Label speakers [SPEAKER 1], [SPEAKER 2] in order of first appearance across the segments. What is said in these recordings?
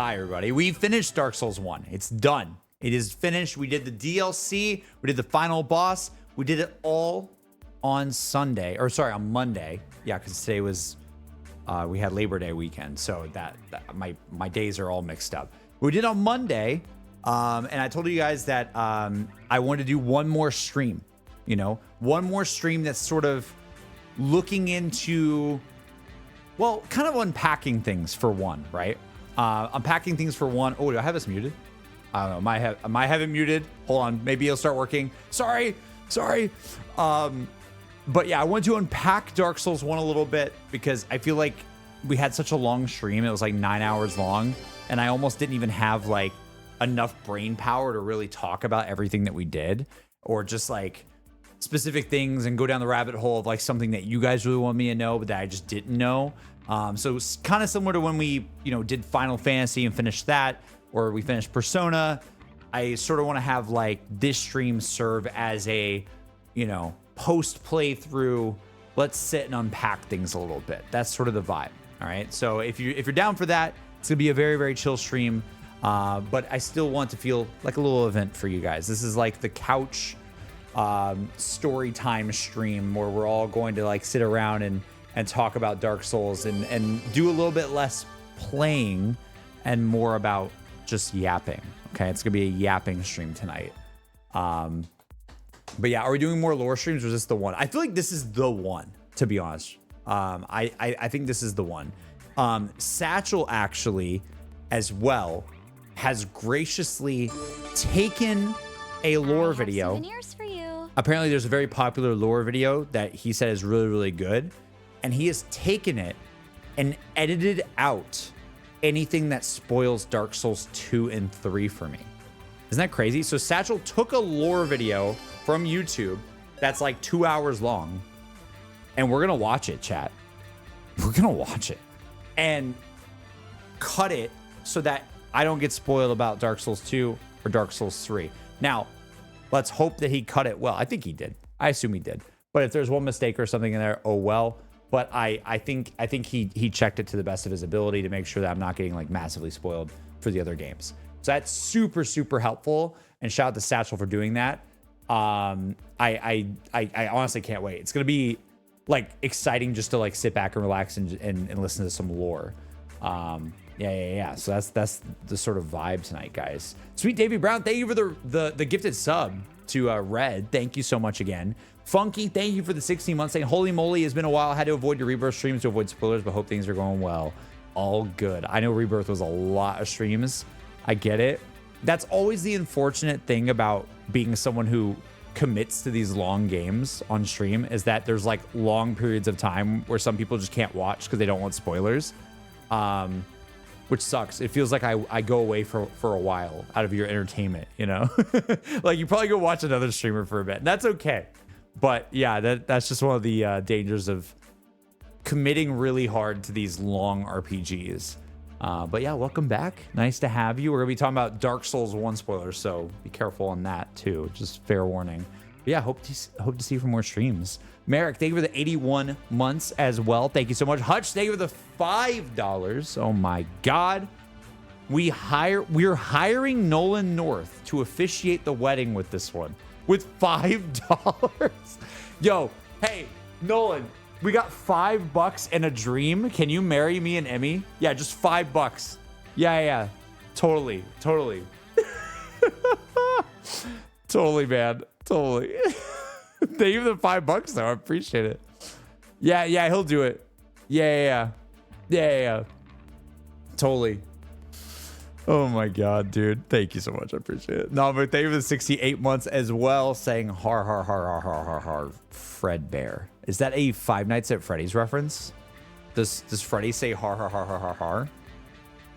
[SPEAKER 1] Hi, everybody. We finished Dark Souls 1. It's done. It is finished. We did the DLC. We did the final boss. We did it all on Sunday. Or sorry, on Monday. Yeah, because today was... we had Labor Day weekend. So that my days are all mixed up. We did on Monday. And I told you guys that I wanted to do one more stream. You know? One more stream that's sort of looking into... Well, kind of unpacking things for one, right? Unpacking things for one. Oh, do I have this muted? I don't know. Am I have it muted? Hold on. Maybe it'll start working. Sorry. But yeah, I wanted to unpack Dark Souls 1 a little bit because I feel like we had such a long stream. It was like 9 hours long. And I almost didn't even have like enough brain power to really talk about everything that we did or just like specific things and go down the rabbit hole of like something that you guys really want me to know, but that I just didn't know. So it's kind of similar to when we, did Final Fantasy and finished that, or we finished Persona. I sort of want to have like this stream serve as a, post playthrough. Let's sit and unpack things a little bit. That's sort of the vibe. All right. So if you're down for that, it's gonna be a very, very chill stream. But I still want to feel like a little event for you guys. This is like the couch story time stream where we're all going to like sit around and talk about Dark Souls and do a little bit less playing and more about just yapping. Okay, it's gonna be a yapping stream tonight. But yeah, are we doing more lore streams or is this the one? I feel like this is the one, to be honest. I think this is the one. Satchel actually as well has graciously taken a lore video.
[SPEAKER 2] Souvenirs for you.
[SPEAKER 1] Apparently there's a very popular lore video that he said is really, really good. And he has taken it and edited out anything that spoils Dark Souls 2 and 3 for me. Isn't that crazy? So Satchel took a lore video from YouTube that's like 2 hours long. And we're going to watch it, chat. We're going to watch it. And cut it so that I don't get spoiled about Dark Souls 2 or Dark Souls 3. Now, let's hope that he cut it well. I think he did. I assume he did. But if there's one mistake or something in there, oh well. But I think he checked it to the best of his ability to make sure that I'm not getting like massively spoiled for the other games. So that's super, super helpful. And shout out to Satchel for doing that. I honestly can't wait. It's gonna be like exciting just to like sit back and relax and listen to some lore. Yeah. So that's the sort of vibe tonight, guys. Sweet Davy Brown, thank you for the gifted sub to Red. Thank you so much again. Funky, thank you for the 16 months. Saying, holy moly, it's been a while. I had to avoid your Rebirth streams to avoid spoilers, but hope things are going well. All good. I know Rebirth was a lot of streams. I get it. That's always the unfortunate thing about being someone who commits to these long games on stream is that there's like long periods of time where some people just can't watch because they don't want spoilers. Which sucks. It feels like I go away for a while out of your entertainment, like you probably go watch another streamer for a bit. That's okay. But yeah, that's just one of the dangers of committing really hard to these long RPGs. But yeah, welcome back. Nice to have you. We're gonna be talking about Dark Souls 1 spoilers, so be careful on that too. Just fair warning. But yeah, hope to see you for more streams. Merrick, thank you for the 81 months as well. Thank you so much. Hutch, thank you for the $5. Oh my God. We're hiring Nolan North to officiate the wedding with this one. With $5. Yo, hey, Nolan, we got $5 and a dream. Can you marry me and Emmy? Yeah, just $5. Yeah. Totally. Totally, man. Totally. Thank you for the $5 though. I appreciate it. Yeah, he'll do it. Yeah. Totally. Oh my God, dude. Thank you so much. I appreciate it. No, but thank you for the 68 months as well, saying har, Fred Bear. Is that a Five Nights at Freddy's reference? Does Freddy say har?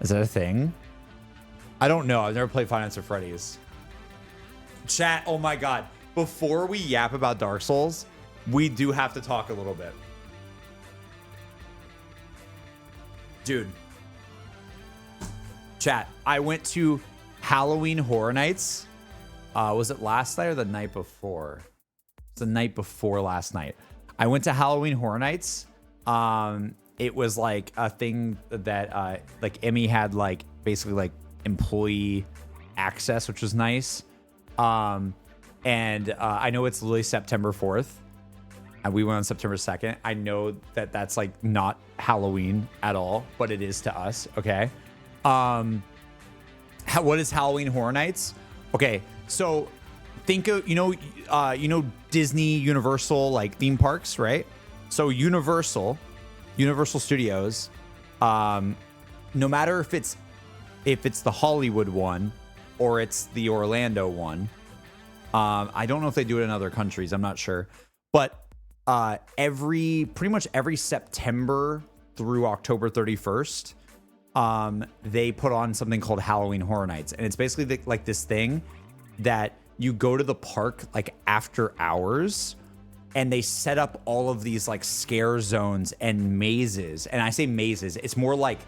[SPEAKER 1] Is that a thing? I don't know. I've never played Five Nights at Freddy's. Chat, oh my God. Before we yap about Dark Souls, we do have to talk a little bit. Dude. Chat, I went to Halloween Horror Nights. Was it last night or the night before? It's the night before last night. I went to Halloween Horror Nights. It was like a thing that like Emmy had like basically like employee access, which was nice. And I know it's literally September 4th. And we went on September 2nd. I know that that's like not Halloween at all, but it is to us. Okay. What is Halloween Horror Nights? Okay. So think of, Disney, Universal, like theme parks, right? So Universal Studios, no matter if it's the Hollywood one or it's the Orlando one, I don't know if they do it in other countries. I'm not sure, but pretty much every September through October 31st, they put on something called Halloween Horror Nights. And it's basically like this thing that you go to the park like after hours, and they set up all of these like scare zones and mazes. And I say mazes, it's more like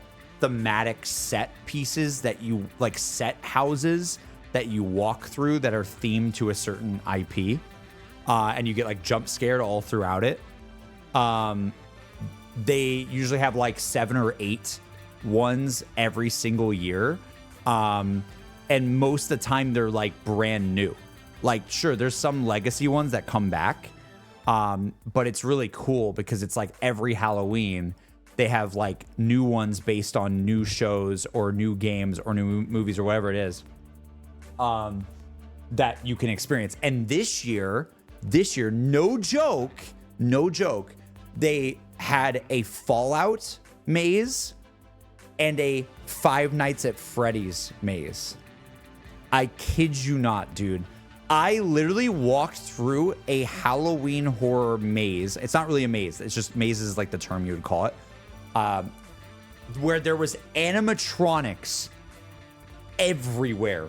[SPEAKER 1] thematic set pieces that you like, set houses that you walk through that are themed to a certain IP. And you get like jump scared all throughout it. They usually have like 7 or 8 ones every single year. And most of the time they're like brand new. Like, sure, there's some legacy ones that come back. But it's really cool because it's like every Halloween they have like new ones based on new shows or new games or new movies or whatever it is, that you can experience. And this year, no joke, they had a Fallout maze and a Five Nights at Freddy's maze. I kid you not, dude. I literally walked through a Halloween horror maze. It's not really a maze. It's just, maze is like the term you would call it. Where there was animatronics everywhere.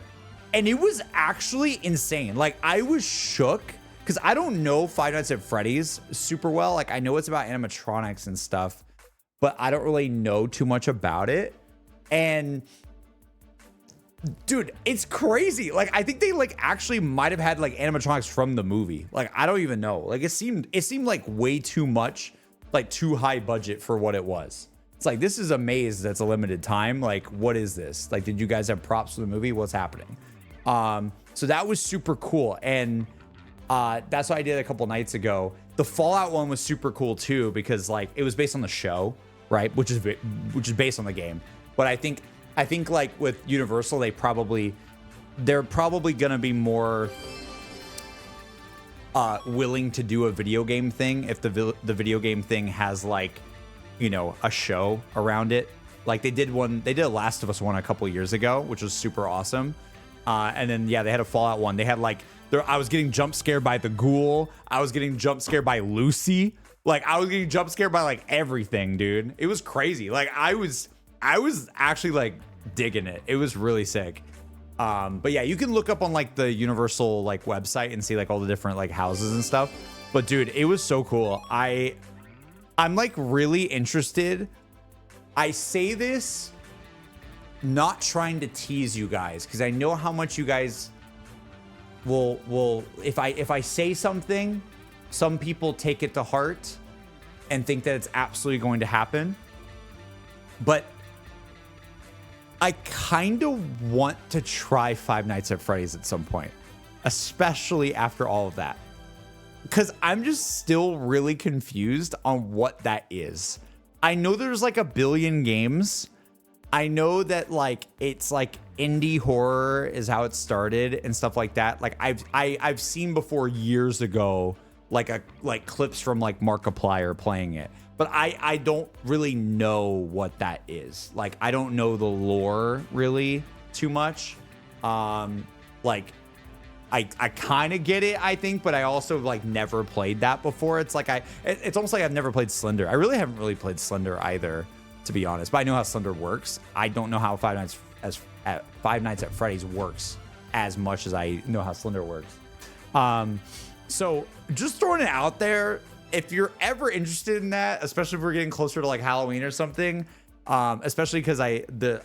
[SPEAKER 1] And it was actually insane. Like, I was shook because I don't know Five Nights at Freddy's super well. Like, I know it's about animatronics and stuff, but I don't really know too much about it. And dude, it's crazy. Like, I think they like actually might have had like animatronics from the movie. Like, I don't even know. Like, it seemed like way too much, like too high budget for what it was. It's like, this is a maze that's a limited time. Like, what is this? Like, did you guys have props for the movie? What's happening? So that was super cool. And that's what I did a couple nights ago. The Fallout one was super cool too, because like it was based on the show, right? Which is based on the game. But I think like with Universal, they're probably gonna be more willing to do a video game thing if the video game thing has like, you know, a show around it. Like they did a Last of Us one a couple years ago, which was super awesome. And then yeah, they had a Fallout one. They had like I was getting jump scared by the ghoul. I was getting jump scared by Lucy. Like I was getting jump scared by like everything, dude. It was crazy. Like I was actually like digging it. It was really sick. But yeah, you can look up on like the Universal like website and see like all the different like houses and stuff. But dude, it was so cool. I'm like really interested. I say this not trying to tease you guys, because I know how much you guys will if I say something, some people take it to heart and think that it's absolutely going to happen. But I kind of want to try Five Nights at Freddy's at some point, especially after all of that, because I'm just still really confused on what that is. I know there's like a billion games. I know that like it's like indie horror is how it started and stuff like that. Like I've seen before years ago like clips from like Markiplier playing it, but I don't really know what that is. Like I don't know the lore really too much. Like I kind of get it, I think, but I also like never played that before. It's like it's almost like I've never played Slender. I really haven't really played Slender either, to be honest, but I know how Slender works. I don't know how Five Nights at Freddy's works as much as I know how Slender works. So just throwing it out there, if you're ever interested in that, especially if we're getting closer to like Halloween or something, especially because I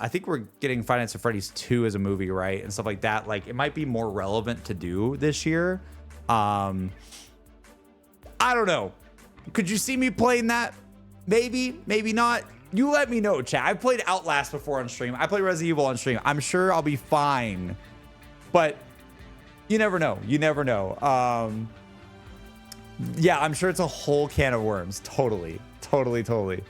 [SPEAKER 1] think we're getting Five Nights at Freddy's 2 as a movie, right? And stuff like that. Like it might be more relevant to do this year. I don't know. Could you see me playing that? Maybe, maybe not. You let me know, chat. I played Outlast before on stream. I played Resident Evil on stream. I'm sure I'll be fine. But you never know. You never know. Yeah, I'm sure it's a whole can of worms. Totally. Totally.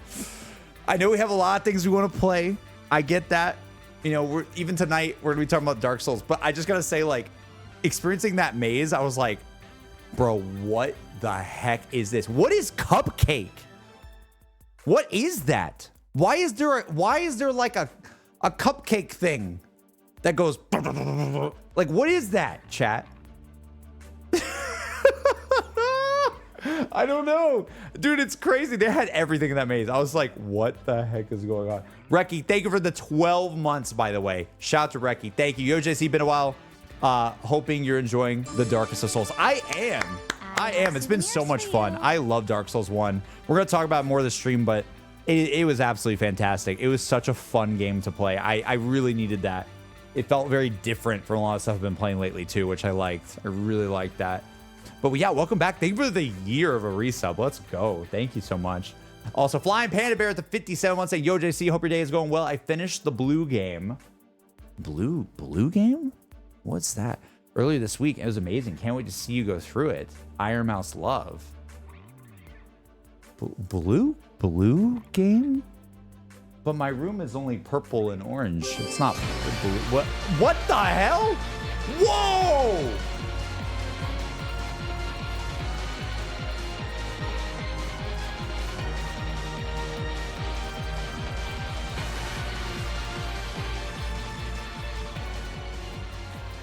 [SPEAKER 1] I know we have a lot of things we want to play. I get that. You know, even tonight, we're going to be talking about Dark Souls. But I just got to say, like, experiencing that maze, I was like, bro, what the heck is this? What is Cupcake? What is that? Why is there like a cupcake thing that goes like, what is that, chat? I don't know. Dude, it's crazy. They had everything in that maze. I was like, what the heck is going on? Reki, thank you for the 12 months, by the way. Shout out to Reki. Thank you. Yo, JC, been a while. Hoping you're enjoying the Darkest of Souls. I am. It's been so much fun. I love Dark Souls 1. We're going to talk about more of the stream, but it was absolutely fantastic. It was such a fun game to play. I really needed that. It felt very different from a lot of stuff I've been playing lately, too, which I liked. I really liked that. But yeah, welcome back. Thank you for the year of a resub. Let's go. Thank you so much. Also, Flying Panda Bear at the 57 wants to say, yo, JC, hope your day is going well. I finished the blue game. Blue game? What's that? Earlier this week. It was amazing. Can't wait to see you go through it. Iron Mouse Love. Blue game? But my room is only purple and orange. It's not blue. What the hell? Whoa!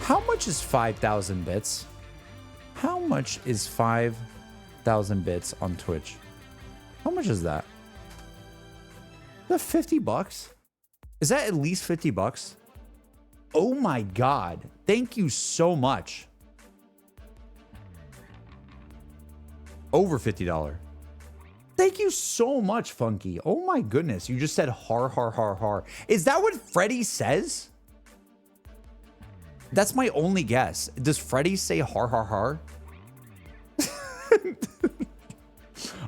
[SPEAKER 1] How much is 5,000 bits? How much is 5,000 bits on Twitch? How much is that? Is that 50 bucks? Is that at least 50 bucks? Oh my God. Thank you so much. Over $50. Thank you so much, Funky. Oh my goodness. You just said har, har, har, har. Is that what Freddy says? That's my only guess. Does Freddy say har, har, har?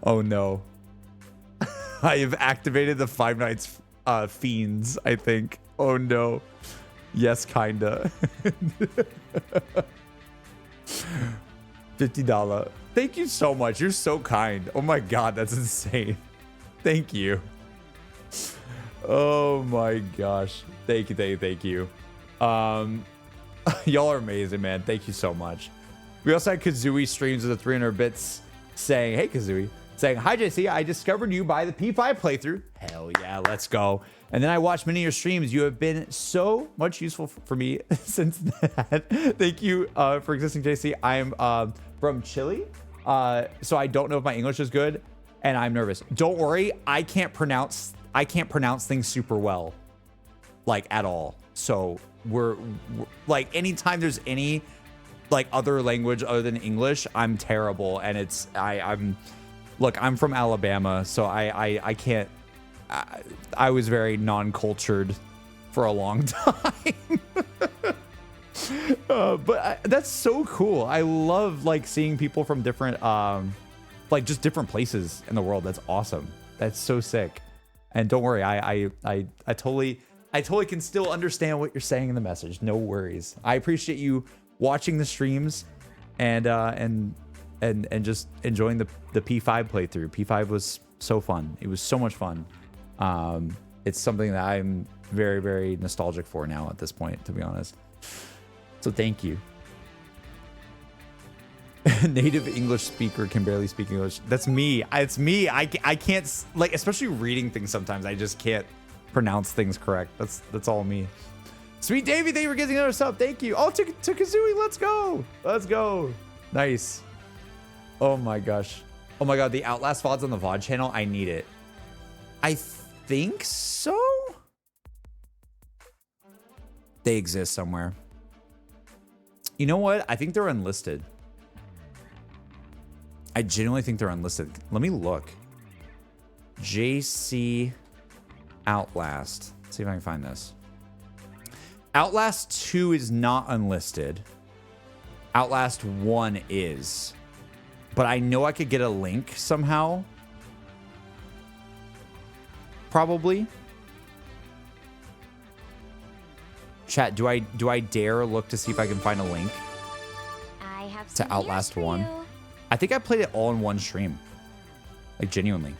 [SPEAKER 1] Oh no. I have activated the Five Nights fiends, I think. Oh no. Yes, kinda. $50. Thank you so much. You're so kind. Oh my God, that's insane. Thank you. Oh my gosh. Thank you. Y'all are amazing, man. Thank you so much. We also had Kazooie streams with the 300 bits saying, hey, Kazooie, saying, hi, JC. I discovered you by the P5 playthrough. Hell yeah, let's go. And then I watched many of your streams. You have been so much useful for me since that. Thank you for existing, JC. I am from Chile, so I don't know if my English is good, and I'm nervous. Don't worry, I can't pronounce things super well, like at all. So we're like, anytime there's any like other language other than English, I'm terrible. And it's I'm from Alabama, so I can't. I was very non-cultured for a long time. But that's so cool. I love like seeing people from different like just different places in the world. That's awesome. That's so sick. And don't worry, I totally can still understand what you're saying in the message. No worries. I appreciate you watching the streams and just enjoying the P5 playthrough. P5 was so fun. It was so much fun. It's something that I'm very, very nostalgic for now at this point, to be honest. So thank you. Native English speaker can barely speak English. That's me. It's me. I can't, like, especially reading things sometimes. I just can't pronounce things correct. That's all me. Sweet Davey, thank you for getting another sub. Thank you. Oh, to Kazooie, let's go. Let's go. Nice. Oh my gosh. Oh my God, the Outlast VODs on the VOD channel. I need it. I think so. They exist somewhere. You know what? I think they're unlisted. I genuinely think they're unlisted. Let me look. JC Outlast. Let's see if I can find this. Outlast 2 is not unlisted. Outlast 1 is. But I know I could get a link somehow. probably. Chat, do I dare look to see if I can find a link to Outlast 1? I think I played it all in one stream. Like, genuinely.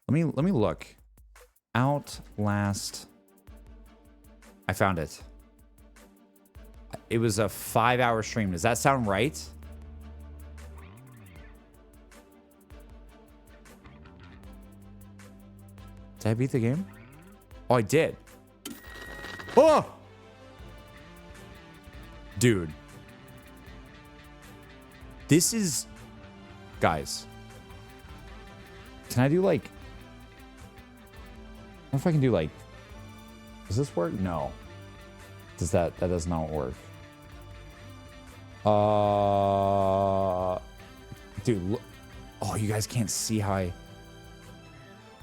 [SPEAKER 1] Let me look. Outlast. I found it. It was a 5-hour stream. Does that sound right? Did I beat the game? Oh, I did. Oh! Dude. This is... Guys. Can I do, like... I wonder if I can do, like... Does this work? No. Does that... That does not work. Dude, look... Oh, you guys can't see how I...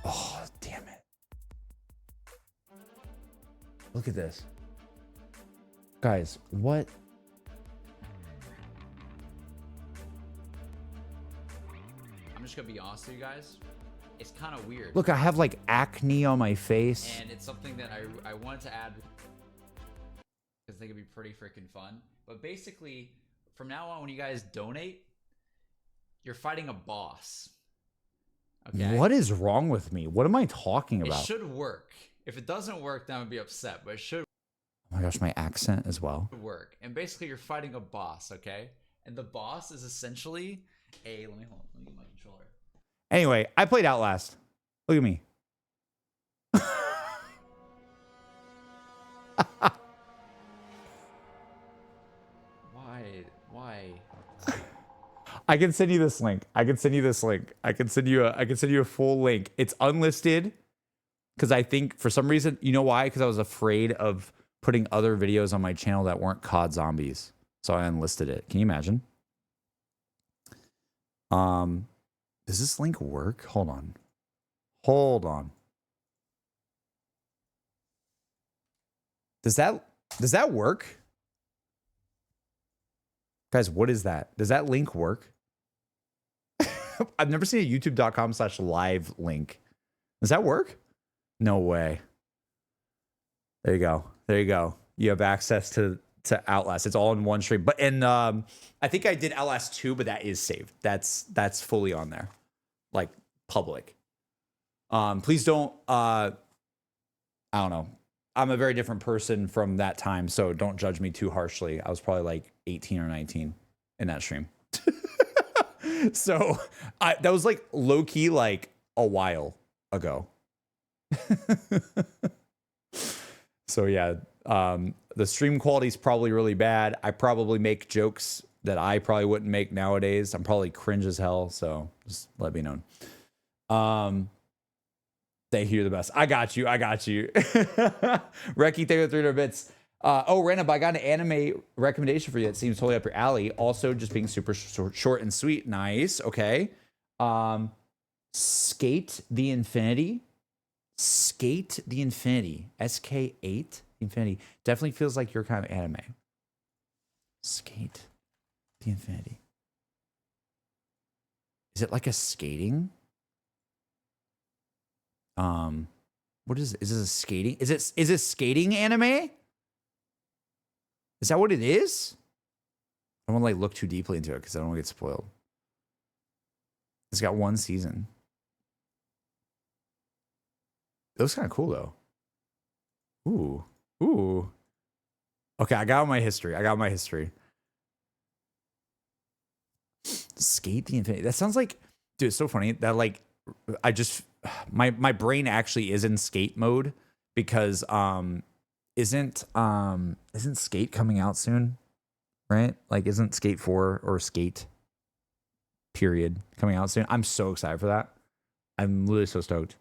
[SPEAKER 1] Oh, damn it. Look at this. Guys, what?
[SPEAKER 2] I'm just gonna be honest with you guys. It's kind of weird.
[SPEAKER 1] Look, I have like acne on my face.
[SPEAKER 2] And it's something that I wanted to add because I think it'd be pretty freaking fun. But basically, from now on, when you guys donate, you're fighting a boss. Okay?
[SPEAKER 1] What is wrong with me? What am I talking about?
[SPEAKER 2] It should work. If it doesn't work, then I'm gonna be upset. But it should.
[SPEAKER 1] Oh my gosh, my accent as well.
[SPEAKER 2] Work. And basically, you're fighting a boss. Okay, and the boss is essentially a. Let me get my controller.
[SPEAKER 1] Anyway, I played Outlast. Look at me.
[SPEAKER 2] Why?
[SPEAKER 1] I can send you this link. I can send you a full link. It's unlisted because I think for some reason, you know why? Because I was afraid of putting other videos on my channel that weren't COD zombies. So I unlisted it. Can you imagine? Does this link work? Hold on. Does that work? Guys, what is that? Does that link work? I've never seen a youtube.com/live link. Does that work? No way. There you go. You have access to Outlast. It's all in one stream. But I think I did Outlast 2, but that is saved. That's fully on there. Like public. Please don't I don't know. I'm a very different person from that time, so don't judge me too harshly. I was probably like 18 or 19 in that stream. So that was like low key like a while ago. So yeah, the stream quality is probably really bad. I probably make jokes that I probably wouldn't make nowadays. I'm probably cringe as hell. So just let me know. Thank you, the best. I got you. Reki, thank you for 300 bits. Random, I got an anime recommendation for you. It seems totally up your alley. Also, just being super short and sweet. Nice. Okay. Skate the Infinity. SK8 Infinity. Definitely feels like your kind of anime. Skate the Infinity. Is it like a skating? What is it? Is this a skating? Is it skating anime? Is that what it is? I don't want to like look too deeply into it because I don't want to get spoiled. It's got one season. It looks kind of cool though. Ooh. Okay, I got my history. Skate the Infinity. That sounds like, dude, it's so funny that like I just my brain actually is in skate mode because isn't Skate coming out soon? Right? Like isn't Skate 4 or Skate period coming out soon? I'm so excited for that. I'm literally so stoked.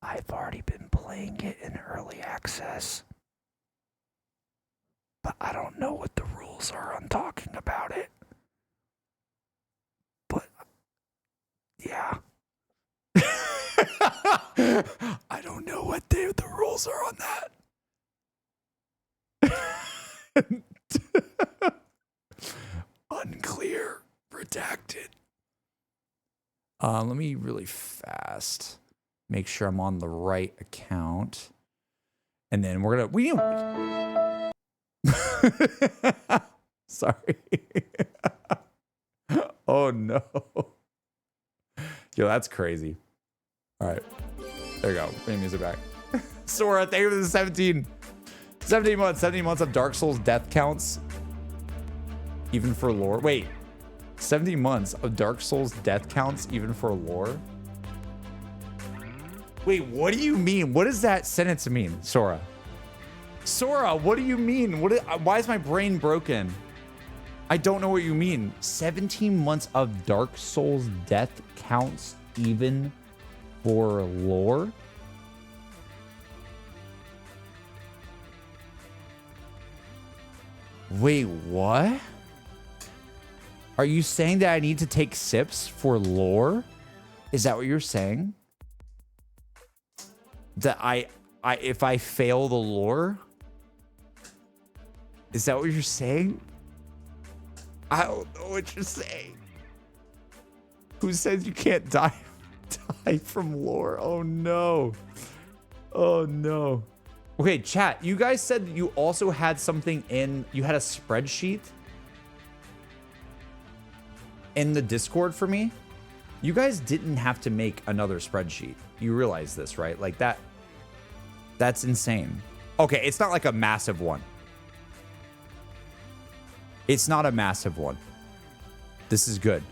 [SPEAKER 1] I've already been playing it in early access. But I don't know what the rules are on talking about it. But yeah. I don't know what the rules are on that. redacted. Let me really fast make sure I'm on the right account. And then we're gonna sorry. Oh no. Yo, that's crazy. All right. There you go. Bring the music back. Sora, thank you for the 17 months. 17 months of Dark Souls death counts. Even for lore. Wait. 70 months of Dark Souls death counts even for lore? Wait, what do you mean? What does that sentence mean, Sora? Sora, what do you mean? Why is my brain broken? I don't know what you mean. 17 months of Dark Souls death counts even for lore? Wait, what? Are you saying that I need to take sips for lore? Is that what you're saying? That if I fail the lore? Is that what you're saying? I don't know what you're saying. Who says you can't die from lore? Oh no. Oh no. Okay, chat, you guys said you also had something you had a spreadsheet in the Discord for me. You guys didn't have to make another spreadsheet. You realize this, right? Like that's insane. Okay, it's not like a massive one. It's not a massive one. This is good.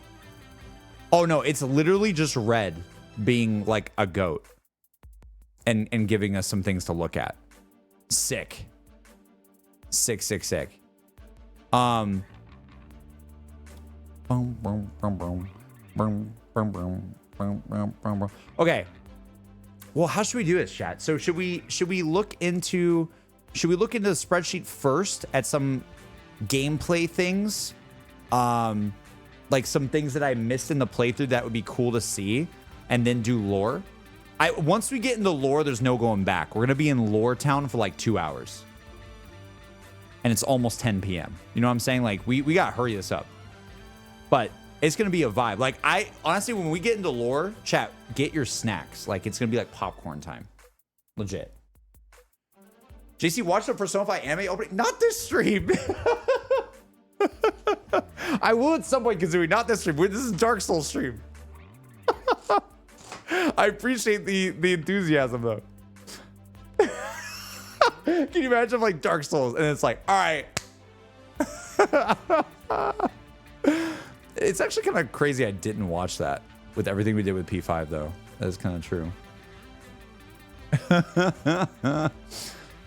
[SPEAKER 1] Oh no, it's literally just Red being like a goat and giving us some things to look at. Sick. Sick. Okay. Well, how should we do this, chat? So should we look into the spreadsheet first at some gameplay things? Like some things that I missed in the playthrough that would be cool to see, and then do lore. Once we get into lore, there's no going back. We're gonna be in Lore Town for like 2 hours. And it's almost 10 p.m. You know what I'm saying? Like we gotta hurry this up. But it's gonna be a vibe. Like honestly, when we get into lore, chat, get your snacks. Like it's gonna be like popcorn time. Legit. JC, watch the Persona 5 anime opening. Not this stream. I will at some point, Kazooie. Not this stream. This is Dark Souls stream. I appreciate the enthusiasm though. Can you imagine like Dark Souls and it's like, all right. It's actually kind of crazy I didn't watch that with everything we did with P5 though. That is kind of true.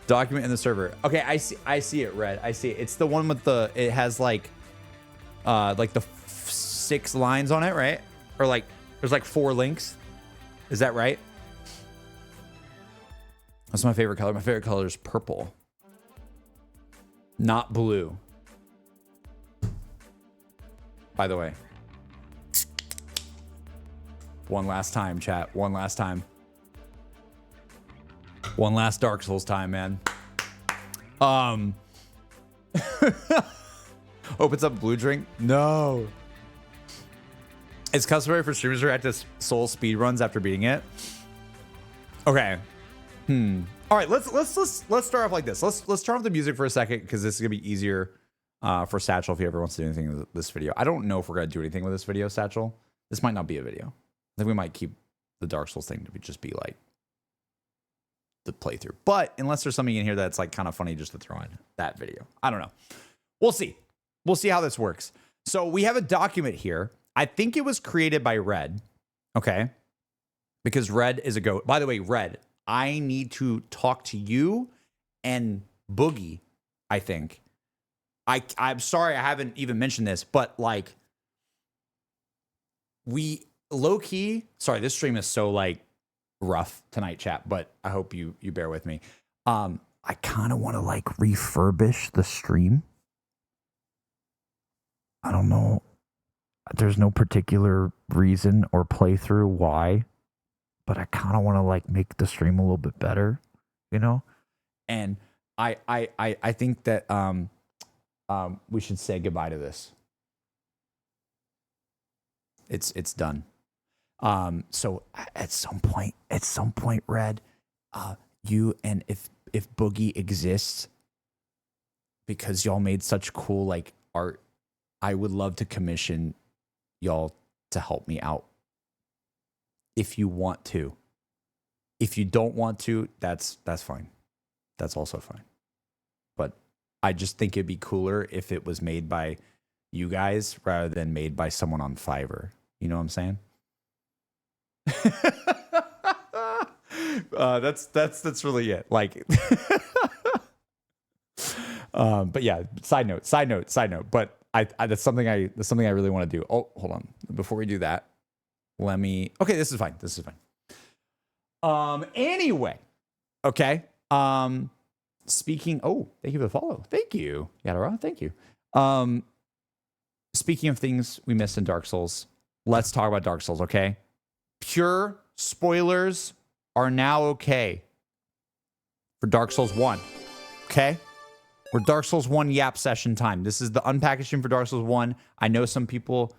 [SPEAKER 1] Document in the server. Okay, I see it, Red. I see it. It's the one with it has like the 6 lines on it, right? Or like there's like 4 links. Is that right? That's my favorite color. My favorite color is purple. Not blue. By the way. One last time, chat. One last time. One last Dark Souls time, man. Opens up blue drink? No. It's customary for streamers to react to soul speed runs after beating it. Okay. All right, let's start off like this. Let's turn off the music for a second because this is gonna be easier for Satchel if he ever wants to do anything with this video. I don't know if we're gonna do anything with this video, Satchel. This might not be a video. I think we might keep the Dark Souls thing to just be like the playthrough. But unless there's something in here that's like kind of funny just to throw in that video. I don't know. We'll see. We'll see how this works. So we have a document here. I think it was created by Red. Okay. Because Red is a goat. By the way, Red, I need to talk to you and Boogie, I think. I'm sorry I haven't even mentioned this, but like we low-key, sorry, this stream is so like rough tonight, chat, but I hope you bear with me. I kind of want to like refurbish the stream. I don't know. There's no particular reason or playthrough why, but I kind of want to like make the stream a little bit better, you know? And I think that we should say goodbye to this. It's done. So at some point, Red, you and if Boogie exists, because y'all made such cool like art, I would love to commission y'all to help me out. If you want to. If you don't want to, that's fine. That's also fine. But I just think it'd be cooler if it was made by you guys rather than made by someone on Fiverr. You know what I'm saying? That's really it. Like, but yeah. Side note. But that's something I really want to do. Oh, hold on. Before we do that, let me. Okay, this is fine. Anyway, okay. Speaking. Oh, thank you for the follow. Thank you, Yadara. Thank you. Speaking of things we missed in Dark Souls, let's talk about Dark Souls. Okay. Pure spoilers are now okay for Dark Souls 1. Okay? We're Dark Souls 1 yap session time. This is the unpackaging for Dark Souls 1. I know some people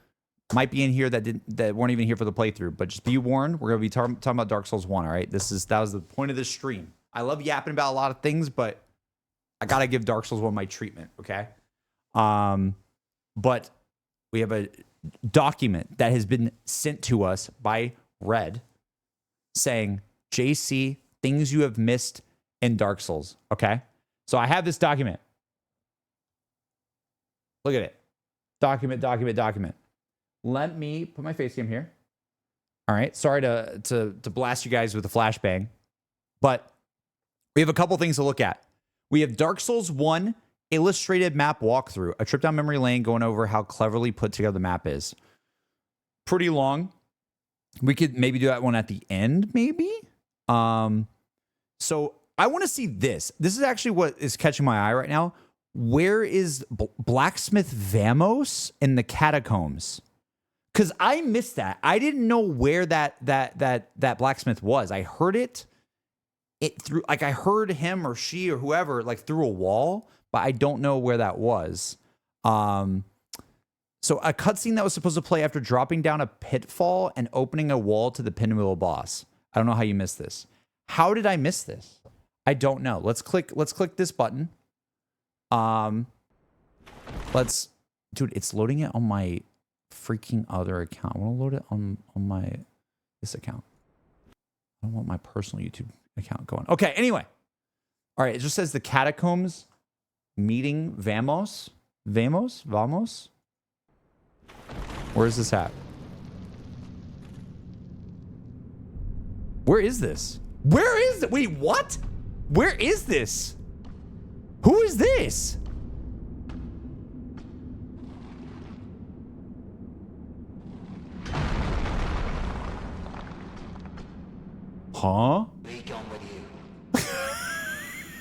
[SPEAKER 1] might be in here that weren't even here for the playthrough, but just be warned, we're going to be talking about Dark Souls 1, all right? That was the point of this stream. I love yapping about a lot of things, but I got to give Dark Souls 1 my treatment, okay? But we have a document that has been sent to us by Red saying, JC, things you have missed in Dark Souls, okay? So I have this document. Look at it. Document. Let me put my face cam here. All right. Sorry to blast you guys with a flashbang, but we have a couple things to look at. We have Dark Souls 1 illustrated map walkthrough, a trip down memory lane going over how cleverly put together the map is. Pretty long. We could maybe do that one at the end, maybe. So I want to see this. This is actually what is catching my eye right now. Where is Blacksmith Vamos in the catacombs? Because I missed that. I didn't know where that blacksmith was. I heard it through, like I heard him or she or whoever like through a wall, but I don't know where that was. So a cutscene that was supposed to play after dropping down a pitfall and opening a wall to the Pinwheel boss. I don't know how you missed this. How did I miss this? I don't know. Let's click this button. Dude, it's loading it on my freaking other account. I want to load it on this account. I don't want my personal YouTube account going. Okay, anyway. All right, it just says the catacombs meeting Vamos. Where is this at? Where is this? Where is it? Wait, what? Where is this? Who is this? Huh?
[SPEAKER 3] Be gone with you.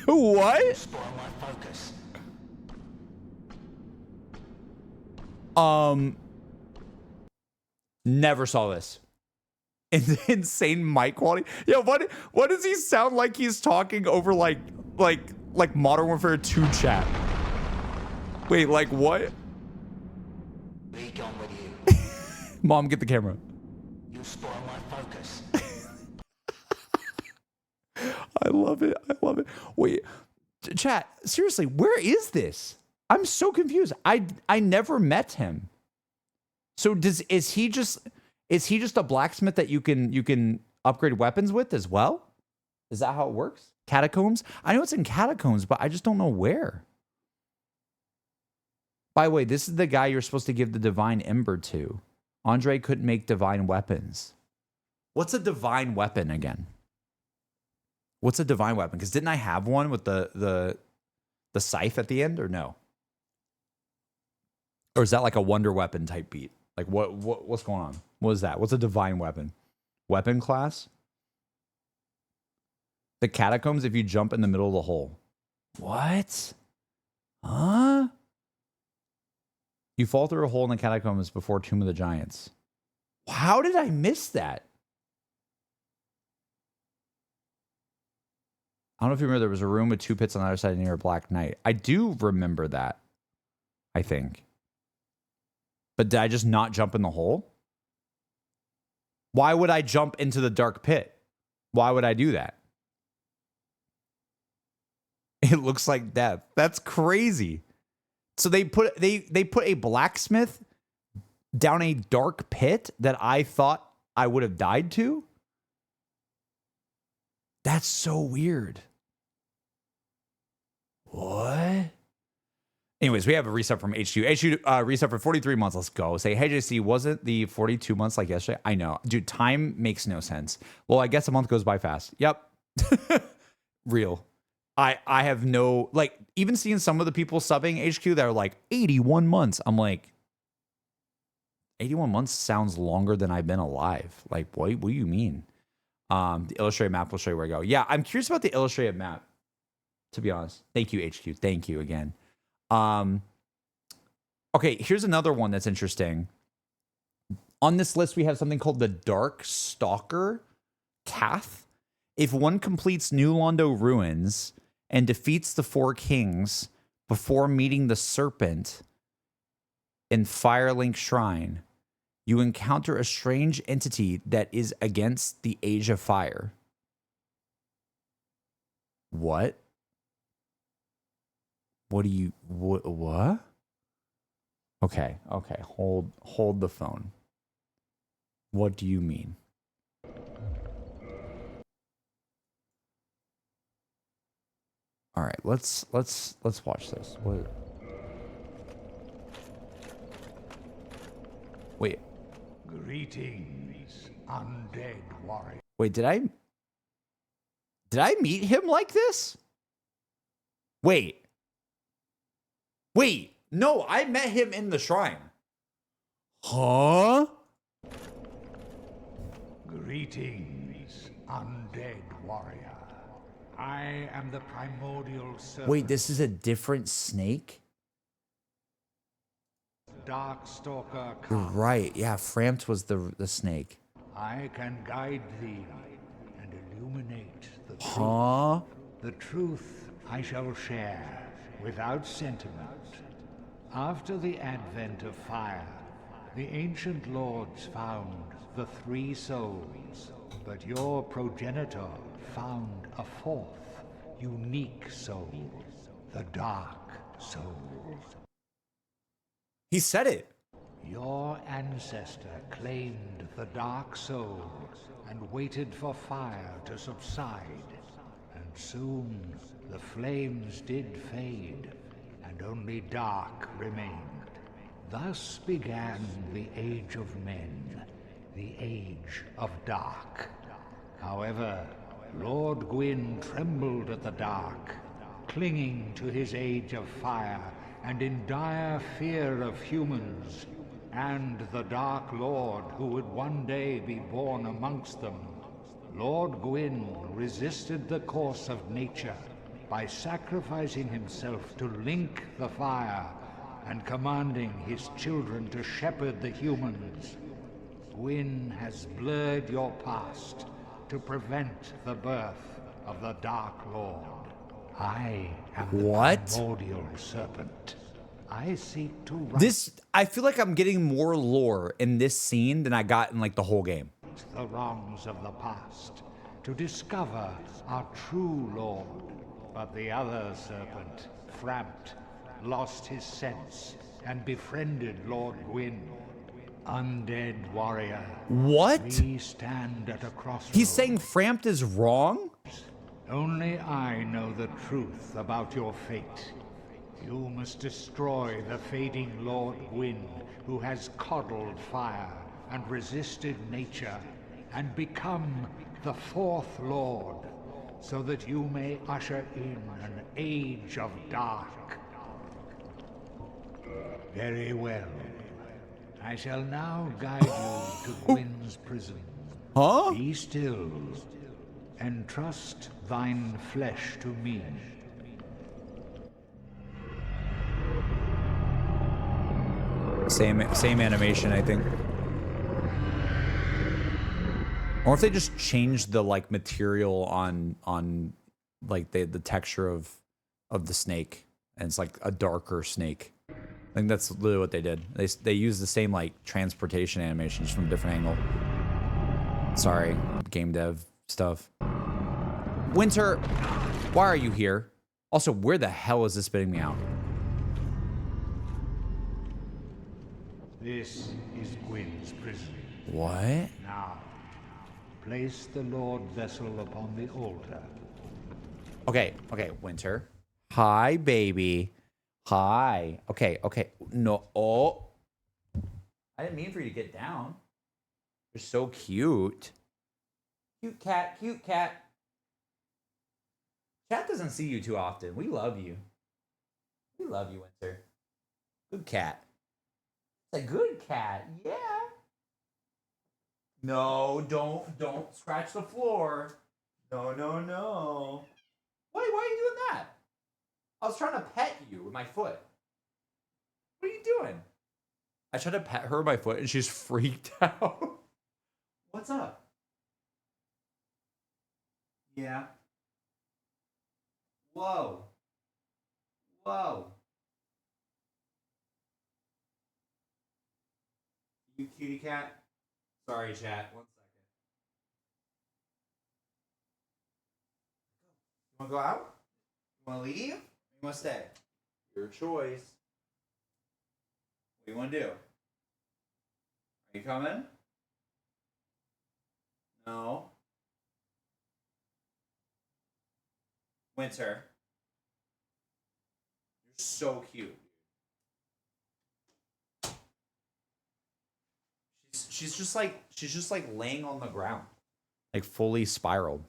[SPEAKER 1] What?
[SPEAKER 3] Spoil my focus.
[SPEAKER 1] Never saw this. Insane mic quality. Yeah, what does he sound like he's talking over like Modern Warfare 2 chat? Wait, like what?
[SPEAKER 3] Be gone with you.
[SPEAKER 1] Mom, get the camera.
[SPEAKER 3] You spoil my focus.
[SPEAKER 1] I love it. Wait, chat, seriously, where is this? I'm so confused. I never met him. So is he just a blacksmith that you can upgrade weapons with as well? Is that how it works? Catacombs? I know it's in catacombs, but I just don't know where. By the way, this is the guy you're supposed to give the divine ember to. Andre couldn't make divine weapons. What's a divine weapon again? What's a divine weapon? Because didn't I have one with the scythe at the end, or no? Or is that like a wonder weapon type beat? Like what's going on? What is that? What's a divine weapon? Weapon class? The catacombs if you jump in the middle of the hole. What? Huh? You fall through a hole in the catacombs before Tomb of the Giants. How did I miss that? I don't know if you remember, there was a room with 2 pits on the other side near a Black Knight. I do remember that, I think. But did I just not jump in the hole? Why would I jump into the dark pit? Why would I do that? It looks like death. That's crazy. So they put a blacksmith down a dark pit that I thought I would have died to? That's so weird. What? Anyways, we have a reset from HQ. HQ reset for 43 months. Let's go. Say, hey, JC, wasn't the 42 months like yesterday? I know. Dude, time makes no sense. Well, I guess a month goes by fast. Yep. Real. I have no, like, even seeing some of the people subbing HQ that are like 81 months. I'm like, 81 months sounds longer than I've been alive. Like, what do you mean? The illustrated map will show you where to go. Yeah, I'm curious about the illustrated map, to be honest. Thank you, HQ. Thank you again. Okay, here's another one that's interesting. On this list, we have something called the Darkstalker Cath. If one completes New Londo Ruins and defeats the 4 kings before meeting the serpent in Firelink Shrine, you encounter a strange entity that is against the Age of Fire. What? What do you, what? Okay, hold the phone. What do you mean? All right, let's watch this. What? Wait.
[SPEAKER 4] Greetings, undead warrior.
[SPEAKER 1] Wait, did I meet him like this? Wait, no, I met him in the shrine. Huh?
[SPEAKER 4] Greetings, undead warrior. I am the primordial serpent.
[SPEAKER 1] Wait, this is a different snake?
[SPEAKER 4] Darkstalker.
[SPEAKER 1] You're right. Yeah, Frampt was the snake.
[SPEAKER 4] I can guide thee and illuminate the truth.
[SPEAKER 1] Huh?
[SPEAKER 4] The truth I shall share without sentiment. After the advent of fire, the ancient lords found the 3 souls, but your progenitor found a 4th, unique soul, the Dark Soul.
[SPEAKER 1] He said it.
[SPEAKER 4] Your ancestor claimed the Dark Soul and waited for fire to subside, and soon the flames did fade, and only dark remained. Thus began the Age of Men, the Age of Dark. However, Lord Gwyn trembled at the dark, clinging to his Age of Fire and in dire fear of humans, and the Dark Lord who would one day be born amongst them. Lord Gwyn resisted the course of nature by sacrificing himself to link the fire and commanding his children to shepherd the humans. Gwyn has blurred your past to prevent the birth of the Dark Lord. I am the primordial serpent. I seek to right
[SPEAKER 1] I feel like I'm getting more lore in this scene than I got in like the whole game.
[SPEAKER 4] the wrongs of the past, to discover our true Lord. But the other serpent, Frampt, lost his sense and befriended Lord Gwyn. Undead warrior.
[SPEAKER 1] What?
[SPEAKER 4] We stand at a crossroads.
[SPEAKER 1] He's saying Frampt is wrong?
[SPEAKER 4] Only I know the truth about your fate. You must destroy the fading Lord Gwyn, who has coddled fire and resisted nature, and become the 4th Lord, so that you may usher in an age of dark. Very well. I shall now guide you to Gwyn's prison.
[SPEAKER 1] Huh?
[SPEAKER 4] Be still, and trust thine flesh to me.
[SPEAKER 1] Same animation, I think. Or if they just changed the like material on like the texture of the snake, and it's like a darker snake. I think that's literally what they did. They used the same like transportation animation just from a different angle. Sorry, game dev stuff. Winter, why are you here? Also, where the hell is this spitting me out?
[SPEAKER 4] This is Gwyn's prison.
[SPEAKER 1] What?
[SPEAKER 4] Now, place the Lord vessel upon the altar.
[SPEAKER 1] Okay, Winter. Hi, baby. Hi. Okay. No. Oh. I didn't mean for you to get down. You're so cute. Cute cat. Chat doesn't see you too often. We love you. We love you, Winter. Good cat. It's a good cat. Yeah. No, don't scratch the floor. No. Why are you doing that? I was trying to pet you with my foot. What are you doing? I tried to pet her with my foot and she's freaked out. What's up? Yeah. Whoa. You cutie cat? Sorry, chat. 1 second. You wanna go out? You wanna leave? You wanna stay? Your choice. What do you wanna do? Are you coming? No. Winter. You're so cute. She's just like laying on the ground. Like fully spiraled.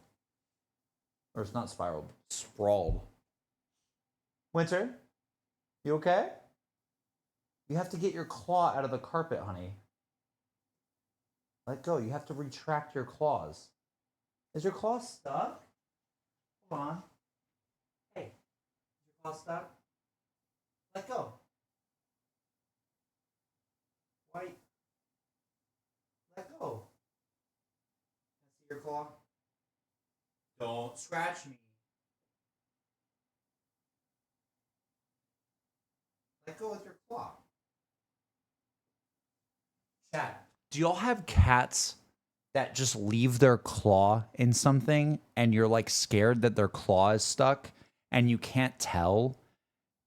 [SPEAKER 1] Or it's not spiraled, sprawled. Winter, you okay? You have to get your claw out of the carpet, honey. Let go. You have to retract your claws. Is your claw stuck? Hold on. Hey, is your claw stuck? Let go. Why? Let go. See your claw? Don't scratch me. Let go with your claw. Chat, do y'all have cats that just leave their claw in something and you're like scared that their claw is stuck and you can't tell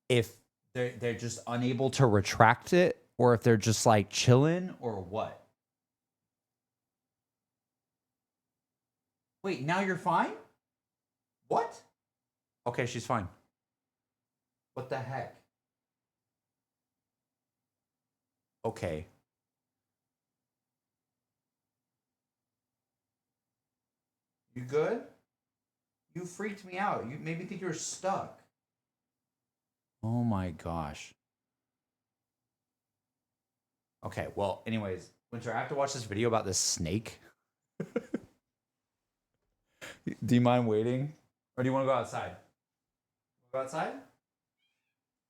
[SPEAKER 1] if they're just unable to retract it or if they're just like chilling or what? Wait, now you're fine? What? Okay, she's fine. What the heck? Okay. You good? You freaked me out. You made me think you were stuck. Oh my gosh. Okay, well, anyways, Winter, I have to watch this video about this snake. Do you mind waiting? Or do you want to go outside? Go outside?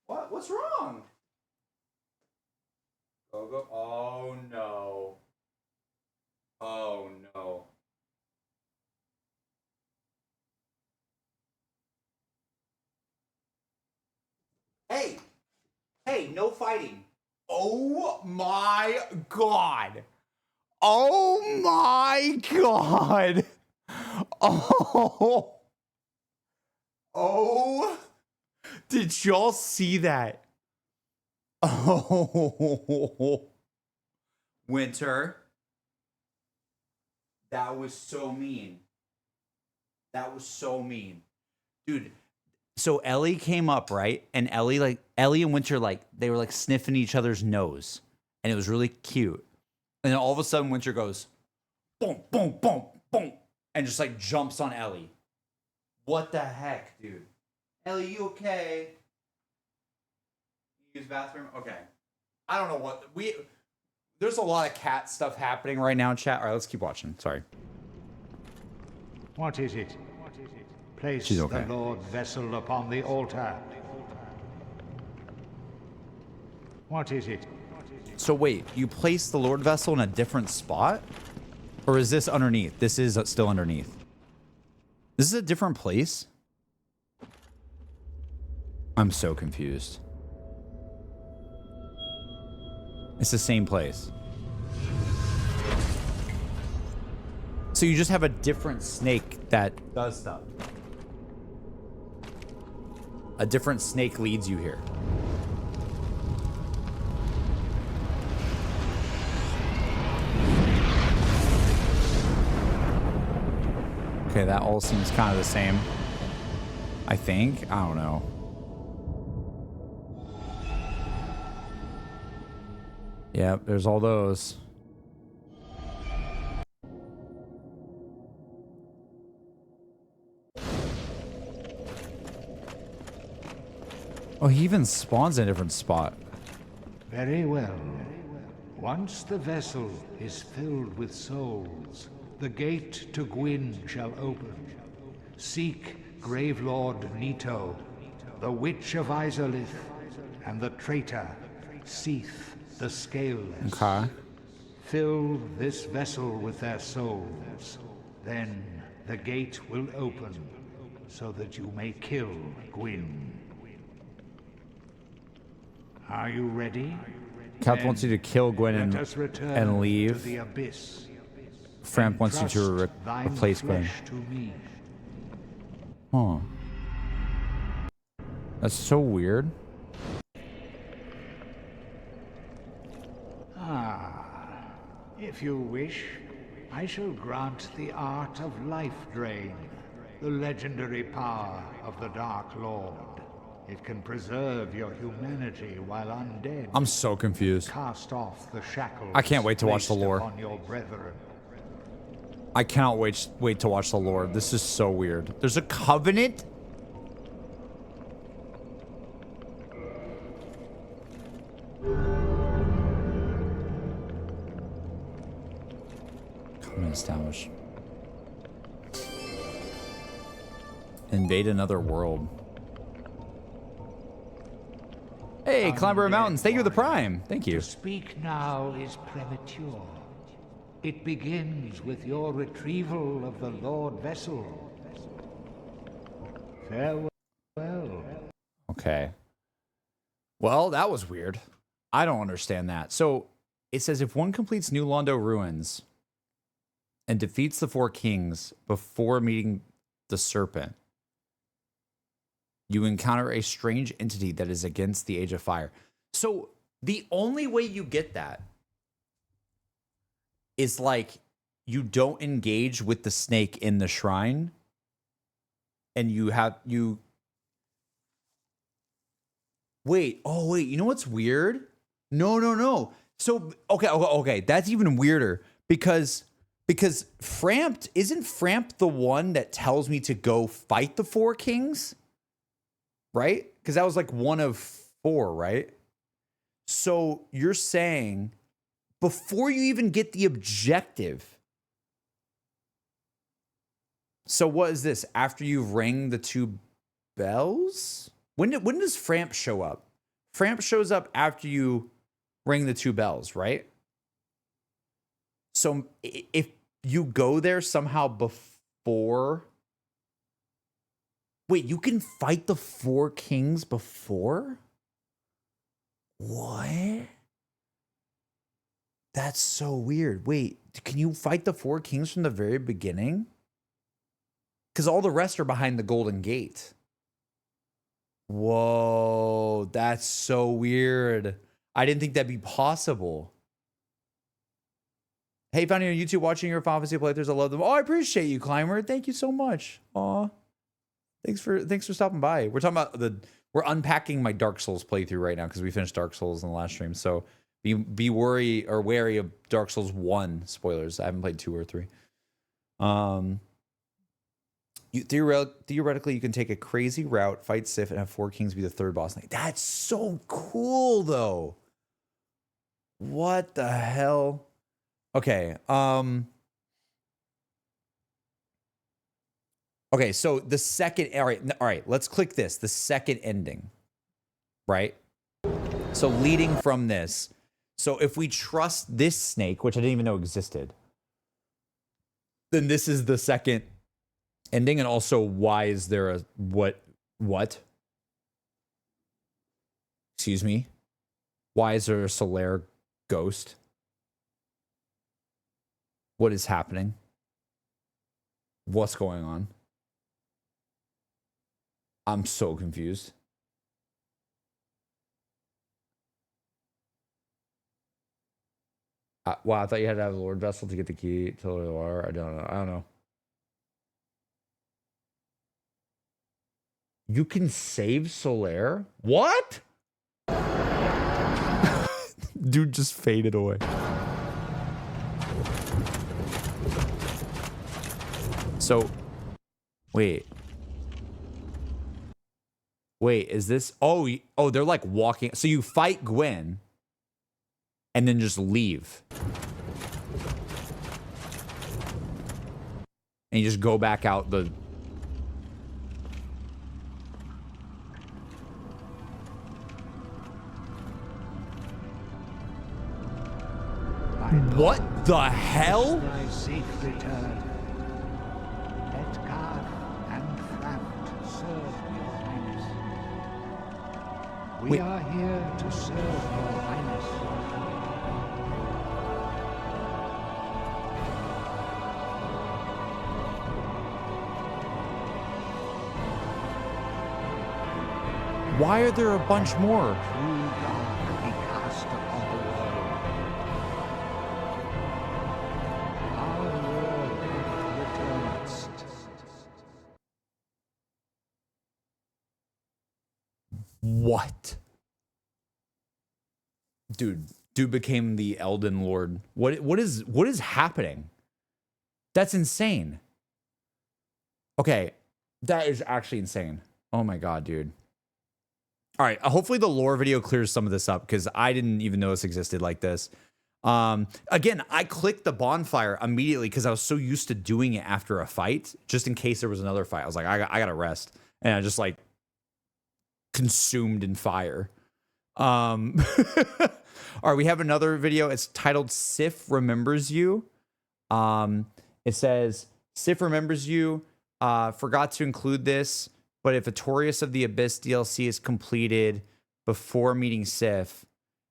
[SPEAKER 1] What? What's wrong? Go. Oh no. Oh no. Hey, no fighting. Oh my god. Oh my god. Oh. Did y'all see that? Oh. Winter. That was so mean. That was so mean. Dude, so Ellie came up, right? And Ellie and Winter, they were like sniffing each other's nose. And it was really cute. And then all of a sudden Winter goes, boom, boom, boom, boom. And just like jumps on Ellie. What the heck, dude? Ellie, you okay? You use bathroom? Okay. I don't know what there's a lot of cat stuff happening right now in chat. All right, let's keep watching. Sorry.
[SPEAKER 4] What is it? Place
[SPEAKER 1] She's okay.
[SPEAKER 4] the Lord vessel upon the altar. What is it?
[SPEAKER 1] So wait, you place the Lord vessel in a different spot? Or is this underneath? This is still underneath. This is a different place? I'm so confused. It's the same place. So you just have a different snake that does stuff. A different snake leads you here. Okay, that all seems kind of the same. I think. I don't know. Yep, there's all those. Oh, he even spawns in a different spot.
[SPEAKER 4] Very well. Once the vessel is filled with souls, the gate to Gwyn shall open. Seek Gravelord Nito, the Witch of Izalith, and the traitor, Seath the Scaleless.
[SPEAKER 1] Okay.
[SPEAKER 4] Fill this vessel with their souls. Then the gate will open, so that you may kill Gwyn. Are you ready?
[SPEAKER 1] Cap wants you to kill Gwen and
[SPEAKER 4] To
[SPEAKER 1] leave.
[SPEAKER 4] the abyss.
[SPEAKER 1] Framp wants you to replace Gwen.
[SPEAKER 4] To me.
[SPEAKER 1] Huh. That's so weird.
[SPEAKER 4] If you wish, I shall grant the art of life drain, the legendary power of the Dark Lord. It can preserve your humanity while undead.
[SPEAKER 1] I'm so confused.
[SPEAKER 4] Cast off the shackles.
[SPEAKER 1] I can't wait to watch the
[SPEAKER 4] placed
[SPEAKER 1] lore.
[SPEAKER 4] upon your brethren.
[SPEAKER 1] I cannot wait to watch the lore. This is so weird. There's a covenant? Covenant established. Invade another world. Hey, Climber of Mountains, thank you for the prime. Thank you.
[SPEAKER 4] To speak now is premature. It begins with your retrieval of the Lord Vessel. Farewell.
[SPEAKER 1] Okay. Well, that was weird. I don't understand that. So it says if one completes New Londo Ruins and defeats the four kings before meeting the serpent, you encounter a strange entity that is against the Age of Fire. So the only way you get that is like you don't engage with the snake in the shrine, and you wait, you know what's weird? No. So okay, that's even weirder because Frampt isn't Frampt the one that tells me to go fight the four kings? Right? Because that was like one of four, right? So you're saying before you even get the objective. So what is this? After you've rang the two bells? When does Framp show up? Framp shows up after you ring the two bells, right? So if you go there somehow before... Wait, you can fight the four kings before? What? That's so weird. Wait, can you fight the four kings from the very beginning? Because all the rest are behind the Golden Gate. Whoa, that's so weird. I didn't think that'd be possible. Hey, found you on YouTube watching your Final Fantasy playthroughs. I love them. Oh, I appreciate you, Climber. Thank you so much. Aw. Thanks for stopping by. We're talking about we're unpacking my Dark Souls playthrough right now because we finished Dark Souls in the last stream. So be wary of Dark Souls 1 spoilers. I haven't played 2 or 3. Theoretically, you can take a crazy route, fight Sif, and have four kings be the third boss. Like, that's so cool, though. What the hell? Okay. Okay, so the second, all right, let's click this. The second ending, right? So leading from this, so if we trust this snake, which I didn't even know existed, then this is the second ending. And also, why is there a, what? Excuse me? Why is there a Solaire ghost? What is happening? What's going on? I'm so confused. Wow, I thought you had to have the Lord Vessel to get the key to the water. I don't know. You can save Solaire? What? Dude just faded away. So, wait. Wait, is this... Oh, they're like walking... So you fight Gwen and then just leave. And you just go back out the... What the hell?
[SPEAKER 4] Thy safe return. Let Garth and Fraft serve your highness. We
[SPEAKER 1] Wait.
[SPEAKER 4] are here to serve your highness.
[SPEAKER 1] Why are there a bunch more?
[SPEAKER 4] True dark be cast upon the world. Our Lord hath returned.
[SPEAKER 1] What? Dude became the Elden Lord. What is happening? That's insane. Okay, that is actually insane. Oh my god, dude. All right, hopefully the lore video clears some of this up because I didn't even know this existed like this. Again, I clicked the bonfire immediately because I was so used to doing it after a fight, just in case there was another fight. I was like, I gotta rest, and I just like consumed in fire. All right, we have another video. It's titled "Sif Remembers You." It says Sif remembers you. Forgot to include this. But if Atorius of the Abyss DLC is completed before meeting Sif,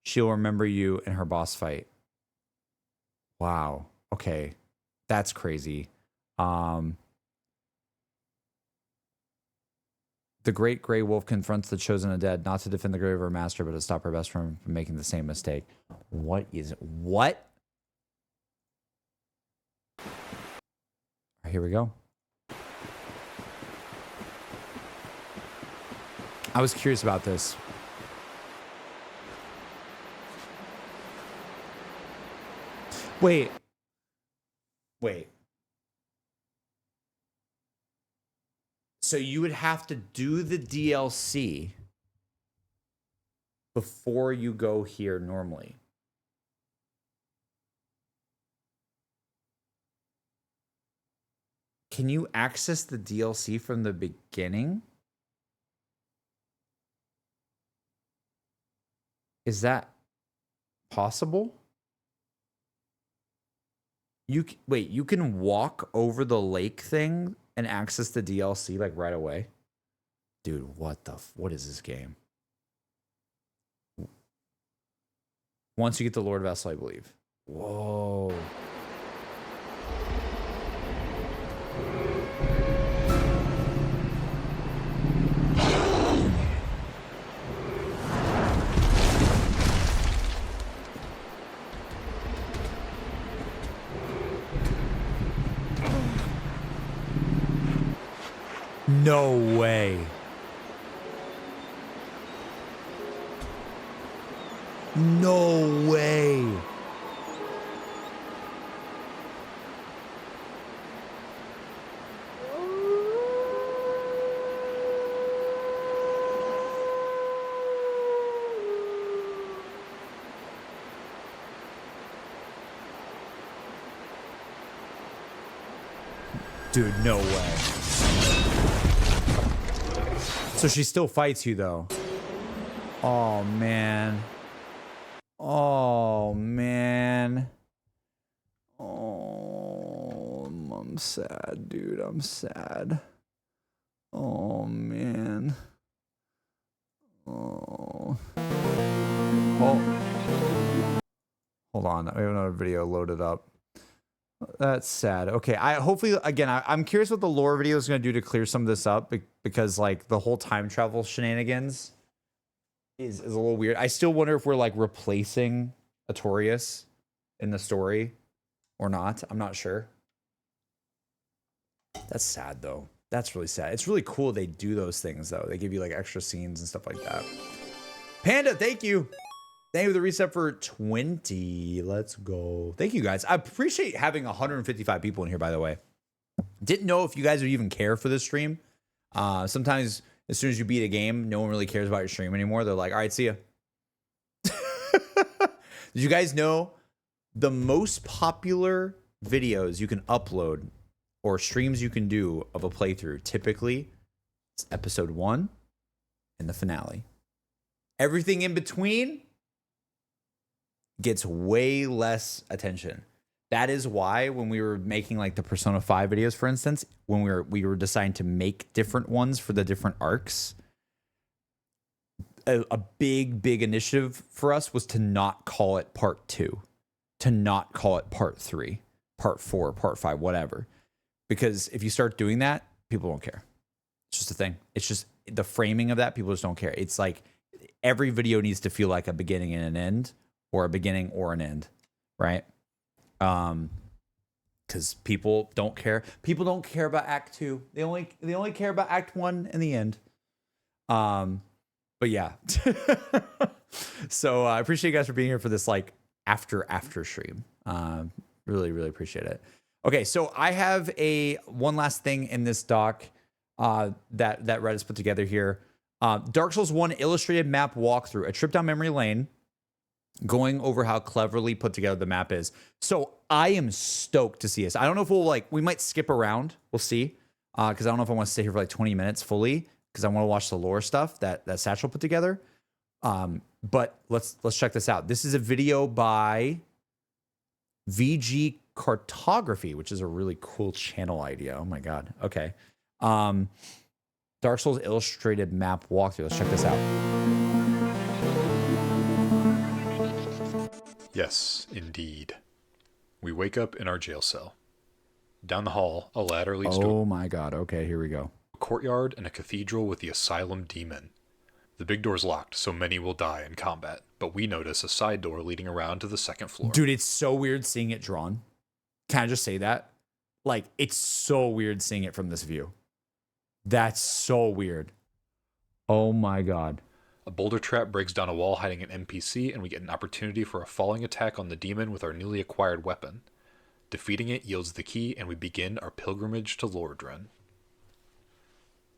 [SPEAKER 1] she'll remember you in her boss fight. Wow. Okay. That's crazy. The Great Grey Wolf confronts the Chosen Undead, not to defend the grave of her master, but to stop her best friend from making the same mistake. What is it? What? Here we go. I was curious about this. Wait. So you would have to do the DLC before you go here normally. Can you access the DLC from the beginning? Is that possible? Wait, you can walk over the lake thing and access the DLC like right away? Dude, what is this game? Once you get the Lord Vessel, I believe. Whoa. No way. No way. Dude, no way. So she still fights you, though. Oh, man. Oh, man. Oh, I'm sad, dude. I'm sad. Oh, man. Oh. Oh. Hold on. We have another video loaded up. That's sad. Okay, hopefully again. I'm curious what the lore video is going to do to clear some of this up because like the whole time travel shenanigans is a little weird. I still wonder if we're like replacing Artorias in the story or not. I'm not sure. That's sad though. That's really sad. It's really cool they do those things though. They give you like extra scenes and stuff like that. Panda, thank you. Thank you for the reset for 20. Let's go. Thank you guys. I appreciate having 155 people in here, by the way. Didn't know if you guys would even care for this stream. Sometimes as soon as you beat a game, no one really cares about your stream anymore. They're like, all right, see ya. Did you guys know the most popular videos you can upload or streams you can do of a playthrough? Typically, it's episode 1 and the finale. Everything in between gets way less attention. That is why when we were making like the Persona 5 videos, for instance, when we were deciding to make different ones for the different arcs, a big initiative for us was to not call it part 2, to not call it part 3, part 4, part 5, whatever. Because if you start doing that, people don't care. It's just a thing. It's just the framing of that, people just don't care. It's like every video needs to feel like a beginning and an end, or a beginning or an end, right? Because people don't care. People don't care about Act 2. They only care about Act 1 and the end. But yeah. So I appreciate you guys for being here for this like after stream. Really appreciate it. Okay, so I have one last thing in this doc that Reddit's put together here. Dark Souls 1 illustrated map walkthrough, a trip down memory lane, going over how cleverly put together the map is. So I am stoked to see this. I don't know if we might skip around. We'll see. Because I don't know if I want to stay here for like 20 minutes fully, because I want to watch the lore stuff that Satchel put together. But let's check this out. This is a video by VG Cartography, which is a really cool channel idea. Oh my God. Okay. Dark Souls illustrated map walkthrough. Let's check this out.
[SPEAKER 5] Yes, indeed. We wake up in our jail cell. Down the hall, a ladder leads to
[SPEAKER 1] Oh my God. Okay, here we go.
[SPEAKER 5] a courtyard and a cathedral with the asylum demon. The big door's locked, so many will die in combat, but we notice a side door leading around to the second floor.
[SPEAKER 1] Dude, it's so weird seeing it drawn. Can I just say that? Like, it's so weird seeing it from this view. That's so weird. Oh my God.
[SPEAKER 5] A boulder trap breaks down a wall hiding an NPC, and we get an opportunity for a falling attack on the demon with our newly acquired weapon. Defeating it yields the key, and we begin our pilgrimage to Lordran.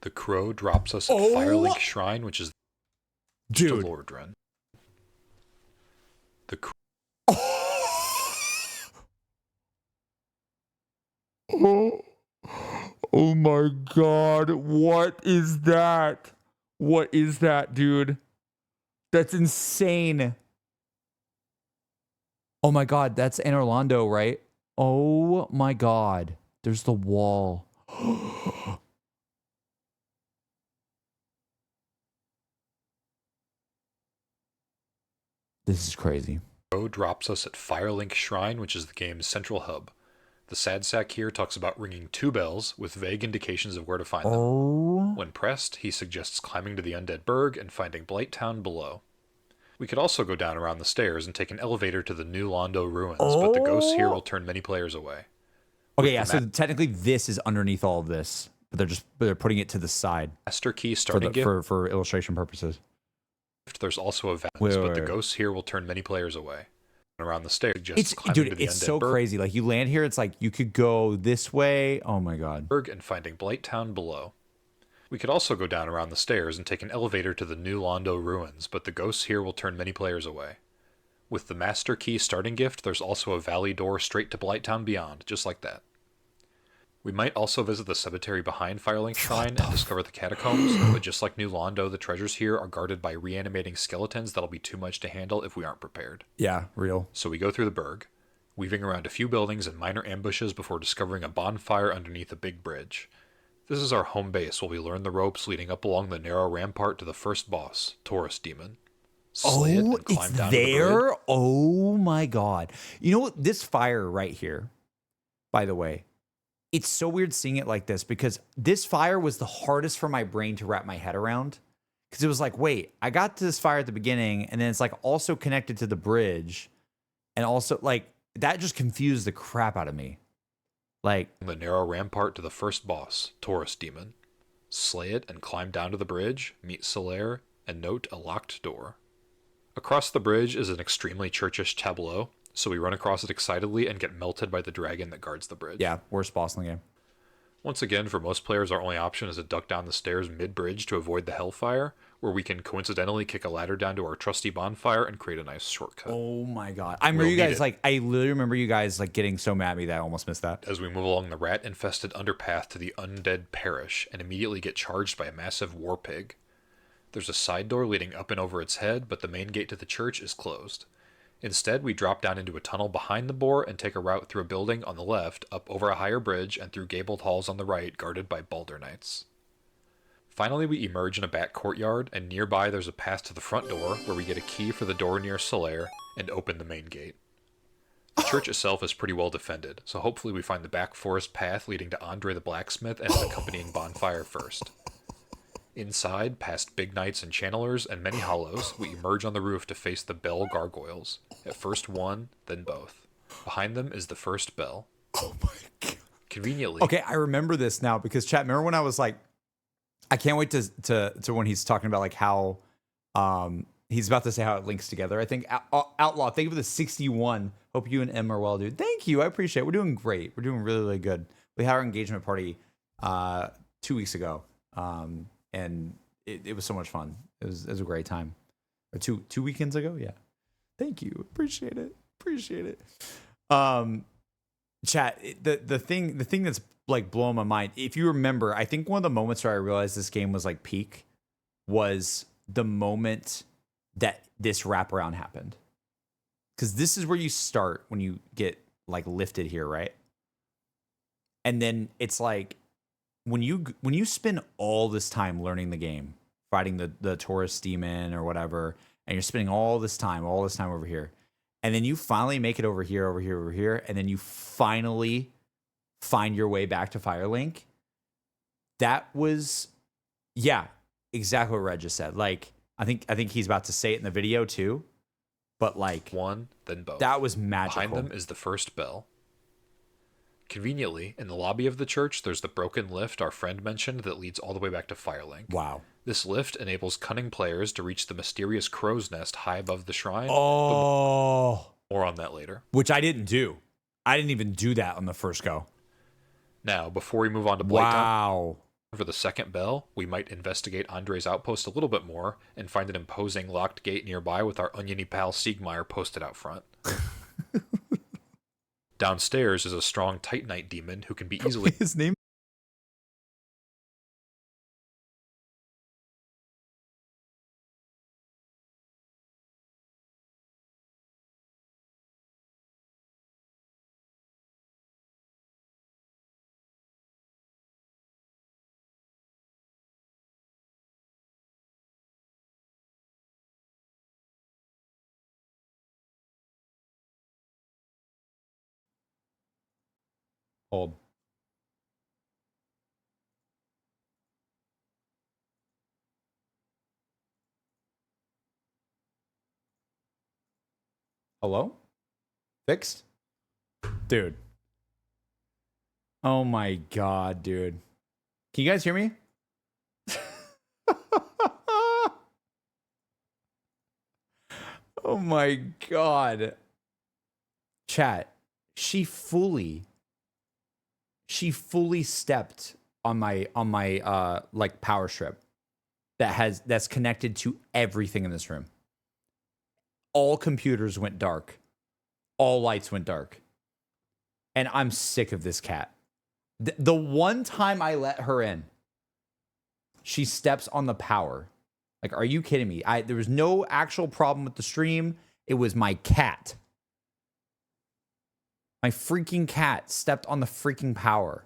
[SPEAKER 5] The crow drops us at Firelink Shrine, which is
[SPEAKER 1] Dude.
[SPEAKER 5] to Lordran. The crow
[SPEAKER 1] Oh my God. What is that? What is that, dude? That's insane. Oh my God. That's Anor Londo, right? Oh my God. There's the wall. This is crazy.
[SPEAKER 5] crow drops us at Firelink Shrine, which is the game's central hub. The sad sack here talks about ringing 2 bells with vague indications of where to find them.
[SPEAKER 1] Oh.
[SPEAKER 5] When pressed, he suggests climbing to the Undead Burg and finding Blighttown below. We could also go down around the stairs and take an elevator to the new Londo ruins, but the ghosts here will turn many players away.
[SPEAKER 1] Okay, yeah, so technically this is underneath all of this, but they're putting it to the side
[SPEAKER 5] Master Key starting gift.
[SPEAKER 1] for illustration purposes.
[SPEAKER 5] There's also a vent,
[SPEAKER 1] Wait,
[SPEAKER 5] but the
[SPEAKER 1] wait.
[SPEAKER 5] ghosts here will turn many players away. Around the stairs, just
[SPEAKER 1] It's
[SPEAKER 5] climbing
[SPEAKER 1] dude,
[SPEAKER 5] to the
[SPEAKER 1] it's
[SPEAKER 5] Undead
[SPEAKER 1] so
[SPEAKER 5] Burg
[SPEAKER 1] crazy. Like you land here, it's like you could go this way. Oh my God.
[SPEAKER 5] and finding Blighttown below. We could also go down around the stairs and take an elevator to the new Londo ruins, but the ghosts here will turn many players away. With the Master Key starting gift, there's also a valley door straight to Blighttown beyond, just like that. We might also visit the cemetery behind Firelink Shrine and discover the catacombs, but just like New Londo, the treasures here are guarded by reanimating skeletons that'll be too much to handle if we aren't prepared.
[SPEAKER 1] Yeah, real.
[SPEAKER 5] So we go through the Burg, weaving around a few buildings and minor ambushes before discovering a bonfire underneath a big bridge. This is our home base while we learn the ropes leading up along the narrow rampart to the first boss, Taurus Demon. Slay it and climb
[SPEAKER 1] it's
[SPEAKER 5] down to the bridge.
[SPEAKER 1] there. Oh my God. You know what? This fire right here. by the way. It's so weird seeing it like this because this fire was the hardest for my brain to wrap my head around. Because it was like, wait, I got to this fire at the beginning, and then it's like also connected to the bridge. And also, like, that just confused the crap out of me. Like,
[SPEAKER 5] The narrow rampart to the first boss, Taurus Demon. Slay it and climb down to the bridge, meet Solaire, and note a locked door. Across the bridge is an extremely churchish tableau, so we run across it excitedly and get melted by the dragon that guards the bridge.
[SPEAKER 1] yeah, worst boss in the game.
[SPEAKER 5] Once again, for most players, our only option is to duck down the stairs mid-bridge to avoid the hellfire, where we can coincidentally kick a ladder down to our trusty bonfire and create a nice shortcut.
[SPEAKER 1] Oh my god. I remember
[SPEAKER 5] We'll
[SPEAKER 1] you
[SPEAKER 5] need
[SPEAKER 1] guys,
[SPEAKER 5] it.
[SPEAKER 1] like, I literally remember you guys, like, getting so mad at me that I almost missed that.
[SPEAKER 5] As we move along the rat-infested underpath to the undead parish and immediately get charged by a massive war pig. There's a side door leading up and over its head, but the main gate to the church is closed. Instead, we drop down into a tunnel behind the boar and take a route through a building on the left, up over a higher bridge, and through gabled halls on the right, guarded by Balder Knights. Finally, we emerge in a back courtyard, and nearby there's a path to the front door, where we get a key for the door near Solaire, and open the main gate. The church itself is pretty well defended, so hopefully we find the back forest path leading to Andre the Blacksmith and his accompanying bonfire first. Inside, past big knights and channelers and many hollows, we emerge on the roof to face the bell gargoyles. At first one, then both. Behind them is the first bell.
[SPEAKER 1] Oh my god.
[SPEAKER 5] Conveniently,
[SPEAKER 1] Okay, I remember this now because chat, remember when I was like, I can't wait to when he's talking about like how he's about to say how it links together. I think Outlaw, thank you for the 61. Hope you and Em are well, dude. Thank you. I appreciate it. We're doing great. We're doing really, really good. We had our engagement party 2 weeks ago. And it was so much fun. It was a great time. Or two weekends ago, yeah. Thank you. Appreciate it. Chat, the thing that's like blowing my mind, if you remember, I think one of the moments where I realized this game was like peak was the moment that this wraparound happened. Because this is where you start when you get like lifted here, right? And then it's like when you spend all this time learning the game, fighting the Taurus demon or whatever, and you're spending all this time over here, and then you finally make it over here, and then you finally find your way back to Firelink. That was, yeah, exactly what Red just said. Like, I think he's about to say it in the video too, but like
[SPEAKER 5] one, then both.
[SPEAKER 1] that was magical.
[SPEAKER 5] Behind them is the first bell. Conveniently, in the lobby of the church, there's the broken lift our friend mentioned that leads all the way back to Firelink.
[SPEAKER 1] Wow.
[SPEAKER 5] This lift enables cunning players to reach the mysterious crow's nest high above the shrine.
[SPEAKER 1] Oh,
[SPEAKER 5] More on that later.
[SPEAKER 1] which I didn't do. I didn't even do that on the first go.
[SPEAKER 5] Now, before we move on to Playtime,
[SPEAKER 1] Wow.
[SPEAKER 5] for the second bell, we might investigate Andre's outpost a little bit more and find an imposing locked gate nearby with our oniony pal Siegmeyer posted out front. Downstairs is a strong Titanite demon who can be easily
[SPEAKER 1] His name. Hold. Hello? Fixed? Dude. Oh my god, dude. Can you guys hear me? Oh my god. Chat, she fully stepped on my like power strip that's connected to everything in this room. All computers went dark. All lights went dark. And I'm sick of this cat. The one time I let her in, she steps on the power. Like, are you kidding me? There was no actual problem with the stream. It was my cat. My freaking cat stepped on the freaking power.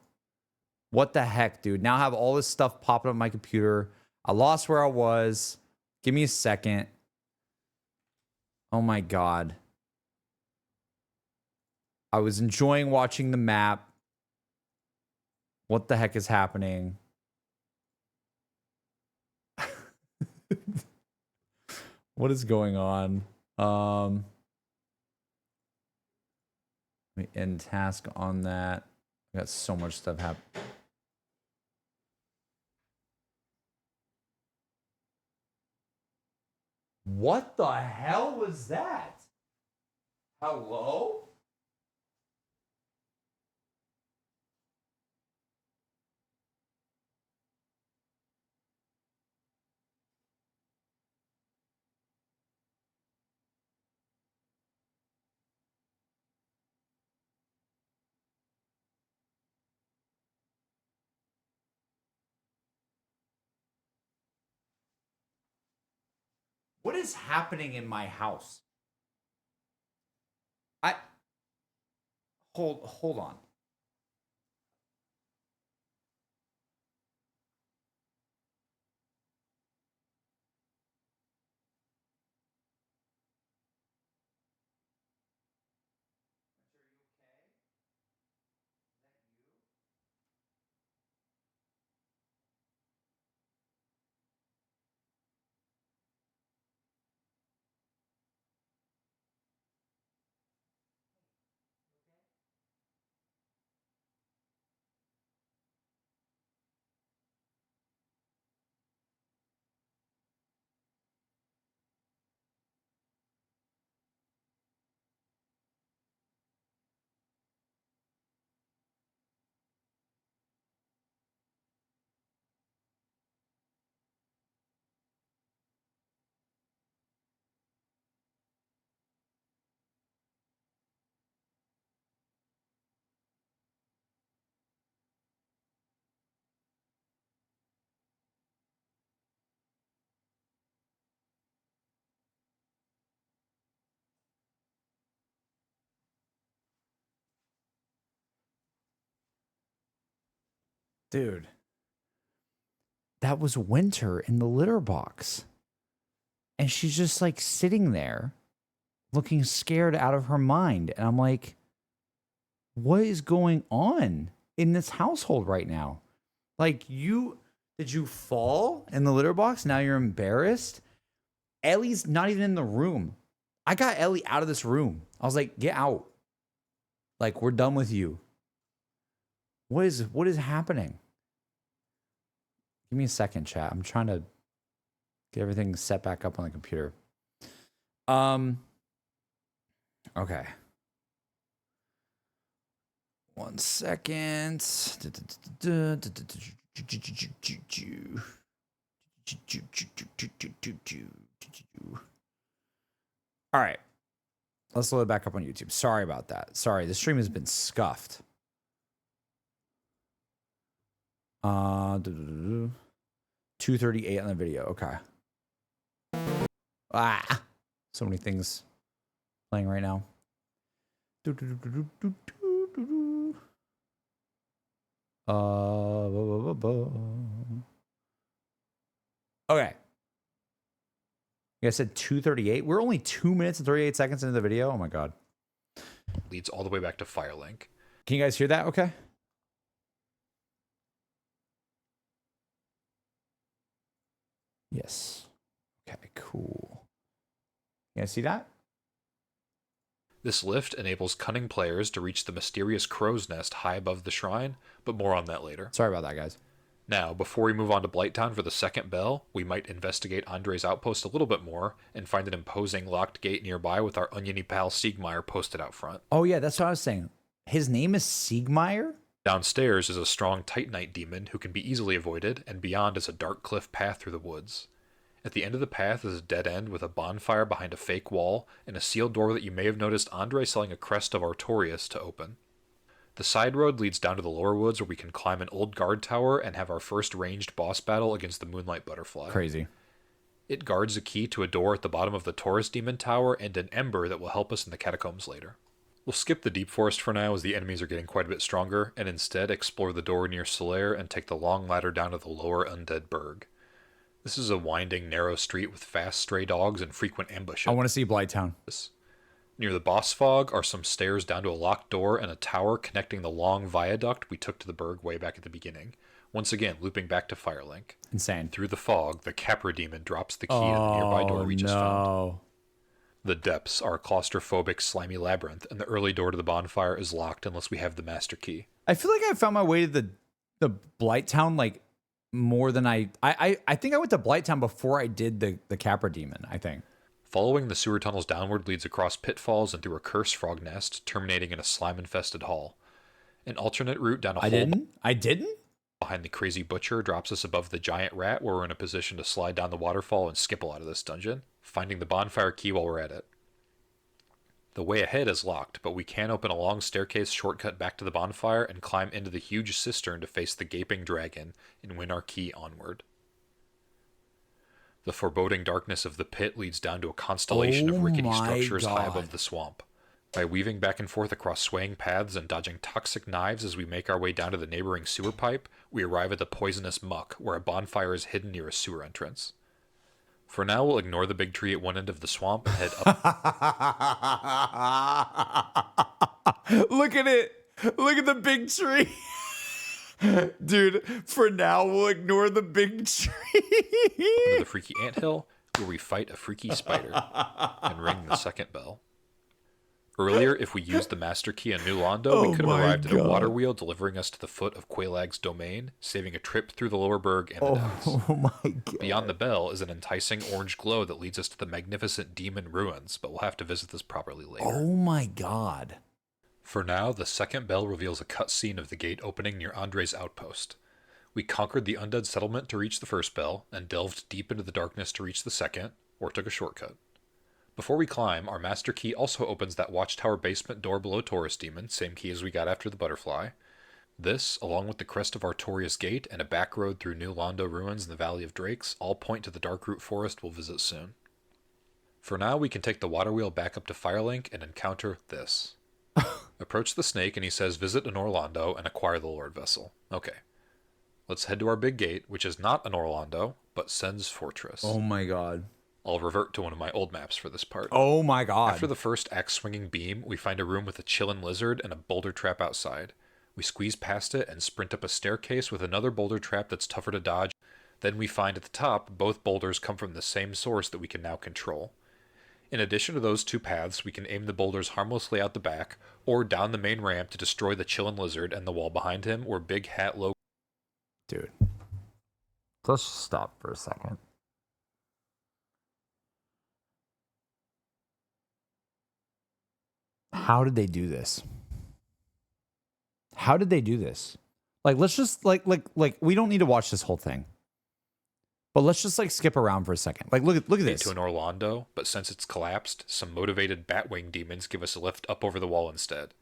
[SPEAKER 1] What the heck, dude? Now I have all this stuff popping up on my computer. I lost where I was. Give me a second. Oh my god. I was enjoying watching the map. What the heck is happening? What is going on? Let me end task on that. I got so much stuff happening. What the hell was that? Hello? What is happening in my house? I hold on. Dude, that was Winter in the litter box. And she's just like sitting there looking scared out of her mind. And I'm like, what is going on in this household right now? Like, did you fall in the litter box? Now you're embarrassed. Ellie's not even in the room. I got Ellie out of this room. I was like, get out. Like, we're done with you. What is happening? Give me a second, chat. I'm trying to get everything set back up on the computer. Okay. 1 second. All right. Let's load it back up on YouTube. Sorry about that. Sorry, the stream has been scuffed. 2:38 on the video. Okay. So many things playing right now. Okay. You guys said 2:38. We're only 2 minutes and 38 seconds into the video. Oh my god.
[SPEAKER 5] Leads all the way back to Firelink.
[SPEAKER 1] Can you guys hear that? Okay. Yes. Okay, cool. You guys see that?
[SPEAKER 5] This lift enables cunning players to reach the mysterious crow's nest high above the shrine, but more on that later.
[SPEAKER 1] Sorry about that, guys.
[SPEAKER 5] Now, before we move on to Blighttown for the second bell, we might investigate Andre's outpost a little bit more and find an imposing locked gate nearby with our oniony pal Siegmeyer posted out front.
[SPEAKER 1] Oh yeah, that's what I was saying. His name is Siegmeyer?
[SPEAKER 5] Downstairs is a strong Titanite demon who can be easily avoided, and beyond is a dark cliff path through the woods. At the end of the path is a dead end with a bonfire behind a fake wall and a sealed door that you may have noticed Andre selling a crest of Artorias to open. The side road leads down to the lower woods where we can climb an old guard tower and have our first ranged boss battle against the Moonlight Butterfly.
[SPEAKER 1] Crazy.
[SPEAKER 5] It guards a key to a door at the bottom of the Taurus Demon Tower and an ember that will help us in the catacombs later. We'll skip the deep forest for now as the enemies are getting quite a bit stronger, and instead explore the door near Solaire and take the long ladder down to the lower Undead Burg. This is a winding, narrow street with fast stray dogs and frequent ambushes.
[SPEAKER 1] I want to see Blighttown.
[SPEAKER 5] Near the boss fog are some stairs down to a locked door and a tower connecting the long viaduct we took to the Berg way back at the beginning. Once again, looping back to Firelink.
[SPEAKER 1] Insane.
[SPEAKER 5] Through the fog, the Capra demon drops the key to the nearby door we just found.
[SPEAKER 1] No.
[SPEAKER 5] The depths are a claustrophobic, slimy labyrinth, and the early door to the bonfire is locked unless we have the master key.
[SPEAKER 1] I feel like I found my way to the Blight Town like more than I think I went to Blight Town before I did the Capra demon, I think.
[SPEAKER 5] Following the sewer tunnels downward leads across pitfalls and through a cursed frog nest, terminating in a slime-infested hall. An alternate route down a hole
[SPEAKER 1] I didn't?
[SPEAKER 5] behind the crazy butcher drops us above the giant rat, where we're in a position to slide down the waterfall and skip a lot of this dungeon, finding the bonfire key while we're at it. The way ahead is locked, but we can open a long staircase shortcut back to the bonfire and climb into the huge cistern to face the gaping dragon and win our key onward. The foreboding darkness of the pit leads down to a constellation of rickety structures high above the swamp. By weaving back and forth across swaying paths and dodging toxic knives as we make our way down to the neighboring sewer pipe, we arrive at the poisonous muck, where a bonfire is hidden near a sewer entrance. For now, we'll ignore the big tree at one end of the swamp and head up.
[SPEAKER 1] Look at it. Look at the big tree. Dude, for now, we'll ignore the big tree.
[SPEAKER 5] To the freaky anthill, where we fight a freaky spider and ring the second bell. Earlier, if we used the master key on New Londo, we could have arrived at a water wheel delivering us to the foot of Quaelag's domain, saving a trip through the lower berg and the depths.
[SPEAKER 1] Oh my god.
[SPEAKER 5] Beyond the bell is an enticing orange glow that leads us to the magnificent demon ruins, but we'll have to visit this properly later.
[SPEAKER 1] Oh my god.
[SPEAKER 5] For now, the second bell reveals a cutscene of the gate opening near Andre's outpost. We conquered the undead settlement to reach the first bell, and delved deep into the darkness to reach the second, or took a shortcut. Before we climb, our master key also opens that watchtower basement door below Taurus Demon, same key as we got after the butterfly. This, along with the crest of Artorias Gate and a back road through New Londo ruins in the Valley of Drakes, all point to the Darkroot Forest we'll visit soon. For now, we can take the water wheel back up to Firelink and encounter this. Approach the snake and he says visit Anor Londo and acquire the Lord Vessel. Okay. Let's head to our big gate, which is not Anor Londo, but Sen's Fortress.
[SPEAKER 1] Oh my god.
[SPEAKER 5] I'll revert to one of my old maps for this part.
[SPEAKER 1] Oh my god.
[SPEAKER 5] After the first axe-swinging beam, we find a room with a chillin' lizard and a boulder trap outside. We squeeze past it and sprint up a staircase with another boulder trap that's tougher to dodge. Then we find at the top, both boulders come from the same source that we can now control. In addition to those two paths, we can aim the boulders harmlessly out the back, or down the main ramp to destroy the chillin' lizard and the wall behind him, or Big Hat Low.
[SPEAKER 1] Dude. Let's just stop for a second. How did they do this? How did they do this? Like, let's just like we don't need to watch this whole thing. But let's just like skip around for a second. Like, look at this.
[SPEAKER 5] To an Orlando, but since it's collapsed, some motivated Batwing demons give us a lift up over the wall instead.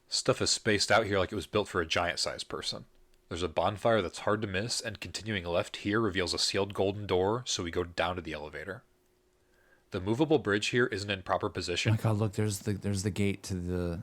[SPEAKER 5] Stuff is spaced out here like it was built for a giant-sized person. There's a bonfire that's hard to miss, and continuing left here reveals a sealed golden door, so we go down to the elevator. The movable bridge here isn't in proper position.
[SPEAKER 1] Oh my god, look, there's the gate to the...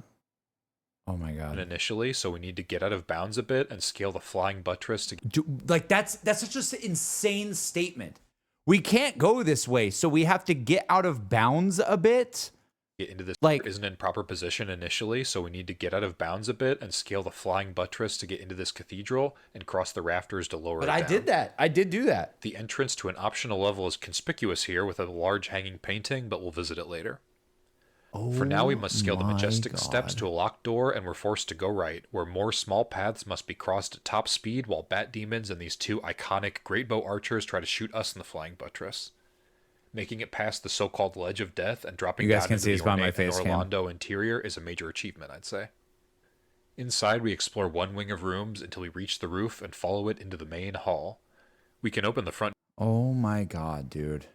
[SPEAKER 1] Oh my god.
[SPEAKER 5] Initially, so we need to get out of bounds a bit and scale the flying buttress to...
[SPEAKER 1] Like, that's such an insane statement. We can't go this way, so we have to get out of bounds a bit?
[SPEAKER 5] Get into this,
[SPEAKER 1] like,
[SPEAKER 5] isn't in proper position initially, so we need to get out of bounds a bit and scale the flying buttress to get into this cathedral and cross the rafters to lower it down.
[SPEAKER 1] But I did that. I did do that.
[SPEAKER 5] The entrance to an optional level is conspicuous here with a large hanging painting, but we'll visit it later.
[SPEAKER 1] Oh,
[SPEAKER 5] for now, we must scale the majestic
[SPEAKER 1] God.
[SPEAKER 5] steps to a locked door, and we're forced to go right, where more small paths must be crossed at top speed while bat demons and these two iconic great bow archers try to shoot us in the flying buttress. Making it past the so-called ledge of death and dropping down into the ornate Orlando interior is a major achievement, I'd say. Inside, we explore one wing of rooms until we reach the roof and follow it into the main hall. We can open the front.
[SPEAKER 1] Oh my god, dude.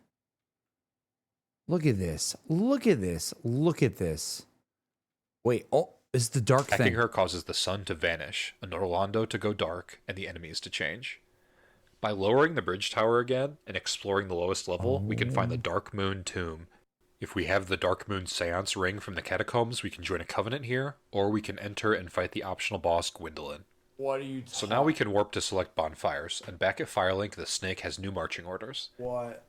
[SPEAKER 1] Look at this. Look at this. Look at this. Wait, oh, it's the dark thing.
[SPEAKER 5] Attacking her causes the sun to vanish, an Orlando to go dark, and the enemies to change. By lowering the bridge tower again and exploring the lowest level, we can find the Dark Moon Tomb. If we have the Dark Moon Seance ring from the catacombs, we can join a covenant here, or we can enter and fight the optional boss Gwendolyn.
[SPEAKER 1] What are you
[SPEAKER 5] So now we can warp to select bonfires, and back at Firelink, the snake has new marching orders.
[SPEAKER 1] What?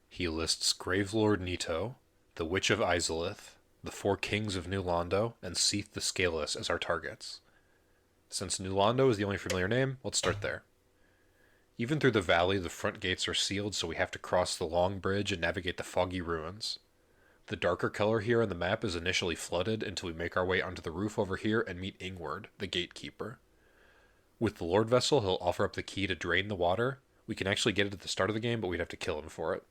[SPEAKER 5] He lists Gravelord Nito, the Witch of Izalith, the 4 Kings of New Londo, and Seath the Scaleless as our targets. Since New Londo is the only familiar name, let's start there. Even through the valley, the front gates are sealed, so we have to cross the long bridge and navigate the foggy ruins. The darker color here on the map is initially flooded until we make our way onto the roof over here and meet Ingward, the gatekeeper. With the Lord Vessel, he'll offer up the key to drain the water. We can actually get it at the start of the game, but we'd have to kill him for it.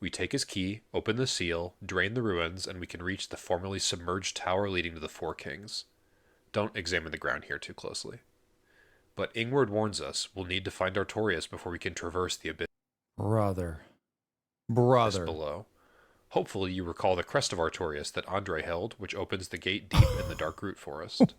[SPEAKER 5] We take his key, open the seal, drain the ruins, and we can reach the formerly submerged tower leading to the 4 Kings. Don't examine the ground here too closely. But Ingward warns us we'll need to find Artorias before we can traverse the abyss
[SPEAKER 1] Brother.
[SPEAKER 5] below. Hopefully you recall the crest of Artorias that Andre held, which opens the gate deep in the Darkroot Forest.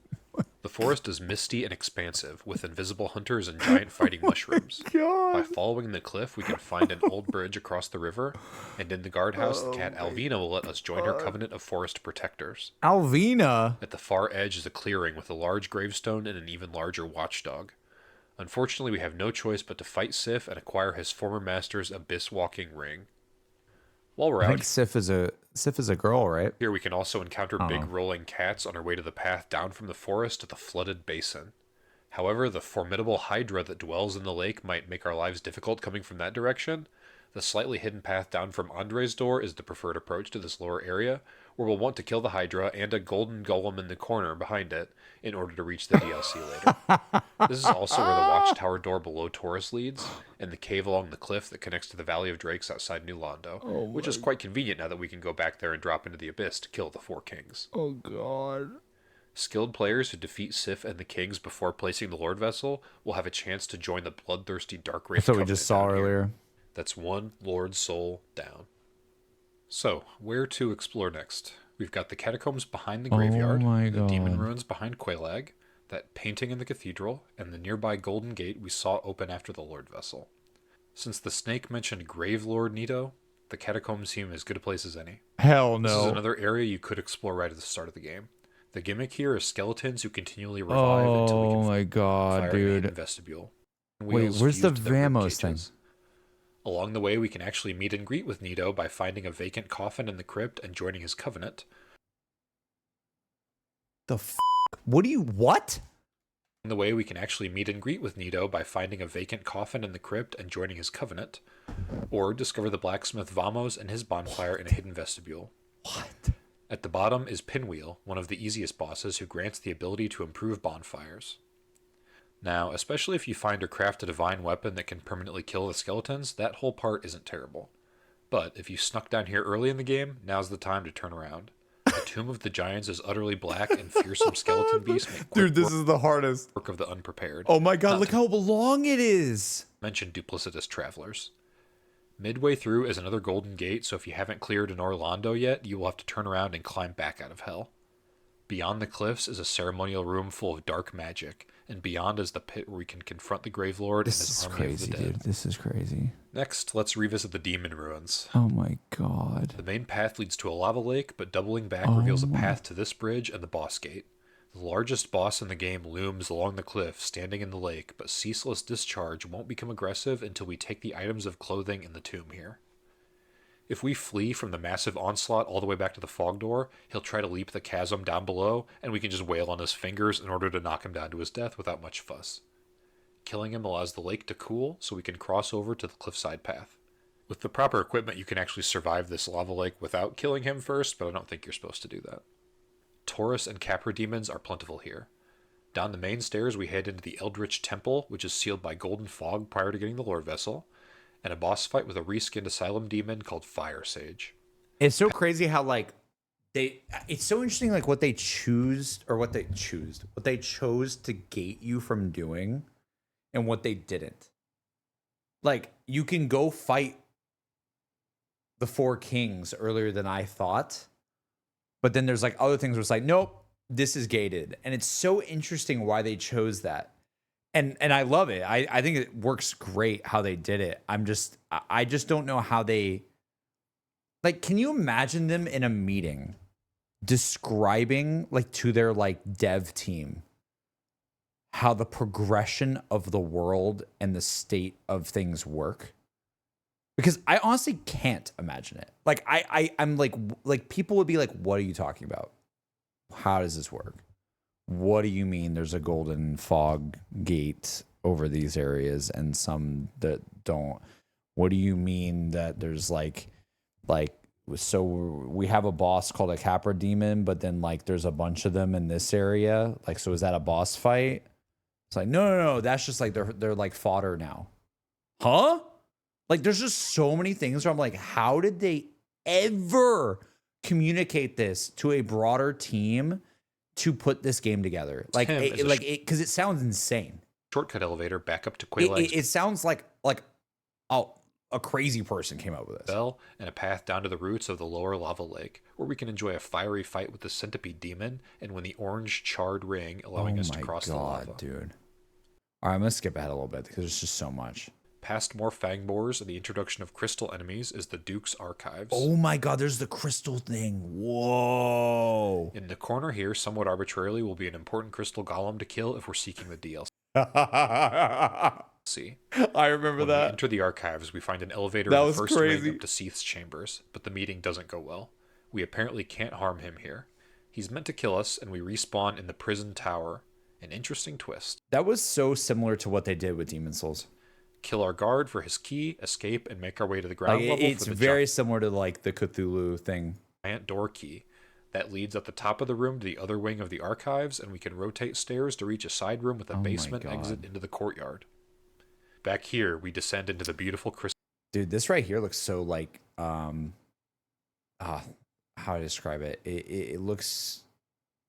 [SPEAKER 5] The forest is misty and expansive, with invisible hunters and giant fighting mushrooms. By following the cliff, we can find an old bridge across the river, and in the guardhouse, the cat Alvina will let us join her covenant of forest protectors.
[SPEAKER 1] Alvina?
[SPEAKER 5] At the far edge is a clearing with a large gravestone and an even larger watchdog. Unfortunately, we have no choice but to fight Sif and acquire his former master's abyss-walking ring. While we're
[SPEAKER 1] I
[SPEAKER 5] out
[SPEAKER 1] think Sif is a girl, right?
[SPEAKER 5] here, we can also encounter big rolling cats on our way to the path down from the forest to the flooded basin. However, the formidable hydra that dwells in the lake might make our lives difficult coming from that direction. The slightly hidden path down from Andre's door is the preferred approach to this lower area, where we'll want to kill the hydra and a golden golem in the corner behind it in order to reach the DLC later. This is also where the watchtower door below Taurus leads, and the cave along the cliff that connects to the Valley of Drakes outside New Londo, which is quite convenient now that we can go back there and drop into the abyss to kill the 4 Kings.
[SPEAKER 1] Oh, God.
[SPEAKER 5] Skilled players who defeat Sif and the Kings before placing the Lord Vessel will have a chance to join the bloodthirsty Dark Wraith.
[SPEAKER 1] That's what we just saw earlier.
[SPEAKER 5] That's 1 Lord soul down. So, where to explore next? We've got the catacombs behind the graveyard, the demon ruins behind Quelaag, that painting in the cathedral, and the nearby Golden Gate we saw open after the Lord Vessel. Since the snake mentioned Grave Lord Nito, the catacombs seem as good a place as any.
[SPEAKER 1] Hell no.
[SPEAKER 5] This is another area you could explore right at the start of the game. The gimmick here is skeletons who continually revive until we can fire an hidden vestibule.
[SPEAKER 1] Wait, where's the Vamos thing?
[SPEAKER 5] Along the way, we can actually meet and greet with Nito by finding a vacant coffin in the crypt and joining his covenant.
[SPEAKER 1] What?
[SPEAKER 5] On the way, we can actually meet and greet with Nito by finding a vacant coffin in the crypt and joining his covenant, or discover the blacksmith Vamos and his bonfire in a hidden vestibule.
[SPEAKER 1] What?
[SPEAKER 5] At the bottom is Pinwheel, one of the easiest bosses who grants the ability to improve bonfires. Now, especially if you find or craft a divine weapon that can permanently kill the skeletons, that whole part isn't terrible. But if you snuck down here early in the game, now's the time to turn around. The Tomb of the Giants is utterly black, and fearsome skeleton beasts make quick
[SPEAKER 1] Dude, this is the hardest
[SPEAKER 5] work of the unprepared.
[SPEAKER 1] Oh my god, look how long it is!
[SPEAKER 5] Mention duplicitous travelers. Midway through is another golden gate, so if you haven't cleared Anor Londo yet, you will have to turn around and climb back out of hell. Beyond the cliffs is a ceremonial room full of dark magic, and beyond is the pit where we can confront the Gravelord and his army of the dead.
[SPEAKER 1] Dude. This is crazy.
[SPEAKER 5] Next, let's revisit the demon ruins.
[SPEAKER 1] Oh my god.
[SPEAKER 5] The main path leads to a lava lake, but doubling back reveals a path to this bridge and the boss gate. The largest boss in the game looms along the cliff, standing in the lake, but Ceaseless Discharge won't become aggressive until we take the items of clothing in the tomb here. If we flee from the massive onslaught all the way back to the fog door, he'll try to leap the chasm down below, and we can just wail on his fingers in order to knock him down to his death without much fuss. Killing him allows the lake to cool, so we can cross over to the cliffside path. With the proper equipment, you can actually survive this lava lake without killing him first, but I don't think you're supposed to do that. Taurus and Capra demons are plentiful here. Down the main stairs, we head into the Eldritch Temple, which is sealed by golden fog prior to getting the Lord Vessel, and a boss fight with a reskinned Asylum demon called Fire Sage.
[SPEAKER 1] It's so crazy how it's so interesting what they chose to gate you from doing and what they didn't. Like, you can go fight the 4 Kings earlier than I thought, but then there's other things where it's nope, this is gated. And it's so interesting why they chose that. And I love it. I think it works great how they did it. I just don't know how they, can you imagine them in a meeting describing to their dev team how the progression of the world and the state of things work? Because I honestly can't imagine it. Like I'm like people would be like, what are you talking about? How does this work? What do you mean there's a golden fog gate over these areas and some that don't? What do you mean that there's like so we have a boss called a Capra demon, but then like there's a bunch of them in this area. Like, so is that a boss fight? It's like, no. That's just like they're like fodder now. Huh? Like, there's just so many things where I'm like, how did they ever communicate this to a broader team to put this game together? Like, because it sounds insane.
[SPEAKER 5] Shortcut elevator back up to Quaylag's
[SPEAKER 1] It sounds like a crazy person came up with this.
[SPEAKER 5] bell and a path down to the roots of the lower lava lake, where we can enjoy a fiery fight with the centipede demon and win the orange charred ring, allowing us to cross the lava.
[SPEAKER 1] Dude. All right, I'm gonna skip ahead a little bit because there's just so much.
[SPEAKER 5] Past more fangboars and the introduction of crystal enemies is the Duke's Archives.
[SPEAKER 1] Oh my god, there's the crystal thing. Whoa.
[SPEAKER 5] In the corner here, somewhat arbitrarily, will be an important crystal golem to kill if we're seeking the DLC.
[SPEAKER 1] I remember
[SPEAKER 5] When
[SPEAKER 1] that.
[SPEAKER 5] we enter the archives, we find an elevator
[SPEAKER 1] That
[SPEAKER 5] in the
[SPEAKER 1] was
[SPEAKER 5] first
[SPEAKER 1] crazy.
[SPEAKER 5] ring up to Seath's chambers, but the meeting doesn't go well. We apparently can't harm him here. He's meant to kill us, and we respawn in the prison tower. An interesting twist.
[SPEAKER 1] That was so similar to what they did with Demon Souls.
[SPEAKER 5] Kill our guard for his key, escape, and make our way to the ground
[SPEAKER 1] Like,
[SPEAKER 5] level
[SPEAKER 1] it's
[SPEAKER 5] for the
[SPEAKER 1] very similar to like the Cthulhu thing.
[SPEAKER 5] giant door key that leads at the top of the room to the other wing of the archives, and we can rotate stairs to reach a side room with a
[SPEAKER 1] Oh my
[SPEAKER 5] basement
[SPEAKER 1] God.
[SPEAKER 5] exit into the courtyard. Back here, we descend into the beautiful crystal.
[SPEAKER 1] Dude, this right here looks so like how to describe it. It looks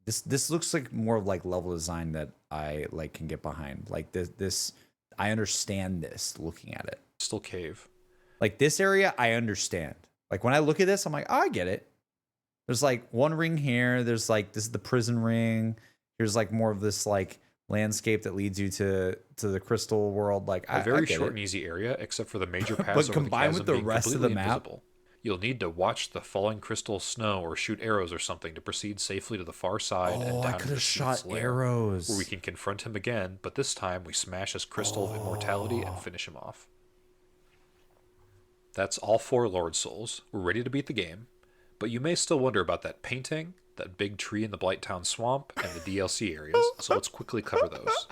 [SPEAKER 1] this looks like more of like level design that I like can get behind. Like this I understand this looking at it.
[SPEAKER 5] Crystal cave.
[SPEAKER 1] Like this area I understand. Like when I look at this, I'm like, oh, I get it. There's like one ring here. There's like this is the prison ring. Here's like more of this like landscape that leads you to the crystal world. Like
[SPEAKER 5] A very
[SPEAKER 1] I get
[SPEAKER 5] short
[SPEAKER 1] it.
[SPEAKER 5] and easy area, except for the major pass
[SPEAKER 1] But
[SPEAKER 5] over
[SPEAKER 1] combined
[SPEAKER 5] the
[SPEAKER 1] with
[SPEAKER 5] chasm
[SPEAKER 1] the
[SPEAKER 5] being
[SPEAKER 1] rest of the
[SPEAKER 5] completely
[SPEAKER 1] map-
[SPEAKER 5] invisible. You'll need to watch the falling crystal snow or shoot arrows or something to proceed safely to the far side and
[SPEAKER 1] Oh,
[SPEAKER 5] down
[SPEAKER 1] I
[SPEAKER 5] into
[SPEAKER 1] could have
[SPEAKER 5] the
[SPEAKER 1] shot
[SPEAKER 5] Seath's lair,
[SPEAKER 1] arrows.
[SPEAKER 5] where we can confront him again, but this time we smash his crystal of immortality and finish him off. That's all 4 Lord Souls. We're ready to beat the game, but you may still wonder about that painting, that big tree in the Blighttown swamp, and the DLC areas, so let's quickly cover those.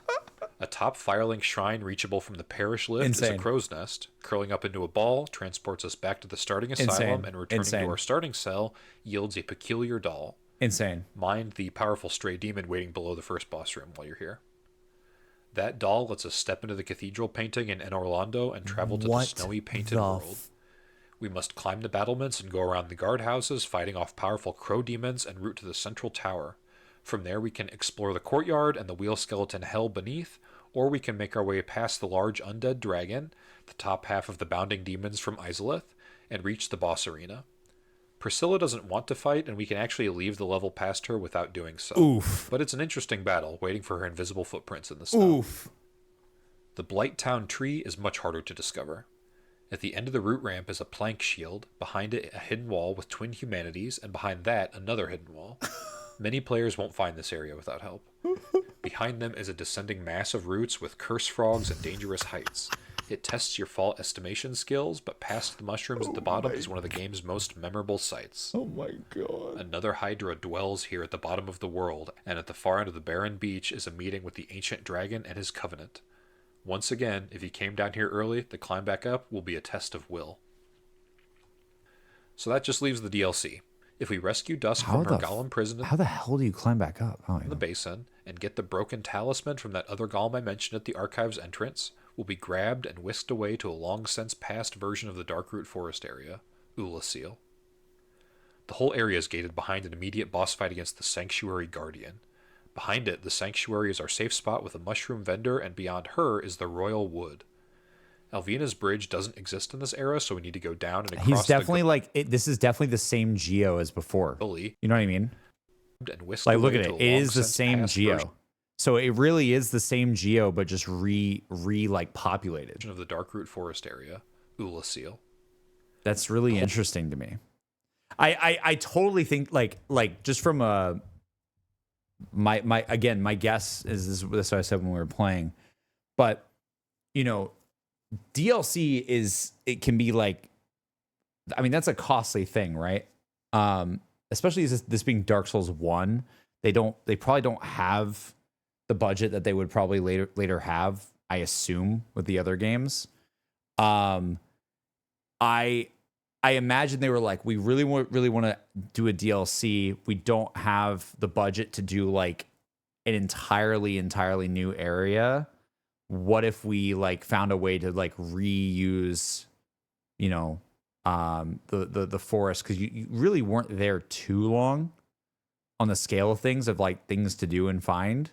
[SPEAKER 5] A top Firelink shrine reachable from the parish lift is
[SPEAKER 1] Insane.
[SPEAKER 5] a crow's nest. Curling up into a ball transports us back to the starting asylum,
[SPEAKER 1] Insane.
[SPEAKER 5] and returning
[SPEAKER 1] Insane.
[SPEAKER 5] to our starting cell yields a peculiar doll.
[SPEAKER 1] Insane.
[SPEAKER 5] Mind the powerful stray demon waiting below the first boss room while you're here. That doll lets us step into the cathedral painting in Anor Londo and travel to the
[SPEAKER 1] What
[SPEAKER 5] snowy painted
[SPEAKER 1] the
[SPEAKER 5] world. We must climb the battlements and go around the guardhouses, fighting off powerful crow demons en route to the central tower. From there we can explore the courtyard and the wheel skeleton hell beneath, or we can make our way past the large undead dragon, the top half of the bounding demons from Izalith, and reach the boss arena. Priscilla doesn't want to fight, and we can actually leave the level past her without doing so.
[SPEAKER 1] Oof.
[SPEAKER 5] But it's an interesting battle, waiting for her invisible footprints in the snow.
[SPEAKER 1] Oof.
[SPEAKER 5] The Blighttown tree is much harder to discover. At the end of the root ramp is a plank shield, behind it a hidden wall with twin humanities, and behind that another hidden wall. Many players won't find this area without help. Behind them is a descending mass of roots with curse frogs and dangerous heights. It tests your fall estimation skills, but past the mushrooms at the bottom is one of the game's most memorable sights.
[SPEAKER 1] Oh my god.
[SPEAKER 5] Another Hydra dwells here at the bottom of the world, and at the far end of the barren beach is a meeting with the ancient dragon and his covenant. Once again, if you came down here early, the climb back up will be a test of will. So that just leaves the DLC. If we rescue Dusk from her golem prison
[SPEAKER 1] How the hell do you climb back up?
[SPEAKER 5] in the basin and get the broken talisman from that other golem I mentioned at the archives entrance, we'll be grabbed and whisked away to a long since past version of the Darkroot Forest area, Ulasil. The whole area is gated behind an immediate boss fight against the Sanctuary Guardian. Behind it, the Sanctuary is our safe spot with a mushroom vendor, and beyond her is the Royal Wood. Alvina's Bridge doesn't exist in this era, so we need to go down and across
[SPEAKER 1] He's definitely this is definitely the same geo as before.
[SPEAKER 5] gully
[SPEAKER 1] You know what I mean?
[SPEAKER 5] and whisked
[SPEAKER 1] Like, look
[SPEAKER 5] away
[SPEAKER 1] at
[SPEAKER 5] to
[SPEAKER 1] it.
[SPEAKER 5] a
[SPEAKER 1] It
[SPEAKER 5] long
[SPEAKER 1] is the
[SPEAKER 5] since
[SPEAKER 1] same
[SPEAKER 5] past
[SPEAKER 1] geo.
[SPEAKER 5] version
[SPEAKER 1] So it really is the same geo, but just like populated.
[SPEAKER 5] of the Darkroot Forest area, Ulasil.
[SPEAKER 1] That's really interesting to me. I totally think like just from my guess is this what I said when we were playing, but you know, DLC it can be like, I mean, that's a costly thing, right? Especially this being Dark Souls 1, they probably don't have the budget that they would probably later have, I assume, with the other games. I imagine they were like, we really want to do a DLC. We don't have the budget to do like an entirely new area. What if we like found a way to like reuse, you know, the forest, because you really weren't there too long on the scale of things, of like things to do and find.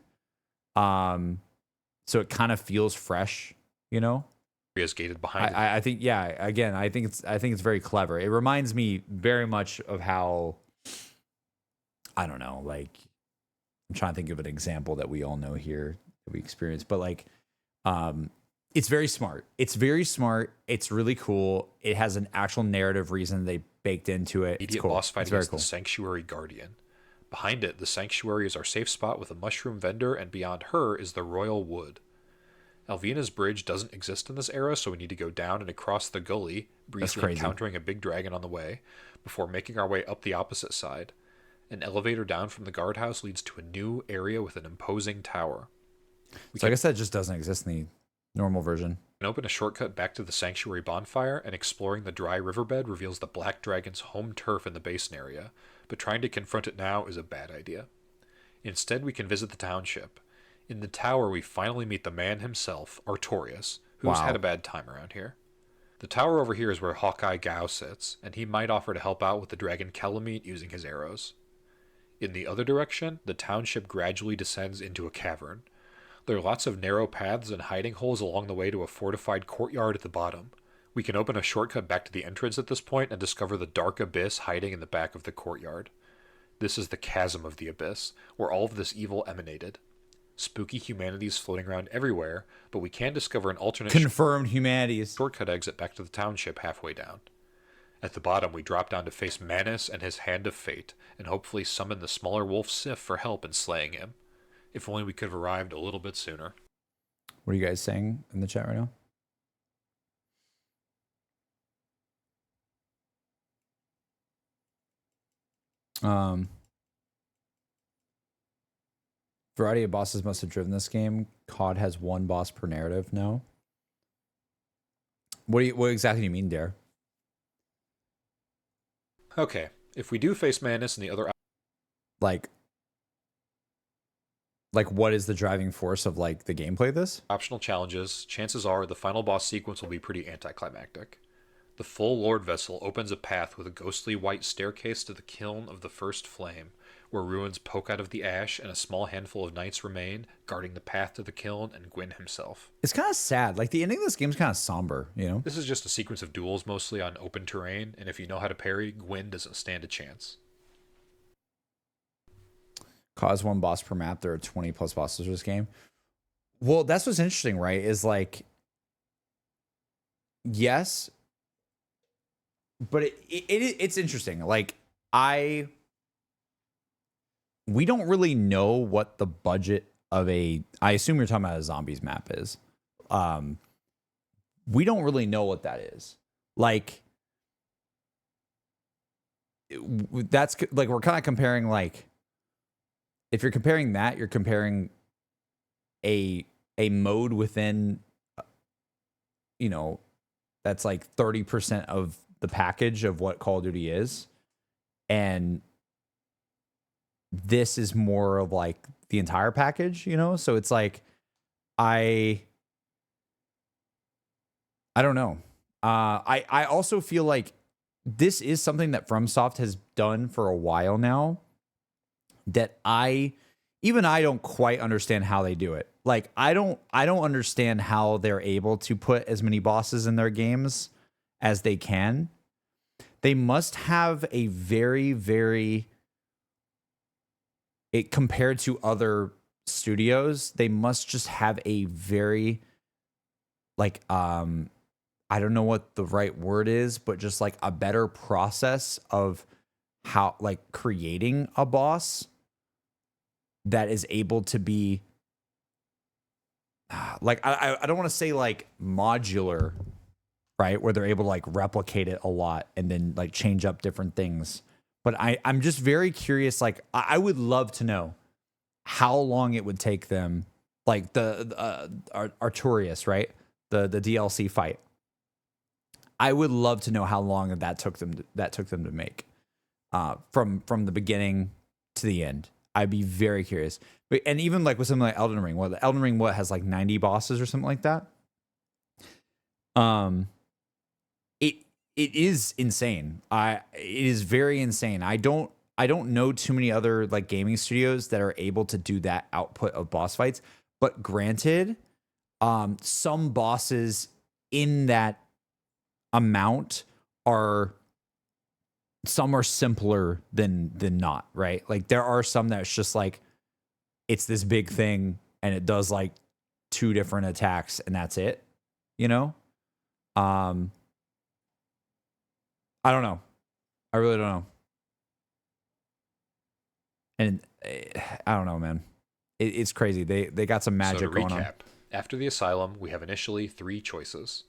[SPEAKER 1] So it kind of feels fresh, you know.
[SPEAKER 5] Areas gated behind it.
[SPEAKER 1] I think, yeah. Again, I think it's very clever. It reminds me very much of how, I don't know, like, I'm trying to think of an example that we all know here that we experience, but like, it's very smart. It's very smart. It's really cool. It has an actual narrative reason they baked into it. It's
[SPEAKER 5] Immediate
[SPEAKER 1] cool.
[SPEAKER 5] boss fight
[SPEAKER 1] It's very
[SPEAKER 5] against
[SPEAKER 1] cool.
[SPEAKER 5] the Sanctuary Guardian. Behind it, the Sanctuary is our safe spot with a mushroom vendor, and beyond her is the Royal Wood. Alvina's bridge doesn't exist in this era, so we need to go down and across the gully, briefly encountering a big dragon on the way, before making our way up the opposite side. An elevator down from the guardhouse leads to a new area with an imposing tower.
[SPEAKER 1] So I guess that just doesn't exist in the normal version.
[SPEAKER 5] We can open a shortcut back to the Sanctuary bonfire, and exploring the dry riverbed reveals the Black Dragon's home turf in the basin area, but trying to confront it now is a bad idea. Instead, we can visit the township. In the tower, we finally meet the man himself, Artorias, who's had a bad time around here. The tower over here is where Hawkeye Gao sits, and he might offer to help out with the dragon Kelameet using his arrows. In the other direction, the township gradually descends into a cavern. There are lots of narrow paths and hiding holes along the way to a fortified courtyard at the bottom. We can open a shortcut back to the entrance at this point and discover the dark abyss hiding in the back of the courtyard. This is the chasm of the abyss, where all of this evil emanated. Spooky humanities floating around everywhere, but we can discover an alternate
[SPEAKER 1] confirmed humanities
[SPEAKER 5] shortcut exit back to the township halfway down. At the bottom, we drop down to face Manus and his Hand of Fate, and hopefully summon the smaller wolf Sif for help in slaying him. If only we could have arrived a little bit sooner.
[SPEAKER 1] What are you guys saying in the chat right now? Variety of bosses must have driven this game. COD has one boss per narrative now. What exactly do you mean, Dare?
[SPEAKER 5] Okay, if we do face Manus and the other...
[SPEAKER 1] Like what is the driving force of like the gameplay of this?
[SPEAKER 5] Optional challenges, chances are the final boss sequence will be pretty anticlimactic. The full Lord Vessel opens a path with a ghostly white staircase to the kiln of the First Flame, where ruins poke out of the ash and a small handful of knights remain, guarding the path to the kiln and Gwyn himself.
[SPEAKER 1] It's kind of sad. Like, the ending of this game is kind of somber, you know?
[SPEAKER 5] This is just a sequence of duels mostly on open terrain, and if you know how to parry, Gwyn doesn't stand a chance.
[SPEAKER 1] Cause one boss per map. There are 20 plus bosses for this game. Well, that's what's interesting, right? Is like, yes, but it's interesting. Like, we don't really know what the budget of I assume you're talking about a zombies map is. We don't really know what that is. Like, that's like, we're kind of comparing, like, if you're comparing that, you're comparing a mode within, you know, that's like 30% of the package of what Call of Duty is. And this is more of like the entire package, you know? So it's like, I don't know. I also feel like this is something that FromSoft has done for a while now, that I don't quite understand how they do it. Like, I don't understand how they're able to put as many bosses in their games as they can. They must have a very, very, compared to other studios, they must just have a very, like, I don't know what the right word is, but just like a better process of how, like, creating a boss that is able to be, like I don't want to say like modular, right? Where they're able to like replicate it a lot and then like change up different things. But I'm just very curious. Like I would love to know how long it would take them, like the Artorias, right? The DLC fight. I would love to know how long that took them to make, from the beginning to the end. I'd be very curious. But, and even like with something like Elden Ring, the Elden Ring has like 90 bosses or something like that. It is insane. It is very insane. I don't know too many other like gaming studios that are able to do that output of boss fights. But granted, some bosses in that amount are simpler than not, right? Like there are some that's just like it's this big thing and it does like 2 different attacks and that's it, you know? I don't know. I really don't know. And I don't know, man. It's crazy. They got some magic
[SPEAKER 5] So to
[SPEAKER 1] going
[SPEAKER 5] recap,
[SPEAKER 1] on.
[SPEAKER 5] after the Asylum, we have initially 3 choices.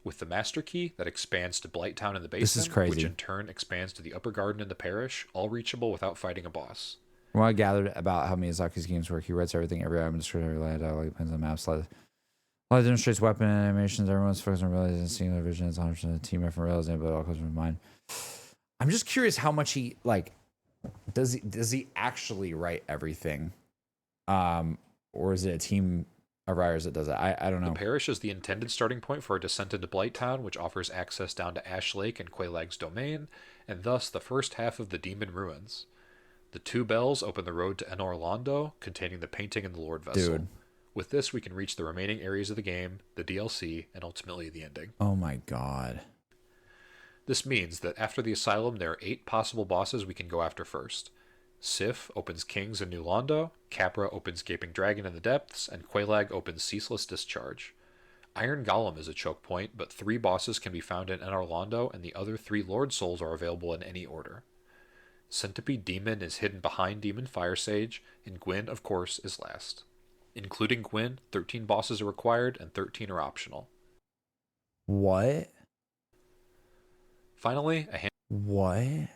[SPEAKER 5] With the Master Key that expands to Blighttown in the
[SPEAKER 1] This is
[SPEAKER 5] basin,
[SPEAKER 1] crazy.
[SPEAKER 5] which in turn expands to the Upper Garden in the parish, all reachable without fighting a boss.
[SPEAKER 1] From what I gathered about how Miyazaki's games work, he writes everything, every item, description, every line, dialogue, depends on the map, slide. While it demonstrates weapon animations, everyone's focused on realizing singular vision. It's 100% a team effort, realizing, but it all comes from mind. I'm just curious how much he like. Does he actually write everything, or is it a team of writers that does it? I don't know.
[SPEAKER 5] The parish is the intended starting point for a descent into Blighttown, which offers access down to Ash Lake and Quaelag's domain, and thus the first half of the Demon Ruins. The 2 bells open the road to Anor Londo, containing the painting and the Lord Vessel.
[SPEAKER 1] Dude.
[SPEAKER 5] With this, we can reach the remaining areas of the game, the DLC, and ultimately the ending.
[SPEAKER 1] Oh my god.
[SPEAKER 5] This means that after the Asylum, there are 8 possible bosses we can go after first. Sif opens Kings in New Londo, Capra opens Gaping Dragon in the Depths, and Quaelag opens Ceaseless Discharge. Iron Golem is a choke point, but 3 bosses can be found in Anor Londo, and the other 3 Lord Souls are available in any order. Centipede Demon is hidden behind Demon Fire Sage, and Gwyn, of course, is last. Including Gwyn, 13 bosses are required, and 13 are optional.
[SPEAKER 1] What?
[SPEAKER 5] Finally, a
[SPEAKER 1] What?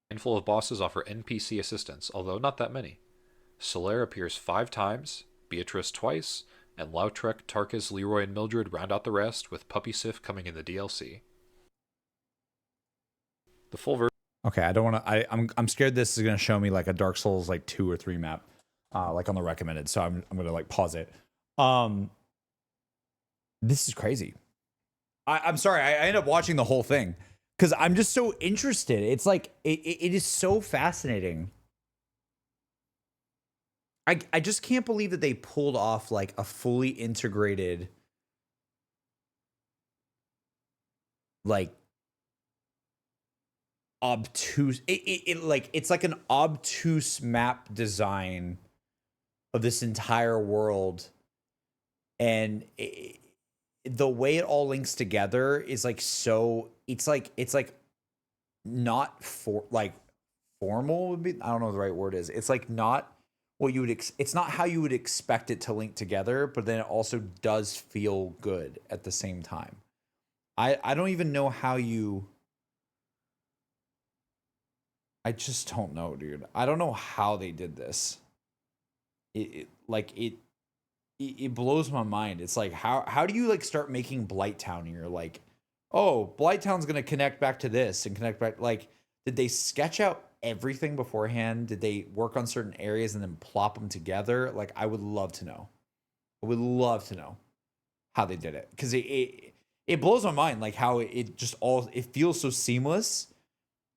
[SPEAKER 5] handful of bosses offer NPC assistance, although not that many. Solaire appears 5 times, Beatrice twice, and Lautrec, Tarkus, Leroy, and Mildred round out the rest, with Puppy Sif coming in the DLC. The full version.
[SPEAKER 1] Okay, I don't want to. I'm scared this is gonna show me like a Dark Souls like 2 or 3 map, like on the recommended. So I'm gonna like pause it. This is crazy. I'm sorry. I ended up watching the whole thing because I'm just so interested. It's like it is so fascinating. I just can't believe that they pulled off like a fully integrated like obtuse it's like an obtuse map design of this entire world, and the way it all links together is like so it's like not for like formal would be, I don't know what the right word is. It's like not what you would it's not how you would expect it to link together, but then it also does feel good at the same time. I don't even know how you I just don't know, dude. I don't know how they did this. It blows my mind. It's like how do you like start making Blighttown and you're like, oh, Blighttown's gonna connect back to this and connect back. Like, did they sketch out everything beforehand? Did they work on certain areas and then plop them together? Like, I would love to know. I would love to know how they did it, because it blows my mind like how it just all it feels so seamless.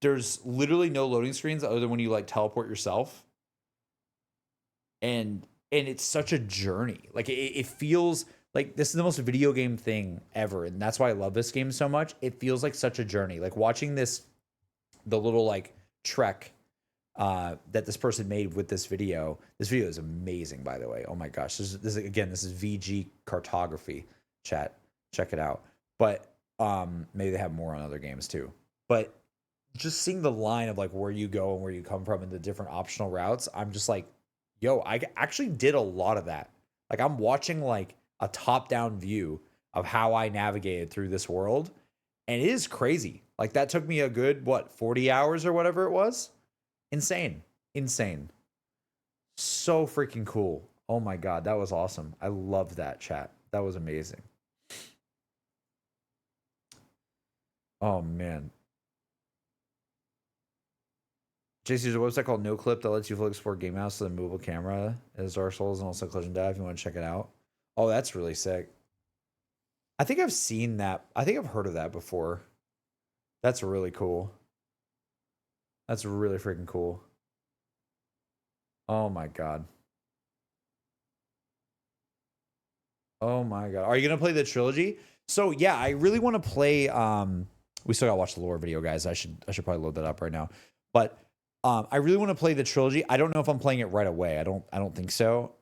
[SPEAKER 1] There's literally no loading screens other than when you like teleport yourself. And it's such a journey. Like it feels like this is the most video game thing ever. And that's why I love this game so much. It feels like such a journey. Like watching the little like trek that this person made with this video. This video is amazing, by the way. Oh my gosh. This is VG cartography, chat. Check it out. But maybe they have more on other games too. But just seeing the line of like where you go and where you come from and the different optional routes, I'm just like, yo, I actually did a lot of that. Like I'm watching like a top-down view of how I navigated through this world. And it is crazy. Like that took me a good, 40 hours or whatever it was? Insane. Insane. So freaking cool. Oh my God, that was awesome. I loved that, chat. That was amazing. Oh man. JC, there's a website called NoClip that lets you fully explore Game House with a movable camera as Dark Souls and also Collision Dive if you want to check it out. Oh, that's really sick. I think I've seen that. I think I've heard of that before. That's really cool. That's really freaking cool. Oh my God. Oh my God. Are you going to play the trilogy? So yeah, I really want to play, we still got to watch the lore video, guys. I should probably load that up right now. But I really want to play the trilogy. I don't know if I'm playing it right away. I don't think so.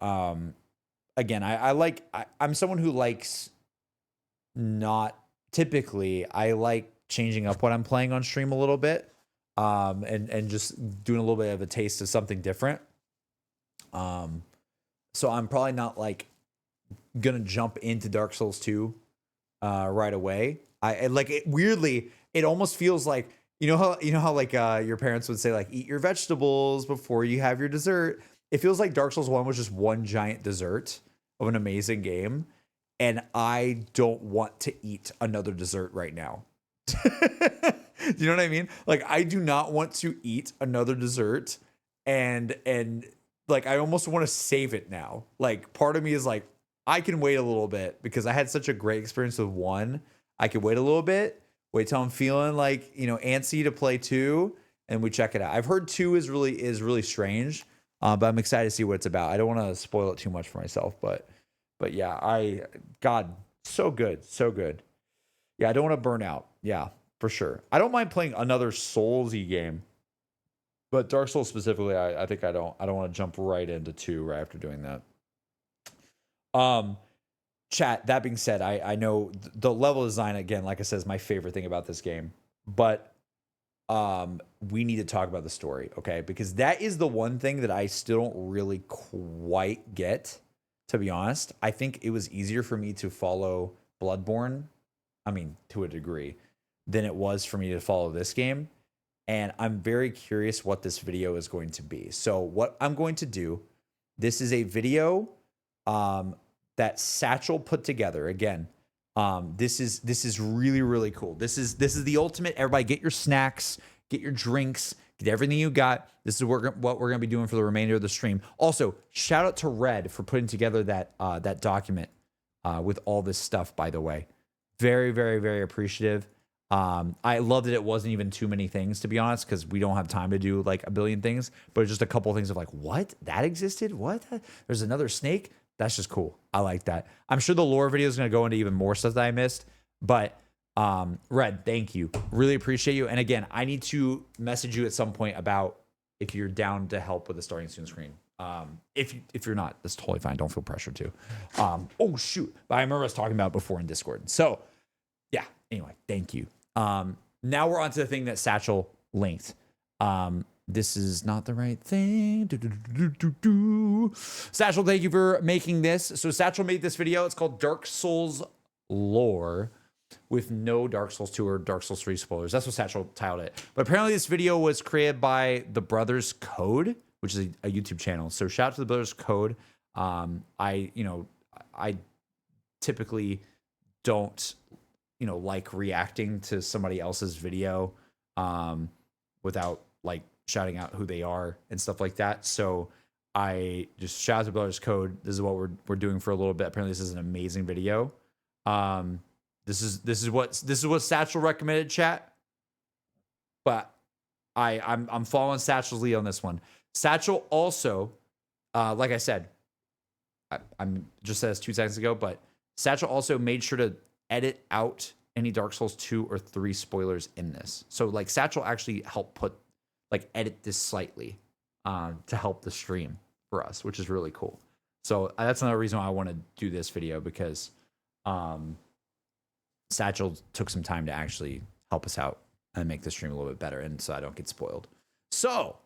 [SPEAKER 1] Again, I'm someone who likes not typically, I like changing up what I'm playing on stream a little bit. And just doing a little bit of a taste of something different. So I'm probably not like gonna jump into Dark Souls 2 right away. I like it weirdly, it almost feels like you know how like your parents would say like eat your vegetables before you have your dessert. It feels like Dark Souls 1 was just one giant dessert of an amazing game, and I don't want to eat another dessert right now. You know what I mean? Like I do not want to eat another dessert, and like I almost want to save it now. Like part of me is like I can wait a little bit because I had such a great experience with 1. I could wait a little bit, wait till I'm feeling like, antsy to play 2, and we check it out. I've heard 2 is really strange, but I'm excited to see what it's about. I don't want to spoil it too much for myself, but yeah, God, so good, so good. Yeah, I don't want to burn out. Yeah, for sure. I don't mind playing another Soulsy game, but Dark Souls specifically, I think I don't want to jump right into 2 right after doing that. Chat, that being said, I know the level design, again, like I said, is my favorite thing about this game, but we need to talk about the story, okay? Because that is the one thing that I still don't really quite get, to be honest. I think it was easier for me to follow Bloodborne, I mean, to a degree, than it was for me to follow this game. And I'm very curious what this video is going to be. So what I'm going to do, this is a video that Satchel put together. Again, this is really, really cool. This is the ultimate. Everybody get your snacks, get your drinks, get everything you got. This is what we're going to be doing for the remainder of the stream. Also, shout out to Red for putting together that document with all this stuff, by the way. Very, very, very appreciative. I love that it wasn't even too many things, to be honest, because we don't have time to do like a billion things, but just a couple of things of like, what? That existed? What? There's another snake? That's just cool. I like that. I'm sure the lore video is going to go into even more stuff that I missed, but Red, thank you. Really appreciate you. And again, I need to message you at some point about if you're down to help with the starting soon screen. If you're not, that's totally fine. Don't feel pressured to. Oh shoot. But I remember us talking about it before in Discord. So yeah, anyway, thank you. Now we're on to the thing that Satchel linked. This is not the right thing. Satchel, thank you for making this. So Satchel made this video. It's called Dark Souls Lore with no Dark Souls 2 or Dark Souls 3 spoilers. That's what Satchel titled it. But apparently this video was created by the Brothers Code, which is a YouTube channel. So shout out to the Brothers Code. I typically don't, like reacting to somebody else's video without like shouting out who they are and stuff like that. So I just shout out to Brothers Code. This is what we're doing for a little bit. Apparently this is an amazing video. This is what Satchel recommended, chat. But I'm following Satchel's lead on this one. Satchel also, like I said, I'm just said this 2 seconds ago, but Satchel also made sure to edit out any Dark Souls 2 or 3 spoilers in this. So like Satchel actually helped edit this slightly to help the stream for us, which is really cool. So that's another reason why I want to do this video, because Satchel took some time to actually help us out and make the stream a little bit better, and so I don't get spoiled. So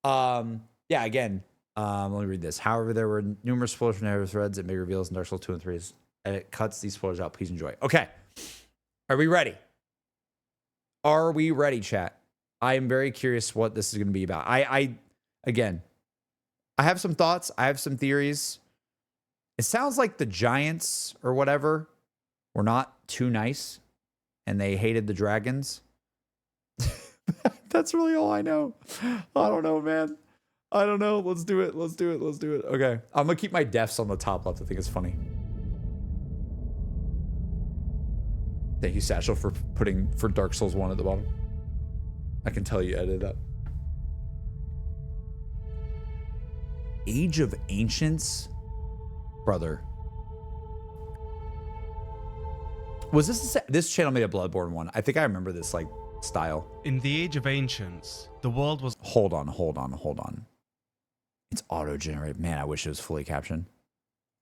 [SPEAKER 1] yeah, again, let me read this. However, there were numerous spoilers from narrative threads and big reveals in Dark Souls 2 and 3 Edit cuts these spoilers out. Please enjoy. Okay. Are we ready? Are we ready, chat? I am very curious what this is going to be about. Again, I have some thoughts. I have some theories. It sounds like the Giants or whatever were not too nice and they hated the dragons. That's really all I know. I don't know, man. I don't know. Let's do it. Let's do it. Let's do it. Okay. I'm going to keep my deaths on the top left. I think it's funny. Thank you, Satchel, for putting for Dark Souls 1 at the bottom. I can tell you edited that. Age of Ancients? Brother. Was this channel made a Bloodborne one? I think I remember this like style.
[SPEAKER 6] In the Age of Ancients, the world was
[SPEAKER 1] Hold on. It's auto-generated. Man, I wish it was fully captioned.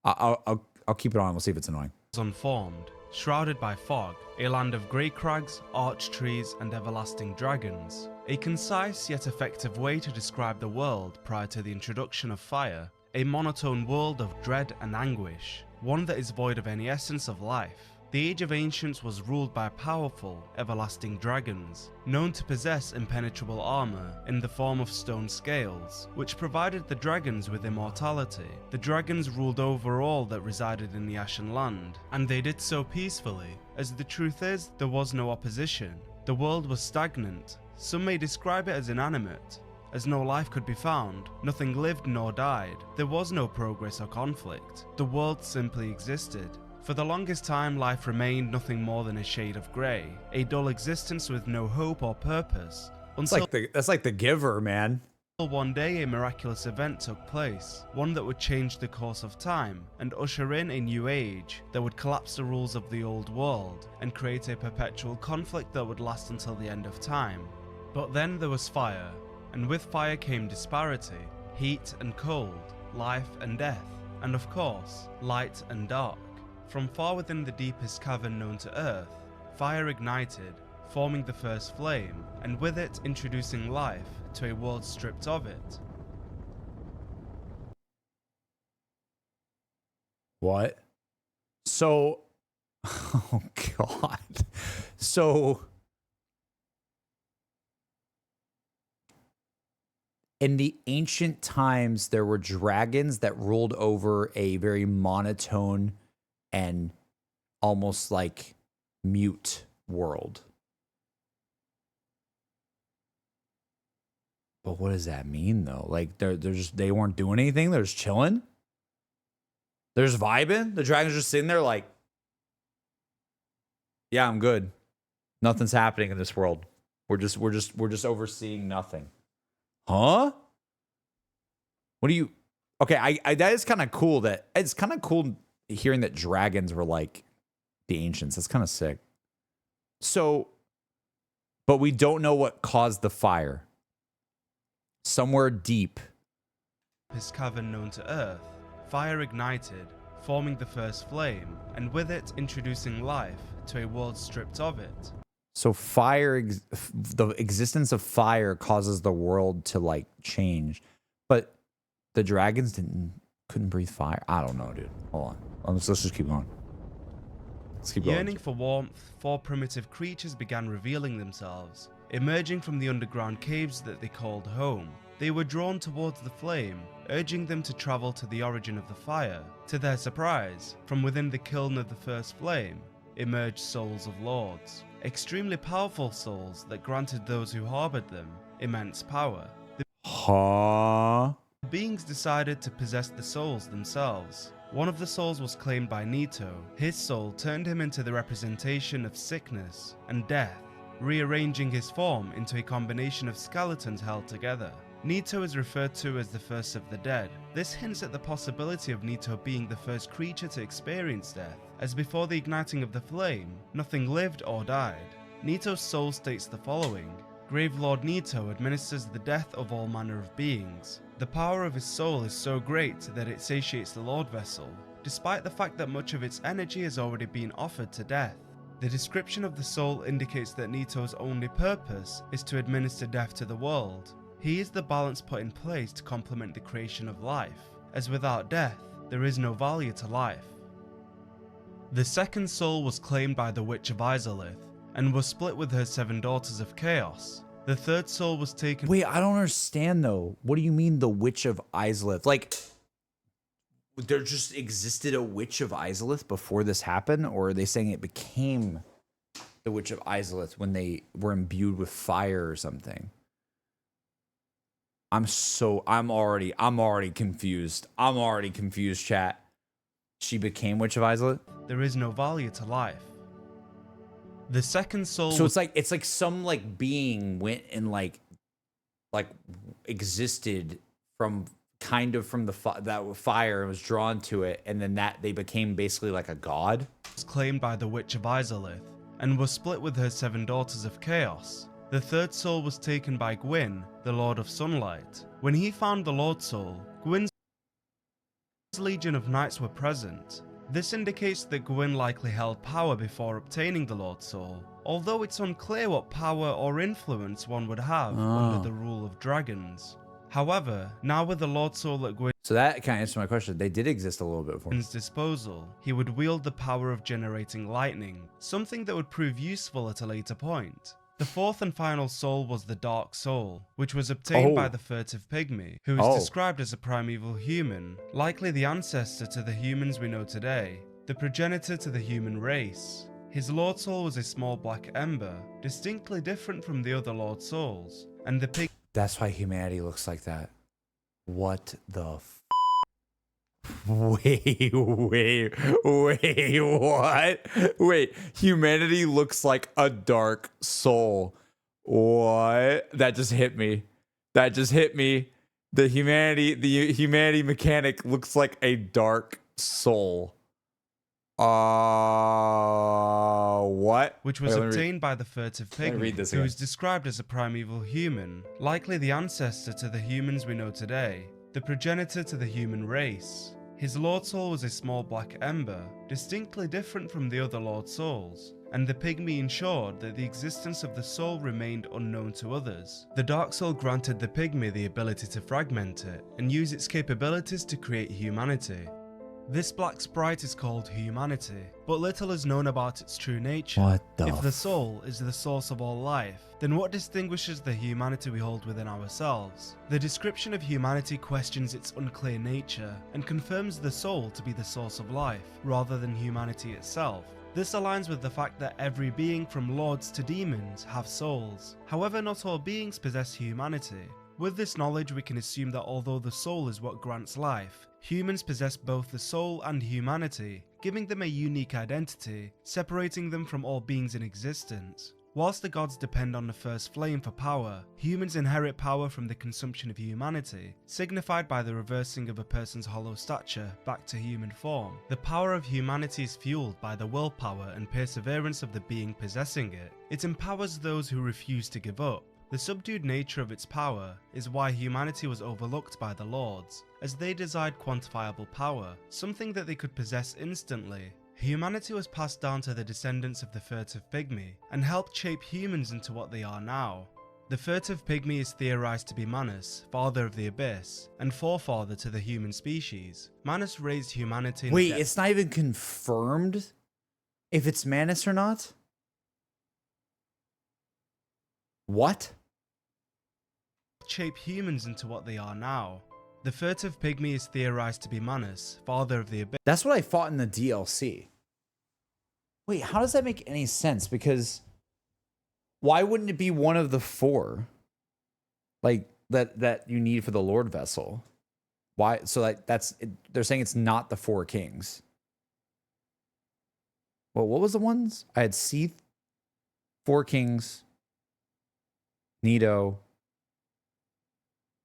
[SPEAKER 1] I'll keep it on. We'll see if it's annoying.
[SPEAKER 6] unformed, shrouded by fog, a land of grey crags, arch trees, and everlasting dragons. A concise yet effective way to describe the world prior to the introduction of fire. A monotone world of dread and anguish, one that is void of any essence of life. The Age of Ancients was ruled by powerful, everlasting dragons, known to possess impenetrable armor in the form of stone scales, which provided the dragons with immortality. The dragons ruled over all that resided in the Ashen Land, and they did so peacefully, as the truth is, there was no opposition. The world was stagnant. Some may describe it as inanimate, as no life could be found, nothing lived nor died. There was no progress or conflict. The world simply existed. For the longest time, life remained nothing more than a shade of grey, a dull existence with no hope or purpose. Until
[SPEAKER 1] That's like the Giver, man.
[SPEAKER 6] one day a miraculous event took place, one that would change the course of time and usher in a new age that would collapse the rules of the old world and create a perpetual conflict that would last until the end of time. But then there was fire, and with fire came disparity, heat and cold, life and death, and of course, light and dark. From far within the deepest cavern known to Earth, fire ignited, forming the first flame, and with it introducing life to a world stripped of it.
[SPEAKER 1] What? So, oh God. So, in the ancient times, there were dragons that ruled over a very monotone and almost like mute world. But what does that mean though? Like they weren't doing anything. They're just chilling. They're just vibing. The dragons are just sitting there like, yeah, I'm good. Nothing's happening in this world. We're just overseeing nothing. Huh? What do you? Okay, I that is kind of cool. That it's kind of cool hearing that dragons were like the ancients. That's kind of sick. So, but we don't know what caused the fire. Somewhere deep.
[SPEAKER 6] This cavern known to Earth, fire ignited, forming the first flame, and with it introducing life to a world stripped of it.
[SPEAKER 1] So fire, the existence of fire causes the world to like change, but the dragons couldn't breathe fire. I don't know, dude. Hold on. Let's just keep going. Let's keep going.
[SPEAKER 6] Yearning for warmth, four primitive creatures began revealing themselves, emerging from the underground caves that they called home. They were drawn towards the flame, urging them to travel to the origin of the fire. To their surprise, from within the kiln of the first flame, emerged souls of lords. Extremely powerful souls that granted those who harbored them immense power. The beings decided to possess the souls themselves. One of the souls was claimed by Nito. His soul turned him into the representation of sickness and death, rearranging his form into a combination of skeletons held together. Nito is referred to as the first of the dead. This hints at the possibility of Nito being the first creature to experience death, as before the igniting of the flame, nothing lived or died. Nito's soul states the following: Grave Lord Nito administers the death of all manner of beings. The power of his soul is so great that it satiates the Lord Vessel, despite the fact that much of its energy has already been offered to death. The description of the soul indicates that Nito's only purpose is to administer death to the world. He is the balance put in place to complement the creation of life, as without death, there is no value to life. The second soul was claimed by the Witch of Izalith and was split with her 7 daughters of chaos. The third soul was taken.
[SPEAKER 1] Wait, I don't understand though. What do you mean the Witch of Izalith? Like, there just existed a Witch of Izalith before this happened, or are they saying it became the Witch of Izalith when they were imbued with fire or something? I'm already confused. I'm already confused, chat. She became Witch of Izalith?
[SPEAKER 6] There is no value to life. The second soul.
[SPEAKER 1] So it's like some like being went and like existed from that fire and was drawn to it, and then that they became basically like a god.
[SPEAKER 6] Was claimed by the Witch of Izalith and was split with her 7 daughters of chaos. The third soul was taken by Gwyn, the Lord of Sunlight. When he found the Lord Soul, Gwyn's legion of knights were present. This indicates that Gwyn likely held power before obtaining the Lord Soul, although it's unclear what power or influence one would have under the rule of dragons. However, now with the Lord Soul at
[SPEAKER 1] So that kind of answers my question. They did exist a little bit before.
[SPEAKER 6] Gwyn's disposal, he would wield the power of generating lightning, something that would prove useful at a later point. The fourth and final soul was the Dark Soul, which was obtained by the furtive pygmy, who is described as a primeval human, likely the ancestor to the humans we know today, the progenitor to the human race. His Lord Soul was a small black ember, distinctly different from the other Lord Souls, and the pig.
[SPEAKER 1] That's why humanity looks like that. What the Wait, what? Wait, humanity looks like a dark soul. What? That just hit me. That just hit me. The humanity mechanic looks like a dark soul. What?
[SPEAKER 6] Which was obtained by the furtive pygmy, who
[SPEAKER 1] again.
[SPEAKER 6] is described as a primeval human, likely the ancestor to the humans we know today, the progenitor to the human race. His Lord Soul was a small black ember, distinctly different from the other Lord Souls, and the pygmy ensured that the existence of the soul remained unknown to others. The Dark Soul granted the pygmy the ability to fragment it and use its capabilities to create humanity. This black sprite is called humanity, but little is known about its true nature.
[SPEAKER 1] What the
[SPEAKER 6] If the soul is the source of all life, then what distinguishes the humanity we hold within ourselves? The description of humanity questions its unclear nature and confirms the soul to be the source of life, rather than humanity itself. This aligns with the fact that every being from lords to demons have souls. However, not all beings possess humanity. With this knowledge, we can assume that although the soul is what grants life, humans possess both the soul and humanity, giving them a unique identity, separating them from all beings in existence. Whilst the gods depend on the first flame for power, humans inherit power from the consumption of humanity, signified by the reversing of a person's hollow stature back to human form. The power of humanity is fueled by the willpower and perseverance of the being possessing it. It empowers those who refuse to give up. The subdued nature of its power is why humanity was overlooked by the lords, as they desired quantifiable power, something that they could possess instantly. Humanity was passed down to the descendants of the furtive pygmy, and helped shape humans into what they are now. The furtive pygmy is theorized to be Manus, father of the abyss, and forefather to the human species. Manus raised humanity in
[SPEAKER 1] Wait, it's not even confirmed if it's Manus or not? What?
[SPEAKER 6] Shape humans into what they are now. The furtive pygmy is theorized to be Manus, father of the abyss.
[SPEAKER 1] That's what I fought in the DLC. Wait, how does that make any sense? Because why wouldn't it be one of the 4? Like that you need for the Lord vessel? Why? So like they're saying it's not the 4 kings. Well, what was the ones? I had Seath, 4 kings, Nito,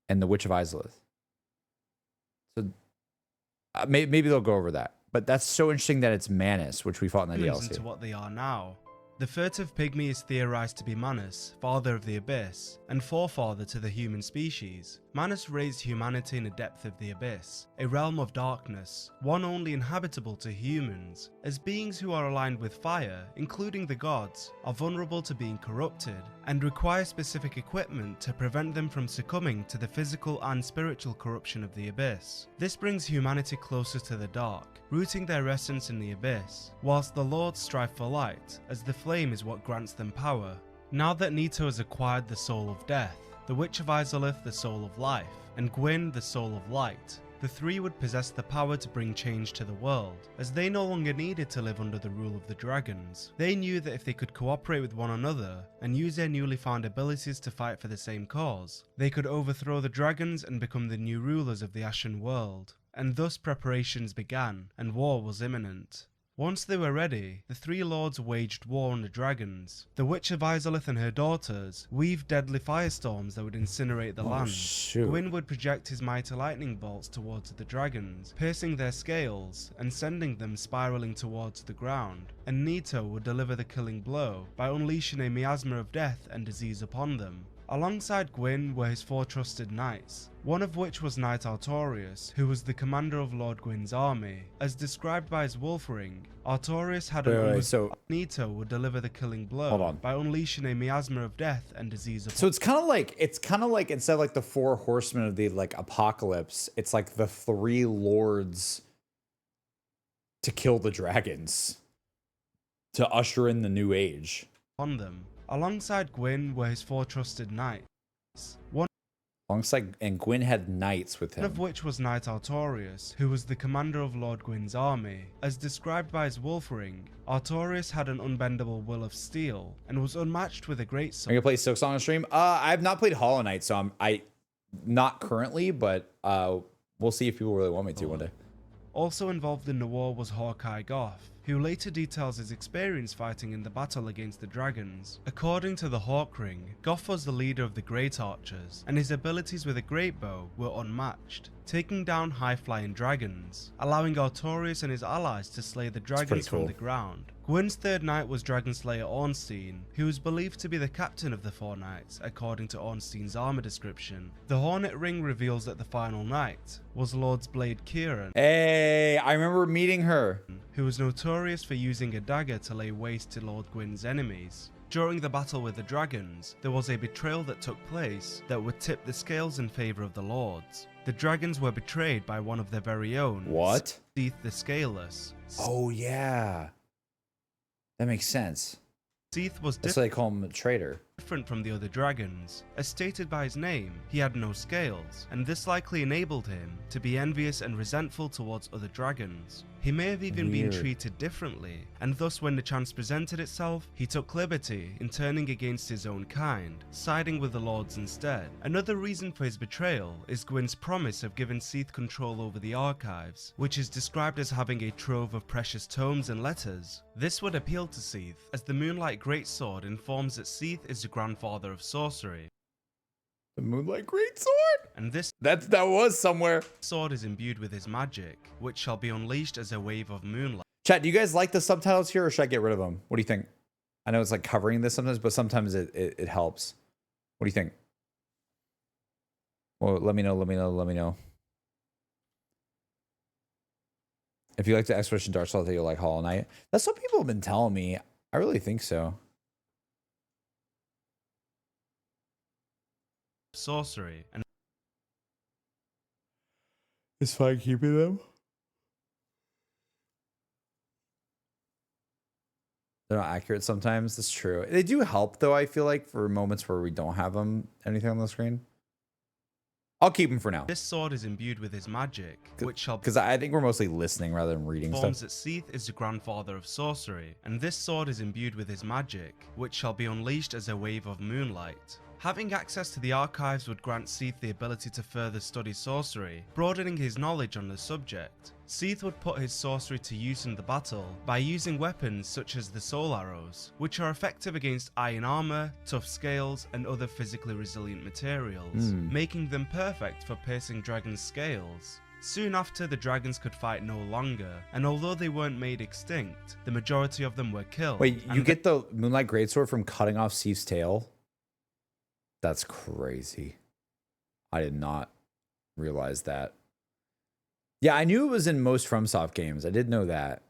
[SPEAKER 1] and the Witch of Izalith. So maybe they'll go over that. But that's so interesting that it's Manus, which we fought in the DLC.
[SPEAKER 6] Into what they are now. The furtive pygmy is theorized to be Manus, father of the abyss, and forefather to the human species. Manus raised humanity in the depth of the abyss, a realm of darkness, one only inhabitable to humans, as beings who are aligned with fire, including the gods, are vulnerable to being corrupted, and require specific equipment to prevent them from succumbing to the physical and spiritual corruption of the abyss. This brings humanity closer to the dark, rooting their essence in the abyss, whilst the lords strive for light, as the flame is what grants them power. Now that Nito has acquired the soul of death, the Witch of Izalith the soul of life, and Gwyn the soul of light, the three would possess the power to bring change to the world, as they no longer needed to live under the rule of the dragons. They knew that if they could cooperate with one another, and use their newly found abilities to fight for the same cause, they could overthrow the dragons and become the new rulers of the Ashen world. And thus preparations began, and war was imminent. Once they were ready, the three lords waged war on the dragons. The Witch of Izalith and her daughters weaved deadly firestorms that would incinerate the land. Gwyn would project his mighty lightning bolts towards the dragons, piercing their scales and sending them spiraling towards the ground. And Nito would deliver the killing blow by unleashing a miasma of death and disease upon them. Alongside Gwyn were his 4 trusted knights, one of which was Knight Artorius, who was the commander of Lord Gwyn's army. As described by his wolf ring, Artorius had so Nito would deliver the killing blow by unleashing a miasma of death and disease upon.
[SPEAKER 1] So it's kind of like instead of like the 4 horsemen of the like apocalypse, it's like the 3 lords to kill the dragons, to usher in the new age.
[SPEAKER 6] On them. Alongside Gwyn were his 4 trusted knights,
[SPEAKER 1] and Gwyn had knights with him,
[SPEAKER 6] one of which was Knight Artorius, who was the commander of Lord Gwyn's army. As described by his wolf ring, Artorius had an unbendable will of steel, and was unmatched with a great sword.
[SPEAKER 1] Are you gonna play Silksong on stream? I have not played Hollow Knight, so I not currently, but we'll see if people really want me to one day.
[SPEAKER 6] Also involved in the war was Hawkeye Goth, who later details his experience fighting in the battle against the dragons. According to the Hawk Ring, Goth was the leader of the Great Archers, and his abilities with a great bow were unmatched, taking down high-flying dragons, allowing Artorius and his allies to slay the dragons from the ground. Gwyn's 3rd knight was Dragonslayer Ornstein, who was believed to be the captain of the 4 knights, according to Ornstein's armor description. The Hornet Ring reveals that the final knight was Lord's Blade Kieran.
[SPEAKER 1] Hey, I remember meeting her.
[SPEAKER 6] Who was notorious for using a dagger to lay waste to Lord Gwyn's enemies. During the battle with the dragons, there was a betrayal that took place that would tip the scales in favor of the lords. The dragons were betrayed by one of their very own.
[SPEAKER 1] What?
[SPEAKER 6] Seath the Scaleless.
[SPEAKER 1] Oh yeah. That makes sense.
[SPEAKER 6] Seath was
[SPEAKER 1] that's why they call him a traitor.
[SPEAKER 6] Different from the other dragons. As stated by his name, he had no scales, and this likely enabled him to be envious and resentful towards other dragons. He may have even been treated differently, and thus when the chance presented itself, he took liberty in turning against his own kind, siding with the lords instead. Another reason for his betrayal is Gwyn's promise of giving Seath control over the archives, which is described as having a trove of precious tomes and letters. This would appeal to Seath, as the Moonlight Greatsword informs that Seath is the grandfather of sorcery.
[SPEAKER 1] The Moonlight Greatsword?
[SPEAKER 6] And this
[SPEAKER 1] that was somewhere.
[SPEAKER 6] Sword is imbued with his magic, which shall be unleashed as a wave of moonlight.
[SPEAKER 1] Chat, do you guys like the subtitles here, or should I get rid of them? What do you think? I know it's like covering this sometimes, but sometimes it helps. What do you think? Well, let me know. If you like the Expedition Darkstalker, I think you'll like Hollow Knight. That's what people have been telling me. I really think so.
[SPEAKER 6] Sorcery and
[SPEAKER 1] is fine keeping them. They're not accurate sometimes. That's true. They do help though. I feel like for moments where we don't have them anything on the screen. I'll keep them for now.
[SPEAKER 6] This sword is imbued with his magic, which shall
[SPEAKER 1] because I think we're mostly listening rather than reading stuff.
[SPEAKER 6] That Seath is the grandfather of sorcery, and this sword is imbued with his magic, which shall be unleashed as a wave of moonlight. Having access to the archives would grant Seath the ability to further study sorcery, broadening his knowledge on the subject. Seath would put his sorcery to use in the battle by using weapons such as the soul arrows, which are effective against iron armor, tough scales, and other physically resilient materials, making them perfect for piercing dragons' scales. Soon after, the dragons could fight no longer, and although they weren't made extinct, the majority of them were killed.
[SPEAKER 1] Wait, you
[SPEAKER 6] and
[SPEAKER 1] get the Moonlight Greatsword from cutting off Sif's tail? That's crazy. I did not realize that. Yeah, I knew it was in most FromSoft games. I did know that.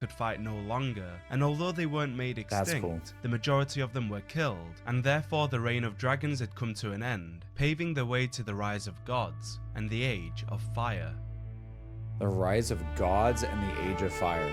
[SPEAKER 6] could fight no longer, and although they weren't made
[SPEAKER 1] That's
[SPEAKER 6] extinct,
[SPEAKER 1] cool.
[SPEAKER 6] the majority of them were killed, and therefore the reign of dragons had come to an end, paving the way to the rise of gods and the Age of Fire.
[SPEAKER 1] The Rise of Gods and the Age of Fire.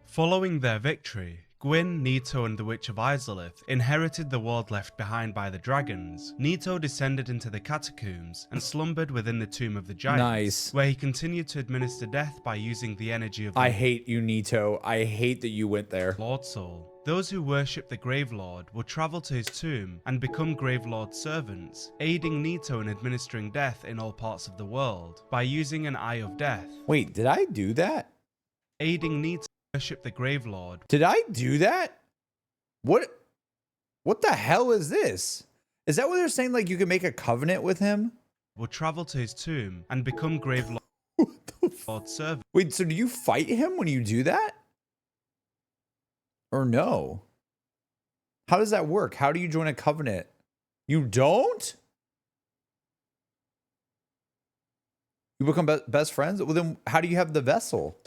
[SPEAKER 6] Following their victory, Gwyn, Nito and the Witch of Izalith inherited the world left behind by the dragons. Nito descended into the catacombs and slumbered within the Tomb of the Giants,
[SPEAKER 1] Nice.
[SPEAKER 6] where he continued to administer death by using the energy of the
[SPEAKER 1] I hate you, Nito. I hate that you went there.
[SPEAKER 6] Lord Soul. Those who worship the Gravelord would travel to his tomb and become Gravelord's servants, aiding Nito in administering death in all parts of the world by using an Eye of Death.
[SPEAKER 1] Wait, did I do that?
[SPEAKER 6] Aiding Nito to worship the Gravelord
[SPEAKER 1] Did I do that? What the hell is this? Is that what they're saying? Like you can make a covenant with him?
[SPEAKER 6] would travel to his tomb and become Gravelord's
[SPEAKER 1] What the
[SPEAKER 6] servant.
[SPEAKER 1] Wait, so do you fight him when you do that? Or no? How does that work? How do you join a covenant? You don't? You become best friends? Well, then how do you have the vessel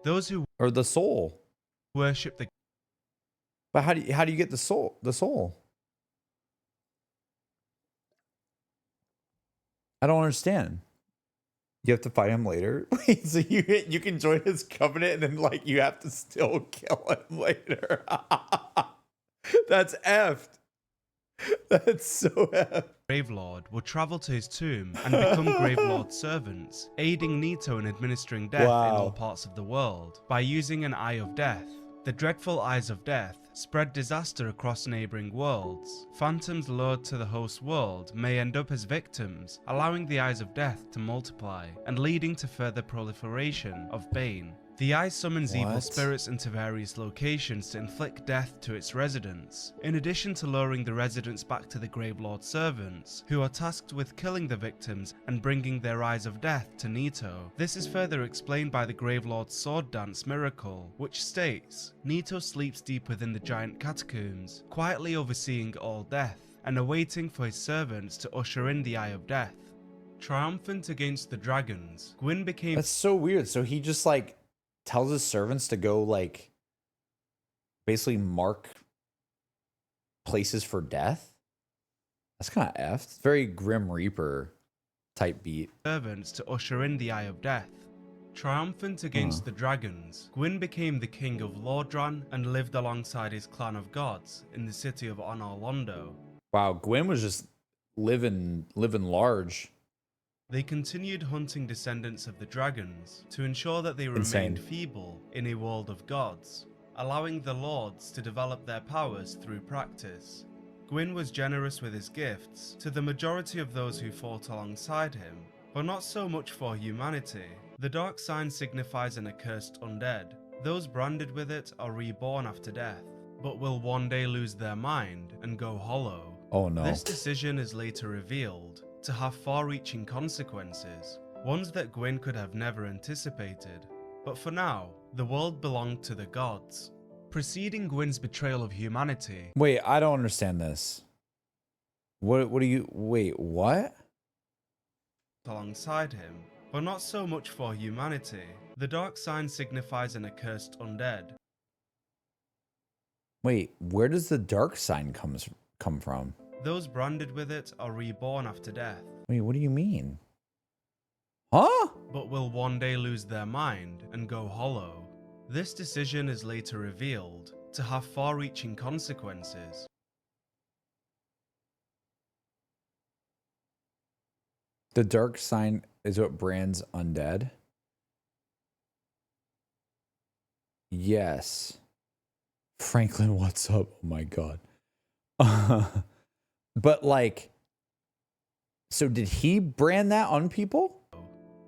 [SPEAKER 6] Those who
[SPEAKER 1] or the soul?
[SPEAKER 6] worship the
[SPEAKER 1] But how do you get the soul? The soul? I don't understand. You have to fight him later. Wait, so you can join his covenant and then like you have to still kill him later. That's effed. That's so effed.
[SPEAKER 6] Gravelord would travel to his tomb and become Gravelord's servants, aiding Nito in administering death in all parts of the world by using an Eye of Death. The dreadful Eyes of Death spread disaster across neighboring worlds. Phantoms lured to the host world may end up as victims, allowing the Eyes of Death to multiply and leading to further proliferation of Bane. The Eye summons evil
[SPEAKER 1] What?
[SPEAKER 6] spirits into various locations to inflict death to its residents, in addition to luring the residents back to the Gravelord's servants, who are tasked with killing the victims and bringing their Eyes of Death to Nito. This is further explained by the Gravelord's sword dance miracle, which states, Nito sleeps deep within the giant catacombs, quietly overseeing all death, and awaiting for his servants to usher in the Eye of Death. Triumphant against the dragons, Gwyn became
[SPEAKER 1] That's so weird. So he just like tells his servants to go like basically mark places for death. That's kind of effed. It's very Grim Reaper type beat.
[SPEAKER 6] servants to usher in the Eye of Death. Triumphant against the dragons, Gwyn became the king of Lordran and lived alongside his clan of gods in the city of Anor Londo.
[SPEAKER 1] Wow, Gwyn was just living large.
[SPEAKER 6] They continued hunting descendants of the dragons to ensure that they
[SPEAKER 1] Insane.
[SPEAKER 6] remained feeble in a world of gods, allowing the lords to develop their powers through practice. Gwyn was generous with his gifts to the majority of those who fought alongside him, but not so much for humanity. The dark sign signifies an accursed undead. Those branded with it are reborn after death, but will one day lose their mind and go hollow.
[SPEAKER 1] Oh no.
[SPEAKER 6] This decision is later revealed to have far-reaching consequences, ones that Gwyn could have never anticipated. But for now, the world belonged to the gods. Preceding Gwyn's betrayal of humanity,
[SPEAKER 1] Wait, I don't understand this. What do you wait, what?
[SPEAKER 6] alongside him, but not so much for humanity. The dark sign signifies an accursed undead.
[SPEAKER 1] Wait, where does the dark sign come from?
[SPEAKER 6] Those branded with it are reborn after death,
[SPEAKER 1] Wait, what do you mean? Huh?
[SPEAKER 6] but will one day lose their mind and go hollow. This decision is later revealed to have far-reaching consequences.
[SPEAKER 1] The dark sign is what brands undead? Yes. Franklin, what's up? Oh my god. But like, so did he brand that on people?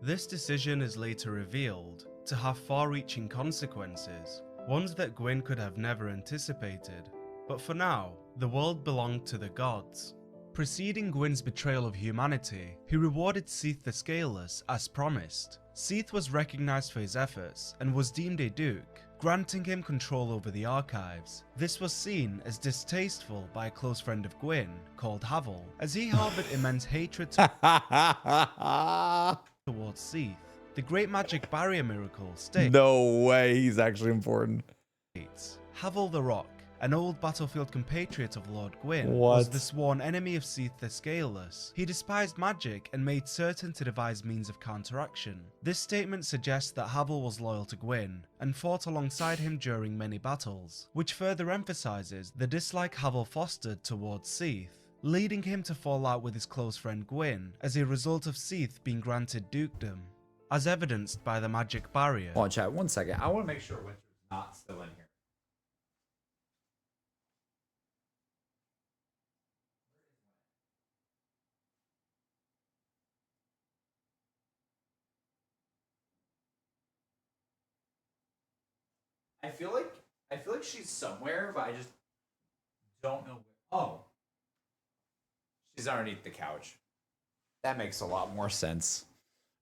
[SPEAKER 6] This decision is later revealed to have far-reaching consequences, ones that Gwyn could have never anticipated. But for now, the world belonged to the gods. Preceding Gwyn's betrayal of humanity, he rewarded Seath the Scaleless as promised. Seath was recognized for his efforts and was deemed a duke, granting him control over the archives. This was seen as distasteful by a close friend of Gwyn, called Havel, as he harbored immense hatred towards Seath. The Great Magic Barrier miracle states,
[SPEAKER 1] No way, he's actually important.
[SPEAKER 6] Havel the Rock, an old battlefield compatriot of Lord Gwyn,
[SPEAKER 1] What?
[SPEAKER 6] was the sworn enemy of Seath the Scaleless. He despised magic and made certain to devise means of counteraction. This statement suggests that Havel was loyal to Gwyn and fought alongside him during many battles, which further emphasizes the dislike Havel fostered towards Seath, leading him to fall out with his close friend Gwyn as a result of Seath being granted dukedom, as evidenced by the magic barrier.
[SPEAKER 1] Hold on, chat, 1 second. I want to make sure Winter's not still in here. I feel like she's somewhere, but I just don't know where. Oh. She's underneath the couch. That makes a lot more sense.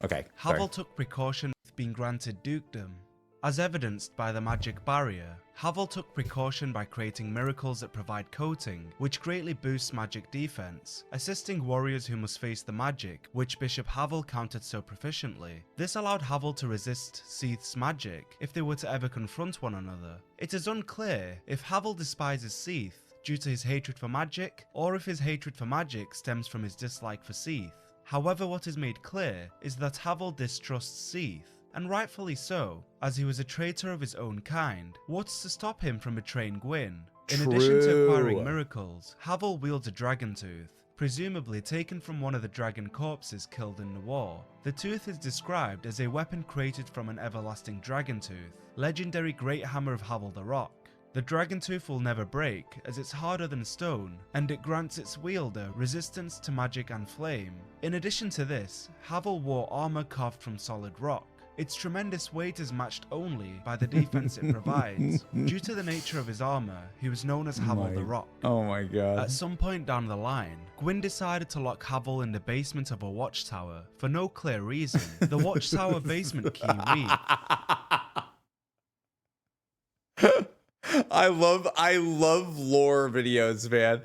[SPEAKER 1] Okay.
[SPEAKER 6] Havel
[SPEAKER 1] sorry.
[SPEAKER 6] took precaution with being granted dukedom. As evidenced by the magic barrier, Havel took precaution by creating miracles that provide coating, which greatly boosts magic defense, assisting warriors who must face the magic, which Bishop Havel countered so proficiently. This allowed Havel to resist Seath's magic if they were to ever confront one another. It is unclear if Havel despises Seath due to his hatred for magic, or if his hatred for magic stems from his dislike for Seath. However, what is made clear is that Havel distrusts Seath, and rightfully so, as he was a traitor of his own kind. What's to stop him from betraying Gwyn? In addition to acquiring miracles, Havel wields a dragon tooth, presumably taken from one of the dragon corpses killed in the war. The tooth is described as a weapon created from an everlasting dragon tooth, legendary great hammer of Havel the Rock. The dragon tooth will never break, as it's harder than stone, and it grants its wielder resistance to magic and flame. In addition to this, Havel wore armor carved from solid rock. Its tremendous weight is matched only by the defense it provides. Due to the nature of his armor, he was known as Havel the Rock.
[SPEAKER 1] Oh my god.
[SPEAKER 6] At some point down the line, Gwyn decided to lock Havel in the basement of a watchtower for no clear reason. The watchtower basement key reads,
[SPEAKER 1] I love lore videos, man.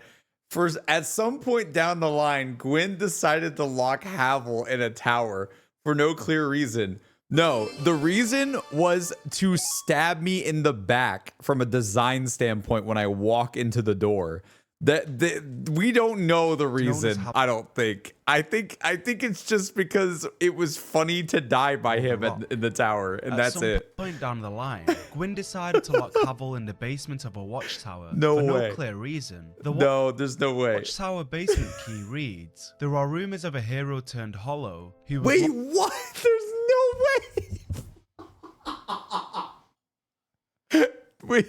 [SPEAKER 1] First, at some point down the line, Gwyn decided to lock Havel in a tower for no clear reason. No, the reason was to stab me in the back from a design standpoint when I walk into the door. We don't know the reason. I don't think. I think it's just because it was funny to die by him in the tower, and that's it.
[SPEAKER 6] At some point down the line, Gwyn decided to lock Havel in the basement of a watchtower for no clear reason.
[SPEAKER 1] No, there's no way.
[SPEAKER 6] Watchtower basement key reads, there are rumors of a hero turned hollow who was
[SPEAKER 1] Wait, what? There's no way. Wait.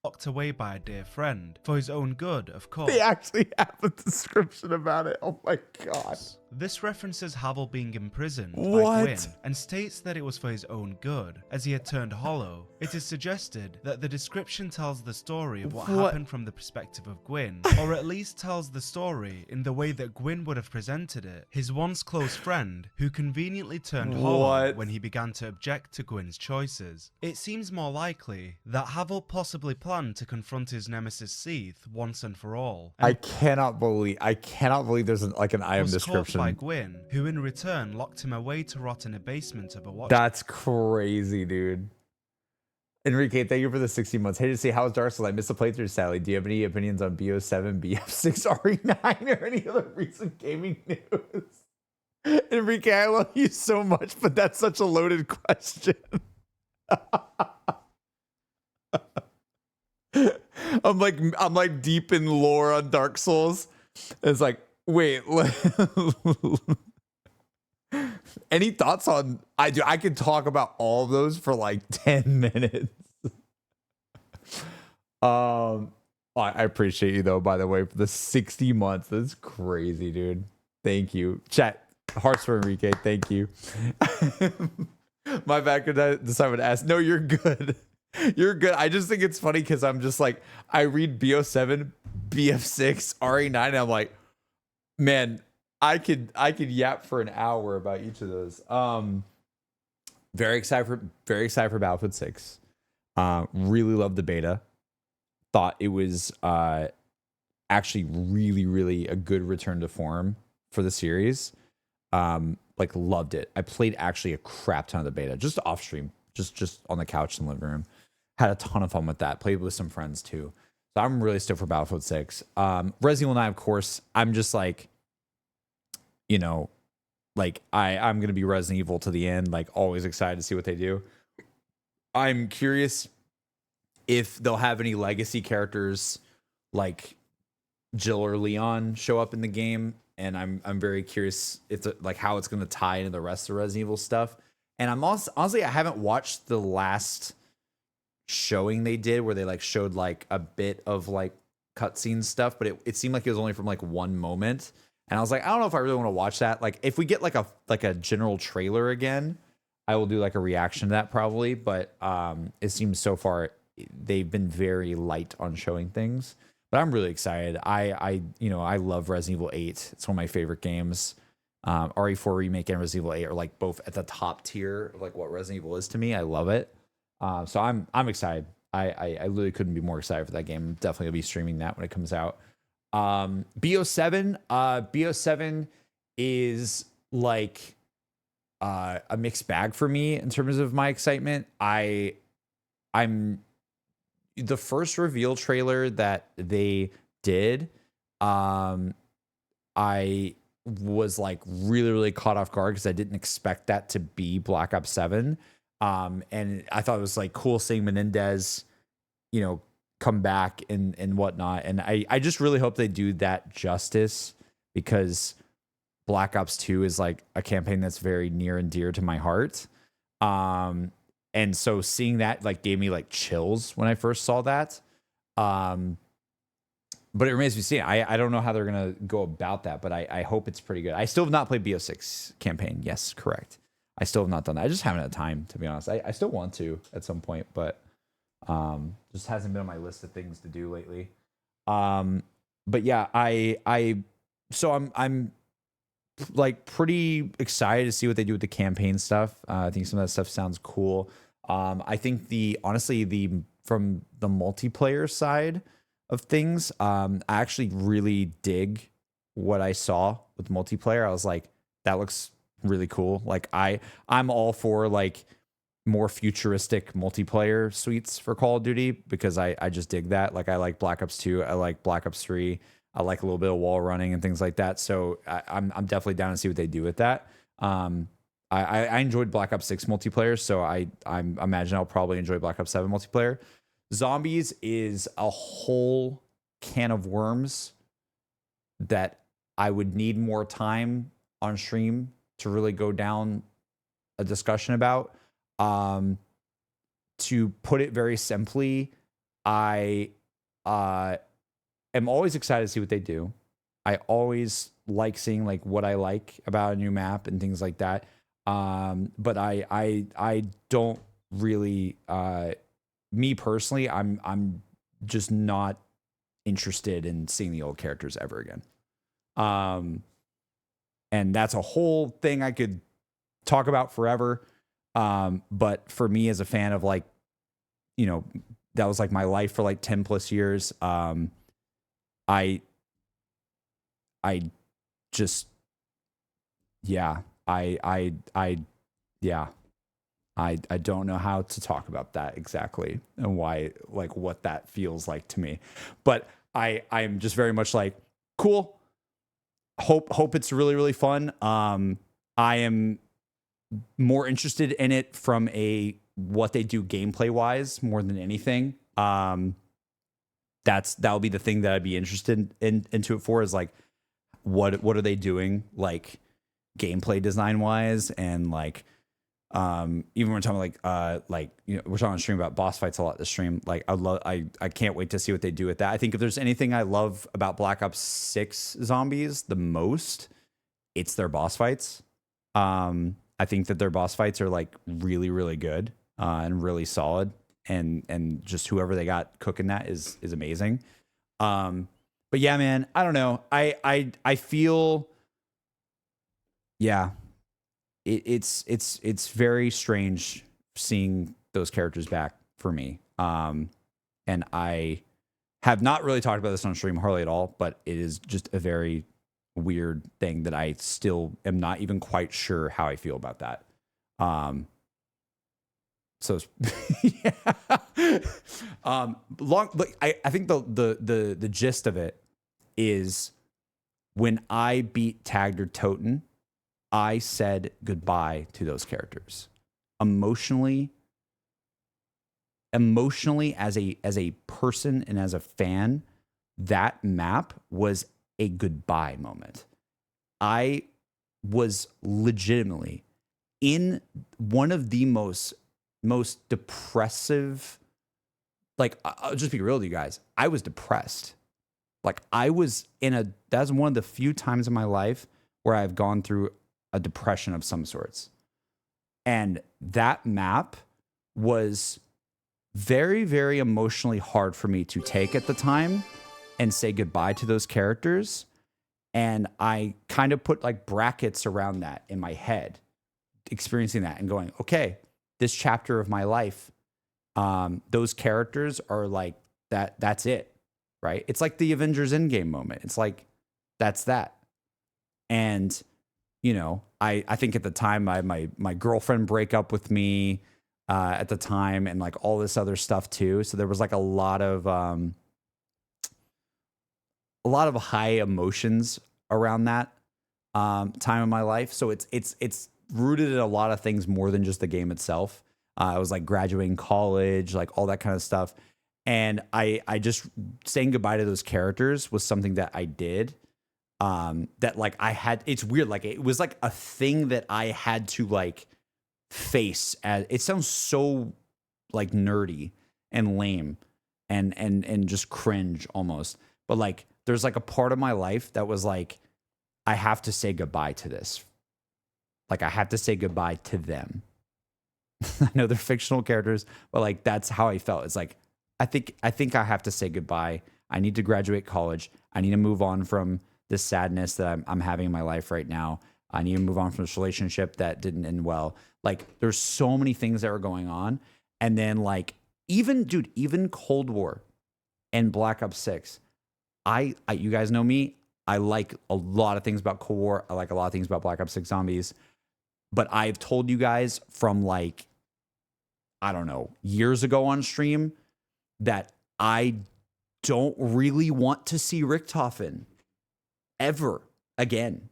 [SPEAKER 6] locked away by a dear friend for his own good, of course.
[SPEAKER 1] They actually have a description about it. Oh my god.
[SPEAKER 6] This references Havel being imprisoned by
[SPEAKER 1] What?
[SPEAKER 6] Gwyn and states that it was for his own good, as he had turned hollow. It is suggested that the description tells the story of what happened from the perspective of Gwyn, or at least tells the story in the way that Gwyn would have presented it, his once close friend who conveniently turned hollow when he began to object to Gwyn's choices. It seems more likely that Havel possibly planned to confront his nemesis Seath once and for all.
[SPEAKER 1] I cannot believe there's an item description.
[SPEAKER 6] By Gwyn, who in return locked him away to rot in a basement of a watch.
[SPEAKER 1] That's crazy, dude. Enrique, thank you for the 60 months. Hey, to see how's Dark Souls? I missed the playthrough, sadly. Do you have any opinions on BO7, BF6, RE9, or any other recent gaming news? Enrique, I love you so much, but that's such a loaded question. I'm like deep in lore on Dark Souls. It's like, wait, any thoughts on? I could talk about all of those for like 10 minutes. I appreciate you though, by the way, for the 60 months. That's crazy, dude. Thank you. Chat, hearts for Enrique. Thank you. My bad. Could I decide to ask? No, you're good. You're good. I just think it's funny because I'm just like, I read BO7, BF6, RA9, and I'm like, man, I could yap for an hour about each of those. Very excited for Battlefield 6. Really loved the beta. Thought it was actually really, really a good return to form for the series. Like loved it. I played actually a crap ton of the beta, just off stream, just on the couch in the living room. Had a ton of fun with that. Played with some friends too. So I'm really stoked for Battlefield 6. Resident Evil 9, of course. I'm just like, you know, like I'm gonna be Resident Evil to the end. Like always excited to see what they do. I'm curious if they'll have any legacy characters like Jill or Leon show up in the game, and I'm very curious if like how it's going to tie into the rest of the Resident Evil stuff. And I'm also, honestly, I haven't watched the last showing they did where they like showed like a bit of like cutscene stuff, but it seemed like it was only from like one moment, and I was like, I don't know if I really want to watch that. Like if we get like a general trailer again, I will do like a reaction to that probably, but it seems so far they've been very light on showing things. But I'm really excited. I love Resident Evil 8. It's one of my favorite games. RE4 Remake and Resident Evil 8 are like both at the top tier of like what Resident Evil is to me. I love it. So I'm excited. I literally couldn't be more excited for that game. I'm definitely gonna be streaming that when it comes out. BO7 is like a mixed bag for me in terms of my excitement. I'm the first reveal trailer that they did, I was like really, really caught off guard because I didn't expect that to be Black Ops 7. And I thought it was like cool seeing Menendez, you know, come back and whatnot. And I just really hope they do that justice, because Black Ops 2 is like a campaign that's very near and dear to my heart. And so seeing that like gave me like chills when I first saw that. But it remains to be seen. I don't know how they're going to go about that, but I hope it's pretty good. I still have not played BO6 campaign. Yes, correct. I still have not done that. I just haven't had time, to be honest. I still want to at some point, but just hasn't been on my list of things to do lately. But yeah, so I'm like pretty excited to see what they do with the campaign stuff. I think some of that stuff sounds cool. I think from the multiplayer side of things, I actually really dig what I saw with multiplayer. I was like, that looks really cool. Like I'm all for like more futuristic multiplayer suites for Call of Duty, because I just dig that. Like I like Black Ops 2, I like Black Ops 3. I like a little bit of wall running and things like that. So I'm definitely down to see what they do with that. I enjoyed Black Ops 6 multiplayer, so I imagine I'll probably enjoy Black Ops 7 multiplayer. Zombies is a whole can of worms that I would need more time on stream to really go down a discussion about. To put it very simply, I am always excited to see what they do. I always like seeing like what I like about a new map and things like that. But I don't really, me personally, I'm just not interested in seeing the old characters ever again. And that's a whole thing I could talk about forever. But for me as a fan of like, you know, that was like my life for like 10 plus years. I just, yeah, I don't know how to talk about that exactly and why, like what that feels like to me, but I'm just very much like, cool. Hope it's really, really fun. I am more interested in it from what they do gameplay wise more than anything. That'll be the thing that I'd be interested into it for, is like what are they doing like gameplay design wise, and like even when we're talking like you know, we're talking on stream about boss fights a lot this stream. Like I can't wait to see what they do with that. I think if there's anything I love about Black Ops 6 zombies the most, it's their boss fights. I think that their boss fights are like really, really good and really solid, and just whoever they got cooking that is amazing. But yeah, man, I don't know. I feel, yeah, it's very strange seeing those characters back for me. And I have not really talked about this on stream hardly at all, but it is just a very weird thing that I still am not even quite sure how I feel about that. So yeah. I think the gist of it is when I beat Tagged or Toten, I said goodbye to those characters. Emotionally as a person and as a fan, that map was a goodbye moment. I was legitimately in one of the most depressive, like, I'll just be real with you guys. I was depressed. Like, that's one of the few times in my life where I've gone through a depression of some sorts. And that map was very, very emotionally hard for me to take at the time and say goodbye to those characters. And I kind of put like brackets around that in my head, experiencing that and going, okay, this chapter of my life, those characters are like that's it, right? It's like the Avengers Endgame moment. It's like, that's that. And, you know, I think at the time my girlfriend break up with me at the time, and like all this other stuff too. So there was like a lot of high emotions around that time in my life. So it's rooted in a lot of things more than just the game itself. I was like graduating college, like all that kind of stuff. And I just saying goodbye to those characters was something that I did. That like I had, it's weird. Like it was like a thing that I had to like face, as it sounds so like nerdy and lame and just cringe almost. But like, there's like a part of my life that was like, I have to say goodbye to this. Like I have to say goodbye to them. I know they're fictional characters, but like, that's how I felt. It's like, I think I have to say goodbye. I need to graduate college. I need to move on from this sadness that I'm having in my life right now. I need to move on from this relationship that didn't end well. Like there's so many things that were going on. And then like, even Cold War and Black Ops 6, I you guys know me. I like a lot of things about Cold War. I like a lot of things about Black Ops 6 Zombies. But I've told you guys from like, I don't know, years ago on stream that I don't really want to see Richtofen ever again.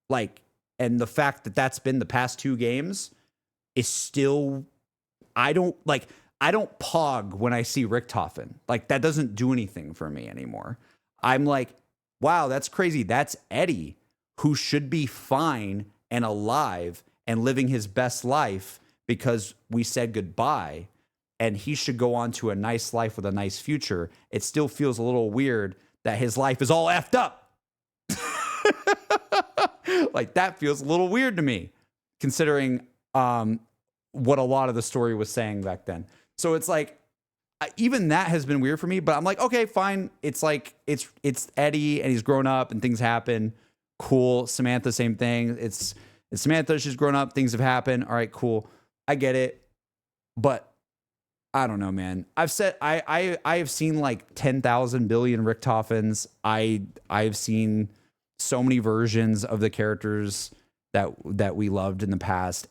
[SPEAKER 1] Like, and the fact that that's been the past 2 games is still, I don't pog when I see Richtofen. Like that doesn't do anything for me anymore. I'm like, wow, that's crazy. That's Eddie, who should be fine and alive and living his best life because we said goodbye, and he should go on to a nice life with a nice future. It still feels a little weird that his life is all effed up. Like that feels a little weird to me, considering what a lot of the story was saying back then. So it's like, even that has been weird for me, but I'm like, okay, fine. It's like, it's Eddie and he's grown up and things happen. Cool. Samantha, same thing. It's Samantha. She's grown up. Things have happened. All right, cool. I get it. But I don't know, man. I've said, I have seen like 10,000 billion Richtofens. I've seen so many versions of the characters that we loved in the past.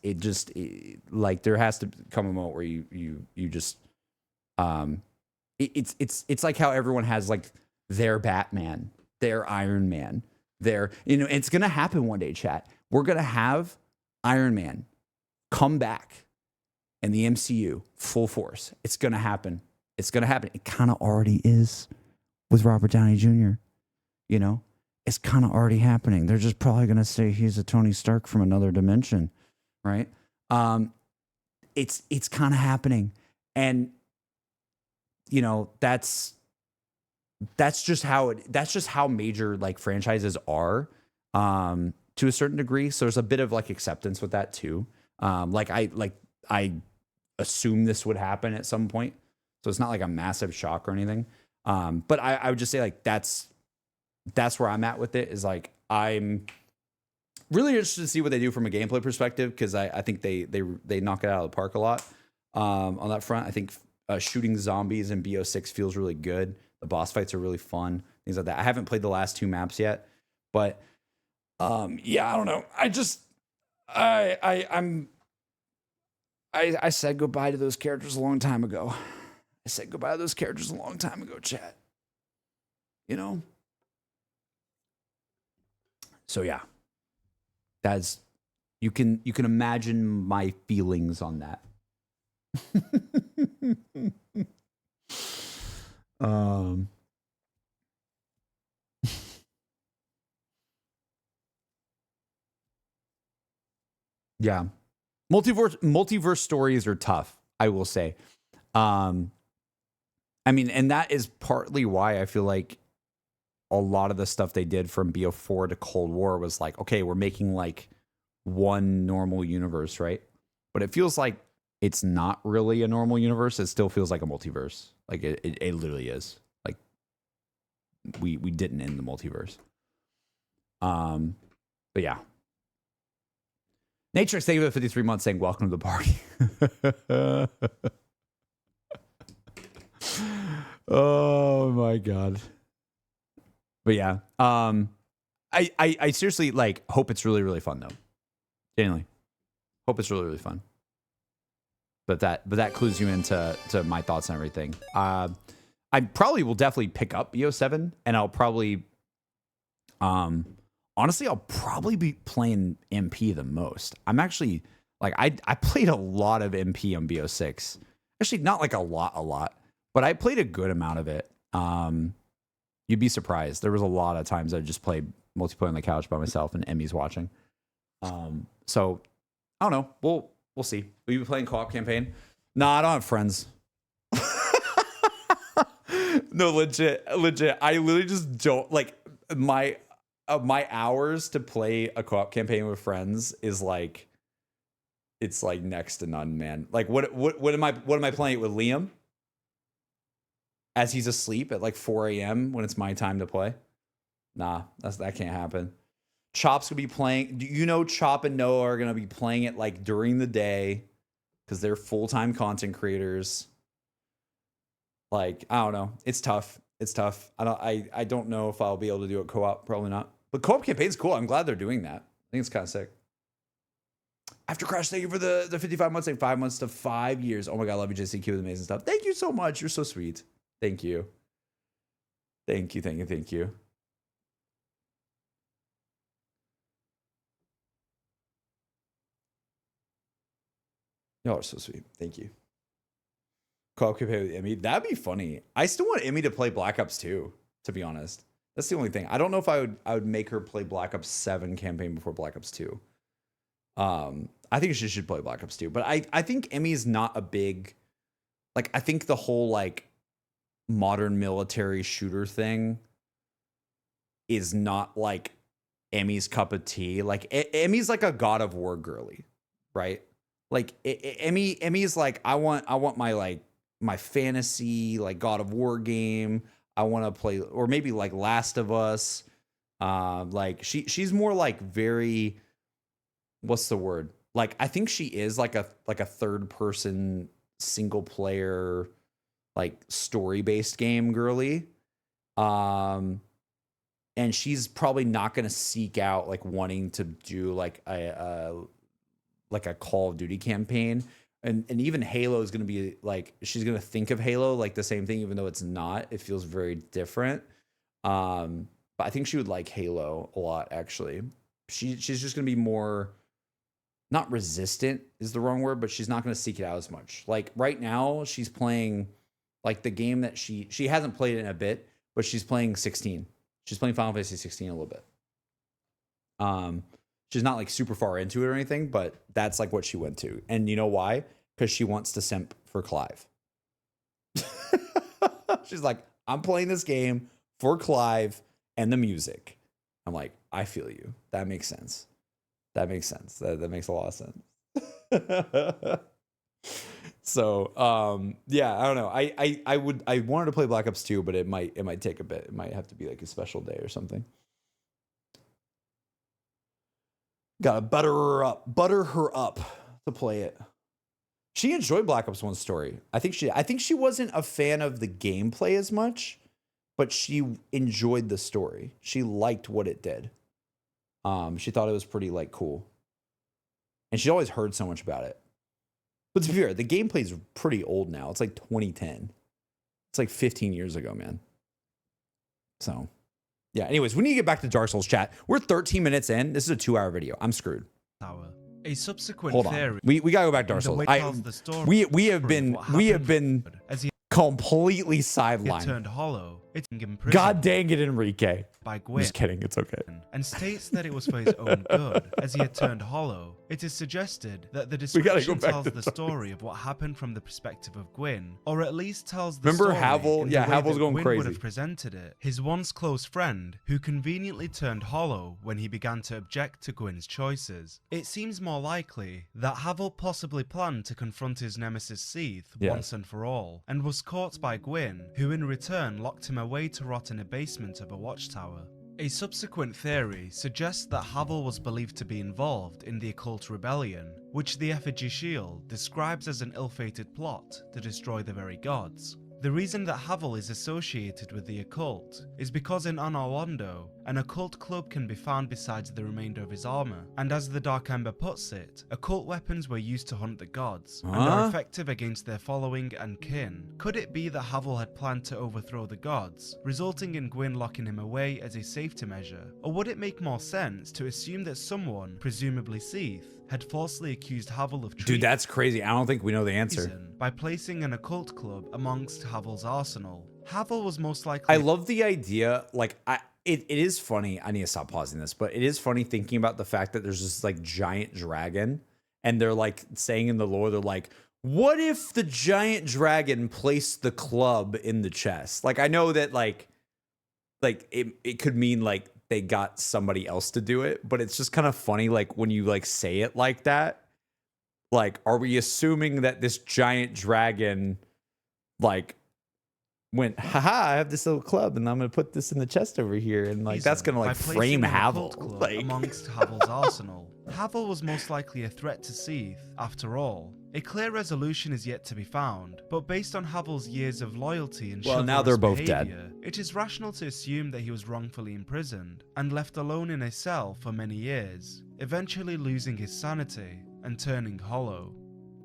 [SPEAKER 1] Like there has to come a moment where you just, it's like how everyone has like their Batman, their Iron Man, it's going to happen one day, chat. We're going to have Iron Man come back in the MCU full force. It's going to happen. It's going to happen. It kind of already is with Robert Downey Jr. You know, it's kind of already happening. They're just probably going to say he's a Tony Stark from another dimension, right? It's kind of happening. And you know, that's just how major like franchises are, to a certain degree. So there's a bit of like acceptance with that too. I assume this would happen at some point, so it's not like a massive shock or anything. But I would just say like that's where I'm at with it. Is like I'm really interested to see what they do from a gameplay perspective, because I think they knock it out of the park a lot on that front. I think shooting zombies in BO6 feels really good. The boss fights are really fun, things like that. I haven't played the last 2 maps yet, but yeah, I don't know. I said goodbye to those characters a long time ago. Chat. You know? So yeah. That's you can imagine my feelings on that. Yeah. Multiverse stories are tough, I will say. I mean, and that is partly why I feel like a lot of the stuff they did from BO4 to Cold War was like, okay, we're making like one normal universe, right? But it feels like it's not really a normal universe. It still feels like a multiverse. Like it literally is. Like we didn't end the multiverse. But yeah. Natrix, thank you for the 53 months saying welcome to the party. Oh my god. But yeah. I seriously like hope it's really, really fun though. Genuinely. Hope it's really, really fun. But that clues you into my thoughts and everything. I probably will definitely pick up BO7, and I'll probably honestly, I'll probably be playing MP the most. I'm actually like I played a lot of MP on BO6. Actually, not like a lot, but I played a good amount of it. You'd be surprised. There was a lot of times I just played multiplayer on the couch by myself, and Emmy's watching. So I don't know. We'll see. Will you be playing co-op campaign? Nah, I don't have friends. No, legit. I literally just don't like my hours to play a co-op campaign with friends is like, it's like next to none, man. Like what am I playing it with Liam? As he's asleep at like 4 a.m. when it's my time to play? Nah, that can't happen. Chop's gonna be playing. Do you know Chop and Noah are gonna be playing it like during the day because they're full-time content creators. Like, I don't know. It's tough. I don't know if I'll be able to do it co-op. Probably not. But co-op campaign's cool. I'm glad they're doing that. I think it's kind of sick. After Crash, thank you for the 55 months, like 5 months to 5 years. Oh my god, I love you, JCQ, with amazing stuff. Thank you so much. You're so sweet. Thank you. Thank you. Y'all are so sweet. Thank you. Co-op campaign with Emmy. That'd be funny. I still want Emmy to play Black Ops 2, to be honest. That's the only thing. I don't know if I would make her play Black Ops 7 campaign before Black Ops 2. I think she should play Black Ops 2. But I think Emmy's not a big, like, I think the whole like modern military shooter thing is not like Emmy's cup of tea. Like Emmy's like a God of War girly, right? Like Emmy's like, I want my like my fantasy like God of War game. I want to play, or maybe like Last of Us. Like she's more like very, what's the word? Like I think she is like a third person single player like story based game girly. And she's probably not going to seek out like wanting to do like a Call of Duty campaign. And even Halo is going to be like, she's going to think of Halo like the same thing, even though it's not. It feels very different. But I think she would like Halo a lot, actually. She's just going to be more, not resistant is the wrong word, but she's not going to seek it out as much. Like right now, she's playing like the game that she hasn't played in a bit, but she's playing 16. She's playing Final Fantasy 16 a little bit. She's not like super far into it or anything, but that's like what she went to. And you know why? Because she wants to simp for Clive. She's like, I'm playing this game for Clive and the music. I'm like, I feel you. That makes sense. That makes a lot of sense. So, yeah, I don't know. I wanted to play Black Ops 2, but it might take a bit. It might have to be like a special day or something. Gotta butter her up to play it. She enjoyed Black Ops 1's story. I think she wasn't a fan of the gameplay as much, but she enjoyed the story. She liked what it did. She thought it was pretty like cool. And she always heard so much about it. But to be fair, the gameplay's pretty old now. It's like 2010. It's like 15 years ago, man. So, yeah. Anyways, we need to get back to Dark Souls chat. We're 13 minutes in. This is a 2-hour video. I'm screwed.
[SPEAKER 6] A subsequent
[SPEAKER 1] Hold on.
[SPEAKER 6] theory.
[SPEAKER 1] We gotta go back to Dark Souls. We have been
[SPEAKER 6] as he
[SPEAKER 1] completely
[SPEAKER 6] it
[SPEAKER 1] sidelined.
[SPEAKER 6] turned hollow. It's imprisoned
[SPEAKER 1] God dang it, Enrique.
[SPEAKER 6] by
[SPEAKER 1] I'm
[SPEAKER 6] Gwyn.
[SPEAKER 1] just kidding. It's okay.
[SPEAKER 6] And states that it was for his own good, as he had turned hollow. It is suggested that the
[SPEAKER 1] We gotta go
[SPEAKER 6] description
[SPEAKER 1] back
[SPEAKER 6] tells
[SPEAKER 1] to
[SPEAKER 6] the
[SPEAKER 1] Dark
[SPEAKER 6] story of what happened from the perspective of Gwyn, or at least tells the
[SPEAKER 1] Remember
[SPEAKER 6] story
[SPEAKER 1] Havel?
[SPEAKER 6] in the
[SPEAKER 1] Yeah,
[SPEAKER 6] way
[SPEAKER 1] Havel's
[SPEAKER 6] that
[SPEAKER 1] going
[SPEAKER 6] Gwyn
[SPEAKER 1] crazy.
[SPEAKER 6] would have presented it. His once close friend, who conveniently turned hollow when he began to object to Gwyn's choices. It seems more likely that Havel possibly planned to confront his nemesis Seath once and for all, and was caught by Gwyn, who in return locked him away to rot in a basement of a watchtower. A subsequent theory suggests that Havel was believed to be involved in the occult rebellion, which the effigy shield describes as an ill-fated plot to destroy the very gods. The reason that Havel is associated with the occult is because in Anor Londo, an occult club can be found besides the remainder of his armor, and as the Dark Ember puts it, occult weapons were used to hunt the gods, and are effective against their following and kin. Could it be that Havel had planned to overthrow the gods, resulting in Gwyn locking him away as a safety measure? Or would it make more sense to assume that someone, presumably Seath, had falsely accused Havel of treason?
[SPEAKER 1] Dude, that's crazy. I don't think we know the answer.
[SPEAKER 6] By placing an occult club amongst Havel's arsenal. Havel was most likely.
[SPEAKER 1] I love the idea. Like, it is funny. I need to stop pausing this, but it is funny thinking about the fact that there's this like giant dragon, and they're like saying in the lore, they're like, what if the giant dragon placed the club in the chest? Like, I know that like it could mean like they got somebody else to do it, but it's just kind of funny. Like when you like say it like that, like, are we assuming that this giant dragon like went, haha, I have this little club and I'm gonna put this in the chest over here, and like that's gonna like frame Havel like
[SPEAKER 6] amongst Havel's arsenal. Havel was most likely a threat to Seath, after all. A clear resolution is yet to be found, but based on Havel's years of loyalty and
[SPEAKER 1] now they're both
[SPEAKER 6] behavior, it is rational to assume that he was wrongfully imprisoned and left alone in a cell for many years, eventually losing his sanity and turning hollow.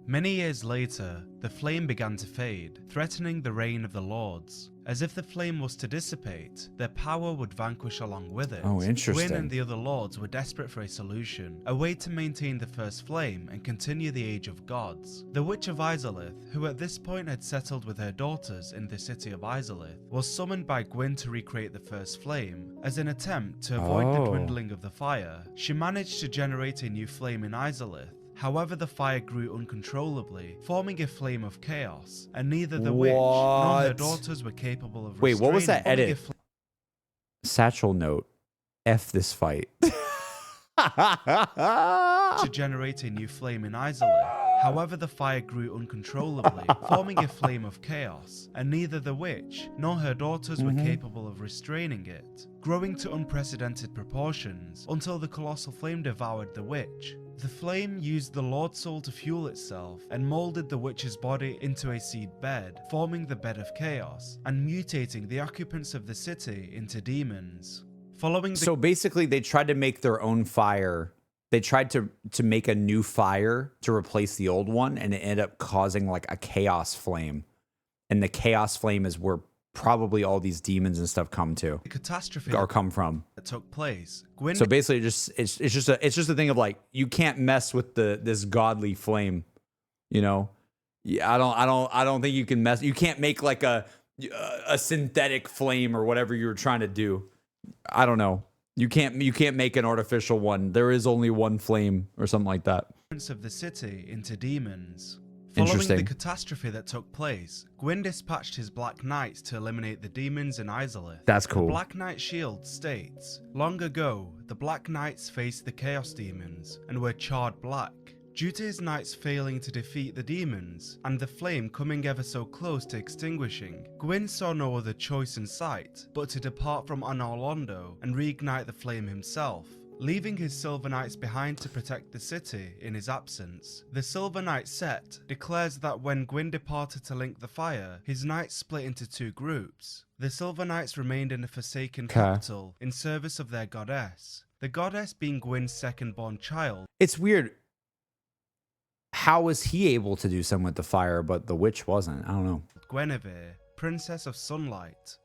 [SPEAKER 6] Many years later, the flame began to fade, threatening the reign of the Lords. As if the flame was to dissipate, their power would vanquish along with it.
[SPEAKER 1] Oh, interesting.
[SPEAKER 6] Gwyn and the other Lords were desperate for a solution, a way to maintain the first flame and continue the Age of Gods. The Witch of Izalith, who at this point had settled with her daughters in the city of Izalith, was summoned by Gwyn to recreate the first flame. As an attempt to avoid the dwindling of the fire, she managed to generate a new flame in Izalith. However, the fire grew uncontrollably, forming a flame of chaos, and neither the witch nor her daughters were capable of
[SPEAKER 1] Wait, what was that edit? Satchel note. F this fight.
[SPEAKER 6] To generate a new flame in Izalith. However, the fire grew uncontrollably, forming a flame of chaos, and neither the witch nor her daughters were capable of restraining it, growing to unprecedented proportions until the colossal flame devoured the witch. The flame used the Lord Soul to fuel itself and molded the witch's body into a seed bed, forming the bed of chaos, and mutating the occupants of the city into demons.
[SPEAKER 1] So basically they tried to make their own fire. They tried to make a new fire to replace the old one, and it ended up causing like a chaos flame. And the chaos flame is where probably all these demons and stuff come to.
[SPEAKER 6] The catastrophe
[SPEAKER 1] or come from.
[SPEAKER 6] that took place. Gwyn
[SPEAKER 1] So basically it's just a thing of like, you can't mess with this godly flame, you know? Yeah, I don't think you can mess. You can't make like a synthetic flame or whatever you were trying to do. I don't know. You can't make an artificial one. There is only one flame or something like that.
[SPEAKER 6] of the city into demons. Following
[SPEAKER 1] Interesting.
[SPEAKER 6] the catastrophe that took place, Gwyn dispatched his Black Knights to eliminate the demons in Izalith.
[SPEAKER 1] That's cool.
[SPEAKER 6] The Black Knight shield states, long ago, the Black Knights faced the Chaos Demons and were charred black. Due to his knights failing to defeat the demons, and the flame coming ever so close to extinguishing, Gwyn saw no other choice in sight but to depart from Anor Londo and reignite the flame himself, leaving his Silver Knights behind to protect the city in his absence. The Silver Knight set declares that when Gwyn departed to link the fire, his knights split into 2 groups. The Silver Knights remained in the Forsaken capital in service of their goddess, the goddess being Gwyn's second-born child.
[SPEAKER 1] It's weird. How was he able to do something with the fire, but the witch wasn't? I don't know.
[SPEAKER 6] Guinevere, Princess of Sunlight.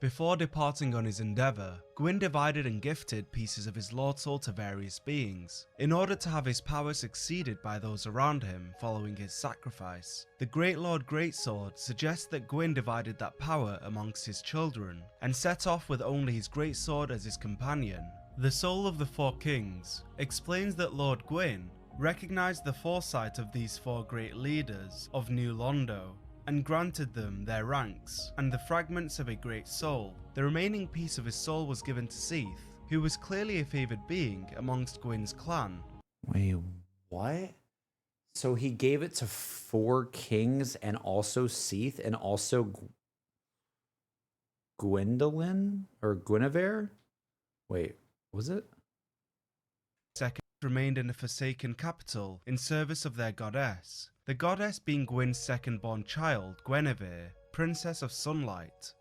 [SPEAKER 6] Before departing on his endeavour, Gwyn divided and gifted pieces of his Lord Soul to various beings, in order to have his power succeeded by those around him following his sacrifice. The Great Lord Greatsword suggests that Gwyn divided that power amongst his children, and set off with only his Greatsword as his companion. The Soul of the 4 Kings explains that Lord Gwyn recognized the foresight of these 4 great leaders of New Londo, and granted them their ranks and the fragments of a great soul. The remaining piece of his soul was given to Seath, who was clearly a favoured being amongst Gwyn's clan.
[SPEAKER 1] Wait, what? So he gave it to 4 kings and also Seath and also Gwendolyn or Guinevere? Wait, was it?
[SPEAKER 6] Second remained in the Forsaken capital in service of their goddess, the goddess being Gwyn's second-born child, Guinevere, Princess of Sunlight.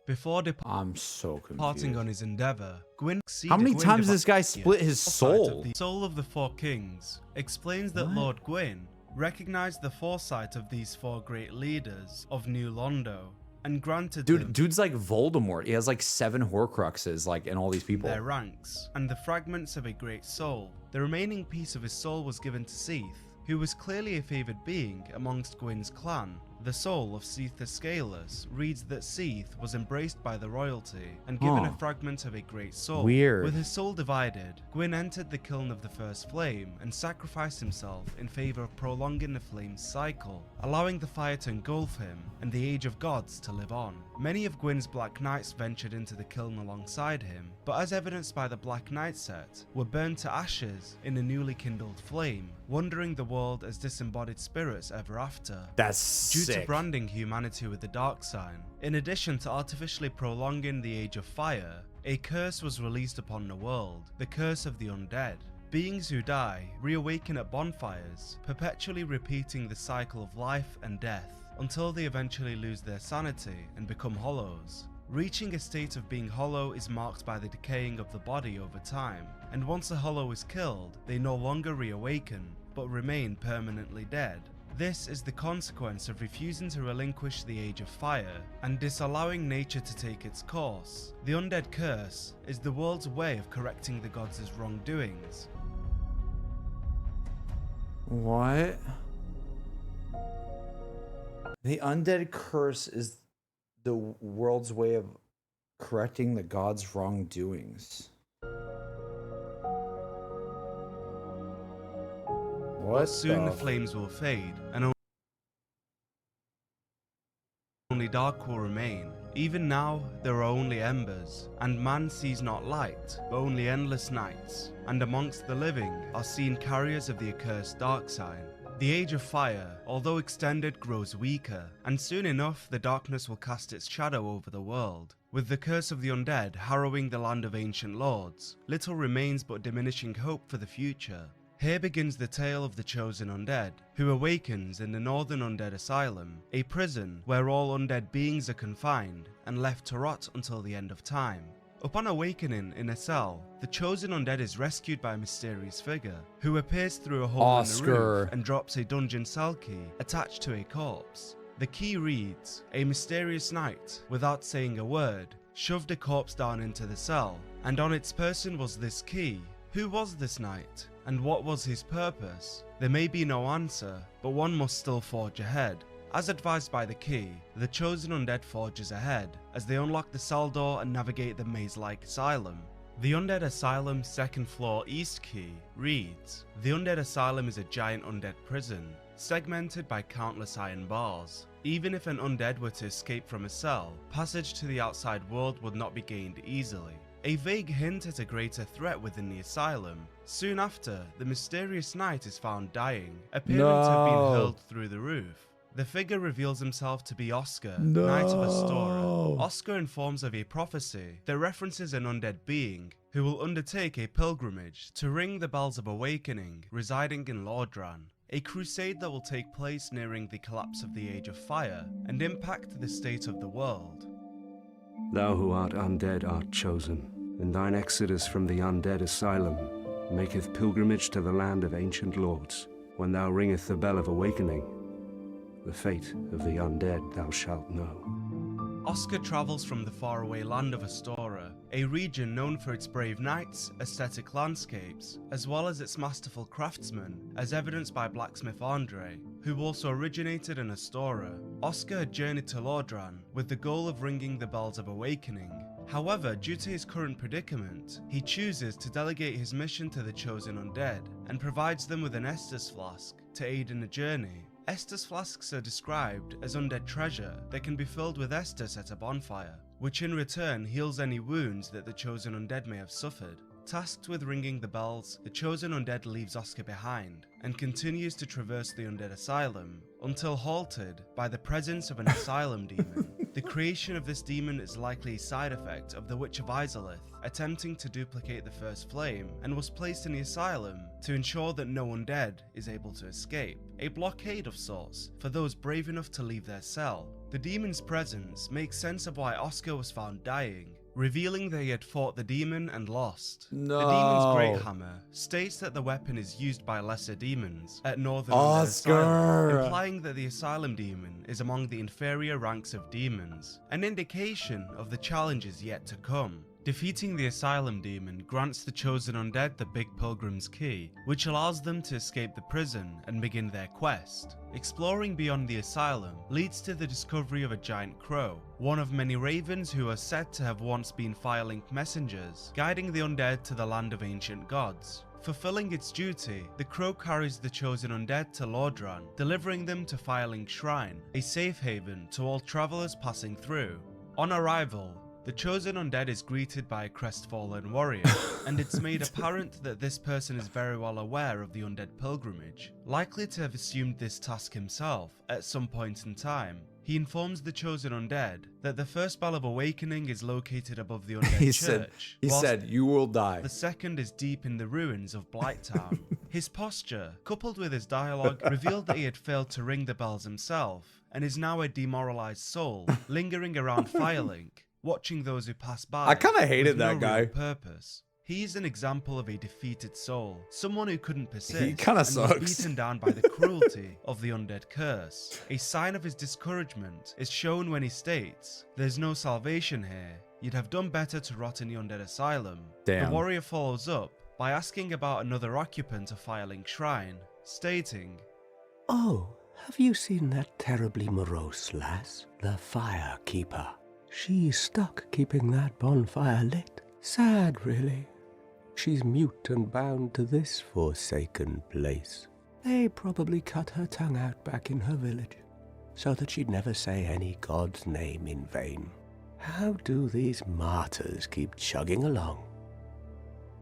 [SPEAKER 6] Before
[SPEAKER 1] I'm so
[SPEAKER 6] departing
[SPEAKER 1] confused.
[SPEAKER 6] on his endeavour, Gwyn
[SPEAKER 1] How many times this guy split his soul?
[SPEAKER 6] The Soul of the 4 Kings explains that
[SPEAKER 1] What?
[SPEAKER 6] Lord Gwyn recognized the foresight of these 4 great leaders of New Londo, and granted them
[SPEAKER 1] Dude's like Voldemort. He has like 7 Horcruxes, like, and all these people.
[SPEAKER 6] their ranks and the fragments of a great soul. The remaining piece of his soul was given to Seath, who was clearly a favoured being amongst Gwyn's clan. The soul of Seath the Scaleless reads that Seath was embraced by the royalty and given a fragment of a great soul.
[SPEAKER 1] Weird.
[SPEAKER 6] With his soul divided, Gwyn entered the kiln of the first flame and sacrificed himself in favour of prolonging the flame's cycle, allowing the fire to engulf him and the age of gods to live on. Many of Gwyn's Black Knights ventured into the kiln alongside him, but as evidenced by the Black Knight set, were burned to ashes in a newly kindled flame, wandering the world as disembodied spirits ever after.
[SPEAKER 1] That's
[SPEAKER 6] Due
[SPEAKER 1] sick.
[SPEAKER 6] to branding humanity with the dark sign, in addition to artificially prolonging the age of fire, a curse was released upon the world, the curse of the undead. Beings who die reawaken at bonfires, perpetually repeating the cycle of life and death, until they eventually lose their sanity and become hollows. Reaching a state of being hollow is marked by the decaying of the body over time, and once a hollow is killed, they no longer reawaken, but remain permanently dead. This is the consequence of refusing to relinquish the Age of Fire and disallowing nature to take its course. The Undead Curse is the world's way of correcting the gods' wrongdoings.
[SPEAKER 1] What? The Undead Curse is the world's way of correcting the gods' wrongdoings. What?
[SPEAKER 6] Soon the flames will fade, and only dark will remain. Even now, there are only embers, and man sees not light, but only endless nights. And amongst the living are seen carriers of the accursed dark sign. The Age of Fire, although extended, grows weaker, and soon enough the darkness will cast its shadow over the world. With the curse of the undead harrowing the land of ancient lords, little remains but diminishing hope for the future. Here begins the tale of the chosen undead, who awakens in the Northern Undead Asylum, a prison where all undead beings are confined and left to rot until the end of time. Upon awakening in a cell, the chosen undead is rescued by a mysterious figure, who appears through a hole in the roof and drops a dungeon cell key attached to a corpse. The key reads, "A mysterious knight, without saying a word, shoved a corpse down into the cell, and on its person was this key. Who was this knight? And what was his purpose? There may be no answer, but one must still forge ahead." As advised by the key, the chosen undead forges ahead, as they unlock the cell door and navigate the maze-like asylum. The Undead Asylum's second floor east key reads, "The Undead Asylum is a giant undead prison, segmented by countless iron bars. Even if an undead were to escape from a cell, passage to the outside world would not be gained easily. a vague hint at a greater threat within the asylum. Soon after, the mysterious knight is found dying, appearing to have been hurled through the roof. The figure reveals himself to be Oscar, Knight of Astora. Oscar informs of a prophecy that references an undead being who will undertake a pilgrimage to ring the bells of awakening residing in Lordran, a crusade that will take place nearing the collapse of the Age of Fire and impact the state of the world.
[SPEAKER 7] Thou who art undead art chosen, and thine exodus from the undead asylum maketh pilgrimage to the land of ancient lords. When thou ringeth the bell of awakening, the fate of the undead thou shalt know.
[SPEAKER 6] Oscar travels from the faraway land of Astora, a region known for its brave knights, aesthetic landscapes, as well as its masterful craftsmen, as evidenced by blacksmith Andre, who also originated in Astora. Oscar had journeyed to Lordran with the goal of ringing the bells of awakening. However, due to his current predicament, he chooses to delegate his mission to the chosen undead, and provides them with an Estus flask to aid in the journey. Estus flasks are described as undead treasure that can be filled with Estus at a bonfire, which in return heals any wounds that the chosen undead may have suffered. Tasked with ringing the bells, the chosen undead leaves Oscar behind and continues to traverse the undead asylum until halted by the presence of an asylum demon. The creation of this demon is likely a side effect of the Witch of Izalith attempting to duplicate the first flame, and was placed in the asylum to ensure that no undead is able to escape. A blockade of sorts for those brave enough to leave their cell. The demon's presence makes sense of why Oscar was found dying, revealing that he had fought the demon and lost.
[SPEAKER 1] No.
[SPEAKER 6] The demon's great hammer states that the weapon is used by lesser demons at Northern Undead Asylum, implying that the asylum demon is among the inferior ranks of demons, an indication of the challenges yet to come. Defeating the asylum demon grants the chosen undead the Big Pilgrim's Key, which allows them to escape the prison and begin their quest. Exploring beyond the asylum leads to the discovery of a giant crow, one of many ravens who are said to have once been Firelink messengers, guiding the undead to the land of ancient gods. Fulfilling its duty, the crow carries the chosen undead to Lordran, delivering them to Firelink Shrine, a safe haven to all travelers passing through. On arrival, the chosen undead is greeted by a crestfallen warrior, and it's made apparent that this person is very well aware of the undead pilgrimage, likely to have assumed this task himself at some point in time. He informs the chosen undead that the first bell of awakening is located above the undead church.
[SPEAKER 1] He said, "You will die."
[SPEAKER 6] The second is deep in the ruins of Blighttown. His posture, coupled with his dialogue, revealed that he had failed to ring the bells himself, and is now a demoralized soul, lingering around Firelink, watching those who pass by.
[SPEAKER 1] I kind of hated
[SPEAKER 6] with
[SPEAKER 1] that
[SPEAKER 6] no
[SPEAKER 1] guy.
[SPEAKER 6] real purpose. He's an example of a defeated soul, someone who couldn't persist.
[SPEAKER 1] He kind of
[SPEAKER 6] and was
[SPEAKER 1] sucks.
[SPEAKER 6] beaten down by the cruelty of the undead curse. A sign of his discouragement is shown when he states, "There's no salvation here. You'd have done better to rot in the undead asylum."
[SPEAKER 1] Damn.
[SPEAKER 6] The warrior follows up by asking about another occupant of Firelink Shrine, stating,
[SPEAKER 8] "Oh, have you seen that terribly morose lass, the Firekeeper? She's stuck keeping that bonfire lit. Sad, really. She's mute and bound to this forsaken place. They probably cut her tongue out back in her village, so that she'd never say any god's name in vain. How do these martyrs keep chugging along?"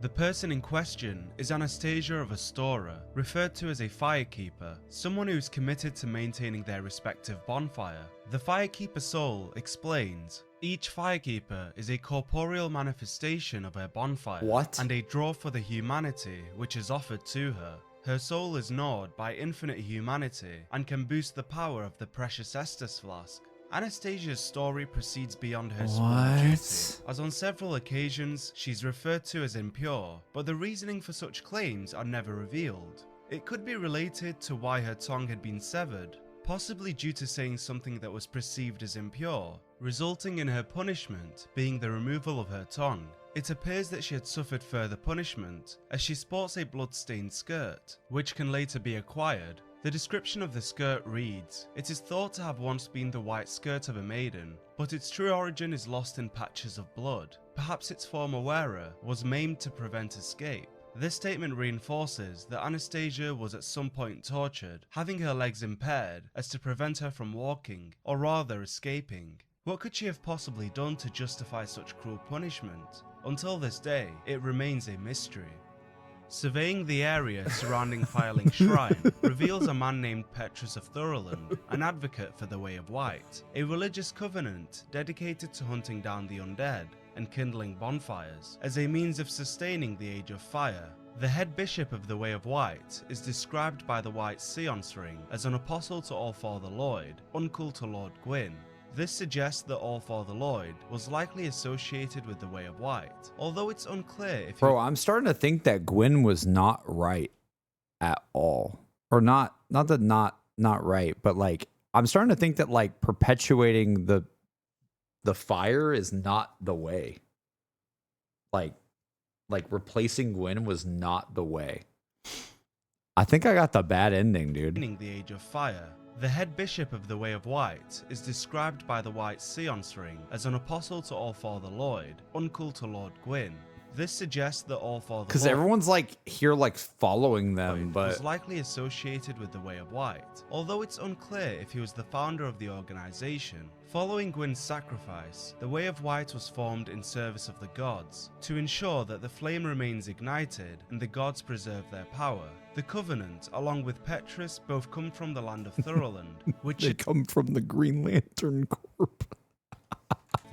[SPEAKER 6] The person in question is Anastasia of Astora, referred to as a Firekeeper, someone who's committed to maintaining their respective bonfire. The Firekeeper soul explains, each Firekeeper is a corporeal manifestation of her bonfire,
[SPEAKER 1] What?
[SPEAKER 6] and a draw for the humanity which is offered to her. Her soul is gnawed by infinite humanity and can boost the power of the precious Estus flask. Anastasia's story proceeds beyond her sworn duty, as on several occasions she's referred to as impure, but the reasoning for such claims are never revealed. It could be related to why her tongue had been severed, possibly due to saying something that was perceived as impure, resulting in her punishment being the removal of her tongue. It appears that she had suffered further punishment, as she sports a blood-stained skirt, which can later be acquired. The description of the skirt reads, "It is thought to have once been the white skirt of a maiden, but its true origin is lost in patches of blood. Perhaps its former wearer was maimed to prevent escape." This statement reinforces that Anastasia was at some point tortured, having her legs impaired as to prevent her from walking, or rather escaping. What could she have possibly done to justify such cruel punishment? Until this day, it remains a mystery. Surveying the area surrounding Firelink Shrine reveals a man named Petrus of Thoroland, an advocate for the Way of White, a religious covenant dedicated to hunting down the undead and kindling bonfires as a means of sustaining the Age of Fire. The head bishop of the Way of White is described by the White Seance Ring as an apostle to Allfather Lloyd, uncle to Lord Gwyn. This suggests that Allfather Lloyd was likely associated with the Way of White, although it's unclear if
[SPEAKER 1] Bro, I'm starting to think that Gwyn was not right at all. Or not right, but like I'm starting to think that like perpetuating the fire is not the way. Like replacing Gwyn was not the way. I think I got the bad ending, dude.
[SPEAKER 6] The Age of Fire. The head bishop of the Way of White is described by the White Seance Ring as an apostle to Allfather Lloyd, uncle to Lord Gwyn. This suggests that Allfather
[SPEAKER 1] because everyone's like here like following them, but
[SPEAKER 6] was likely associated with the Way of White, although it's unclear if he was the founder of the organization. Following Gwyn's sacrifice, the Way of White was formed in service of the gods, to ensure that the flame remains ignited and the gods preserve their power. The Covenant, along with Petrus, both come from the land of Thoroland, which
[SPEAKER 1] they come from the Green Lantern Corp.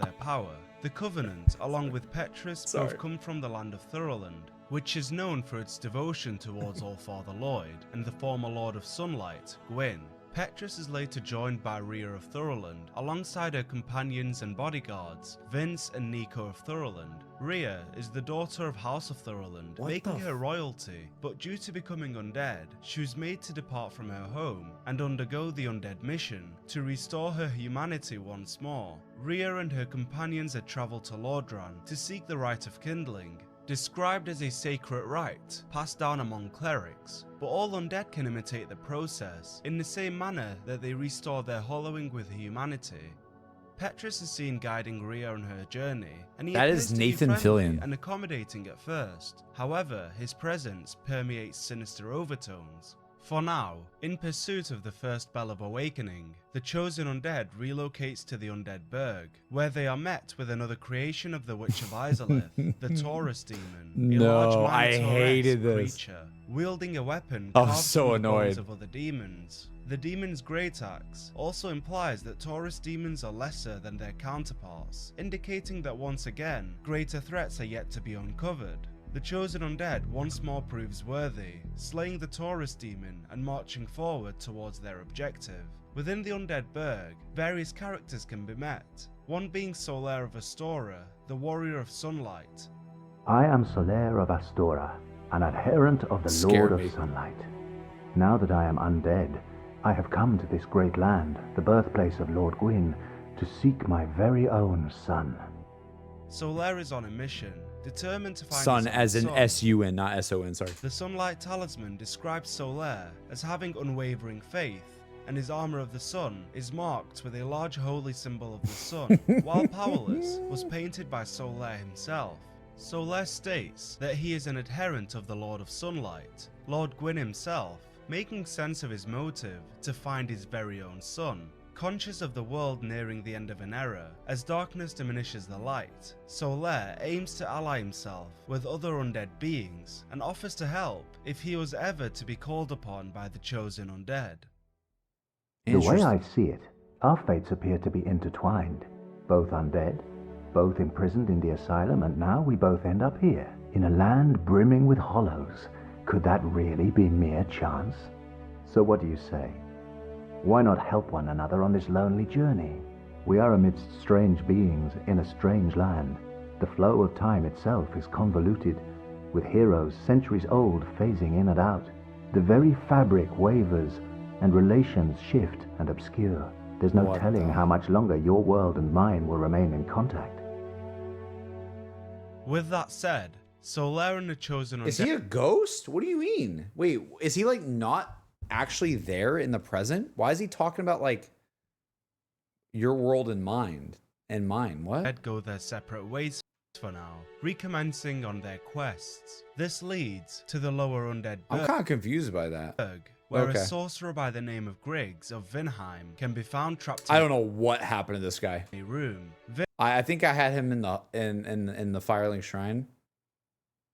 [SPEAKER 6] their power. The Covenant, along with Petrus, both come from the land of Thoroland, which is known for its devotion towards Allfather Lloyd and the former Lord of Sunlight, Gwyn. Petrus is later joined by Rhea of Thoroland, alongside her companions and bodyguards, Vince and Nico of Thoroland. Rhea is the daughter of House of Thoroland, making her royalty, but due to becoming undead, she was made to depart from her home and undergo the undead mission to restore her humanity once more. Rhea and her companions had travelled to Lordran to seek the rite of kindling, described as a sacred rite passed down among clerics, but all undead can imitate the process in the same manner that they restore their hollowing with humanity. Petrus is seen guiding Rhea on her journey, and he
[SPEAKER 1] that
[SPEAKER 6] appears
[SPEAKER 1] is
[SPEAKER 6] to be
[SPEAKER 1] Nathan
[SPEAKER 6] friendly
[SPEAKER 1] Fillion
[SPEAKER 6] and accommodating at first. However, his presence permeates sinister overtones. For now, in pursuit of the first Bell of Awakening, the chosen undead relocates to the Undead Burg, where they are met with another creation of the Witch of Izalith, the Taurus Demon, a large
[SPEAKER 1] I hated this.
[SPEAKER 6] creature, wielding a weapon
[SPEAKER 1] I was
[SPEAKER 6] carved
[SPEAKER 1] so
[SPEAKER 6] from the bones
[SPEAKER 1] annoyed.
[SPEAKER 6] of other demons. The demon's great axe also implies that Taurus demons are lesser than their counterparts, indicating that once again, greater threats are yet to be uncovered. The chosen undead once more proves worthy, slaying the Taurus demon and marching forward towards their objective. Within the Undead Burg, various characters can be met, one being Solaire of Astora, the warrior of sunlight.
[SPEAKER 9] I am Solaire of Astora, an adherent of the Lord of Sunlight. Now that I am undead, I have come to this great land, the birthplace of Lord Gwyn, to seek my very own son.
[SPEAKER 6] Solaire is on a mission, determined to find
[SPEAKER 1] Sun
[SPEAKER 6] his own
[SPEAKER 1] as in
[SPEAKER 6] son.
[SPEAKER 1] S-U-N, not S-O-N, sorry.
[SPEAKER 6] The Sunlight Talisman describes Solaire as having unwavering faith, and his armor of the sun is marked with a large holy symbol of the sun, while Powerless was painted by Solaire himself. Solaire states that he is an adherent of the Lord of Sunlight, Lord Gwyn himself, making sense of his motive to find his very own son. Conscious of the world nearing the end of an era, as darkness diminishes the light, Solaire aims to ally himself with other undead beings and offers to help if he was ever to be called upon by the chosen undead.
[SPEAKER 9] The way I see it, our fates appear to be intertwined. Both undead, both imprisoned in the asylum, and now we both end up here, in a land brimming with hollows. Could that really be mere chance? So what do you say? Why not help one another on this lonely journey? We are amidst strange beings in a strange land. The flow of time itself is convoluted, with heroes centuries old phasing in and out. The very fabric wavers, and relations shift and obscure. There's no telling how much longer your world and mine will remain in contact.
[SPEAKER 6] With that said, Solaire and the chosen undead...
[SPEAKER 1] Is he a ghost? What do you mean? Wait, is he like not actually there in the present? Why is he talking about like your world and mine? What?
[SPEAKER 6] Go their separate ways for now, recommencing on their quests. This leads to the lower undead
[SPEAKER 1] I'm
[SPEAKER 6] Burg,
[SPEAKER 1] kind of confused by that.
[SPEAKER 6] where
[SPEAKER 1] Okay.
[SPEAKER 6] a sorcerer by the name of Griggs of Vinheim can be found trapped
[SPEAKER 1] I
[SPEAKER 6] in
[SPEAKER 1] don't know what happened to this guy.
[SPEAKER 6] a room.
[SPEAKER 1] I think I had him in the Firelink Shrine,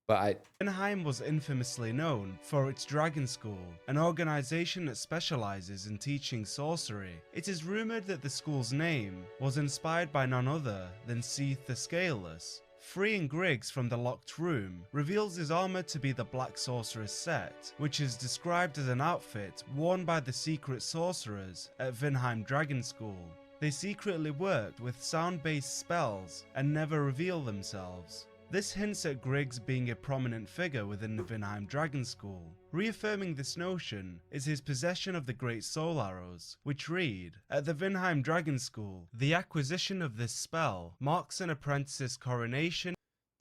[SPEAKER 1] but
[SPEAKER 6] Vinheim was infamously known for its Dragon School, an organization that specializes in teaching sorcery. It is rumored that the school's name was inspired by none other than Seath the Scaleless. Freeing Griggs from the locked room reveals his armor to be the Black Sorcerer's set, which is described as an outfit worn by the secret sorcerers at Vinheim Dragon School. They secretly worked with sound-based spells and never reveal themselves. This hints at Griggs being a prominent figure within the Vinheim Dragon School. Reaffirming this notion is his possession of the Great Soul Arrows, which read, at the Vinheim Dragon School, the acquisition of this spell marks an apprentice's coronation.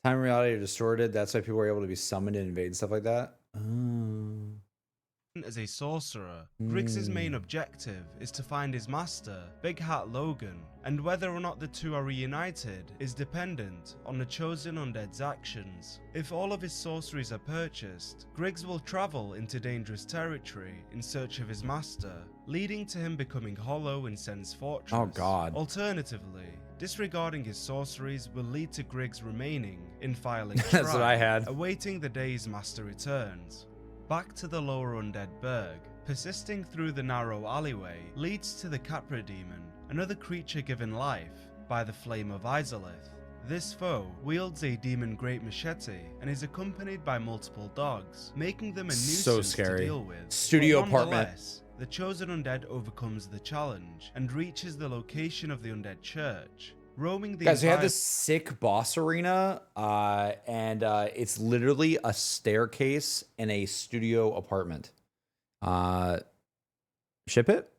[SPEAKER 1] time and reality are distorted. That's why people are able to be summoned and invade and stuff like that.
[SPEAKER 6] As a sorcerer, Griggs' main objective is to find his master, Big Hat Logan, and whether or not the two are reunited is dependent on the chosen undead's actions. If all of his sorceries are purchased, Griggs will travel into dangerous territory in search of his master, leading to him becoming hollow in Sen's fortress.
[SPEAKER 1] Oh god.
[SPEAKER 6] Alternatively, disregarding his sorceries will lead to Griggs remaining in Firelink
[SPEAKER 1] That's
[SPEAKER 6] Shrine,
[SPEAKER 1] what I had.
[SPEAKER 6] awaiting the day his master returns. Back to the lower undead burg, persisting through the narrow alleyway leads to the Capra demon, another creature given life by the flame of Izalith. This foe wields a demon great machete and is accompanied by multiple dogs, making them a nuisance
[SPEAKER 1] So scary.
[SPEAKER 6] to deal with.
[SPEAKER 1] Studio
[SPEAKER 6] But
[SPEAKER 1] apartment.
[SPEAKER 6] nonetheless, the chosen undead overcomes the challenge and reaches the location of the undead church. Roaming the
[SPEAKER 1] Guys, we have
[SPEAKER 6] entire
[SPEAKER 1] this sick boss arena, and it's literally a staircase in a studio apartment. Ship it?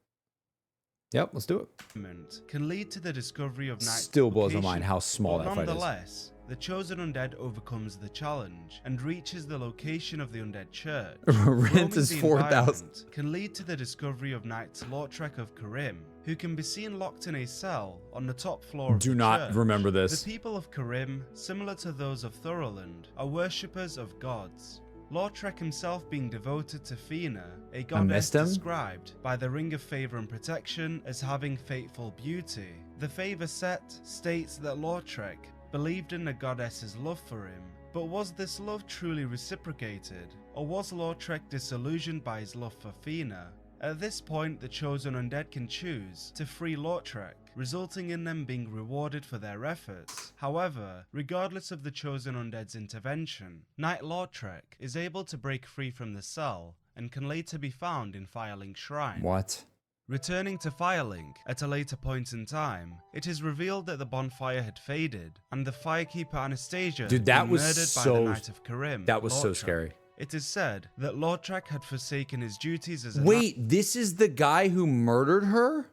[SPEAKER 1] Yep, let's do it.
[SPEAKER 6] can lead to the discovery of Night's
[SPEAKER 1] Still blows my
[SPEAKER 6] location,
[SPEAKER 1] mind how small
[SPEAKER 6] but
[SPEAKER 1] that fight is.
[SPEAKER 6] nonetheless, the chosen undead overcomes the challenge and reaches the location of the undead church.
[SPEAKER 1] Rent
[SPEAKER 6] Roaming
[SPEAKER 1] is
[SPEAKER 6] the
[SPEAKER 1] 4,000.
[SPEAKER 6] environment can lead to the discovery of Knights Lautrec of Karim, who can be seen locked in a cell on the top floor of
[SPEAKER 1] Do
[SPEAKER 6] the
[SPEAKER 1] not
[SPEAKER 6] church.
[SPEAKER 1] remember this.
[SPEAKER 6] The people of Karim, similar to those of Thoroland, are worshippers of gods. Lautrec himself being devoted to Fina, a goddess
[SPEAKER 1] missed him?
[SPEAKER 6] described by the Ring of Favor and Protection as having fateful beauty. The Favor set states that Lautrec believed in the goddess's love for him, but was this love truly reciprocated, or was Lautrec disillusioned by his love for Fina? At this point, the chosen undead can choose to free Lautrec, resulting in them being rewarded for their efforts. However, regardless of the chosen undead's intervention, Knight Lautrec is able to break free from the cell and can later be found in Firelink Shrine.
[SPEAKER 1] What?
[SPEAKER 6] Returning to Firelink at a later point in time, it is revealed that the bonfire had faded and the firekeeper Anastasia
[SPEAKER 1] Dude,
[SPEAKER 6] had
[SPEAKER 1] that
[SPEAKER 6] been
[SPEAKER 1] was
[SPEAKER 6] murdered
[SPEAKER 1] so-
[SPEAKER 6] by the Knight of Karim.
[SPEAKER 1] That was so
[SPEAKER 6] Lautrec.
[SPEAKER 1] scary.
[SPEAKER 6] It is said that Lautrec had forsaken his duties as a
[SPEAKER 1] Wait, this is the guy who murdered her?
[SPEAKER 6] It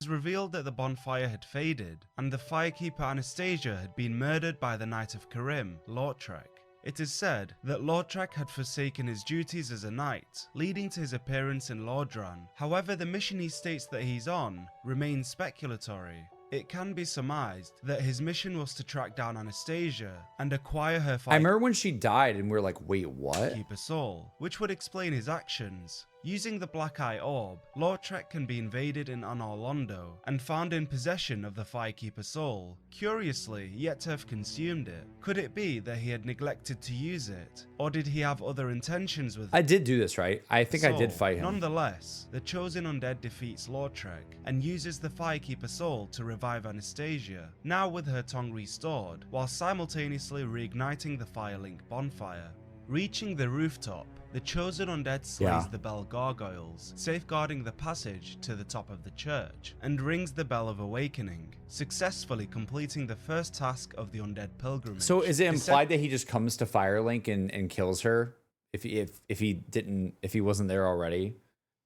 [SPEAKER 6] was revealed that the bonfire had faded, and the firekeeper Anastasia had been murdered by the Knight of Karim, Lautrec. It is said that Lautrec had forsaken his duties as a knight, leading to his appearance in Lordran. However, the mission he states that he's on remains speculatory. It can be surmised that his mission was to track down Anastasia and acquire her
[SPEAKER 1] I remember when she died and we were like, wait, what?
[SPEAKER 6] Keeper Soul, which would explain his actions. Using the Black Eye Orb, Lautrec can be invaded in Anor Londo and found in possession of the Firekeeper Soul, curiously yet to have consumed it. Could it be that he had neglected to use it, or did he have other intentions with
[SPEAKER 1] I did do this, right? I think I did
[SPEAKER 6] Soul?
[SPEAKER 1] fight him.
[SPEAKER 6] Nonetheless, the chosen undead defeats Lautrec and uses the Firekeeper Soul to revive Anastasia, now with her tongue restored, while simultaneously reigniting the Firelink bonfire. Reaching the rooftop, the chosen undead slays the bell gargoyles, safeguarding the passage to the top of the church, and rings the bell of awakening, successfully completing the first task of the undead pilgrimage.
[SPEAKER 1] So is it implied that he just comes to Firelink and kills her if he wasn't there already?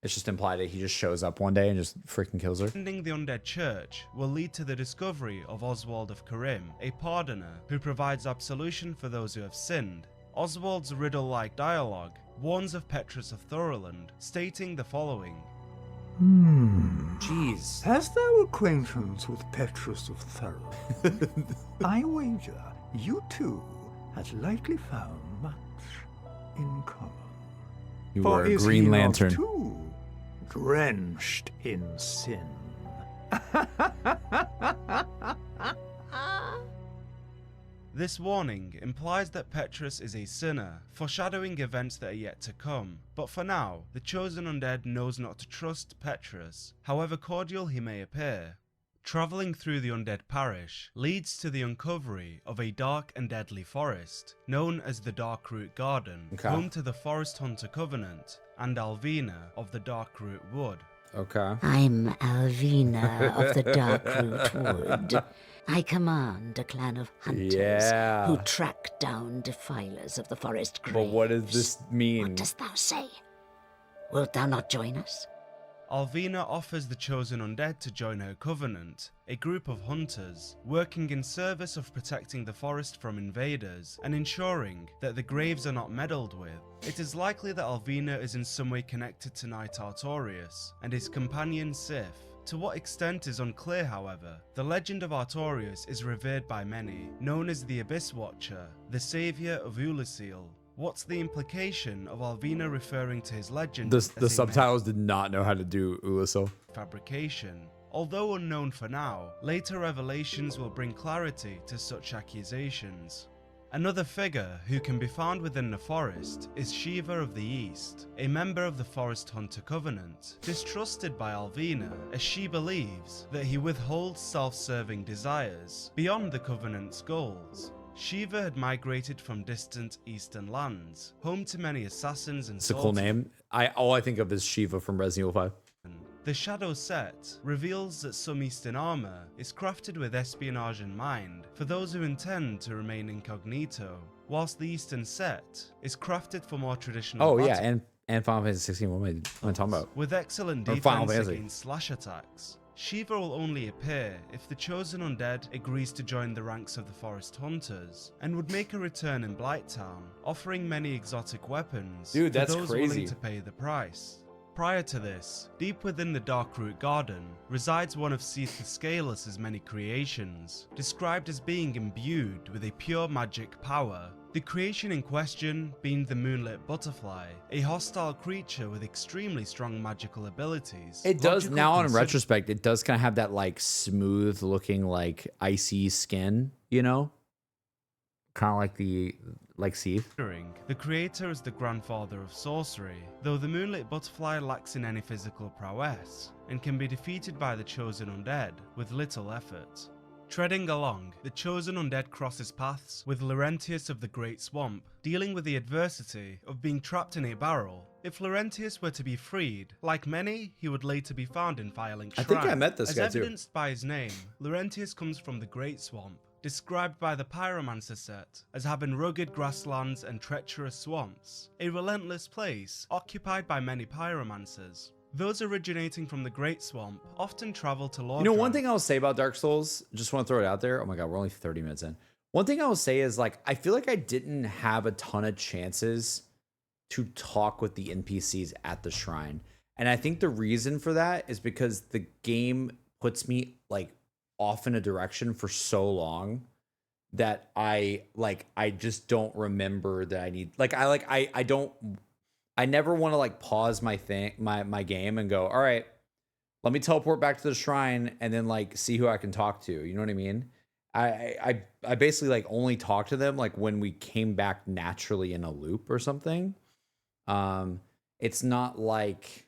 [SPEAKER 1] It's just implied that he just shows up one day and just freaking kills her.
[SPEAKER 6] Ending the undead church will lead to the discovery of Oswald of Karim, a pardoner who provides absolution for those who have sinned. Oswald's riddle-like dialogue warns of Petrus of Thoroland, stating the following.
[SPEAKER 1] Jeez.
[SPEAKER 10] Hast thou acquaintance with Petrus of Thorold? I wager you two has likely found much in common.
[SPEAKER 1] You
[SPEAKER 10] For
[SPEAKER 1] are a
[SPEAKER 10] is
[SPEAKER 1] Green
[SPEAKER 10] he not
[SPEAKER 1] Lantern.
[SPEAKER 10] too drenched in sin.
[SPEAKER 6] This warning implies that Petrus is a sinner, foreshadowing events that are yet to come, but for now, the chosen undead knows not to trust Petrus, however cordial he may appear. Travelling through the undead parish leads to the uncovery of a dark and deadly forest, known as the Darkroot Garden, home to the Forest Hunter Covenant, and Alvina of the Darkroot Wood.
[SPEAKER 11] I'm Alvina of the Darkroot Wood. I command a clan of hunters who track down defilers of the forest graves.
[SPEAKER 1] But what does this mean?
[SPEAKER 11] What dost thou say? Wilt thou not join us?
[SPEAKER 6] Alvina offers the chosen undead to join her covenant, a group of hunters working in service of protecting the forest from invaders and ensuring that the graves are not meddled with. It is likely that Alvina is in some way connected to Knight Artorius and his companion Sif. To what extent is unclear, however. The legend of Artorius is revered by many, known as the Abyss Watcher, the saviour of Ulasil. What's the implication of Alvina referring to his legend?
[SPEAKER 1] The subtitles did not know how to do Ulasil.
[SPEAKER 6] Fabrication. Although unknown for now, later revelations will bring clarity to such accusations. Another figure who can be found within the forest is Shiva of the East, a member of the Forest Hunter Covenant, distrusted by Alvina as she believes that he withholds self-serving desires beyond the Covenant's goals. Shiva had migrated from distant eastern lands, home to many assassins and
[SPEAKER 1] It's a cool name. All I think of is Shiva from Resident Evil 5.
[SPEAKER 6] The Shadow set reveals that some Eastern armor is crafted with espionage in mind for those who intend to remain incognito, whilst the Eastern set is crafted for more traditional
[SPEAKER 1] and Final Fantasy 16, what am I talking about?
[SPEAKER 6] With excellent
[SPEAKER 1] Or Final
[SPEAKER 6] defense
[SPEAKER 1] Fantasy.
[SPEAKER 6] against slash attacks. Shiva will only appear if the chosen undead agrees to join the ranks of the Forest Hunters, and would make a return in Blighttown, offering many exotic weapons
[SPEAKER 1] Dude, that's
[SPEAKER 6] to those
[SPEAKER 1] crazy.
[SPEAKER 6] willing to pay the price. Prior to this, deep within the Darkroot Garden resides one of Seath the Scaleless' many creations, described as being imbued with a pure magic power. The creation in question being the Moonlit Butterfly, a hostile creature with extremely strong magical abilities.
[SPEAKER 1] It does,
[SPEAKER 6] Logical
[SPEAKER 1] now in
[SPEAKER 6] consider-
[SPEAKER 1] retrospect, it does kind of have that like smooth looking like icy skin, you know? Kind of like Seath.
[SPEAKER 6] The creator is the grandfather of sorcery, though the Moonlit Butterfly lacks in any physical prowess, and can be defeated by the chosen undead with little effort. Treading along, the chosen undead crosses paths with Laurentius of the Great Swamp, dealing with the adversity of being trapped in a barrel. If Laurentius were to be freed, like many, he would later be found in Firelink Shrine.
[SPEAKER 1] I think I met this
[SPEAKER 6] As
[SPEAKER 1] guy too.
[SPEAKER 6] evidenced by his name, Laurentius comes from the Great Swamp, described by the Pyromancer set as having rugged grasslands and treacherous swamps, a relentless place occupied by many pyromancers. Those originating from the Great Swamp often travel to Lordran.
[SPEAKER 1] You know, one thing I'll say about Dark Souls, just want to throw it out there. Oh my God, we're only 30 minutes in. One thing I will say is like, I feel like I didn't have a ton of chances to talk with the NPCs at the shrine. And I think the reason for that is because the game puts me like off in a direction for so long that I just don't remember that I need, I never want to like pause my game and go, all right, let me teleport back to the shrine and then like see who I can talk to. You know what I mean? I basically like only talk to them like when we came back naturally in a loop or something. It's not like,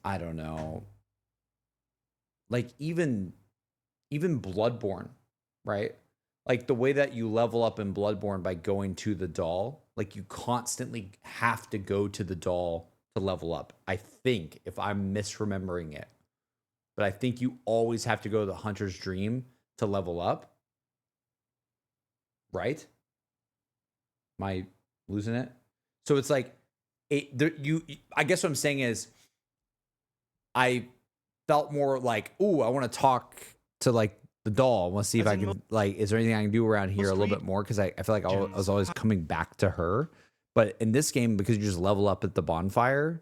[SPEAKER 1] I don't know, like even Bloodborne, right? Like the way that you level up in Bloodborne by going to the doll, like you constantly have to go to the doll to level up. I think, if I'm misremembering it, but I think you always have to go to the Hunter's Dream to level up, right? Am I losing it? So it's like, I guess what I'm saying is, I felt more like, ooh, I want to talk to like the doll. I want to see if I can, like, is there anything I can do around here a little bit more? Because I feel like I was always coming back to her. But in this game, because you just level up at the bonfire,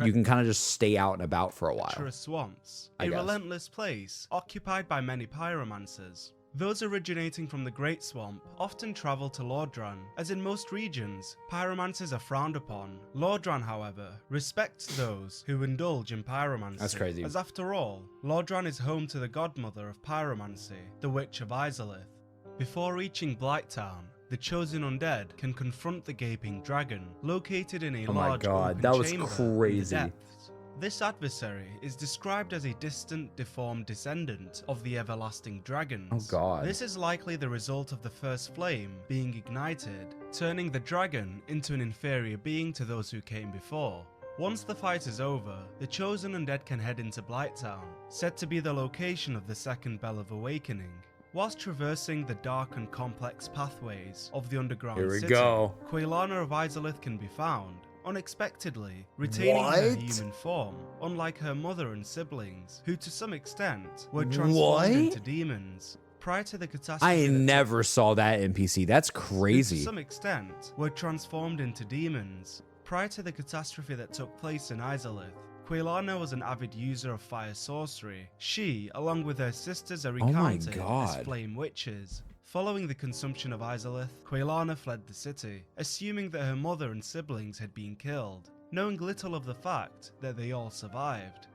[SPEAKER 1] you can kind of just stay out and about for a while.
[SPEAKER 6] Swamps, a relentless place occupied by many pyromancers. Those originating from the Great Swamp often travel to Lordran, as in most regions, pyromancers are frowned upon. Lordran, however, respects those who indulge in pyromancy.
[SPEAKER 1] That's crazy.
[SPEAKER 6] As after all, Lordran is home to the godmother of pyromancy, the Witch of Izalith. Before reaching Blighttown, the chosen undead can confront the gaping dragon, located in a large open
[SPEAKER 1] that was
[SPEAKER 6] chamber in the
[SPEAKER 1] crazy.
[SPEAKER 6] depths. This adversary is described as a distant, deformed descendant of the everlasting dragons.
[SPEAKER 1] Oh god.
[SPEAKER 6] This is likely the result of the first flame being ignited, turning the dragon into an inferior being to those who came before. Once the fight is over, the chosen undead can head into Blighttown, said to be the location of the second Bell of Awakening. Whilst traversing the dark and complex pathways of the underground city, Quaylana of Izalith can be found, unexpectedly retaining her human form, unlike her mother and siblings, who to some extent were transformed into demons. Prior to the catastrophe,
[SPEAKER 1] I never saw that NPC. That's crazy.
[SPEAKER 6] To some extent, were transformed into demons. Prior to the catastrophe that took place in Izalith, Quaylana was an avid user of fire sorcery. She, along with her sisters, are recounted as flame witches. Following the consumption of Izalith, Quaylana fled the city, assuming that her mother and siblings had been killed, knowing little of the fact that they all survived.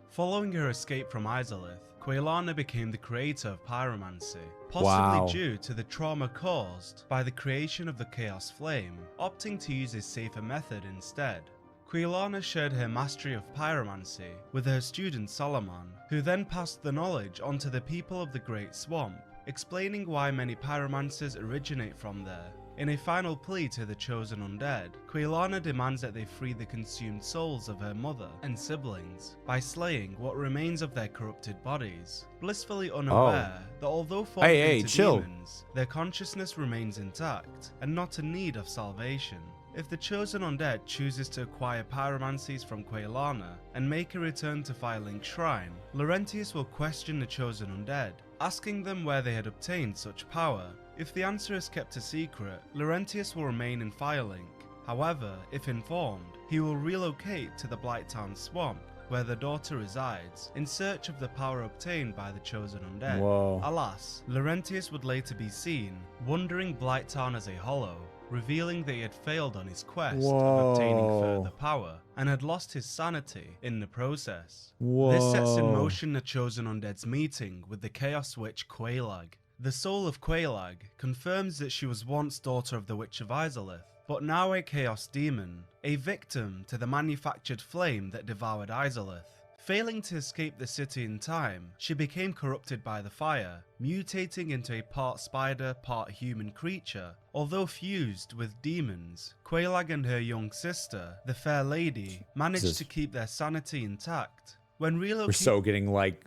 [SPEAKER 6] Following her escape from Izalith, Quaylana became the creator of pyromancy, possibly due to the trauma caused by the creation of the Chaos Flame, opting to use a safer method instead. Quaylana shared her mastery of pyromancy with her student Solomon, who then passed the knowledge onto the people of the Great Swamp, explaining why many pyromancers originate from there. In a final plea to the chosen undead, Quaylana demands that they free the consumed souls of her mother and siblings by slaying what remains of their corrupted bodies, blissfully unaware that although formed into demons, their consciousness remains intact and not in need of salvation. If the chosen undead chooses to acquire pyromancies from Quaylana and make a return to Firelink Shrine, Laurentius will question the chosen undead, asking them where they had obtained such power. If the answer is kept a secret, Laurentius will remain in Firelink. However, if informed, he will relocate to the Blighttown Swamp, where the daughter resides, in search of the power obtained by the chosen undead. Alas, Laurentius would later be seen wandering Blighttown as a hollow, revealing that he had failed on his quest of obtaining further power, and had lost his sanity in the process. This sets in motion the chosen undead's meeting with the Chaos Witch Quaylag. The soul of Quaylag confirms that she was once daughter of the Witch of Izalith, but now a Chaos Demon, a victim to the manufactured flame that devoured Izalith. Failing to escape the city in time, she became corrupted by the fire, mutating into a part spider, part human creature. Although fused with demons, Quaylag and her young sister, the Fair Lady, managed to keep their sanity intact. When relocating,
[SPEAKER 1] we're so getting like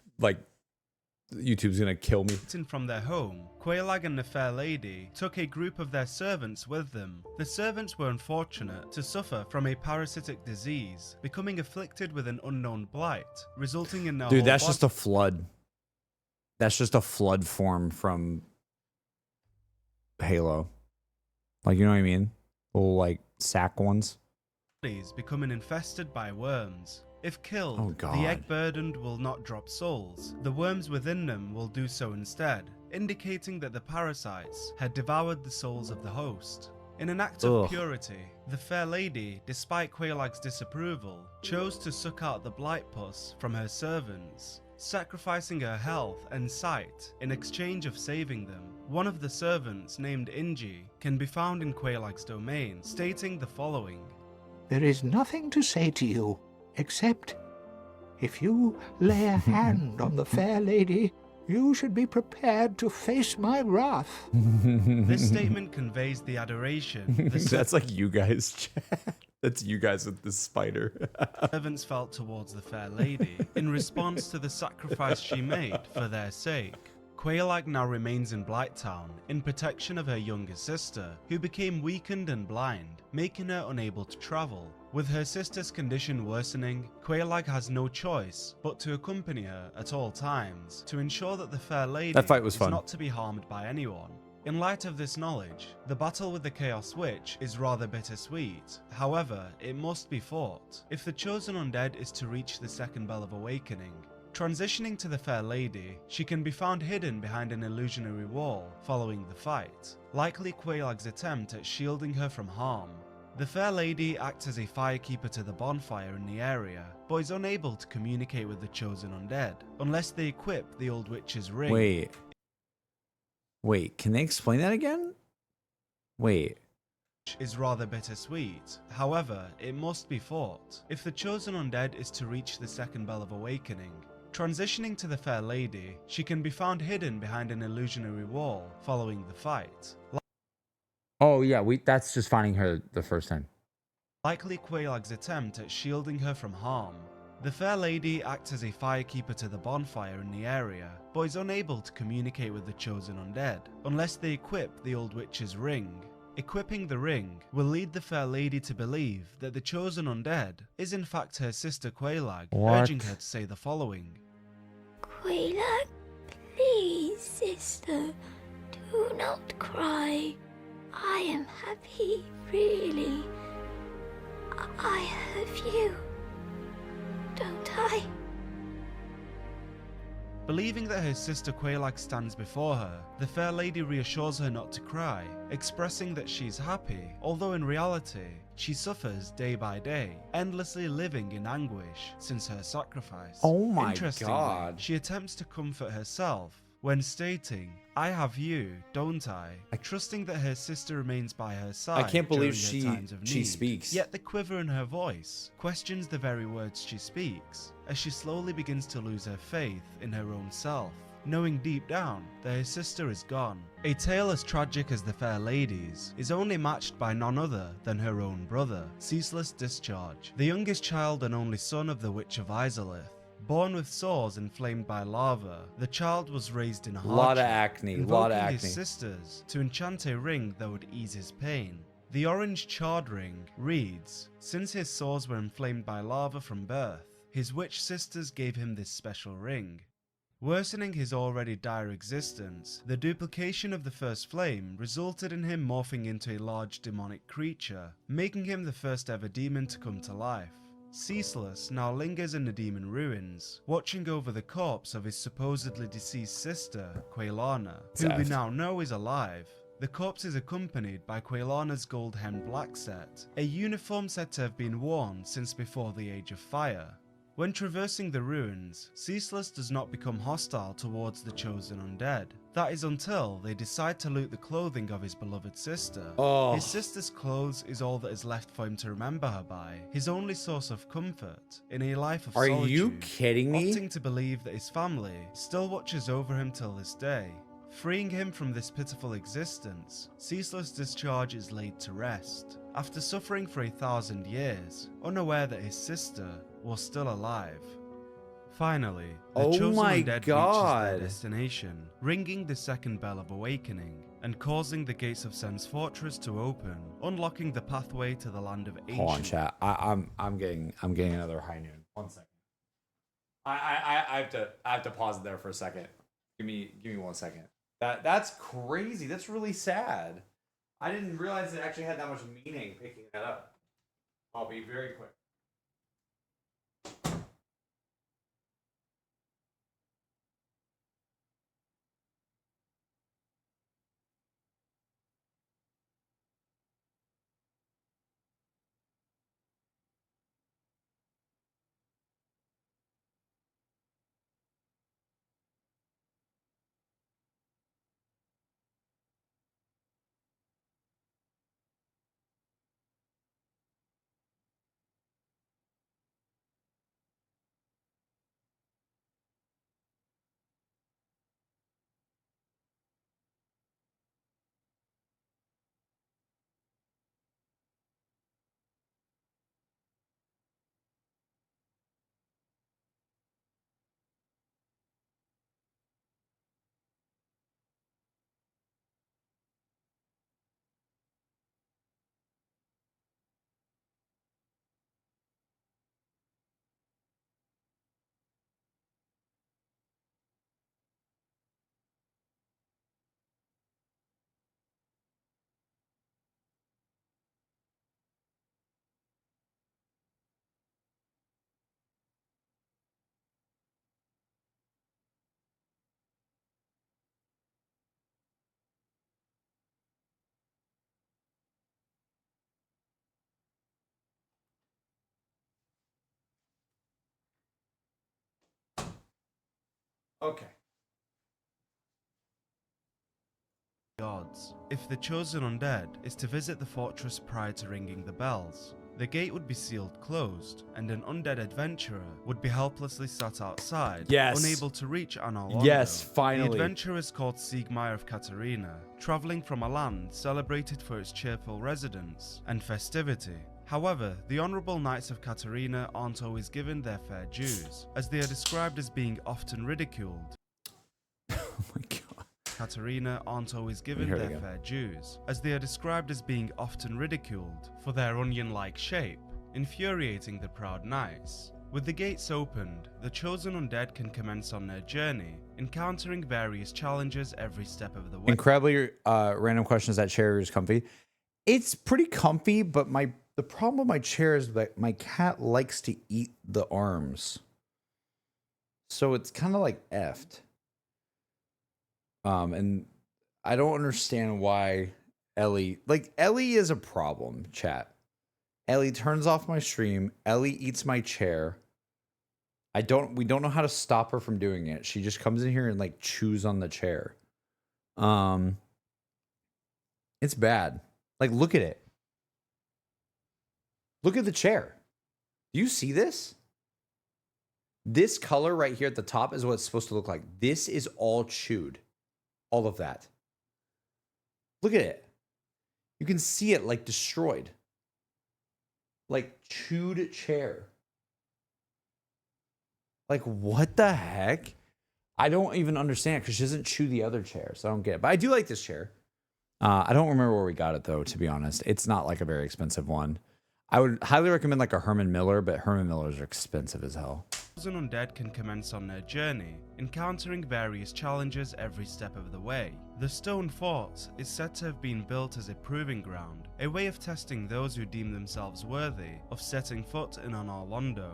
[SPEAKER 1] YouTube's gonna kill me.
[SPEAKER 6] From their home, Quaylag and the Fair Lady took a group of their servants with them. The servants were unfortunate to suffer from a parasitic disease, becoming afflicted with an unknown blight, resulting in their
[SPEAKER 1] Dude, that's just a flood. That's just a flood form from Halo. Like, you know what I mean? Little, like, sack ones.
[SPEAKER 6] Bodies becoming infested by worms. If killed, the egg-burdened will not drop souls. The worms within them will do so instead, indicating that the parasites had devoured the souls of the host. In an act of purity, the Fair Lady, despite Quaylag's disapproval, chose to suck out the blight pus from her servants, sacrificing her health and sight in exchange of saving them. One of the servants, named Inji, can be found in Quaylag's domain, stating the following:
[SPEAKER 10] "There is nothing to say to you, except if you lay a hand on the Fair Lady, you should be prepared to face my wrath."
[SPEAKER 6] This statement conveys the adoration.
[SPEAKER 1] That's like you guys, chat. That's you guys with the spider.
[SPEAKER 6] Servants felt towards the Fair Lady in response to the sacrifice she made for their sake. Quaylag now remains in Blighttown in protection of her younger sister, who became weakened and blind, making her unable to travel. With her sister's condition worsening, Quaylag has no choice but to accompany her at all times to ensure that the Fair Lady is not to be harmed by anyone. In light of this knowledge, the battle with the Chaos Witch is rather bittersweet. However, it must be fought if the chosen undead is to reach the second Bell of Awakening. Transitioning to the Fair Lady, she can be found hidden behind an illusionary wall following the fight, likely Quelaag's attempt at shielding her from harm. The Fair Lady acts as a firekeeper to the bonfire in the area, but is unable to communicate with the chosen undead, unless they equip the old witch's ring.
[SPEAKER 1] Wait, can they explain that again? Wait.
[SPEAKER 6] Is rather bittersweet. However, it must be fought if the chosen undead is to reach the second bell of awakening. Transitioning to the Fair Lady, she can be found hidden behind an illusionary wall following the fight.
[SPEAKER 1] Oh yeah, that's just finding her the first time.
[SPEAKER 6] Likely Quelaag's attempt at shielding her from harm. The Fair Lady acts as a firekeeper to the bonfire in the area, but is unable to communicate with the chosen undead, unless they equip the old witch's ring. Equipping the ring will lead the Fair Lady to believe that the chosen undead is in fact her sister Quelaag, urging her to say the following.
[SPEAKER 12] Quelaag, please, sister, do not cry. I am happy, really. I have you, don't I?
[SPEAKER 6] Believing that her sister Quelaag stands before her, the Fair Lady reassures her not to cry, expressing that she's happy, although in reality, she suffers day by day, endlessly living in anguish since her sacrifice.
[SPEAKER 1] Oh my
[SPEAKER 6] Interestingly,
[SPEAKER 1] God.
[SPEAKER 6] she attempts to comfort herself when stating, I have you, don't I? Trusting that her sister remains by her side.
[SPEAKER 1] I can't believe
[SPEAKER 6] during her times of
[SPEAKER 1] she
[SPEAKER 6] need.
[SPEAKER 1] speaks.
[SPEAKER 6] Yet the quiver in her voice questions the very words she speaks, as she slowly begins to lose her faith in her own self, knowing deep down that her sister is gone. A tale as tragic as the Fair Lady's is only matched by none other than her own brother, Ceaseless Discharge, the youngest child and only son of the Witch of Izalith. Born with sores inflamed by lava, the child was raised in hardship,
[SPEAKER 1] Lot of acne, lot of
[SPEAKER 6] invoking
[SPEAKER 1] acne.
[SPEAKER 6] his sisters to enchant a ring that would ease his pain. The orange charred ring reads, since his sores were inflamed by lava from birth, his witch sisters gave him this special ring. Worsening his already dire existence, the duplication of the first flame resulted in him morphing into a large demonic creature, making him the first ever demon to come to life. Ceaseless now lingers in the demon ruins, watching over the corpse of his supposedly deceased sister, Quailana, who we now know is alive. The corpse is accompanied by Quailana's gold-hemmed black set, a uniform said to have been worn since before the Age of Fire. When traversing the ruins, Ceaseless does not become hostile towards the chosen undead. That is until they decide to loot the clothing of his beloved sister.
[SPEAKER 1] Oh.
[SPEAKER 6] His sister's clothes is all that is left for him to remember her by, his only source of comfort in a life of solitude.
[SPEAKER 1] Are you kidding me?
[SPEAKER 6] Opting to believe that his family still watches over him till this day. Freeing him from this pitiful existence, Ceaseless Discharge is laid to rest, after suffering for 1,000 years, unaware that his sister was still alive. Finally, the chosen undead reaches their destination, ringing the second bell of awakening, and causing the gates of Sen's fortress to open, unlocking the pathway to the land of ancient.
[SPEAKER 1] Hold on, chat. I'm getting another high noon. 1 second. I have to pause it there for a second. Give me 1 second. That's crazy. That's really sad. I didn't realize it actually had that much meaning picking that up. I'll be very quick. Okay.
[SPEAKER 6] Gods. If the chosen undead is to visit the fortress prior to ringing the bells, the gate would be sealed closed, and an undead adventurer would be helplessly sat outside,
[SPEAKER 1] Yes.
[SPEAKER 6] unable to reach Anor Londo.
[SPEAKER 1] Yes, finally.
[SPEAKER 6] The adventurer is called Siegmeyer of Katarina, travelling from a land celebrated for its cheerful residents and festivity. However, the honourable knights of Katarina aren't always given their fair dues, as they are described as being often ridiculed.
[SPEAKER 1] Oh my god.
[SPEAKER 6] Katarina aren't always given
[SPEAKER 1] Here we
[SPEAKER 6] their
[SPEAKER 1] go.
[SPEAKER 6] fair dues, as they are described as being often ridiculed for their onion-like shape, infuriating the proud knights. With the gates opened, the chosen undead can commence on their journey, encountering various challenges every step of the way.
[SPEAKER 1] Incredibly random question, is that chair is comfy? It's pretty comfy, but the problem with my chair is that my cat likes to eat the arms. So it's kind of like effed. And I don't understand why Ellie is a problem, chat. Ellie turns off my stream. Ellie eats my chair. We don't know how to stop her from doing it. She just comes in here and like chews on the chair. It's bad. Like, look at it. Look at the chair. Do you see this? This color right here at the top is what it's supposed to look like. This is all chewed. All of that. Look at it. You can see it like destroyed. Like chewed chair. Like what the heck? I don't even understand because she doesn't chew the other chair, so I don't get it. But I do like this chair. I don't remember where we got it though, to be honest. It's not like a very expensive one. I would highly recommend like a Herman Miller, but Herman Millers are expensive as hell.
[SPEAKER 6] Chosen undead can commence on their journey, encountering various challenges every step of the way. The stone fort is said to have been built as a proving ground, a way of testing those who deem themselves worthy of setting foot in Anor Londo.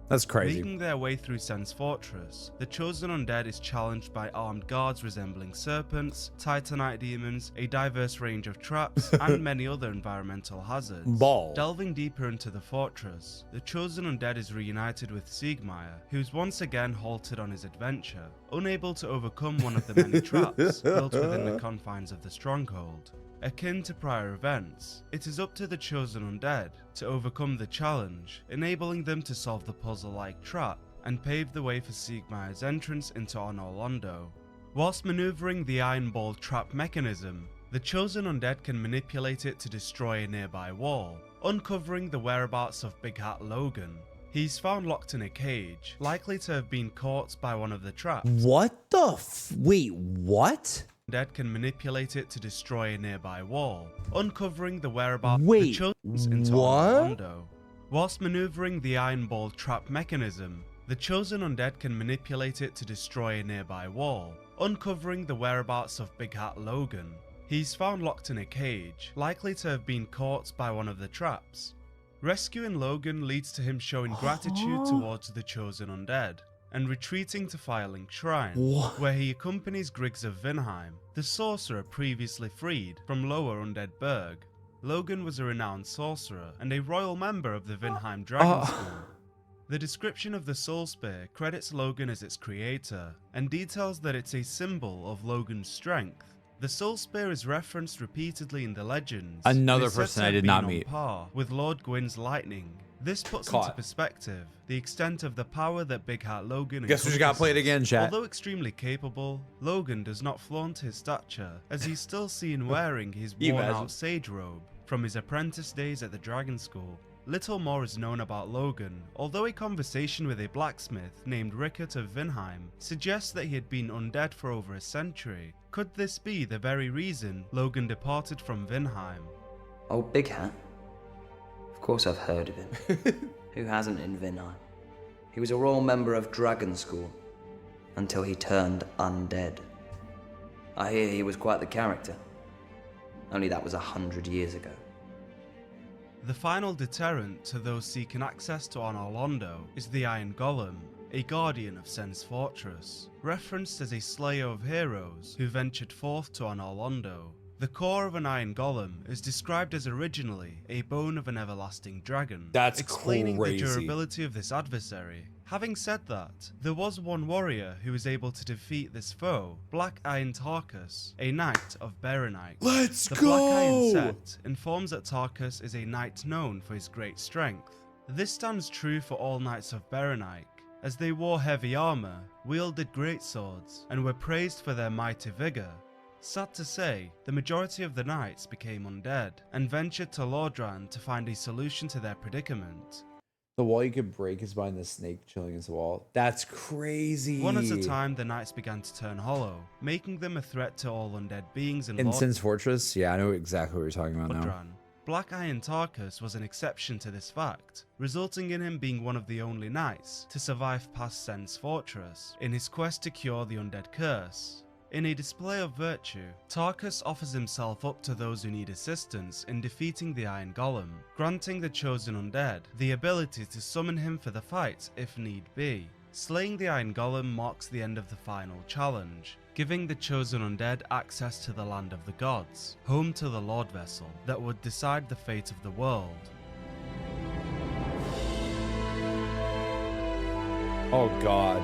[SPEAKER 1] That's crazy.
[SPEAKER 6] Making their way through Sen's fortress, the chosen undead is challenged by armed guards resembling serpents, titanite demons, a diverse range of traps, and many other environmental hazards. Delving deeper into the fortress, the chosen undead is reunited with Siegmeyer, who's once again halted on his adventure, unable to overcome one of the many traps built within the confines of the stronghold. Akin to prior events, it is up to the chosen undead to overcome the challenge, enabling them to solve the puzzle-like trap and pave the way for Siegmeyer's entrance into Anor Londo. Whilst maneuvering the iron ball trap mechanism, the chosen undead can manipulate it to destroy a nearby wall, uncovering the whereabouts of Big Hat Logan. He's found locked in a cage, likely to have been caught by one of the traps.
[SPEAKER 1] What the wait, what?
[SPEAKER 6] Undead can manipulate it to destroy a nearby wall, uncovering the whereabouts of the
[SPEAKER 1] Wait,
[SPEAKER 6] chosen into
[SPEAKER 1] what?
[SPEAKER 6] Londo. Whilst maneuvering the iron ball trap mechanism, the chosen undead can manipulate it to destroy a nearby wall, uncovering the whereabouts of Big Hat Logan. He's found locked in a cage, likely to have been caught by one of the traps. Rescuing Logan leads to him showing gratitude towards the chosen undead, and retreating to Firelink Shrine, where he accompanies Griggs of Vinheim, the sorcerer previously freed from Lower Undead Burg. Logan was a renowned sorcerer and a royal member of the Vinheim Dragon School. The description of the Soul Spear credits Logan as its creator, and details that it's a symbol of Logan's strength. The Soul Spear is referenced repeatedly in the legends.
[SPEAKER 1] Another
[SPEAKER 6] and is said
[SPEAKER 1] person
[SPEAKER 6] to
[SPEAKER 1] I
[SPEAKER 6] have
[SPEAKER 1] did
[SPEAKER 6] been
[SPEAKER 1] not
[SPEAKER 6] on
[SPEAKER 1] meet.
[SPEAKER 6] par with Lord Gwyn's lightning. This puts into perspective the extent of the power that Big Hat Logan
[SPEAKER 1] Guess we just gotta play it again, chat.
[SPEAKER 6] Although extremely capable, Logan does not flaunt his stature, as he's still seen wearing his worn-out sage robe from his apprentice days at the Dragon School. Little more is known about Logan, although a conversation with a blacksmith named Rickert of Vinheim suggests that he had been undead for over a century. Could this be the very reason Logan departed from Vinheim?
[SPEAKER 13] Oh, Big Hat? Of course I've heard of him. Who hasn't in Vinheim? He was a royal member of Dragon School, until he turned undead. I hear he was quite the character. Only that was 100 years ago.
[SPEAKER 6] The final deterrent to those seeking access to Anor Londo is the Iron Golem, a guardian of Sen's fortress, referenced as a slayer of heroes who ventured forth to Anor Londo. The core of an iron golem is described as originally a bone of an everlasting dragon,
[SPEAKER 1] That's
[SPEAKER 6] explaining
[SPEAKER 1] crazy.
[SPEAKER 6] the durability of this adversary. Having said that, there was one warrior who was able to defeat this foe, Black Iron Tarkus, a knight of Berenike.
[SPEAKER 1] Let's
[SPEAKER 6] the
[SPEAKER 1] go!
[SPEAKER 6] Black Iron set informs that Tarkus is a knight known for his great strength. This stands true for all knights of Berenike, as they wore heavy armor, wielded great swords, and were praised for their mighty vigor. Sad to say, the majority of the knights became undead, and ventured to Lordran to find a solution to their predicament.
[SPEAKER 1] The wall you could break is behind the snake chilling against the wall. That's crazy.
[SPEAKER 6] One at a time, the knights began to turn hollow, making them a threat to all undead beings in
[SPEAKER 1] Incense Fortress? Yeah, I know exactly what you're talking about now.
[SPEAKER 6] Lordran. Black Iron Tarkus was an exception to this fact, resulting in him being one of the only knights to survive past Sen's Fortress in his quest to cure the undead curse. In a display of virtue, Tarkus offers himself up to those who need assistance in defeating the Iron Golem, granting the chosen undead the ability to summon him for the fight if need be. Slaying the Iron Golem marks the end of the final challenge, giving the chosen undead access to the land of the gods, home to the Lord Vessel that would decide the fate of the world.
[SPEAKER 1] Oh god.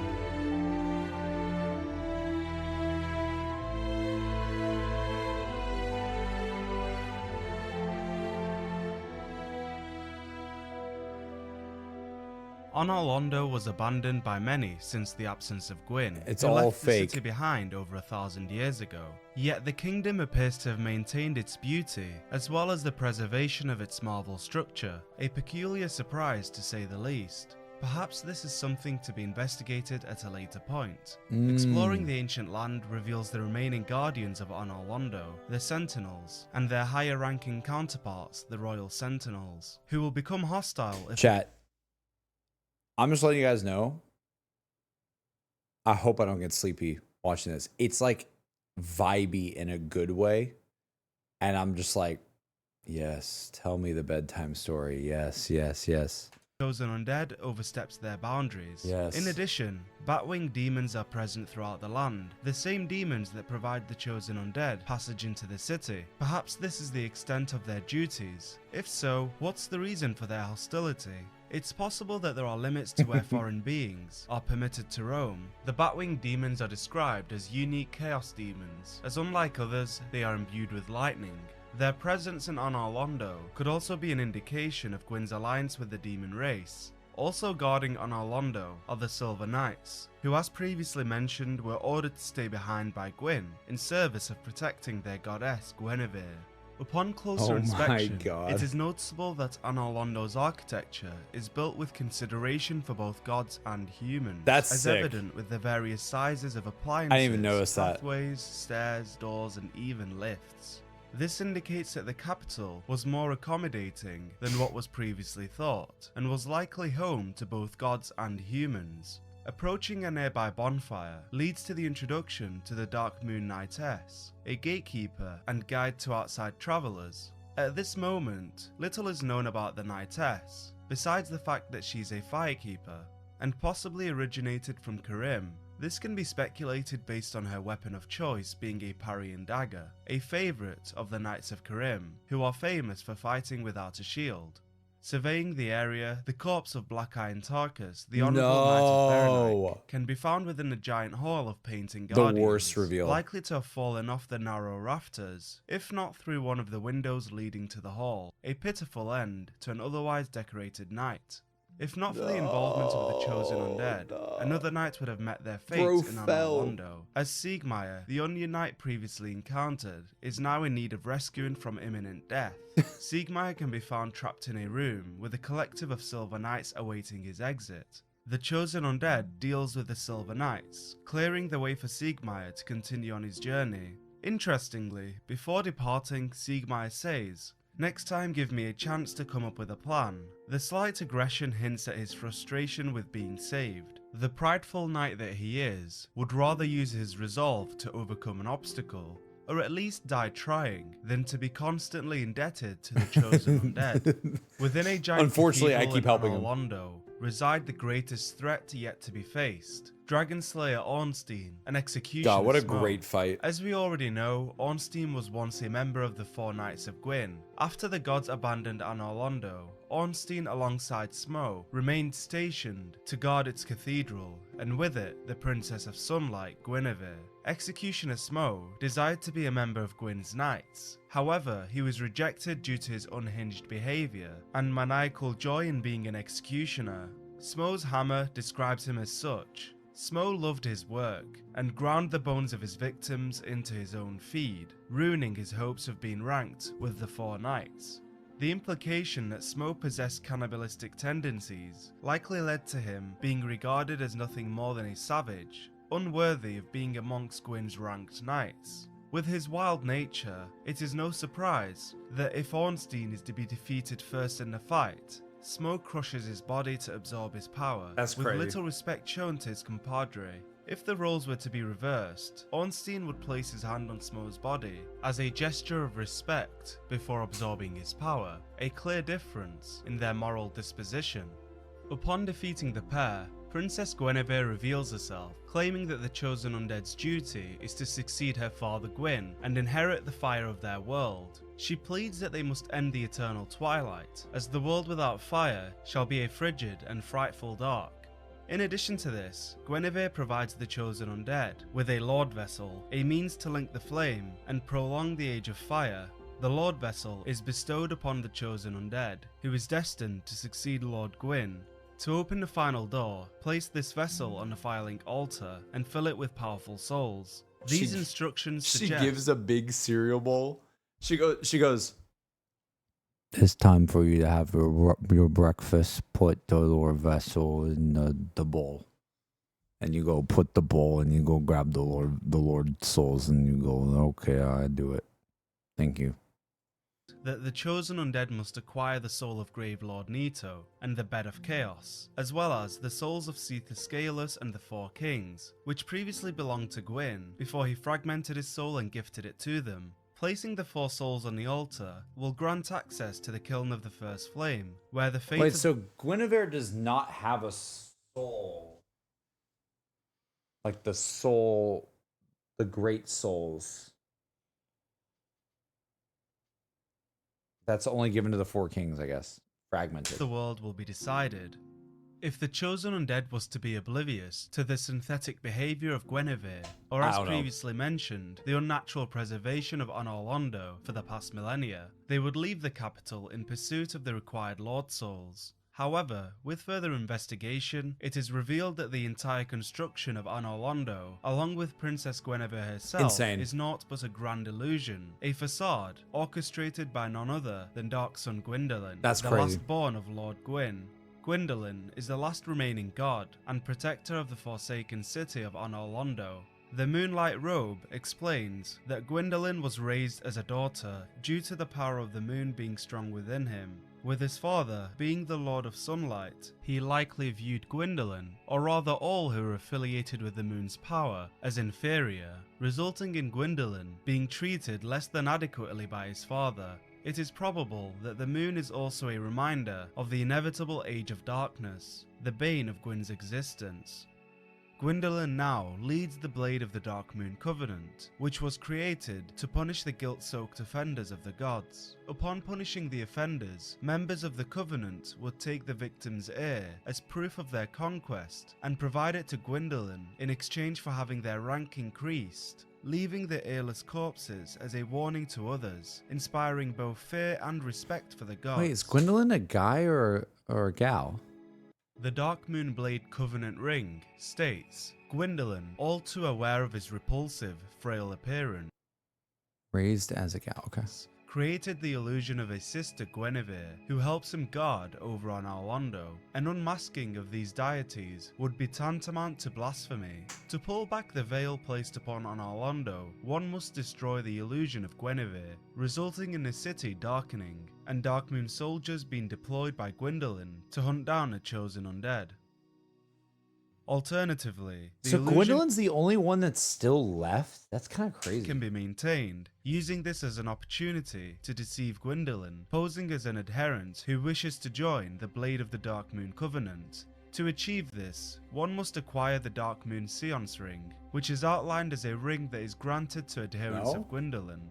[SPEAKER 6] Anor Londo was abandoned by many since the absence of Gwyn,
[SPEAKER 1] It's
[SPEAKER 6] who
[SPEAKER 1] all
[SPEAKER 6] left
[SPEAKER 1] fake.
[SPEAKER 6] the city behind over 1,000 years ago. Yet the kingdom appears to have maintained its beauty, as well as the preservation of its marble structure, a peculiar surprise to say the least. Perhaps this is something to be investigated at a later point. Exploring the ancient land reveals the remaining guardians of Anor Londo, the Sentinels, and their higher ranking counterparts, the Royal Sentinels, who will become hostile if—
[SPEAKER 1] Chat. I'm just letting you guys know. I hope I don't get sleepy watching this. It's like vibey in a good way. And I'm just like, yes, tell me the bedtime story. Yes, yes, yes.
[SPEAKER 6] chosen undead oversteps their boundaries.
[SPEAKER 1] Yes.
[SPEAKER 6] In addition, Batwing demons are present throughout the land, the same demons that provide the chosen undead passage into the city. Perhaps this is the extent of their duties. If so, what's the reason for their hostility? It's possible that there are limits to where foreign beings are permitted to roam. The Batwing demons are described as unique chaos demons, as unlike others, they are imbued with lightning. Their presence in Anor Londo could also be an indication of Gwyn's alliance with the demon race. Also guarding Anor Londo are the Silver Knights, who as previously mentioned were ordered to stay behind by Gwyn in service of protecting their goddess Guinevere. Upon closer inspection, it is noticeable that Anor Londo's architecture is built with consideration for both gods and humans,
[SPEAKER 1] That's
[SPEAKER 6] as
[SPEAKER 1] sick.
[SPEAKER 6] evident with the various sizes of appliances,
[SPEAKER 1] I didn't even notice that.
[SPEAKER 6] pathways, stairs, doors, and even lifts. This indicates that the capital was more accommodating than what was previously thought, and was likely home to both gods and humans. Approaching a nearby bonfire leads to the introduction to the Dark Moon Knightess, a gatekeeper and guide to outside travellers. At this moment, little is known about the Knightess, besides the fact that she's a firekeeper, and possibly originated from Karim. This can be speculated based on her weapon of choice being a parry and dagger, a favourite of the Knights of Karim, who are famous for fighting without a shield. Surveying the area, the corpse of Black Iron Tarkus, the Honourable Knight of Berenike, can be found within a giant hall of painting guardians,
[SPEAKER 1] The worst reveal.
[SPEAKER 6] likely to have fallen off the narrow rafters, if not through one of the windows leading to the hall, a pitiful end to an otherwise decorated night. If not for the involvement of the chosen undead, another knight would have met their fate in Anor Londo, as Siegmeyer, the Onion Knight previously encountered, is now in need of rescuing from imminent death. Siegmeyer can be found trapped in a room with a collective of Silver Knights awaiting his exit. The chosen undead deals with the Silver Knights, clearing the way for Siegmeyer to continue on his journey. Interestingly, before departing, Siegmeyer says, "Next time give me a chance to come up with a plan." The slight aggression hints at his frustration with being saved. The prideful knight that he is would rather use his resolve to overcome an obstacle, or at least die trying, than to be constantly indebted to the chosen undead. Within a giant
[SPEAKER 1] Unfortunately, I
[SPEAKER 6] cathedral
[SPEAKER 1] keep
[SPEAKER 6] in
[SPEAKER 1] helping
[SPEAKER 6] Anor
[SPEAKER 1] him.
[SPEAKER 6] Londo, reside the greatest threat yet to be faced: Dragon Slayer Ornstein and Executioner
[SPEAKER 1] God, what a
[SPEAKER 6] Smoke.
[SPEAKER 1] great fight.
[SPEAKER 6] As we already know, Ornstein was once a member of the Four Knights of Gwyn. After the gods abandoned Anor Londo, Ornstein alongside Smo remained stationed to guard its cathedral, and with it, the Princess of Sunlight, Guinevere. Executioner Smo desired to be a member of Gwyn's Knights. However, he was rejected due to his unhinged behaviour and maniacal joy in being an executioner. Smo's hammer describes him as such. Smo loved his work and ground the bones of his victims into his own feed, ruining his hopes of being ranked with the Four Knights. The implication that Smo possessed cannibalistic tendencies likely led to him being regarded as nothing more than a savage, unworthy of being amongst Gwyn's ranked knights. With his wild nature, it is no surprise that if Ornstein is to be defeated first in the fight, Smo crushes his body to absorb his power,
[SPEAKER 1] That's
[SPEAKER 6] with
[SPEAKER 1] crazy.
[SPEAKER 6] little respect shown to his compadre. If the roles were to be reversed, Ornstein would place his hand on Smo's body as a gesture of respect before absorbing his power, a clear difference in their moral disposition. Upon defeating the pair, Princess Guinevere reveals herself, claiming that the chosen undead's duty is to succeed her father Gwyn and inherit the fire of their world. She pleads that they must end the eternal twilight, as the world without fire shall be a frigid and frightful dark. In addition to this, Guinevere provides the chosen undead with a Lord Vessel, a means to link the flame and prolong the Age of Fire. The Lord Vessel is bestowed upon the chosen undead, who is destined to succeed Lord Gwyn. To open the final door, place this vessel on the filing altar and fill it with powerful souls. These instructions suggest...
[SPEAKER 1] She gives a big cereal bowl. She goes,
[SPEAKER 14] It's time for you to have your breakfast. Put the Lord vessel in the bowl. And you go put the bowl and you go grab the Lord souls and you go, okay, I do it. Thank you.
[SPEAKER 6] that the chosen undead must acquire the soul of Grave Lord Nito and the Bed of Chaos, as well as the souls of Scalus and the Four Kings, which previously belonged to Gwyn before he fragmented his soul and gifted it to them. Placing the four souls on the altar will grant access to the Kiln of the First Flame, where the fate
[SPEAKER 1] Wait,
[SPEAKER 6] of...
[SPEAKER 1] so Guinevere does not have a soul? Like the soul, the great souls. That's only given to the Four Kings, I guess. Fragmented.
[SPEAKER 6] The world will be decided. If the chosen undead was to be oblivious to the synthetic behaviour of Guinevere, or as previously mentioned, the unnatural preservation of Anor Londo for the past millennia, they would leave the capital in pursuit of the required Lord Souls. However, with further investigation, it is revealed that the entire construction of Anor Londo, along with Princess Guinevere herself, is naught but a grand illusion, a facade orchestrated by none other than Dark Sun Gwyndolin, the last born of Lord Gwyn. Gwyndolin is the last remaining god and protector of the forsaken city of Anor Londo. The Moonlight Robe explains that Gwyndolin was raised as a daughter due to the power of the moon being strong within him. With his father being the Lord of Sunlight, he likely viewed Gwyndolin, or rather all who were affiliated with the moon's power, as inferior, resulting in Gwyndolin being treated less than adequately by his father. It is probable that the moon is also a reminder of the inevitable Age of Darkness, the bane of Gwyn's existence. Gwyndolin now leads the Blade of the Dark Moon Covenant, which was created to punish the guilt-soaked offenders of the gods. Upon punishing the offenders, members of the Covenant would take the victim's ear as proof of their conquest and provide it to Gwyndolin in exchange for having their rank increased, leaving the earless corpses as a warning to others, inspiring both fear and respect for the gods.
[SPEAKER 1] Wait, is Gwyndolin a guy or a gal?
[SPEAKER 6] The Dark Moon Blade Covenant Ring states, Gwyndolin, all too aware of his repulsive, frail appearance,
[SPEAKER 1] Raised as a gal, okay.
[SPEAKER 6] created the illusion of a sister Guinevere, who helps him guard over Anor Londo. An unmasking of these deities would be tantamount to blasphemy. To pull back the veil placed upon Anor Londo, one must destroy the illusion of Guinevere, resulting in the city darkening, and Darkmoon soldiers being deployed by Gwyndolin to hunt down a chosen undead. Alternatively, the
[SPEAKER 1] So
[SPEAKER 6] illusion
[SPEAKER 1] Gwendolyn's the only one that's still left? That's kind of crazy.
[SPEAKER 6] can be maintained, using this as an opportunity to deceive Gwendolyn, posing as an adherent who wishes to join the Blade of the Dark Moon Covenant. To achieve this, one must acquire the Dark Moon Seance Ring, which is outlined as a ring that is granted to adherents of Gwendolyn.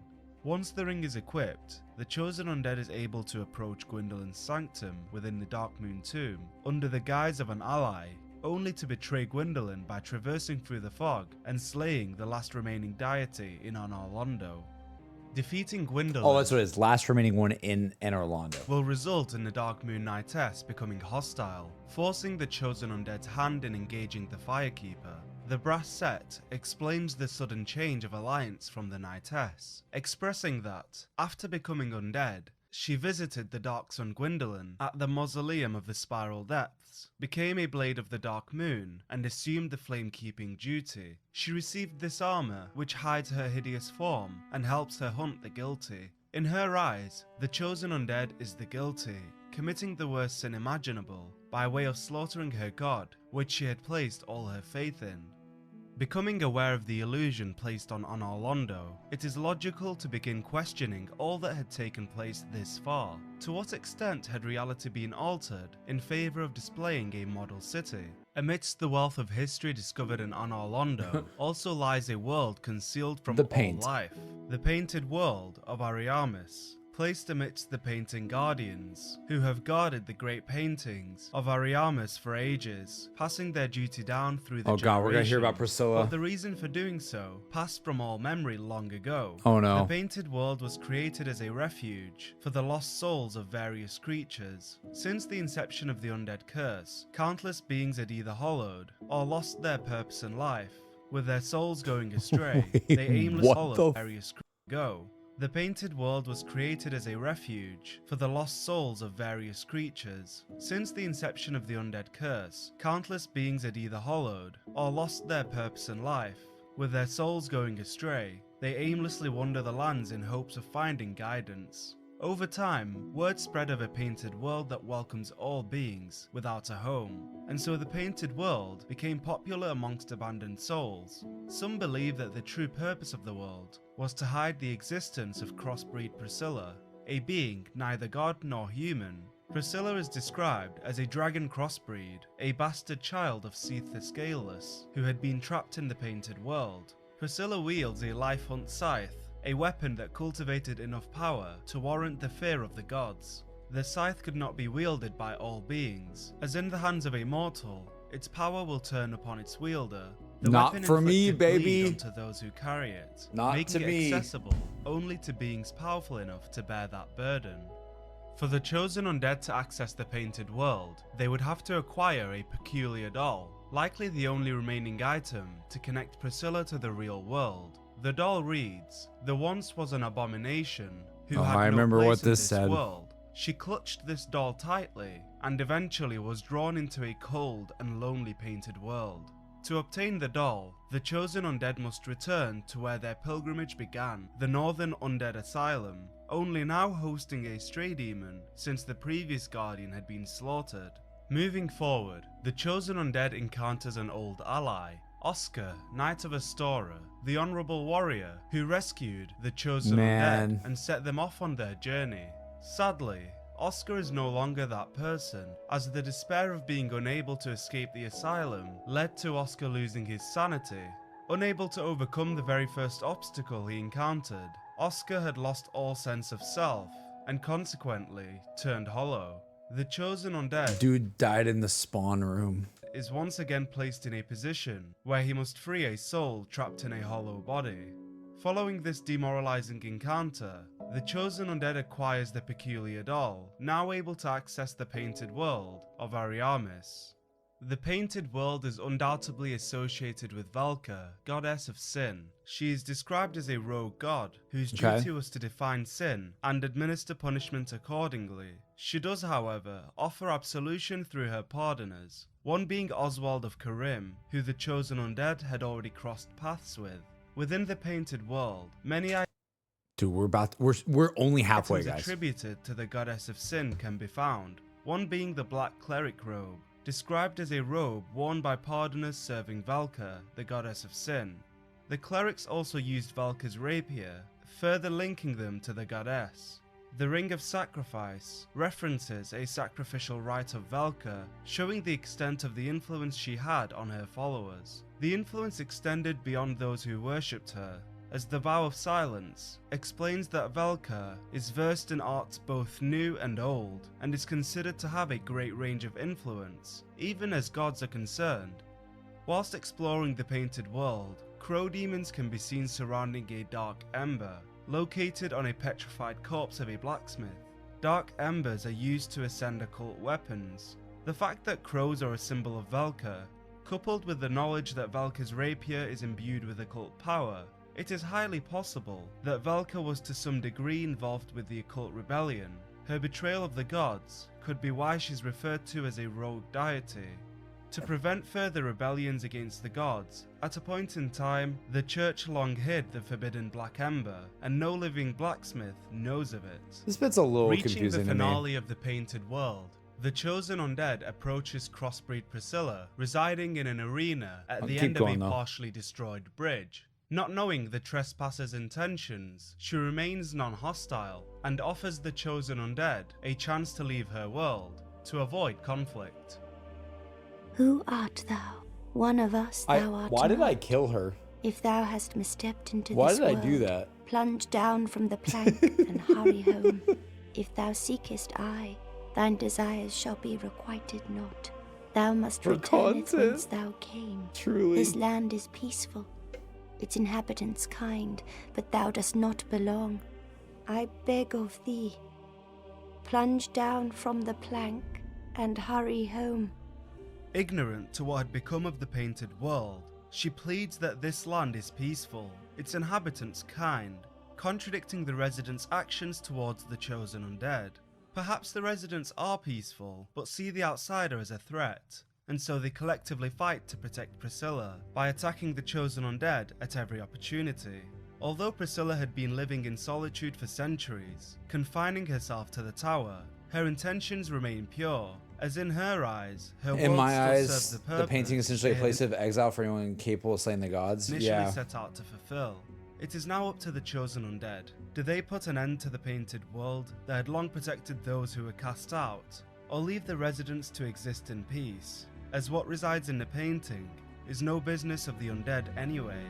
[SPEAKER 6] Once the ring is equipped, the chosen undead is able to approach Gwendolyn's sanctum within the Dark Moon Tomb under the guise of an ally, only to betray Gwendolyn by traversing through the fog and slaying the last remaining deity in Anor Londo. Defeating Gwendolyn
[SPEAKER 1] Oh, that's what it is. Last remaining one in Anor Londo.
[SPEAKER 6] will result in the Dark Moon Knightess becoming hostile, forcing the chosen undead's hand in engaging the Firekeeper. The brass set explains the sudden change of alliance from the Knightess, expressing that, after becoming undead, she visited the Dark Sun Gwendolyn at the Mausoleum of the Spiral Depths, became a Blade of the Dark Moon, and assumed the flame-keeping duty. She received this armor, which hides her hideous form and helps her hunt the guilty. In her eyes, the chosen undead is the guilty, committing the worst sin imaginable by way of slaughtering her god, which she had placed all her faith in. Becoming aware of the illusion placed on Anor Londo, it is logical to begin questioning all that had taken place this far. To what extent had reality been altered in favour of displaying a model city? Amidst the wealth of history discovered in Anor Londo also lies a world concealed from all life. The painted world of Ariamis, placed amidst the painting guardians, who have guarded the great paintings of Ariamis for ages, passing their duty down through the
[SPEAKER 1] Oh god, we're gonna hear about
[SPEAKER 6] generations.
[SPEAKER 1] Priscilla.
[SPEAKER 6] But the reason for doing so passed from all memory long ago.
[SPEAKER 1] Oh no.
[SPEAKER 6] The painted world was created as a refuge for the lost souls of various creatures. Since the inception of the undead curse, countless beings had either hollowed or lost their purpose in life, with their souls going astray. They aimlessly followed various go. The painted world was created as a refuge for the lost souls of various creatures. Since the inception of the undead curse, countless beings had either hollowed or lost their purpose in life. With their souls going astray, they aimlessly wander the lands in hopes of finding guidance. Over time, word spread of a painted world that welcomes all beings without a home, and so the painted world became popular amongst abandoned souls. Some believe that the true purpose of the world was to hide the existence of crossbreed Priscilla, a being neither god nor human. Priscilla is described as a dragon crossbreed, a bastard child of Seath the Scaleless, who had been trapped in the painted world. Priscilla wields a life hunt scythe, a weapon that cultivated enough power to warrant the fear of the gods. The scythe could not be wielded by all beings, as in the hands of a mortal, its power will turn upon its wielder. The
[SPEAKER 1] Not
[SPEAKER 6] weapon
[SPEAKER 1] for me,
[SPEAKER 6] inflicted bleed
[SPEAKER 1] baby.
[SPEAKER 6] onto those who carry it,
[SPEAKER 1] Not
[SPEAKER 6] making
[SPEAKER 1] to
[SPEAKER 6] it
[SPEAKER 1] me.
[SPEAKER 6] accessible only to beings powerful enough to bear that burden. For the chosen undead to access the painted world, they would have to acquire a peculiar doll, likely the only remaining item to connect Priscilla to the real world. The doll reads, "There once was an abomination who had
[SPEAKER 1] I
[SPEAKER 6] no
[SPEAKER 1] remember
[SPEAKER 6] place
[SPEAKER 1] what
[SPEAKER 6] in
[SPEAKER 1] this said.
[SPEAKER 6] world." She clutched this doll tightly and eventually was drawn into a cold and lonely painted world. To obtain the doll, the chosen undead must return to where their pilgrimage began, the Northern Undead Asylum, only now hosting a stray demon since the previous guardian had been slaughtered. Moving forward, the chosen undead encounters an old ally, Oscar, Knight of Astora, the honorable warrior who rescued the chosen undead and set them off on their journey. Sadly, Oscar is no longer that person, as the despair of being unable to escape the asylum led to Oscar losing his sanity. Unable to overcome the very first obstacle he encountered, Oscar had lost all sense of self, and consequently turned hollow. The chosen undead
[SPEAKER 1] Dude died in the spawn room.
[SPEAKER 6] is once again placed in a position where he must free a soul trapped in a hollow body. Following this demoralizing encounter, the chosen undead acquires the peculiar doll, now able to access the painted world of Ariamis. The painted world is undoubtedly associated with Valka, goddess of sin. She is described as a rogue god, whose duty was to define sin and administer punishment accordingly. She does, however, offer absolution through her pardoners, one being Oswald of Karim, who the chosen undead had already crossed paths with. Within the painted world, many
[SPEAKER 1] Dude, we're only halfway,
[SPEAKER 6] items
[SPEAKER 1] guys.
[SPEAKER 6] attributed to the goddess of sin can be found, one being the black cleric robe, described as a robe worn by pardoners serving Valka, the goddess of sin. The clerics also used Valka's rapier, further linking them to the goddess. The Ring of Sacrifice references a sacrificial rite of Valka, showing the extent of the influence she had on her followers. The influence extended beyond those who worshipped her, as the Vow of Silence explains that Valka is versed in arts both new and old, and is considered to have a great range of influence, even as gods are concerned. Whilst exploring the painted world, crow demons can be seen surrounding a dark ember, located on a petrified corpse of a blacksmith. Dark embers are used to ascend occult weapons. The fact that crows are a symbol of Valka, coupled with the knowledge that Valka's rapier is imbued with occult power, it is highly possible that Valka was to some degree involved with the occult rebellion. Her betrayal of the gods could be why she's referred to as a rogue deity. To prevent further rebellions against the gods, at a point in time, the church long hid the forbidden black ember, and no living blacksmith knows of it.
[SPEAKER 1] This bit's a little
[SPEAKER 6] Reaching
[SPEAKER 1] confusing
[SPEAKER 6] the
[SPEAKER 1] to me.
[SPEAKER 6] finale of the painted world, the chosen undead approaches crossbreed Priscilla, residing in an arena at the end of a partially destroyed bridge. Not knowing the trespasser's intentions, she remains non-hostile, and offers the chosen undead a chance to leave her world, to avoid conflict.
[SPEAKER 12] Who art thou? One of us thou art
[SPEAKER 1] Why did
[SPEAKER 12] not.
[SPEAKER 1] I kill her?
[SPEAKER 12] If thou hast misstepped into
[SPEAKER 1] Why
[SPEAKER 12] this
[SPEAKER 1] did I
[SPEAKER 12] world,
[SPEAKER 1] do that?
[SPEAKER 12] plunge down from the plank and hurry home. If thou seekest I, thine desires shall be requited not. Thou must return it whence thou came.
[SPEAKER 1] Truly.
[SPEAKER 12] This land is peaceful, its inhabitants kind, but thou dost not belong. I beg of thee, plunge down from the plank and hurry home.
[SPEAKER 6] Ignorant to what had become of the painted world, she pleads that this land is peaceful, its inhabitants kind, contradicting the residents' actions towards the chosen undead. Perhaps the residents are peaceful, but see the outsider as a threat, and so they collectively fight to protect Priscilla by attacking the chosen undead at every opportunity. Although Priscilla had been living in solitude for centuries, confining herself to the tower, her intentions remain pure, as in her eyes, her
[SPEAKER 1] In
[SPEAKER 6] world
[SPEAKER 1] my
[SPEAKER 6] still
[SPEAKER 1] eyes,
[SPEAKER 6] serves the
[SPEAKER 1] the
[SPEAKER 6] purpose
[SPEAKER 1] painting is essentially a
[SPEAKER 6] they had
[SPEAKER 1] place of exile for anyone capable of slaying the gods.
[SPEAKER 6] initially
[SPEAKER 1] Yeah.
[SPEAKER 6] set out to fulfill. It is now up to the chosen undead. Do they put an end to the painted world that had long protected those who were cast out, or leave the residents to exist in peace, as what resides in the painting is no business of the undead anyway?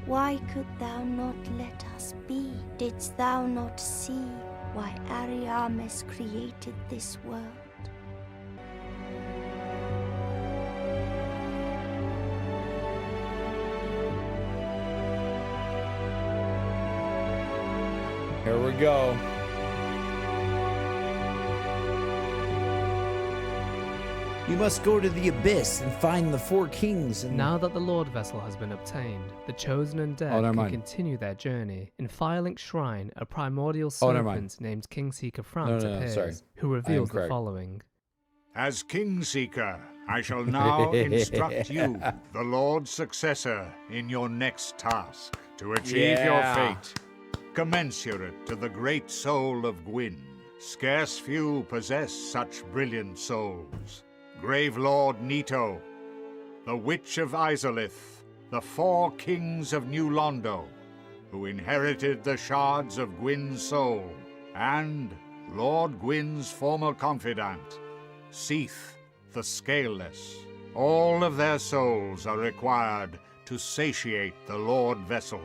[SPEAKER 12] Why could thou not let us be? Didst thou not see why Ariamis created this world?
[SPEAKER 1] Here we go. You must go to the abyss and find the four kings. And
[SPEAKER 15] Now that the Lord Vessel has been obtained, the chosen undead
[SPEAKER 1] never
[SPEAKER 15] can
[SPEAKER 1] mind.
[SPEAKER 15] continue their journey. In Firelink Shrine, a primordial
[SPEAKER 1] never mind.
[SPEAKER 15] serpent named Kingseeker France
[SPEAKER 1] No,
[SPEAKER 15] appears,
[SPEAKER 1] sorry.
[SPEAKER 15] who
[SPEAKER 1] I am
[SPEAKER 15] reveals the
[SPEAKER 1] correct.
[SPEAKER 15] following.
[SPEAKER 16] As Kingseeker, I shall now instruct you, the Lord's successor, in your next task, to achieve your fate, commensurate to the great soul of Gwyn. Scarce few possess such brilliant souls. Grave Lord Nito, the Witch of Izalith, the four kings of New Londo, who inherited the shards of Gwyn's soul, and Lord Gwyn's former confidant, Seath the Scaleless. All of their souls are required to satiate the Lord Vessel.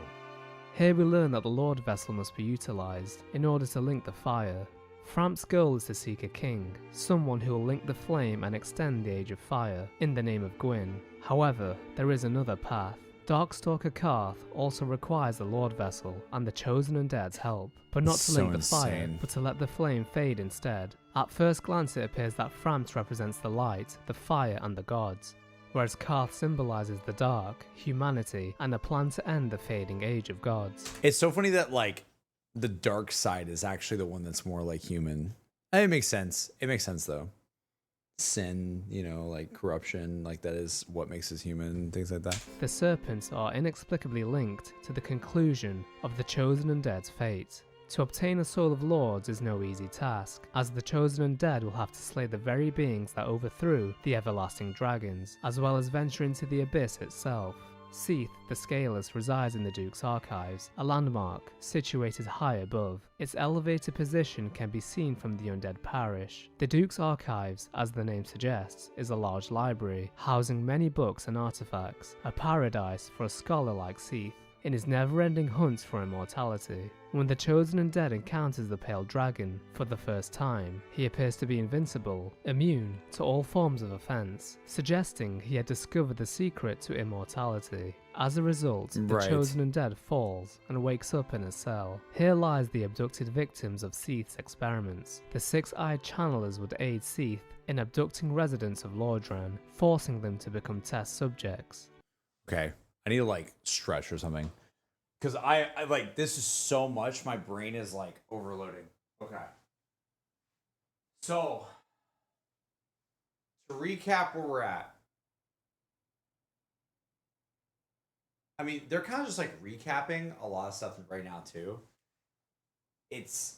[SPEAKER 15] Here we learn that the Lord Vessel must be utilised in order to link the fire. Framp's goal is to seek a king, someone who will link the flame and extend the Age of Fire, in the name of Gwyn. However, there is another path. Darkstalker Karth also requires the Lord Vessel and the chosen undead's help, but not to link the fire,
[SPEAKER 1] insane.
[SPEAKER 15] but to let the flame fade instead. At first glance it appears that Framps represents the light, the fire and the gods, whereas Karth symbolises the dark, humanity, and the plan to end the fading age of gods.
[SPEAKER 1] It's so funny that like the dark side is actually the one that's more like human. It makes sense. It makes sense though. Sin, you know, like corruption, like that is what makes us human and things like that.
[SPEAKER 15] The serpents are inexplicably linked to the conclusion of the chosen undead's fate. To obtain a soul of lords is no easy task, as the chosen undead will have to slay the very beings that overthrew the everlasting dragons, as well as venture into the abyss itself. Seath, the Scaleless, resides in the Duke's Archives, a landmark situated high above. Its elevated position can be seen from the undead parish. The Duke's Archives, as the name suggests, is a large library, housing many books and artifacts, a paradise for a scholar like Seath in his never-ending hunt for immortality. When the chosen undead encounters the pale dragon for the first time, he appears to be invincible, immune to all forms of offense, suggesting he had discovered the secret to immortality. As a result, the chosen undead falls and wakes up in a cell. Here lies the abducted victims of Seath's experiments. The six-eyed channelers would aid Seath in abducting residents of Lordran, forcing them to become test subjects.
[SPEAKER 1] Okay, I need to like stretch or something. Because I like, this is so much, my brain is like overloading. Okay. So, to recap where we're at. I mean, they're kind of just like recapping a lot of stuff right now too. It's...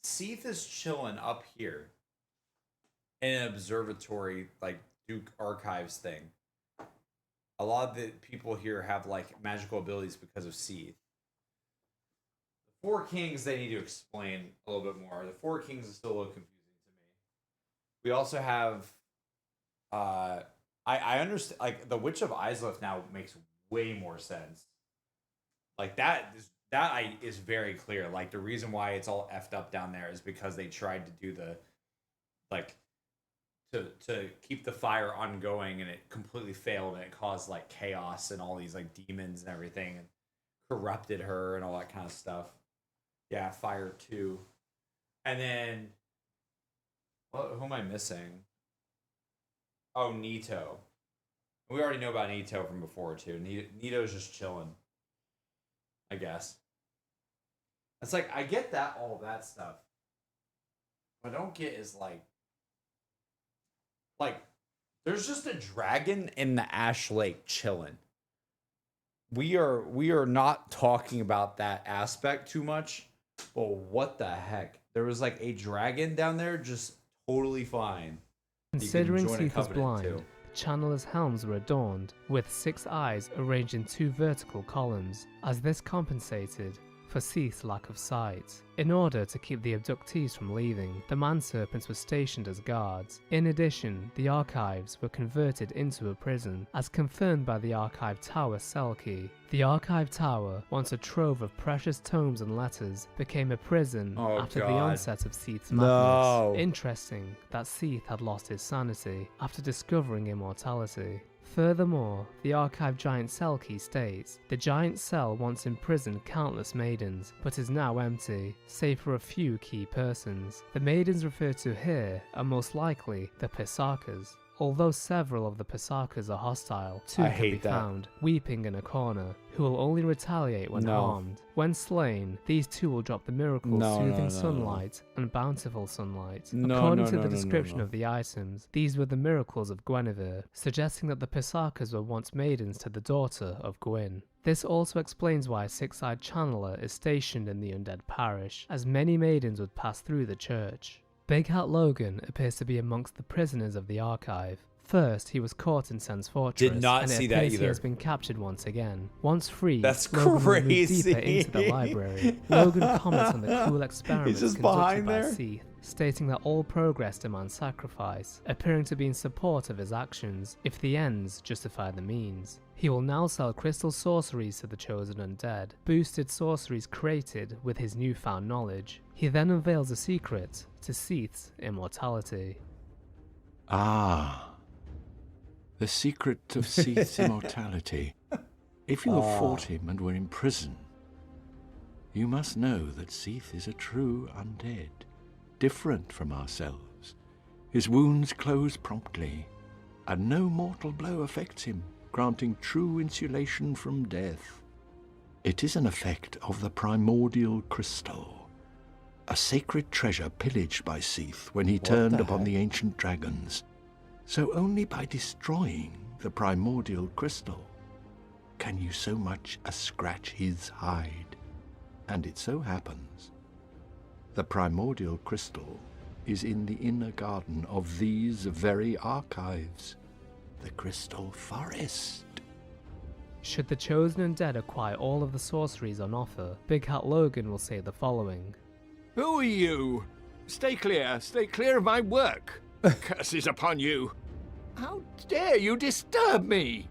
[SPEAKER 1] Seath is chilling up here in an observatory, like Duke Archives thing. A lot of the people here have like magical abilities because of Seath. The Four Kings, they need to explain a little bit more. The Four Kings is still a little confusing to me. We also have I understand, like, the Witch of Izalith now makes way more sense. Like that is very clear. Like the reason why it's all effed up down there is because they tried to do the like to keep the fire ongoing, and it completely failed, and it caused like chaos and all these like demons and everything, and corrupted her and all that kind of stuff. Yeah, fire 2. And then who am I missing? Oh, Nito. We already know about Nito from before too. Nito's just chilling, I guess. It's like, I get that, all that stuff. What I don't get is like there's just a dragon in the Ash Lake chilling. We are not talking about that aspect too much. But what the heck? There was like a dragon down there just totally fine.
[SPEAKER 15] Considering Seath is blind, the Channeler's helms were adorned with 6 eyes arranged in 2 vertical columns, as this compensated for Seath's lack of sight. In order to keep the abductees from leaving, the manserpents were stationed as guards. In addition, the archives were converted into a prison, as confirmed by the Archive Tower cell key. The Archive Tower, once a trove of precious tomes and letters, became a prison after the onset of Seath's madness. Interesting that Seath had lost his sanity after discovering immortality. Furthermore, the Archive Giant Cell key states, the giant cell once imprisoned countless maidens, but is now empty, save for a few key persons. The maidens referred to here are most likely the Pisakas. Although several of the Pisakas are hostile, 2 can be found, weeping in a corner, who will only retaliate when harmed. When slain, these 2 will drop the miracle soothing sunlight and bountiful sunlight. According to the description of the items, these were the miracles of Guinevere, suggesting that the Pisakas were once maidens to the daughter of Gwyn. This also explains why a 6-eyed channeler is stationed in the undead parish, as many maidens would pass through the church. Big Hat Logan appears to be amongst the prisoners of the Archive. First, he was caught in Sen's Fortress,
[SPEAKER 1] Did not see that either.
[SPEAKER 15] He has been captured once again. Once free,
[SPEAKER 1] That's
[SPEAKER 15] Logan
[SPEAKER 1] crazy.
[SPEAKER 15] moves deeper into the library. Logan comments on the cool experiments conducted by Seath, stating that all progress demands sacrifice, appearing to be in support of his actions, if the ends justify the means. He will now sell crystal sorceries to the chosen undead, boosted sorceries created with his newfound knowledge. He then unveils a secret to Seath's immortality.
[SPEAKER 4] Ah, the secret of Seath's immortality. If you have fought him and were in prison, you must know that Seath is a true undead, different from ourselves. His wounds close promptly, and no mortal blow affects him, granting true insulation from death. It is an effect of the primordial crystal, a sacred treasure pillaged by Seath when he turned upon the ancient dragons. So only by destroying the primordial crystal
[SPEAKER 17] can you so much as scratch his hide. And it so happens, the primordial crystal is in the inner garden of these very archives, the Crystal Forest.
[SPEAKER 15] Should the chosen undead acquire all of the sorceries on offer, Big Hat Logan will say the following.
[SPEAKER 18] Who are you? Stay clear of my work. Curses upon you. How dare you disturb me?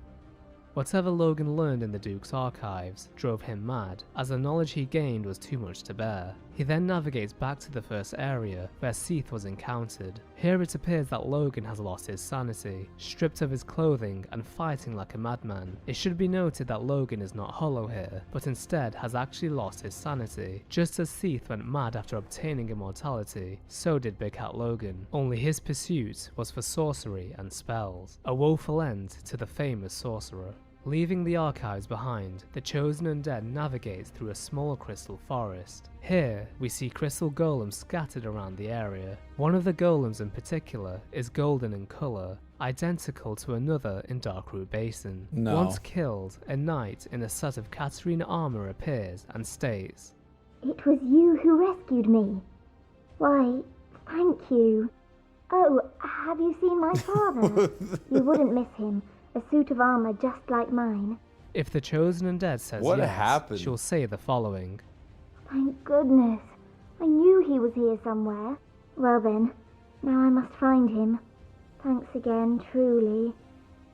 [SPEAKER 15] Whatever Logan learned in the Duke's archives drove him mad, as the knowledge he gained was too much to bear. He then navigates back to the first area where Seath was encountered. Here it appears that Logan has lost his sanity, stripped of his clothing and fighting like a madman. It should be noted that Logan is not hollow here, but instead has actually lost his sanity. Just as Seath went mad after obtaining immortality, so did Big Hat Logan, only his pursuit was for sorcery and spells, a woeful end to the famous sorcerer. Leaving the archives behind, the chosen undead navigates through a small crystal forest. Here, we see crystal golems scattered around the area. One of the golems in particular is golden in colour, identical to another in Darkroot Basin.
[SPEAKER 14] No.
[SPEAKER 15] Once killed, a knight in a set of Katarina armour appears and states,
[SPEAKER 19] "It was you who rescued me. Why, thank you. Oh, have you seen my father? You wouldn't miss him. A suit of armor just like mine."
[SPEAKER 15] If the chosen undead says
[SPEAKER 14] What
[SPEAKER 15] yes,
[SPEAKER 14] happened?
[SPEAKER 15] she'll say the following.
[SPEAKER 19] "Thank goodness. I knew he was here somewhere. Well then, now I must find him. Thanks again, truly."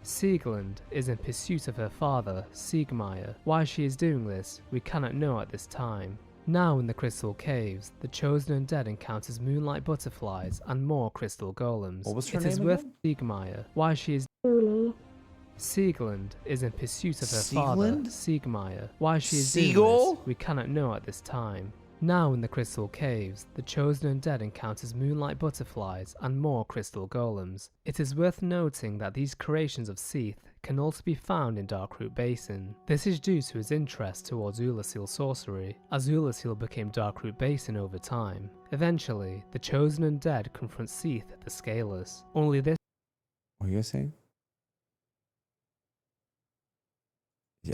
[SPEAKER 15] Sieglind is in pursuit of her father, Siegmeyer. Why she is doing this, we cannot know at this time. Now in the crystal caves, the chosen undead encounters moonlight butterflies and more crystal golems.
[SPEAKER 14] What was her
[SPEAKER 15] It is
[SPEAKER 14] name
[SPEAKER 15] with
[SPEAKER 14] again?
[SPEAKER 15] Siegmeyer. Why she is
[SPEAKER 19] Truly.
[SPEAKER 15] Sieglind is in pursuit of her
[SPEAKER 14] Sieglind?
[SPEAKER 15] father, Siegmeyer. Why she is doing
[SPEAKER 14] Seagull?
[SPEAKER 15] this, we cannot know at this time. Now in the crystal caves, the chosen undead encounters moonlight butterflies and more crystal golems. It is worth noting that these creations of Seath can also be found in Darkroot Basin. This is due to his interest towards Ulasil sorcery, as Ulasil became Darkroot Basin over time. Eventually, the chosen undead confront Seath the Scaleless. Only this
[SPEAKER 14] What are you guys saying?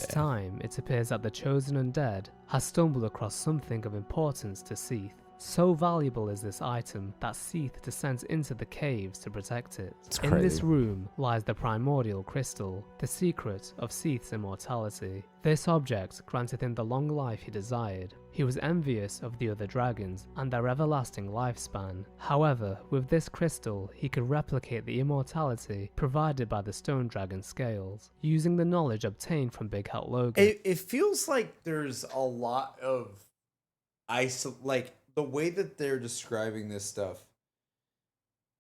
[SPEAKER 15] time, it appears that the chosen undead has stumbled across something of importance to Seath. So valuable is this item that Seath descends into the caves to protect it.
[SPEAKER 14] It's
[SPEAKER 15] In this
[SPEAKER 14] crazy.
[SPEAKER 15] room lies the primordial crystal, the secret of Seath's immortality. This object granted him the long life he desired. He was envious of the other dragons and their everlasting lifespan. However, with this crystal, he could replicate the immortality provided by the stone dragon scales, using the knowledge obtained from Big Hat Logan.
[SPEAKER 1] It feels like there's a lot of like the way that they're describing this stuff.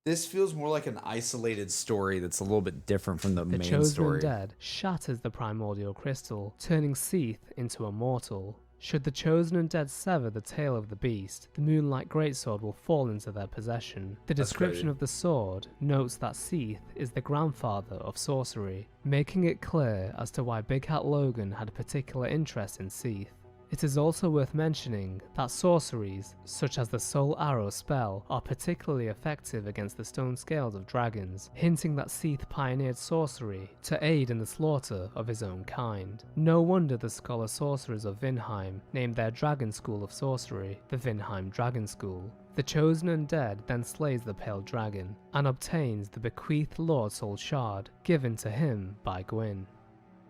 [SPEAKER 1] This feels more like an isolated story that's a little bit different from the
[SPEAKER 15] The
[SPEAKER 1] main
[SPEAKER 15] chosen
[SPEAKER 1] story.
[SPEAKER 15] undead shatters the primordial crystal, turning Seath into a mortal. Should the chosen undead sever the tail of the beast, the Moonlight Greatsword will fall into their possession. The
[SPEAKER 1] That's
[SPEAKER 15] description
[SPEAKER 1] crazy.
[SPEAKER 15] of the sword notes that Seath is the grandfather of sorcery, making it clear as to why Big Hat Logan had a particular interest in Seath. It is also worth mentioning that sorceries, such as the Soul Arrow spell, are particularly effective against the stone scales of dragons, hinting that Seath pioneered sorcery to aid in the slaughter of his own kind. No wonder the scholar sorcerers of Vinheim named their dragon school of sorcery the Vinheim Dragon School. The chosen undead then slays the pale dragon, and obtains the bequeathed Lord Soul Shard, given to him by Gwyn.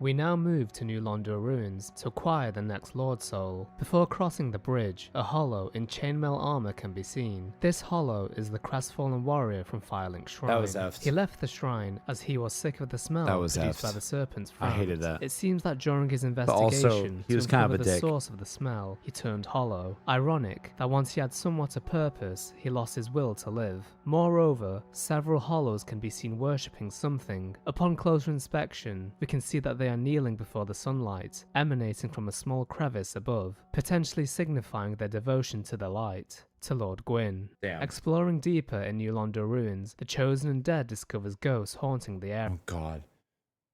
[SPEAKER 15] We now move to New Londo ruins to acquire the next Lord Soul. Before crossing the bridge, a hollow in chainmail armor can be seen. This hollow is the crestfallen warrior from Firelink Shrine.
[SPEAKER 1] That was effed.
[SPEAKER 15] He left the shrine as he was sick of the smell
[SPEAKER 1] That was
[SPEAKER 15] produced
[SPEAKER 1] effed.
[SPEAKER 15] by the serpent's
[SPEAKER 1] I
[SPEAKER 15] frown.
[SPEAKER 1] hated that.
[SPEAKER 15] It seems that during his
[SPEAKER 1] also,
[SPEAKER 15] investigation
[SPEAKER 1] he was
[SPEAKER 15] to
[SPEAKER 1] kind of
[SPEAKER 15] uncover
[SPEAKER 1] a
[SPEAKER 15] the
[SPEAKER 1] dick.
[SPEAKER 15] source of the smell, he turned hollow. Ironic that once he had somewhat a purpose, he lost his will to live. Moreover, several hollows can be seen worshipping something. Upon closer inspection, we can see that they are kneeling before the sunlight, emanating from a small crevice above, potentially signifying their devotion to the light, to Lord Gwyn.
[SPEAKER 1] Damn.
[SPEAKER 15] Exploring deeper in New Londo ruins, the chosen undead discovers ghosts haunting the area.
[SPEAKER 1] Oh god.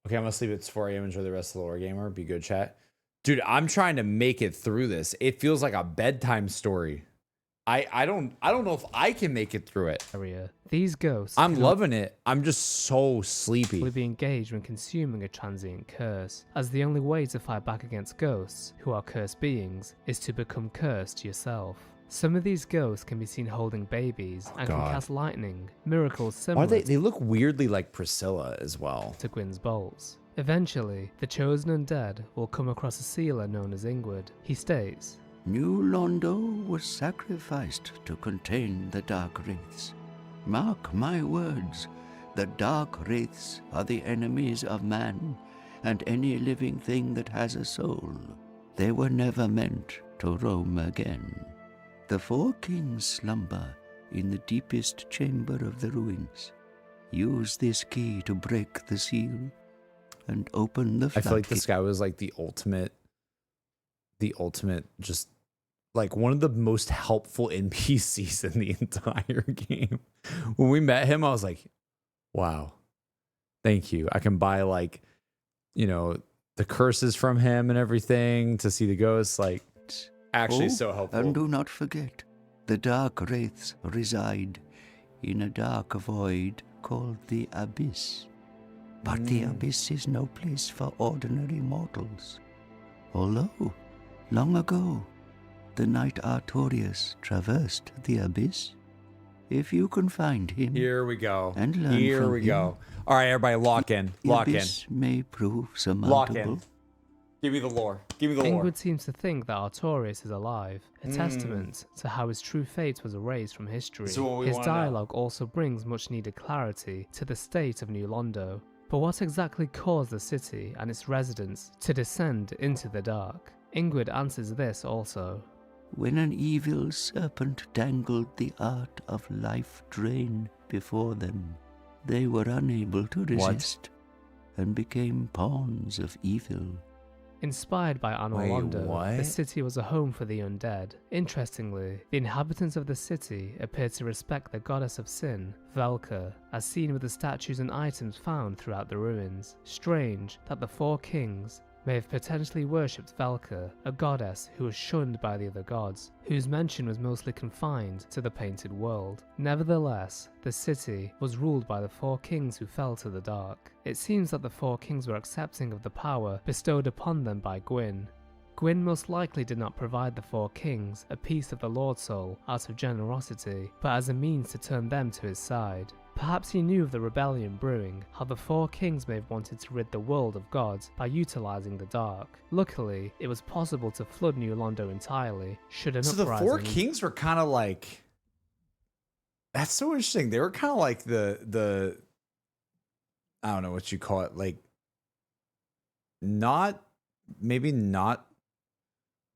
[SPEAKER 1] Okay, I'm gonna sleep at 4 a.m. Enjoy the rest of the lore gamer. Be good, chat. Dude, I'm trying to make it through this. It feels like a bedtime story. I don't know if I can make it through it.
[SPEAKER 15] These ghosts.
[SPEAKER 1] I'm loving it. I'm just so sleepy.
[SPEAKER 15] Will be engaged when consuming a transient curse, as the only way to fight back against ghosts, who are cursed beings, is to become cursed yourself. Some of these ghosts can be seen holding babies and can cast lightning, miracles similar.
[SPEAKER 1] They look weirdly like Priscilla as well.
[SPEAKER 15] To Gwyn's bolts. Eventually, the chosen undead will come across a sealer known as Ingrid. He states,
[SPEAKER 20] New Londo was sacrificed to contain the Dark Wraiths. Mark my words, the Dark Wraiths are the enemies of man and any living thing that has a soul. They were never meant to roam again. The four kings slumber in the deepest chamber of the ruins. Use this key to break the seal and open the floodgate.
[SPEAKER 1] I feel like this guy was like the ultimate just like one of the most helpful NPCs in the entire game. When we met him, I was like, wow, thank you. I can buy like, you know, the curses from him and everything to see the ghosts. Like, actually so helpful.
[SPEAKER 20] And do not forget, the Dark Wraiths reside in a dark void called the Abyss. But the Abyss is no place for ordinary mortals. Although, long ago, the Knight Artorius traversed the Abyss. If you can find him,
[SPEAKER 1] here we go.
[SPEAKER 20] And learn
[SPEAKER 1] here
[SPEAKER 20] from
[SPEAKER 1] we
[SPEAKER 20] him,
[SPEAKER 1] go. All right, everybody, lock in. Lock in.
[SPEAKER 20] Abyss may prove surmountable.
[SPEAKER 1] Lock in. Give me the lore. Give me the lore.
[SPEAKER 15] Ingrid seems to think that Artorius is alive, a testament to how his true fate was erased from history. His dialogue also brings much needed clarity to the state of New Londo. But what exactly caused the city and its residents to descend into the dark? Ingrid answers this also.
[SPEAKER 20] When an evil serpent dangled the art of life drain before them, they were unable to resist and became pawns of evil.
[SPEAKER 15] Inspired by Anor Londo, the city was a home for the undead. Interestingly, the inhabitants of the city appear to respect the goddess of sin, Velka, as seen with the statues and items found throughout the ruins. Strange that the four kings may have potentially worshipped Velka, a goddess who was shunned by the other gods, whose mention was mostly confined to the painted world. Nevertheless, the city was ruled by the four kings who fell to the dark. It seems that the four kings were accepting of the power bestowed upon them by Gwyn. Gwyn most likely did not provide the four kings a piece of the Lord Soul out of generosity, but as a means to turn them to his side. Perhaps he knew of the rebellion brewing, how the four kings may have wanted to rid the world of gods by utilizing the dark. Luckily, it was possible to flood New Londo entirely, should an uprising...
[SPEAKER 1] So the four kings were kind of like... That's so interesting. They were kind of like the I don't know what you call it, like maybe not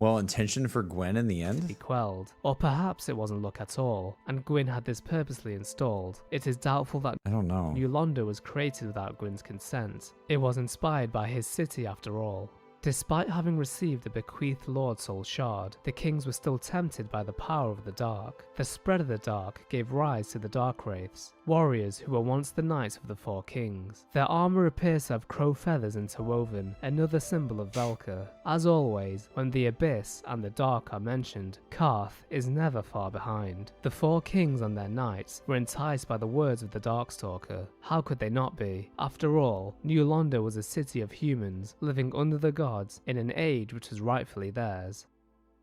[SPEAKER 1] well-intentioned for Gwyn in the end?
[SPEAKER 15] He quelled. Or perhaps it wasn't luck at all, and Gwyn had this purposely installed. It is doubtful that
[SPEAKER 1] I don't know.
[SPEAKER 15] New Londo was created without Gwyn's consent. It was inspired by his city after all. Despite having received the bequeathed Lord Soul Shard, the kings were still tempted by the power of the dark. The spread of the dark gave rise to the Dark Wraiths, warriors who were once the knights of the four kings. Their armor appears to have crow feathers interwoven, another symbol of Velka. As always, when the Abyss and the Dark are mentioned, Karth is never far behind. The four kings and their knights were enticed by the words of the Darkstalker. How could they not be? After all, New Londo was a city of humans, living under the gods in an age which was rightfully theirs.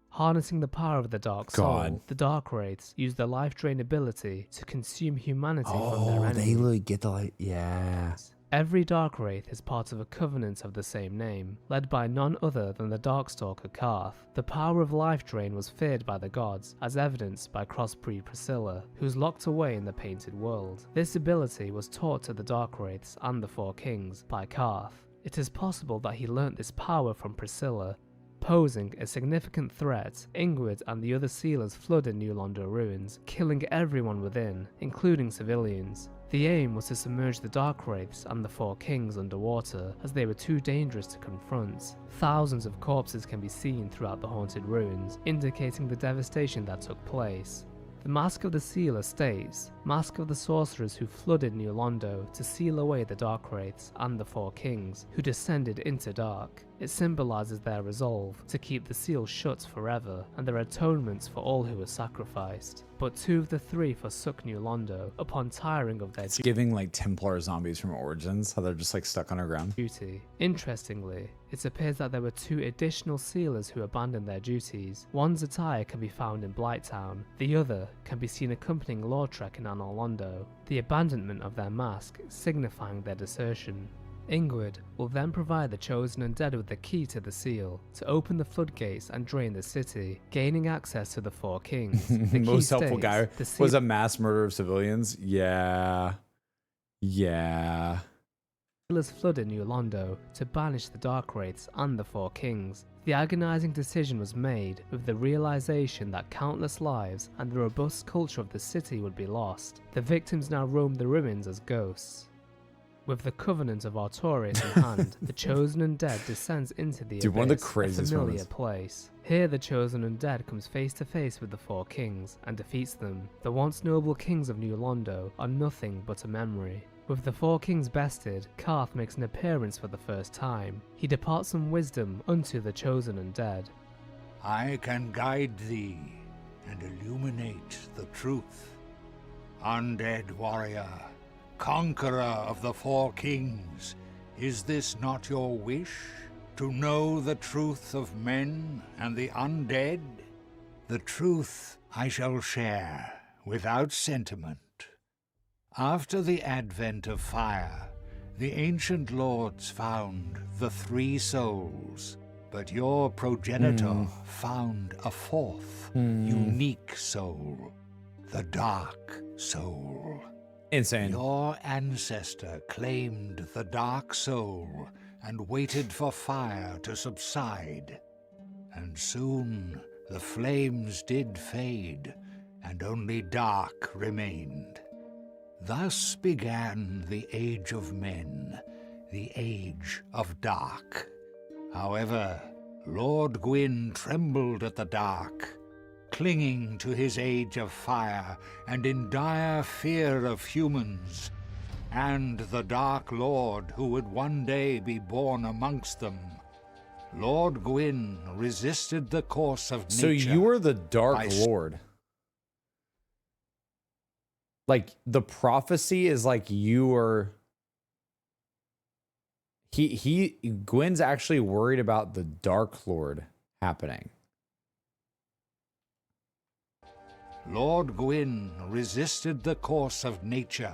[SPEAKER 15] Harnessing the power of the Dark Soul, the Dark Wraiths used their life drain ability to consume humanity from their enemies.
[SPEAKER 14] They really get the like, yeah.
[SPEAKER 15] Every Dark Wraith is part of a covenant of the same name, led by none other than the Darkstalker Karth. The power of life drain was feared by the gods, as evidenced by crossbreed Priscilla, who's locked away in the painted world. This ability was taught to the Dark Wraiths and the Four Kings by Karth. It is possible that he learnt this power from Priscilla. Posing a significant threat, Ingrid and the other sealers flooded New Londo ruins, killing everyone within, including civilians. The aim was to submerge the Dark Wraiths and the Four Kings underwater, as they were too dangerous to confront. Thousands of corpses can be seen throughout the haunted ruins, indicating the devastation that took place. The Mask of the Sealer states, Mask of the sorcerers who flooded New Londo to seal away the Dark Wraiths and the Four Kings who descended into Dark. It symbolizes their resolve to keep the seal shut forever and their atonements for all who were sacrificed. But 2 of the 3 forsook New Londo upon tiring of their
[SPEAKER 1] It's giving like Templar zombies from Origins, how they're just like stuck underground.
[SPEAKER 15] duty. Interestingly, it appears that there were 2 additional sealers who abandoned their duties. One's attire can be found in Blighttown, the other can be seen accompanying Lordtrek in Anor Londo, the abandonment of their mask signifying their desertion. Ingrid will then provide the chosen undead with the key to the seal to open the floodgates and drain the city, gaining access to the Four Kings. The
[SPEAKER 1] Most helpful
[SPEAKER 15] states,
[SPEAKER 1] guy
[SPEAKER 15] the seal
[SPEAKER 1] was a mass murder of civilians. Yeah.
[SPEAKER 15] Sealers flooded New Londo to banish the Dark Wraiths and the Four Kings. The agonizing decision was made with the realization that countless lives and the robust culture of the city would be lost. The victims now roam the ruins as ghosts. With the Covenant of Artorias in hand, the Chosen Undead descends into the
[SPEAKER 1] Dude,
[SPEAKER 15] abyss,
[SPEAKER 1] one of the
[SPEAKER 15] a
[SPEAKER 1] craziest
[SPEAKER 15] familiar
[SPEAKER 1] moments.
[SPEAKER 15] place. Here the Chosen Undead comes face to face with the Four Kings and defeats them. The once noble kings of New Londo are nothing but a memory. With the Four Kings bested, Karth makes an appearance for the first time. He departs some wisdom unto the Chosen Undead.
[SPEAKER 16] I can guide thee and illuminate the truth. Undead warrior, conqueror of the Four Kings, is this not your wish? To know the truth of men and the undead? The truth I shall share without sentiment. After the advent of fire, the ancient lords found the 3 souls, but your progenitor found a 4th, unique soul, the Dark Soul.
[SPEAKER 1] Insane.
[SPEAKER 16] Your ancestor claimed the Dark Soul and waited for fire to subside. And soon the flames did fade, and only dark remained. Thus began the Age of Men, the Age of Dark. However, Lord Gwyn trembled at the dark, clinging to his Age of Fire and in dire fear of humans, and the Dark Lord who would one day be born amongst them. Lord Gwyn resisted the course of nature.
[SPEAKER 1] So you were the Dark Lord. Like, the prophecy is like you were... Gwyn's actually worried about the Dark Lord happening.
[SPEAKER 16] Lord Gwyn resisted the course of nature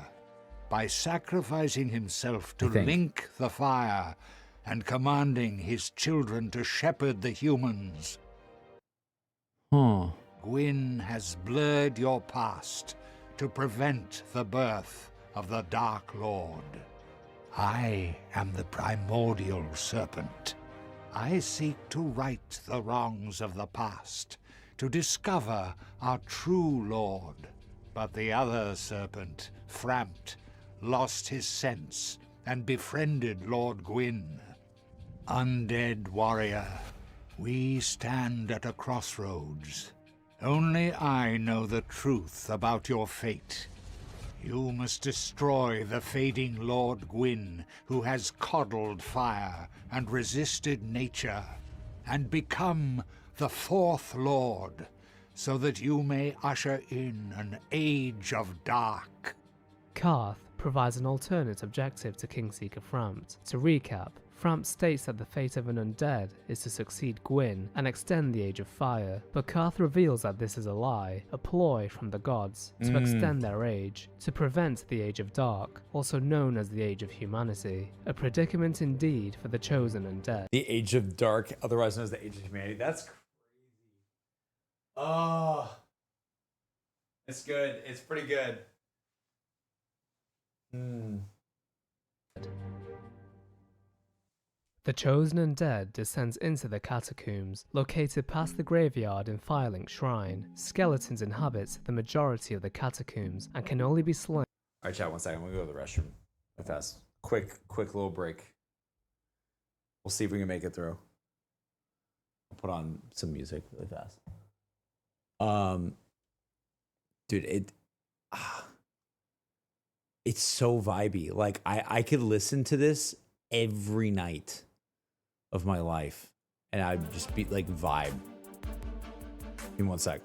[SPEAKER 16] by sacrificing himself to link the fire and commanding his children to shepherd the humans. Gwyn has blurred your past to prevent the birth of the Dark Lord. I am the primordial serpent. I seek to right the wrongs of the past, to discover our true Lord. But the other serpent, Frampt, lost his sense and befriended Lord Gwyn. Undead warrior, we stand at a crossroads. Only I know the truth about your fate. You must destroy the fading Lord Gwyn, who has coddled fire and resisted nature, and become the 4th Lord, so that you may usher in an age of dark.
[SPEAKER 15] Karth provides an alternate objective to Kingseeker Frampt. To recap, Frampt states that the fate of an undead is to succeed Gwyn and extend the Age of Fire, but Karth reveals that this is a lie, a ploy from the gods to extend their age, to prevent the Age of Dark, also known as the Age of Humanity. A predicament indeed for the chosen undead.
[SPEAKER 1] The Age of Dark, otherwise known as the Age of Humanity. That's crazy. Oh. It's good. It's pretty good.
[SPEAKER 15] The chosen undead descends into the catacombs, located past the graveyard in Firelink Shrine. Skeletons inhabit the majority of the catacombs and can only be slain.
[SPEAKER 1] Alright, chat, 1 second. We'll go to the restroom. Real fast. Quick little break. We'll see if we can make it through. I'll put on some music really fast. Dude, it's so vibey. Like I could listen to this every night of my life and I'd just be like vibe. Give me one sec.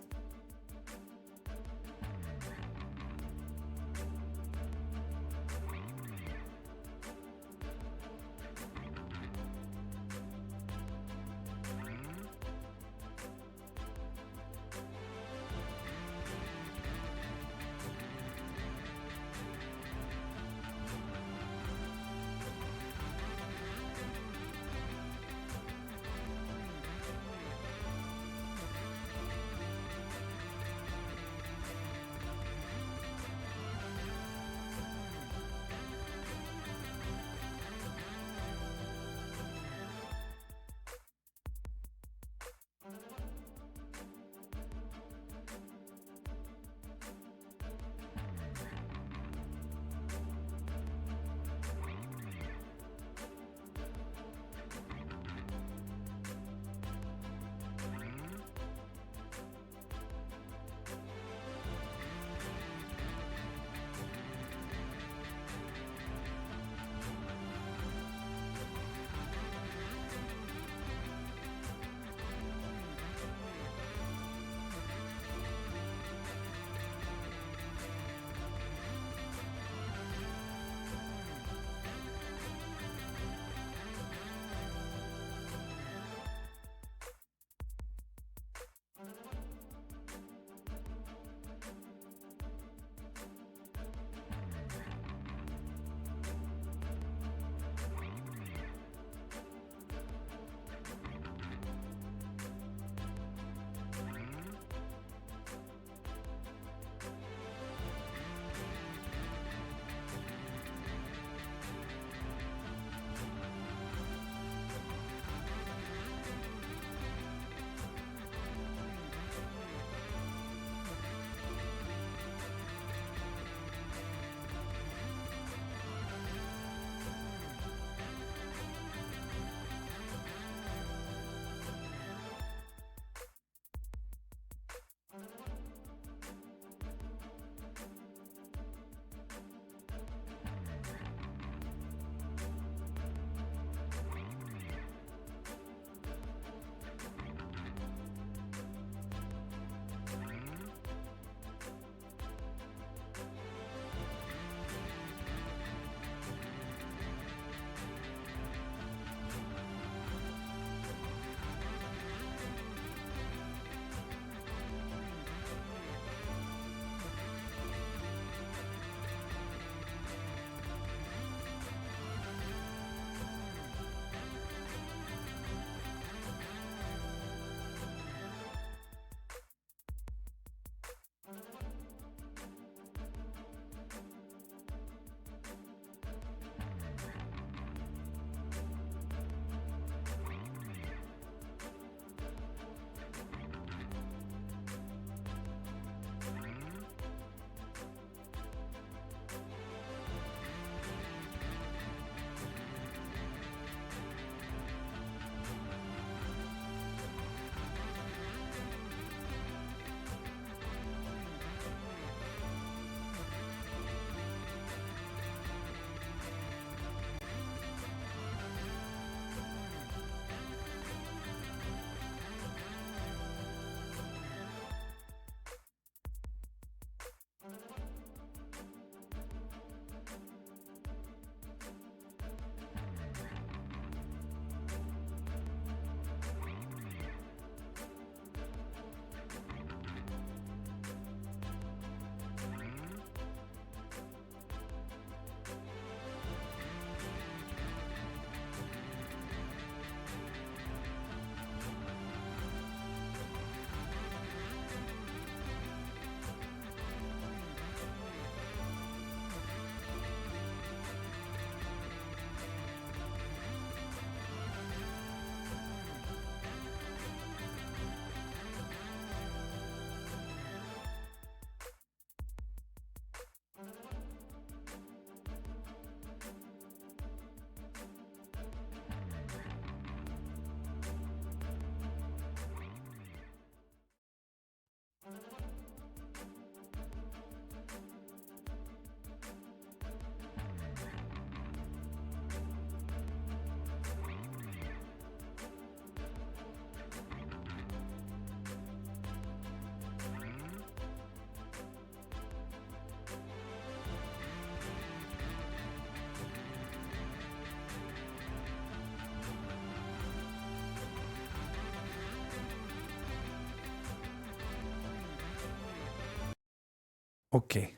[SPEAKER 1] Okay.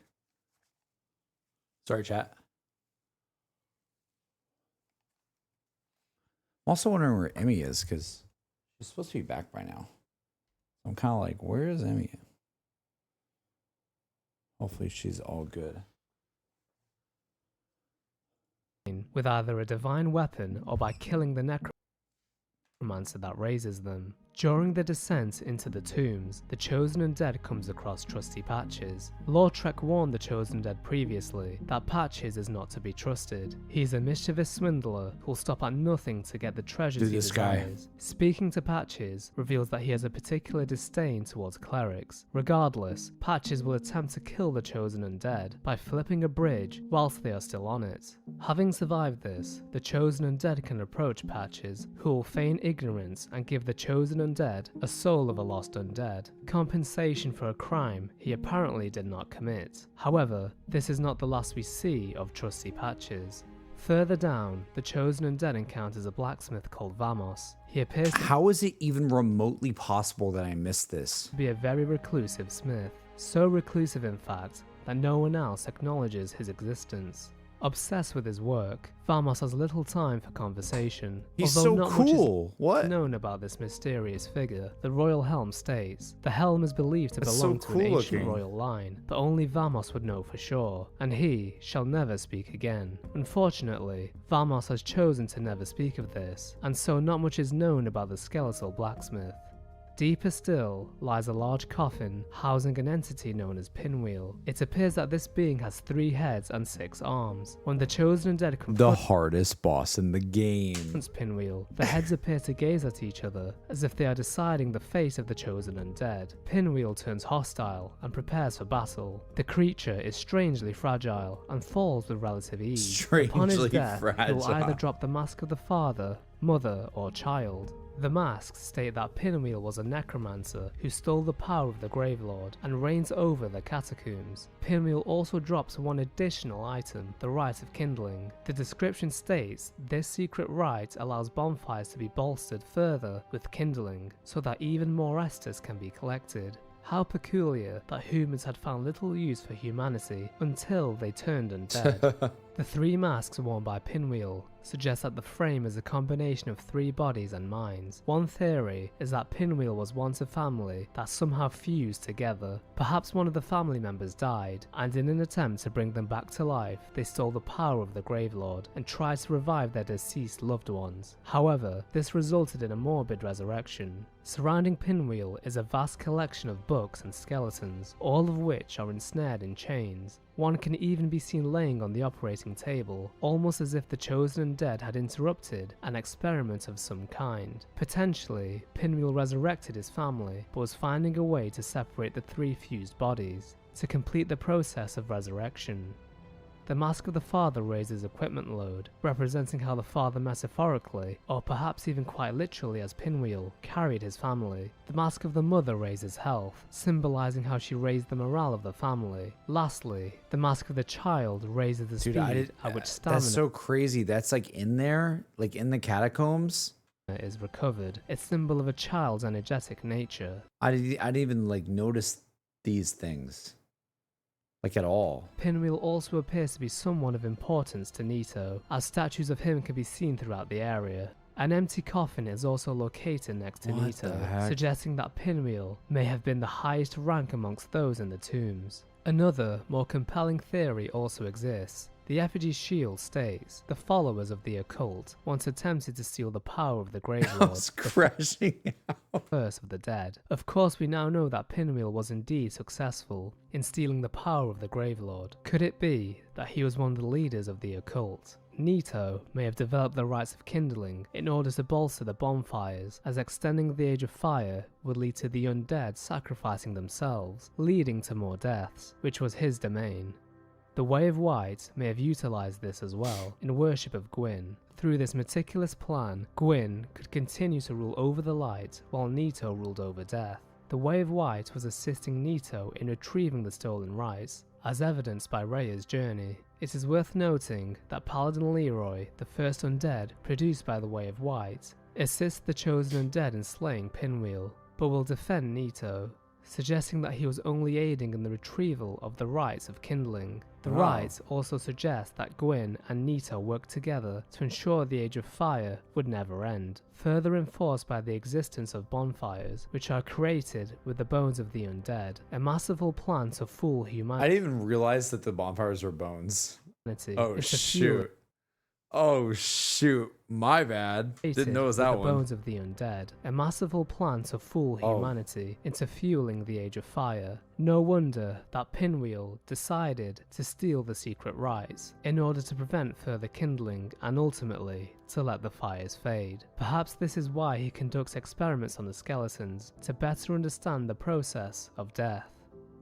[SPEAKER 1] Sorry, chat. I'm also wondering where Emmy is, because she's supposed to be back by now. I'm kind of like, where is Emmy? Hopefully she's all good.
[SPEAKER 15] With either a divine weapon or by killing the necromancer that raises them. During the descent into the tombs, the Chosen Undead comes across trusty Patches. Lord Trek warned the Chosen Undead previously that Patches is not to be trusted. He's a mischievous swindler who'll stop at nothing to get the treasures he desires. Speaking to Patches reveals that he has a particular disdain towards clerics. Regardless, Patches will attempt to kill the Chosen Undead by flipping a bridge whilst they are still on it. Having survived this, the Chosen Undead can approach Patches, who will feign ignorance and give the Chosen Undead a soul of a lost undead, compensation for a crime he apparently did not commit. However, this is not the last we see of trusty Patches. Further down, the Chosen Undead encounters a blacksmith called Vamos. He appears to
[SPEAKER 1] How is it even remotely possible that I missed this?
[SPEAKER 15] be a very reclusive smith, so reclusive in fact that no one else acknowledges his existence. Obsessed with his work, Vamos has little time for conversation.
[SPEAKER 1] He's
[SPEAKER 15] Although
[SPEAKER 1] so
[SPEAKER 15] not
[SPEAKER 1] cool.
[SPEAKER 15] Much is known about this mysterious figure, the royal helm states. The helm is believed to
[SPEAKER 1] It's
[SPEAKER 15] belong
[SPEAKER 1] so
[SPEAKER 15] to an
[SPEAKER 1] cool
[SPEAKER 15] ancient
[SPEAKER 1] looking.
[SPEAKER 15] royal line, but only Vamos would know for sure, and he shall never speak again. Unfortunately, Vamos has chosen to never speak of this, and so not much is known about the skeletal blacksmith. Deeper still lies a large coffin housing an entity known as Pinwheel. It appears that this being has 3 heads and 6 arms. When the Chosen Undead
[SPEAKER 1] The
[SPEAKER 15] confront
[SPEAKER 1] hardest boss in the game.
[SPEAKER 15] Pinwheel, the heads appear to gaze at each other as if they are deciding the fate of the Chosen Undead. Pinwheel turns hostile and prepares for battle. The creature is strangely fragile and falls with relative ease. Upon his
[SPEAKER 1] Strangely
[SPEAKER 15] death, he will either
[SPEAKER 1] fragile.
[SPEAKER 15] drop the mask of the father, mother, or child. The masks state that Pinwheel was a necromancer who stole the power of the Gravelord and reigns over the catacombs. Pinwheel also drops one additional item, the Rite of Kindling. The description states this secret rite allows bonfires to be bolstered further with kindling, so that even more Estus can be collected. How peculiar that humans had found little use for humanity until they turned undead. The 3 masks worn by Pinwheel suggest that the frame is a combination of 3 bodies and minds. One theory is that Pinwheel was once a family that somehow fused together. Perhaps one of the family members died, and in an attempt to bring them back to life, they stole the power of the Gravelord and tried to revive their deceased loved ones. However, this resulted in a morbid resurrection. Surrounding Pinwheel is a vast collection of books and skeletons, all of which are ensnared in chains. One can even be seen laying on the operating table, almost as if the Chosen Undead had interrupted an experiment of some kind. Potentially, Pinwheel resurrected his family, but was finding a way to separate the 3 fused bodies, to complete the process of resurrection. The Mask of the Father raises equipment load, representing how the father metaphorically, or perhaps even quite literally as Pinwheel, carried his family. The Mask of the Mother raises health, symbolizing how she raised the morale of the family. Lastly, the Mask of the Child raises the speed at which stamina
[SPEAKER 1] That's so crazy. That's like in there, like in the catacombs.
[SPEAKER 15] Is recovered, a symbol of a child's energetic nature.
[SPEAKER 1] I didn't even like notice these things. Like at all.
[SPEAKER 15] Pinwheel also appears to be someone of importance to Nito, as statues of him can be seen throughout the area. An empty coffin is also located next to
[SPEAKER 1] What
[SPEAKER 15] Nito,
[SPEAKER 1] the heck?
[SPEAKER 15] suggesting that Pinwheel may have been the highest rank amongst those in the tombs. Another, more compelling theory also exists. The effigy's shield states, the followers of the occult once attempted to steal the power of the Gravelord,
[SPEAKER 1] was crashing
[SPEAKER 15] the first of the dead. Of course, we now know that Pinwheel was indeed successful in stealing the power of the Gravelord. Could it be that he was one of the leaders of the occult? Nito may have developed the rites of kindling in order to bolster the bonfires, as extending the Age of Fire would lead to the undead sacrificing themselves, leading to more deaths, which was his domain. The Way of White may have utilized this as well in worship of Gwyn. Through this meticulous plan, Gwyn could continue to rule over the light while Nito ruled over death. The Way of White was assisting Nito in retrieving the stolen rites, as evidenced by Rhea's journey. It is worth noting that Paladin Leroy, the first undead produced by the Way of White, assists the chosen undead in slaying Pinwheel, but will defend Nito. suggesting that he was only aiding in the retrieval of the rites of kindling. The rites also suggest that Gwyn and Nito worked together to ensure the Age of Fire would never end, further enforced by the existence of bonfires, which are created with the bones of the undead, a masterful plan to fool humanity.
[SPEAKER 1] I didn't even realize that the bonfires were bones. Oh shoot. Oh shoot, my bad. Didn't know it was that
[SPEAKER 15] the
[SPEAKER 1] one.
[SPEAKER 15] Bones of the undead, a masterful plan to fool humanity into fueling the Age of Fire. No wonder that Pinwheel decided to steal the secret rites in order to prevent further kindling and ultimately to let the fires fade. Perhaps this is why he conducts experiments on the skeletons to better understand the process of death.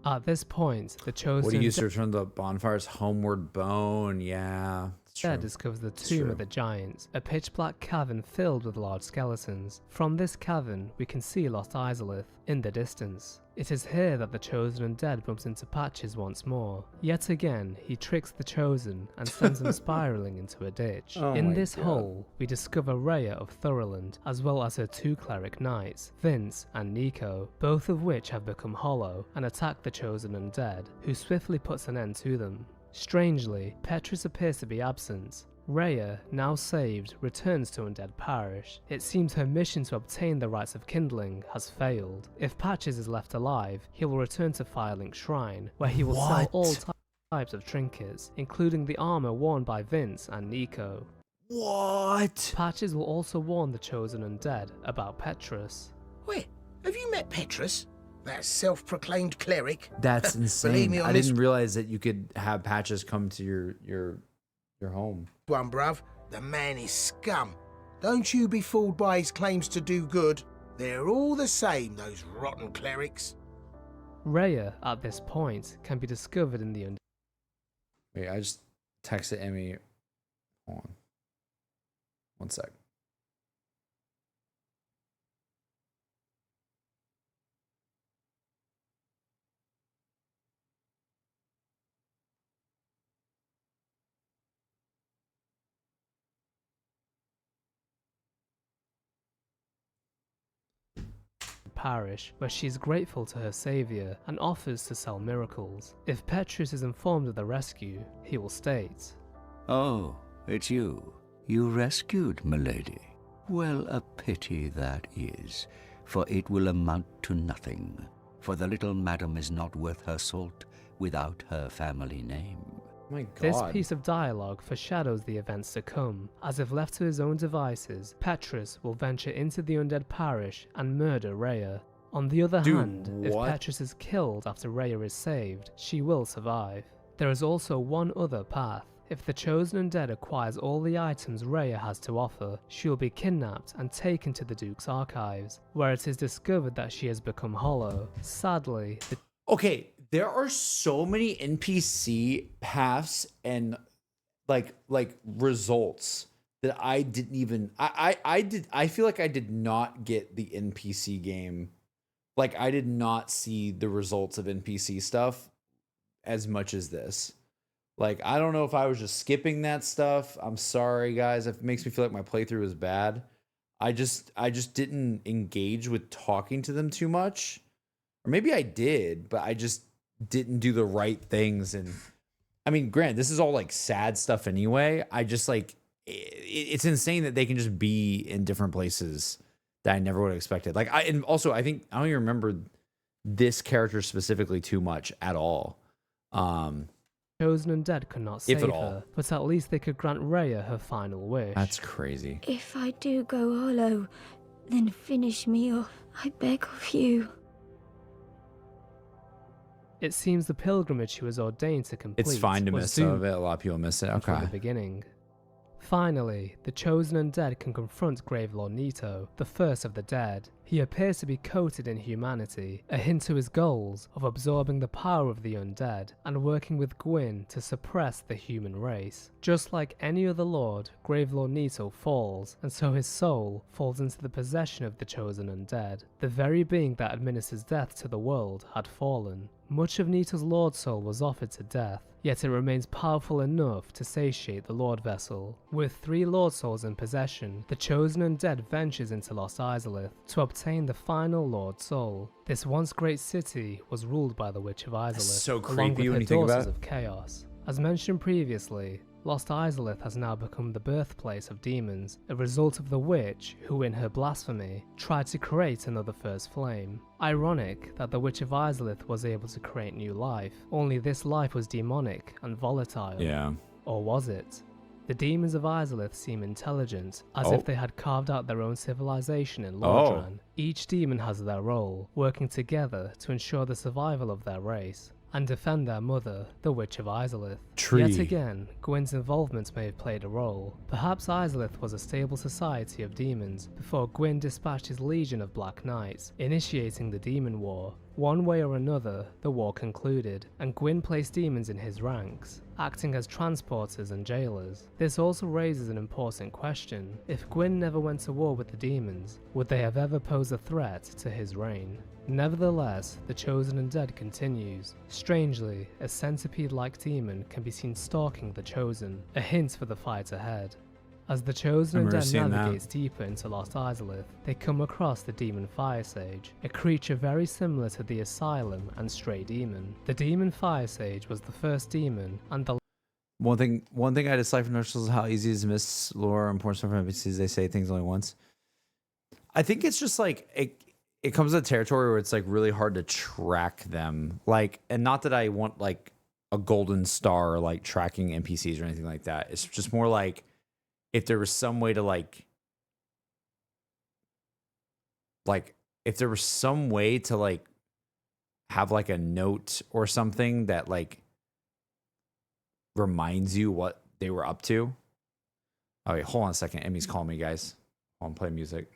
[SPEAKER 15] At this point, the chosen
[SPEAKER 1] What do you use to return the bonfire's homeward bone? Yeah.
[SPEAKER 15] Dead discovers the Tomb of the Giants, a pitch-black cavern filled with large skeletons. From this cavern, we can see Lost Izalith in the distance. It is here that the Chosen Undead bumps into Patches once more. Yet again, he tricks the Chosen and sends them spiraling into a ditch. In this hole, we discover Rhea of Thoroland, as well as her 2 cleric knights, Vince and Nico, both of which have become hollow and attack the Chosen Undead, who swiftly puts an end to them. Strangely, Petrus appears to be absent. Rhea, now saved, returns to Undead Parish. It seems her mission to obtain the rites of kindling has failed. If Patches is left alive, he will return to Firelink Shrine, where he will sell all types of trinkets, including the armor worn by Vince and Nico.
[SPEAKER 1] What?
[SPEAKER 15] Patches will also warn the Chosen Undead about Petrus.
[SPEAKER 21] Wait, have you met Petrus? That self-proclaimed cleric?
[SPEAKER 1] That's insane.
[SPEAKER 21] Believe me on
[SPEAKER 1] I
[SPEAKER 21] this
[SPEAKER 1] didn't realize that you could have Patches come to your home.
[SPEAKER 21] one, bruv. The man is scum. Don't you be fooled by his claims to do good. They're all the same, those rotten clerics.
[SPEAKER 15] Rhea, at this point, can be discovered in the Undead.
[SPEAKER 1] Wait, I just texted Emmy. Hold on. One sec.
[SPEAKER 15] Parish, where she is grateful to her saviour and offers to sell miracles. If Petrus is informed of the rescue, he will state,
[SPEAKER 20] "Oh, it's you. You rescued milady. Well, a pity that is, for it will amount to nothing, for the little madam is not worth her salt without her family name."
[SPEAKER 1] My God.
[SPEAKER 15] This piece of dialogue foreshadows the events to come, as if left to his own devices, Petrus will venture into the Undead Parish and murder Rhea. On the other hand, if Petrus is killed after Rhea is saved, she will survive. There is also one other path. If the Chosen Undead acquires all the items Rhea has to offer, she will be kidnapped and taken to the Duke's archives, where it is discovered that she has become hollow. Sadly,
[SPEAKER 1] Okay, there are so many NPC paths and like results that I didn't even I feel like I did not get the NPC game. Like I did not see the results of NPC stuff as much as this. Like I don't know if I was just skipping that stuff. I'm sorry guys, it makes me feel like my playthrough was bad. I just didn't engage with talking to them too much. Or maybe I did, but I just didn't do the right things. And I mean, granted, this is all like sad stuff anyway. I just like, it's insane that they can just be in different places that I never would have expected. Like and also I think, I don't even remember this character specifically too much at all.
[SPEAKER 15] Chosen Undead could not save her, but at least they could grant Rhea her final wish.
[SPEAKER 1] That's crazy.
[SPEAKER 12] If I do go hollow, then finish me off, I beg of you.
[SPEAKER 15] It seems the pilgrimage she was ordained to complete.
[SPEAKER 1] It's fine to miss some of it. A lot of people miss it. Okay.
[SPEAKER 15] From the beginning. Finally, the Chosen Undead can confront Gravelord Nito, the first of the dead. He appears to be coated in humanity, a hint to his goals of absorbing the power of the undead and working with Gwyn to suppress the human race. Just like any other lord, Gravelord Nito falls, and so his soul falls into the possession of the Chosen Undead. The very being that administers death to the world had fallen. Much of Nito's lord soul was offered to death, yet it remains powerful enough to satiate the Lord Vessel. With 3 Lord Souls in possession, the chosen undead ventures into Lost Izalith to obtain the final Lord Soul. This once great city was ruled by the Witch of Izalith,
[SPEAKER 1] so
[SPEAKER 15] along
[SPEAKER 1] creepy
[SPEAKER 15] with
[SPEAKER 1] when
[SPEAKER 15] her
[SPEAKER 1] you think about
[SPEAKER 15] daughters
[SPEAKER 1] it.
[SPEAKER 15] of Chaos. As mentioned previously, Lost Izalith has now become the birthplace of demons, a result of the witch who, in her blasphemy, tried to create another First Flame. Ironic that the Witch of Izalith was able to create new life, only this life was demonic and volatile.
[SPEAKER 1] Yeah.
[SPEAKER 15] Or was it? The demons of Izalith seem intelligent, as if they had carved out their own civilization in Lordran. Each demon has their role, working together to ensure the survival of their race and defend their mother, the Witch of Izalith. Yet again, Gwyn's involvement may have played a role. Perhaps Izalith was a stable society of demons before Gwyn dispatched his legion of Black Knights, initiating the Demon War. One way or another, the war concluded, and Gwyn placed demons in his ranks, acting as transporters and jailers. This also raises an important question. If Gwyn never went to war with the demons, would they have ever posed a threat to his reign? Nevertheless, the Chosen Undead continues. Strangely, a centipede-like demon can be seen stalking the Chosen, a hint for the fight ahead. As the Chosen Undead navigates deeper into Lost Izalith, they come across the Demon Fire Sage, a creature very similar to the Asylum and Stray Demon. The Demon Fire Sage was the first demon and the
[SPEAKER 1] One thing I dislike from Dark Souls is how easy it is to miss lore and important stuff from NPCs. They say things only once. I think it's just like it comes to a territory where it's like really hard to track them. Like, and not that I want like a golden star like tracking NPCs or anything like that. It's just more like if there was some way to like if there was some way to like have like a note or something that like reminds you what they were up to. Oh wait, hold on a second. Emmy's calling me, guys. Hold on, play music.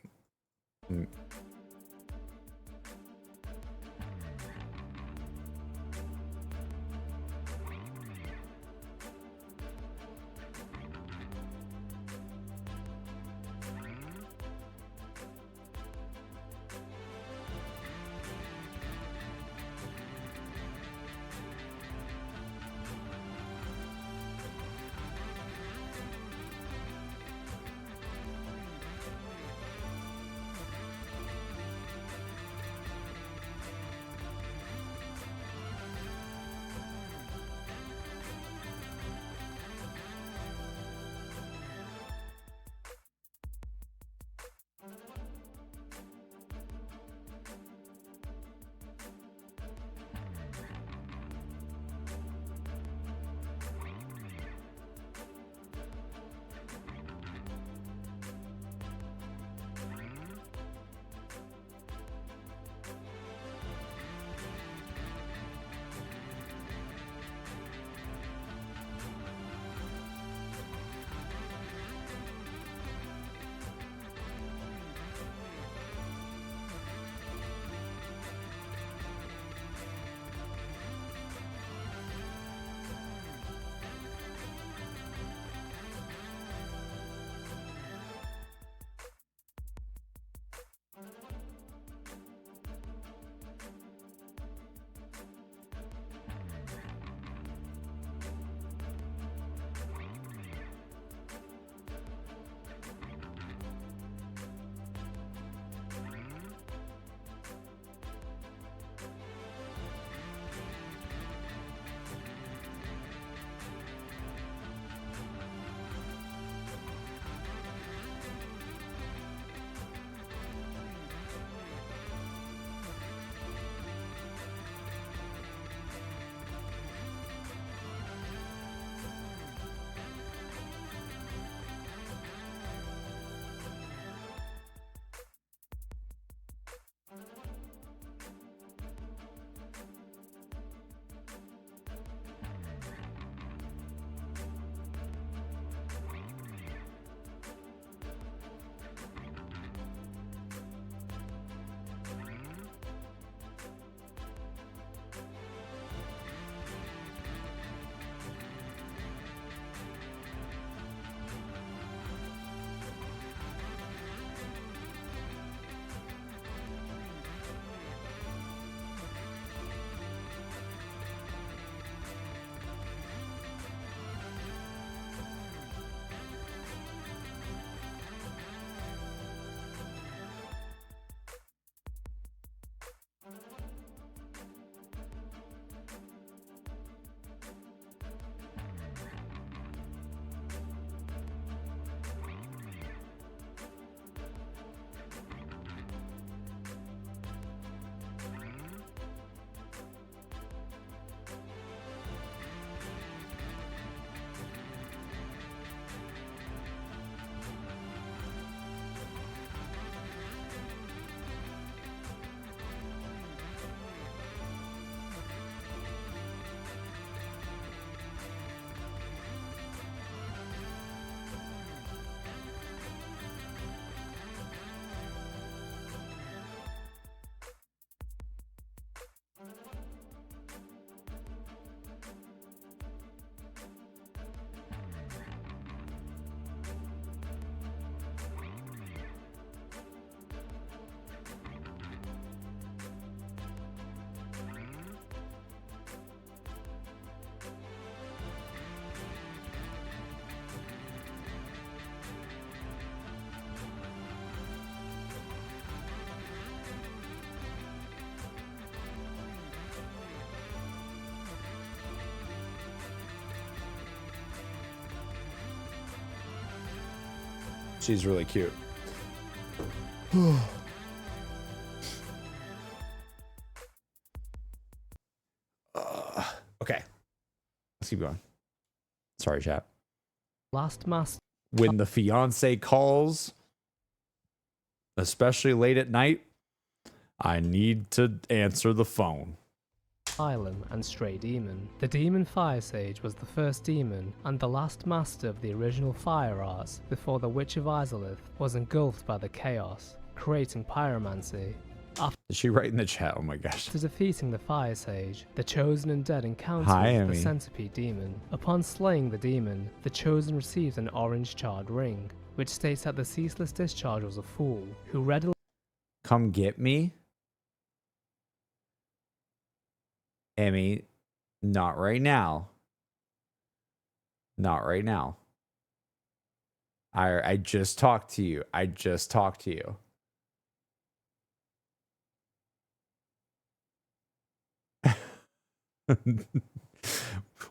[SPEAKER 1] She's really cute. Okay. Let's keep going. Sorry, chat.
[SPEAKER 15] Last master.
[SPEAKER 1] When the fiance calls, especially late at night, I need to answer the phone.
[SPEAKER 15] Asylum and Stray Demon. The Demon Fire Sage was the first demon and the last master of the original fire arts before the Witch of Izalith was engulfed by the chaos, creating pyromancy. After
[SPEAKER 1] Is she right in the chat? Oh my gosh.
[SPEAKER 15] defeating the Fire Sage, the Chosen Undead encounters
[SPEAKER 1] Hi,
[SPEAKER 15] the
[SPEAKER 1] Emmy.
[SPEAKER 15] Centipede Demon. Upon slaying the demon, the Chosen receives an orange charred ring, which states that the Ceaseless Discharge was a fool, who readily
[SPEAKER 1] Come get me? Emmy, not right now. Not right now. I just talked to you. I just talked to you.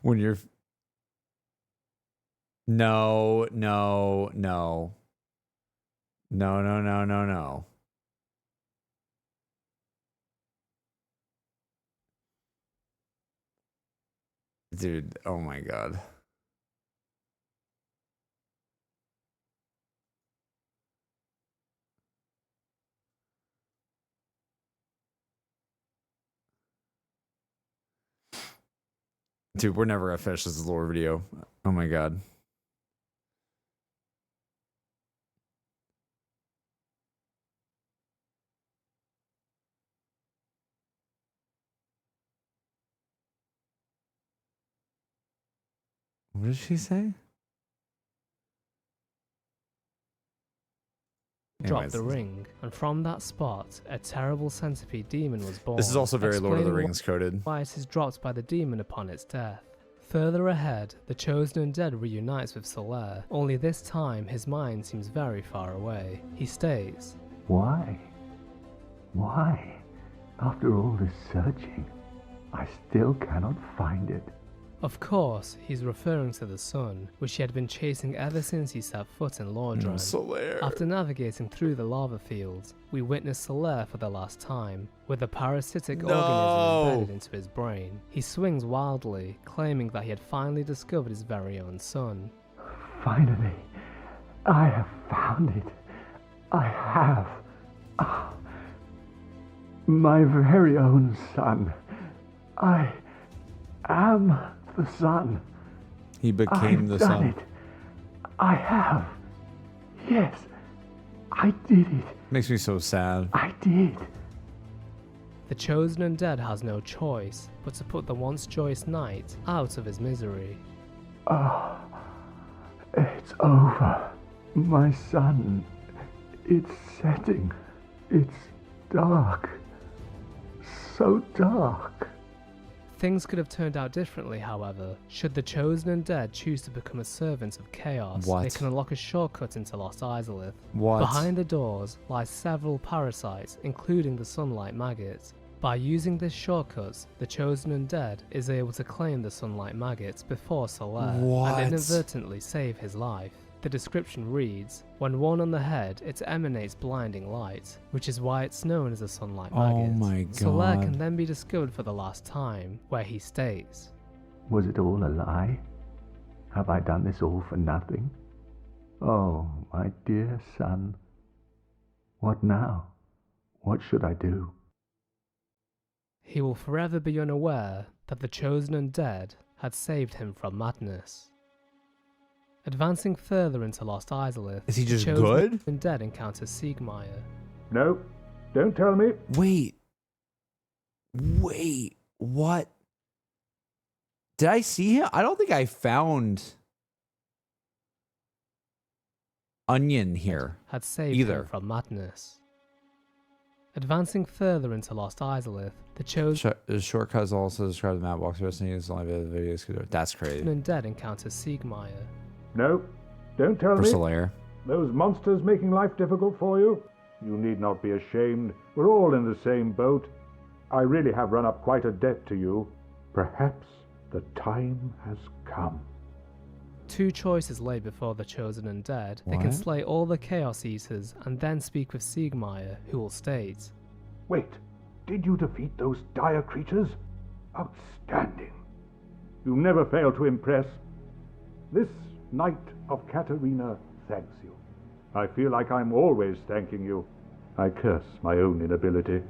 [SPEAKER 1] When you're no. Dude, oh my god. Dude, we're never gonna finish this lore video. Oh my god. What did she say?
[SPEAKER 15] dropped the ring, and from that spot, a terrible centipede demon was born.
[SPEAKER 1] This is also very Lord of the
[SPEAKER 15] explaining
[SPEAKER 1] Rings coded.
[SPEAKER 15] why it is dropped by the demon upon its death. Further ahead, the Chosen Undead reunites with Solaire, only this time his mind seems very far away. He states,
[SPEAKER 9] Why? Why? After all this searching, I still cannot find it.
[SPEAKER 15] of course, he's referring to the sun, which he had been chasing ever since he set foot in Lordran.
[SPEAKER 1] Solaire.
[SPEAKER 15] After navigating through the lava fields, we witness Solaire for the last time, with a parasitic organism embedded into his brain. He swings wildly, claiming that he had finally discovered his very own sun.
[SPEAKER 9] Finally, I have found it. I have. Ah, my very own son. I am the sun.
[SPEAKER 1] He became the
[SPEAKER 9] I've done
[SPEAKER 1] sun.
[SPEAKER 9] it. I have. Yes, I did it.
[SPEAKER 1] Makes me so sad.
[SPEAKER 9] I did.
[SPEAKER 15] The Chosen Undead has no choice but to put the once joyous knight out of his misery.
[SPEAKER 9] Oh, it's over. My sun. It's setting. It's dark. So dark.
[SPEAKER 15] Things could have turned out differently, however. Should the Chosen Undead choose to become a servant of chaos,
[SPEAKER 1] What?
[SPEAKER 15] they can unlock a shortcut into Lost Izalith.
[SPEAKER 1] What?
[SPEAKER 15] Behind the doors lie several parasites, including the Sunlight Maggot. By using this shortcut, the Chosen Undead is able to claim the Sunlight Maggot before Solaire
[SPEAKER 1] What?
[SPEAKER 15] and inadvertently save his life. The description reads, when worn on the head, it emanates blinding light, which is why it's known as a Sunlight Maggot.
[SPEAKER 1] Oh my
[SPEAKER 15] Solaire
[SPEAKER 1] God.
[SPEAKER 15] can then be discovered for the last time, where he states,
[SPEAKER 9] Was it all a lie? Have I done this all for nothing? Oh, my dear son. What now? What should I do?
[SPEAKER 15] he will forever be unaware that the Chosen Undead had saved him from madness. Advancing further into Lost Izalith,
[SPEAKER 1] Is he
[SPEAKER 15] the
[SPEAKER 1] just
[SPEAKER 15] Chosen
[SPEAKER 1] good?
[SPEAKER 15] Undead encounters Siegmeyer.
[SPEAKER 16] No, don't tell me.
[SPEAKER 1] Wait, what? Did I see him? I don't think I found Onion here
[SPEAKER 15] Had saved
[SPEAKER 1] either.
[SPEAKER 15] him from madness. Advancing further into Lost Izalith, the Chosen
[SPEAKER 1] The shortcuts also describe the map walks wrestling is only the videos could do. That's crazy.
[SPEAKER 15] Undead encounters Siegmeyer.
[SPEAKER 16] No, don't tell
[SPEAKER 1] For
[SPEAKER 16] me.
[SPEAKER 1] Solaire.
[SPEAKER 16] Those monsters making life difficult for you? You need not be ashamed. We're all in the same boat. I really have run up quite a debt to you. Perhaps the time has come.
[SPEAKER 15] Two choices lay before the chosen undead. They can
[SPEAKER 14] What?
[SPEAKER 15] slay all the Chaos Eaters and then speak with Siegmeyer, who will state,
[SPEAKER 2] Wait, did you defeat those dire creatures? Outstanding. You never fail to impress. This Knight of Katarina thanks you. I feel like I'm always thanking you. I curse my own inability.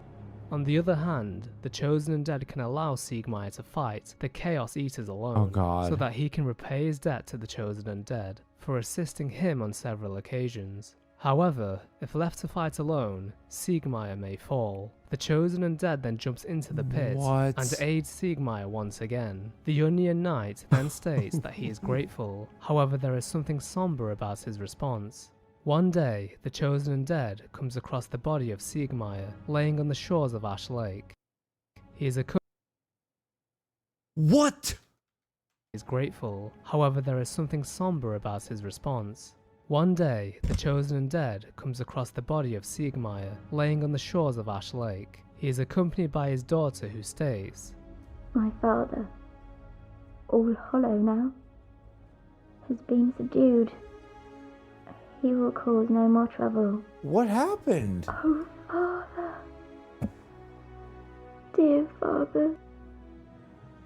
[SPEAKER 15] On the other hand, the chosen undead can allow Siegmeyer to fight the Chaos Eaters alone,
[SPEAKER 14] Oh, God.
[SPEAKER 15] so that he can repay his debt to the chosen undead for assisting him on several occasions. However, if left to fight alone, Siegmeyer may fall. The chosen undead then jumps into the pit
[SPEAKER 14] What?
[SPEAKER 15] and aids Siegmeyer once again. The Onion Knight then states that he is grateful, however there is something somber about his response. One day, the chosen undead comes across the body of Siegmeyer laying on the shores of Ash Lake. He is
[SPEAKER 1] What?
[SPEAKER 15] Is grateful, however there is something somber about his response. One day, the chosen undead comes across the body of Siegmeyer laying on the shores of Ash Lake. He is accompanied by his daughter who states,
[SPEAKER 19] My father, all hollow now, has been subdued. He will cause no more trouble.
[SPEAKER 14] What happened?
[SPEAKER 19] Oh, Father. Dear Father.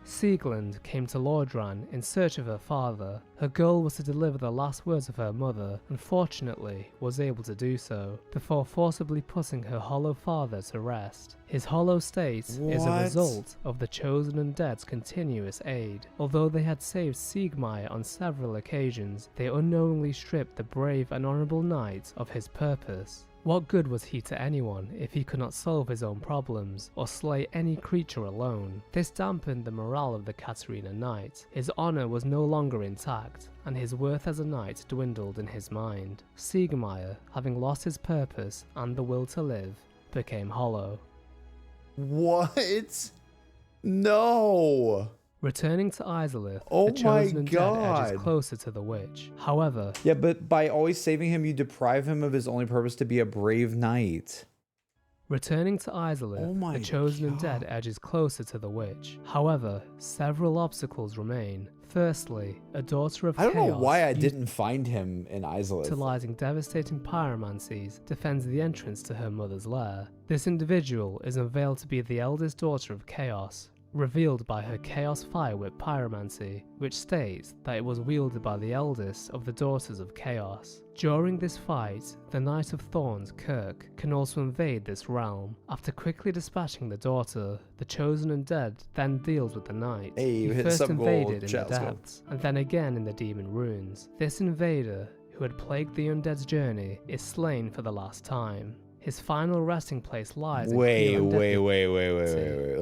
[SPEAKER 15] Sieglind came to Lordran in search of her father. Her goal was to deliver the last words of her mother, and fortunately was able to do so, before forcibly putting her hollow father to rest. His hollow state is a
[SPEAKER 14] What?
[SPEAKER 15] result of the chosen undead's continuous aid. Although they had saved Siegmeyer on several occasions, they unknowingly stripped the brave and honourable knight of his purpose. What good was he to anyone if he could not solve his own problems or slay any creature alone? This dampened the morale of the Katarina Knight. His honour was no longer intact, and his worth as a knight dwindled in his mind. Siegmeyer, having lost his purpose and the will to live, became hollow.
[SPEAKER 1] What? No.
[SPEAKER 15] Returning to Izalith,
[SPEAKER 1] Oh
[SPEAKER 15] the chosen
[SPEAKER 1] my
[SPEAKER 15] undead
[SPEAKER 1] God.
[SPEAKER 15] edges closer to the witch. However,
[SPEAKER 1] Yeah, but by always saving him, you deprive him of his only purpose to be a brave knight.
[SPEAKER 15] returning to Izalith, the chosen undead edges closer to the witch. However, several obstacles remain. Firstly, a daughter of
[SPEAKER 1] I don't
[SPEAKER 15] chaos
[SPEAKER 1] know why I didn't find him in Izalith.
[SPEAKER 15] utilizing devastating pyromancies, defends the entrance to her mother's lair. This individual is unveiled to be the eldest daughter of chaos, revealed by her Chaos Fire Whip pyromancy, which states that it was wielded by the eldest of the Daughters of Chaos. During this fight, the Knight of Thorns, Kirk, can also invade this realm. After quickly dispatching the daughter, the chosen undead then deals with the knight.
[SPEAKER 1] Hey, you
[SPEAKER 15] he
[SPEAKER 1] hit
[SPEAKER 15] first
[SPEAKER 1] some gold.
[SPEAKER 15] invaded in
[SPEAKER 1] Chat,
[SPEAKER 15] the
[SPEAKER 1] let's go.
[SPEAKER 15] depths, and then again in the demon ruins. This invader, who had plagued the undead's journey, is slain for the last time. His final resting place lies in
[SPEAKER 1] Wait.
[SPEAKER 15] Queen
[SPEAKER 1] Let me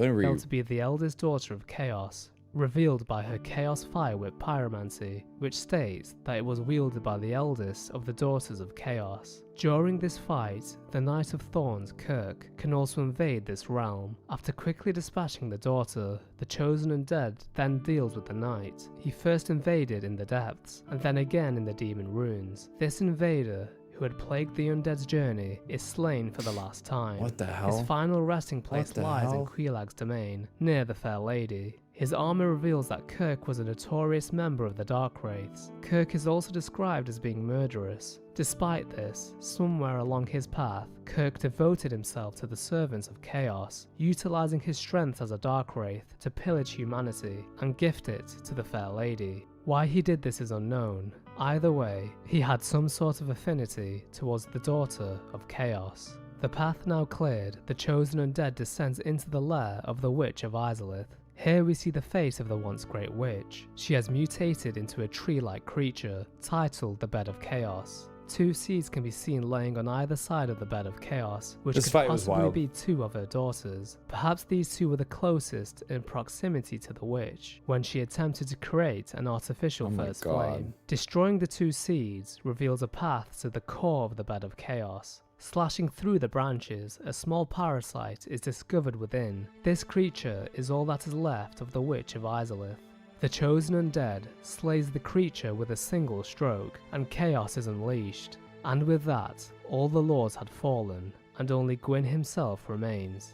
[SPEAKER 15] Felt
[SPEAKER 1] read.
[SPEAKER 15] to be the eldest daughter of Chaos, revealed by her Chaos Fire Whip pyromancy, which states that it was wielded by the eldest of the Daughters of Chaos. During this fight, the Knight of Thorns, Kirk, can also invade this realm. After quickly dispatching the daughter, the chosen undead then deals with the knight. He first invaded in the depths, and then again in the demon ruins. This invader, who had plagued the undead's journey, is slain for the last time.
[SPEAKER 1] What the hell?
[SPEAKER 15] His final resting place
[SPEAKER 1] What the
[SPEAKER 15] lies in
[SPEAKER 1] hell?
[SPEAKER 15] Quilag's domain, near the Fair Lady. His armor reveals that Kirk was a notorious member of the Dark Wraiths. Kirk is also described as being murderous. Despite this, somewhere along his path, Kirk devoted himself to the servants of Chaos, utilizing his strength as a Dark Wraith to pillage humanity and gift it to the Fair Lady. Why he did this is unknown. Either way, he had some sort of affinity towards the Daughter of Chaos. The path now cleared, the chosen undead descends into the lair of the Witch of Izalith. Here we see the face of the once great witch. She has mutated into a tree-like creature, titled the Bed of Chaos. Two seeds can be seen laying on either side of the Bed of Chaos, which
[SPEAKER 1] This
[SPEAKER 15] could
[SPEAKER 1] fight was
[SPEAKER 15] possibly
[SPEAKER 1] wild.
[SPEAKER 15] be two of her daughters. Perhaps these two were the closest in proximity to the witch, when she attempted to create an artificial
[SPEAKER 1] Oh my
[SPEAKER 15] first
[SPEAKER 1] God.
[SPEAKER 15] flame. Destroying the two seeds reveals a path to the core of the Bed of Chaos. Slashing through the branches, a small parasite is discovered within. This creature is all that is left of the Witch of Izalith. The chosen undead slays the creature with a single stroke, and chaos is unleashed. And with that, all the lords had fallen, and only Gwyn himself remains.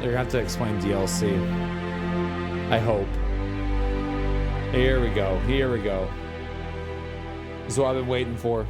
[SPEAKER 1] They're gonna have to explain DLC. I hope. Here we go. Here we go. This is what I've been waiting for.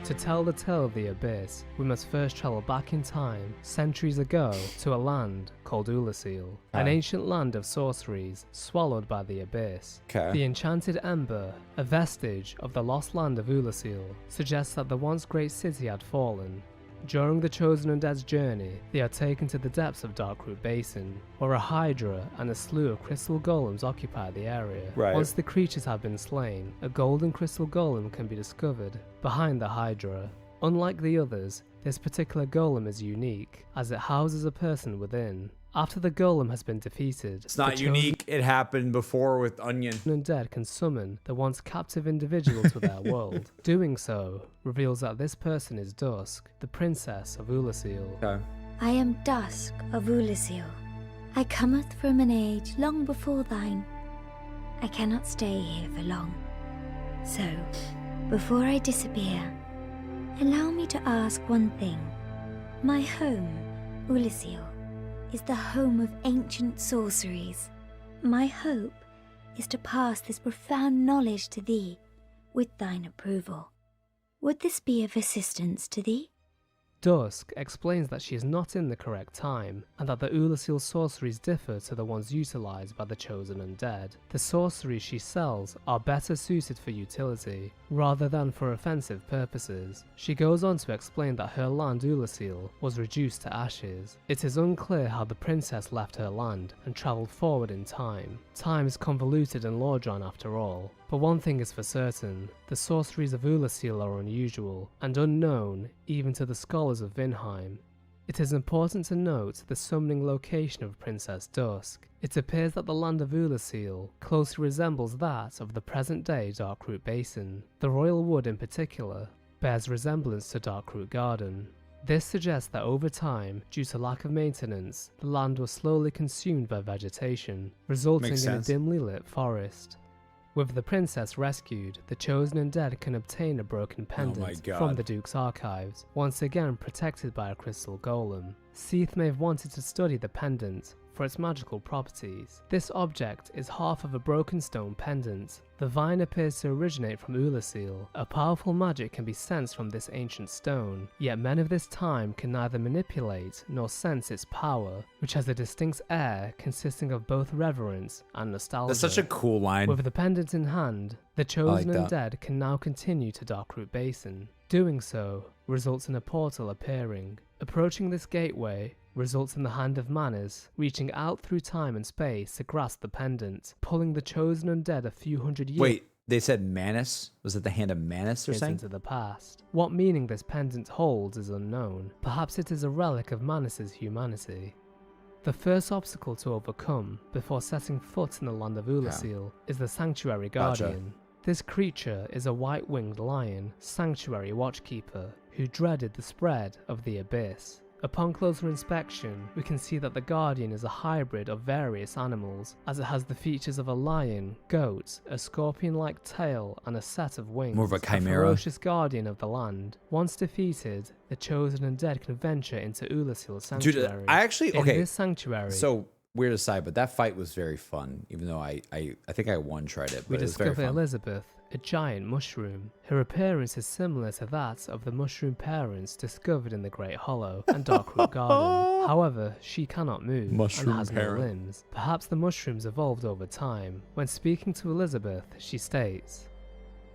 [SPEAKER 15] To tell the tale of the Abyss, we must first travel back in time, centuries ago, to a land called Ulasil, an ancient land of sorceries swallowed by the Abyss. The Enchanted Ember, a vestige of the lost land of Ulasil, suggests that the once great city had fallen. During the Chosen Undead's journey, they are taken to the depths of Darkroot Basin, where a hydra and a slew of crystal golems occupy the area. Once the creatures have been slain, a golden crystal golem can be discovered behind the hydra. Unlike the others, this particular golem is unique, as it houses a person within. After the golem has been defeated,
[SPEAKER 1] it's not unique. It happened before with Onion.
[SPEAKER 15] Undead can summon the once captive individual to their world. Doing so reveals that this person is Dusk, the princess of Ulasil.
[SPEAKER 12] I am Dusk of Ulasil. I cometh from an age long before thine. I cannot stay here for long. So, before I disappear, allow me to ask one thing. My home, Ulasil, is the home of ancient sorceries. My hope is to pass this profound knowledge to thee, with thine approval. Would this be of assistance to thee?
[SPEAKER 15] Dusk explains that she is not in the correct time, and that the Ulasil sorceries differ to the ones utilized by the Chosen Undead. The sorceries she sells are better suited for utility, rather than for offensive purposes. She goes on to explain that her land Ulasil was reduced to ashes. It is unclear how the princess left her land and travelled forward in time. Time is convoluted and lore-drawn after all. But one thing is for certain, the sorceries of Ulasil are unusual and unknown even to the scholars of Vinheim. It is important to note the summoning location of Princess Dusk. It appears that the land of Ulasil closely resembles that of the present-day Darkroot Basin. The Royal Wood in particular bears resemblance to Darkroot Garden. This suggests that over time, due to lack of maintenance, the land was slowly consumed by vegetation, resulting in a dimly lit forest. With the princess rescued, the Chosen Undead can obtain a broken pendant from the Duke's archives, once again protected by a crystal golem. Seath may have wanted to study the pendant for its magical properties. This object is half of a broken stone pendant. The vine appears to originate from Ulasil. A powerful magic can be sensed from this ancient stone, yet men of this time can neither manipulate nor sense its power, which has a distinct air consisting of both reverence and nostalgia.
[SPEAKER 1] That's such a cool line.
[SPEAKER 15] With the pendant in hand, the Chosen Undead can now continue to Darkroot Basin. Doing so results in a portal appearing. Approaching this gateway results in the Hand of Manus reaching out through time and space to grasp the pendant, pulling the Chosen Undead a few hundred years.
[SPEAKER 1] Wait, they said Manus? Was it the Hand of Manus or something?
[SPEAKER 15] Into the past. What meaning this pendant holds is unknown. Perhaps it is a relic of Manus's humanity. The first obstacle to overcome before setting foot in the land of Ulasil is the Sanctuary Guardian. This creature is a white-winged lion, Sanctuary Watchkeeper, who dreaded the spread of the Abyss. Upon closer inspection, we can see that the Guardian is a hybrid of various animals, as it has the features of a lion, goat, a scorpion-like tail, and a set of wings.
[SPEAKER 1] More of a chimera.
[SPEAKER 15] A ferocious guardian of the land. Once defeated, the Chosen Undead can venture into Ulasil's sanctuary.
[SPEAKER 1] Dude, I actually,
[SPEAKER 15] In this sanctuary,
[SPEAKER 1] so weird aside, but that fight was very fun, even though I think I one-tried it, but
[SPEAKER 15] we
[SPEAKER 1] it was very
[SPEAKER 15] discover
[SPEAKER 1] fun.
[SPEAKER 15] Elizabeth, a giant mushroom. Her appearance is similar to that of the mushroom parents discovered in the Great Hollow and Darkroot Garden. However, she cannot move and has no limbs. Perhaps the mushrooms evolved over time. When speaking to Elizabeth, she states,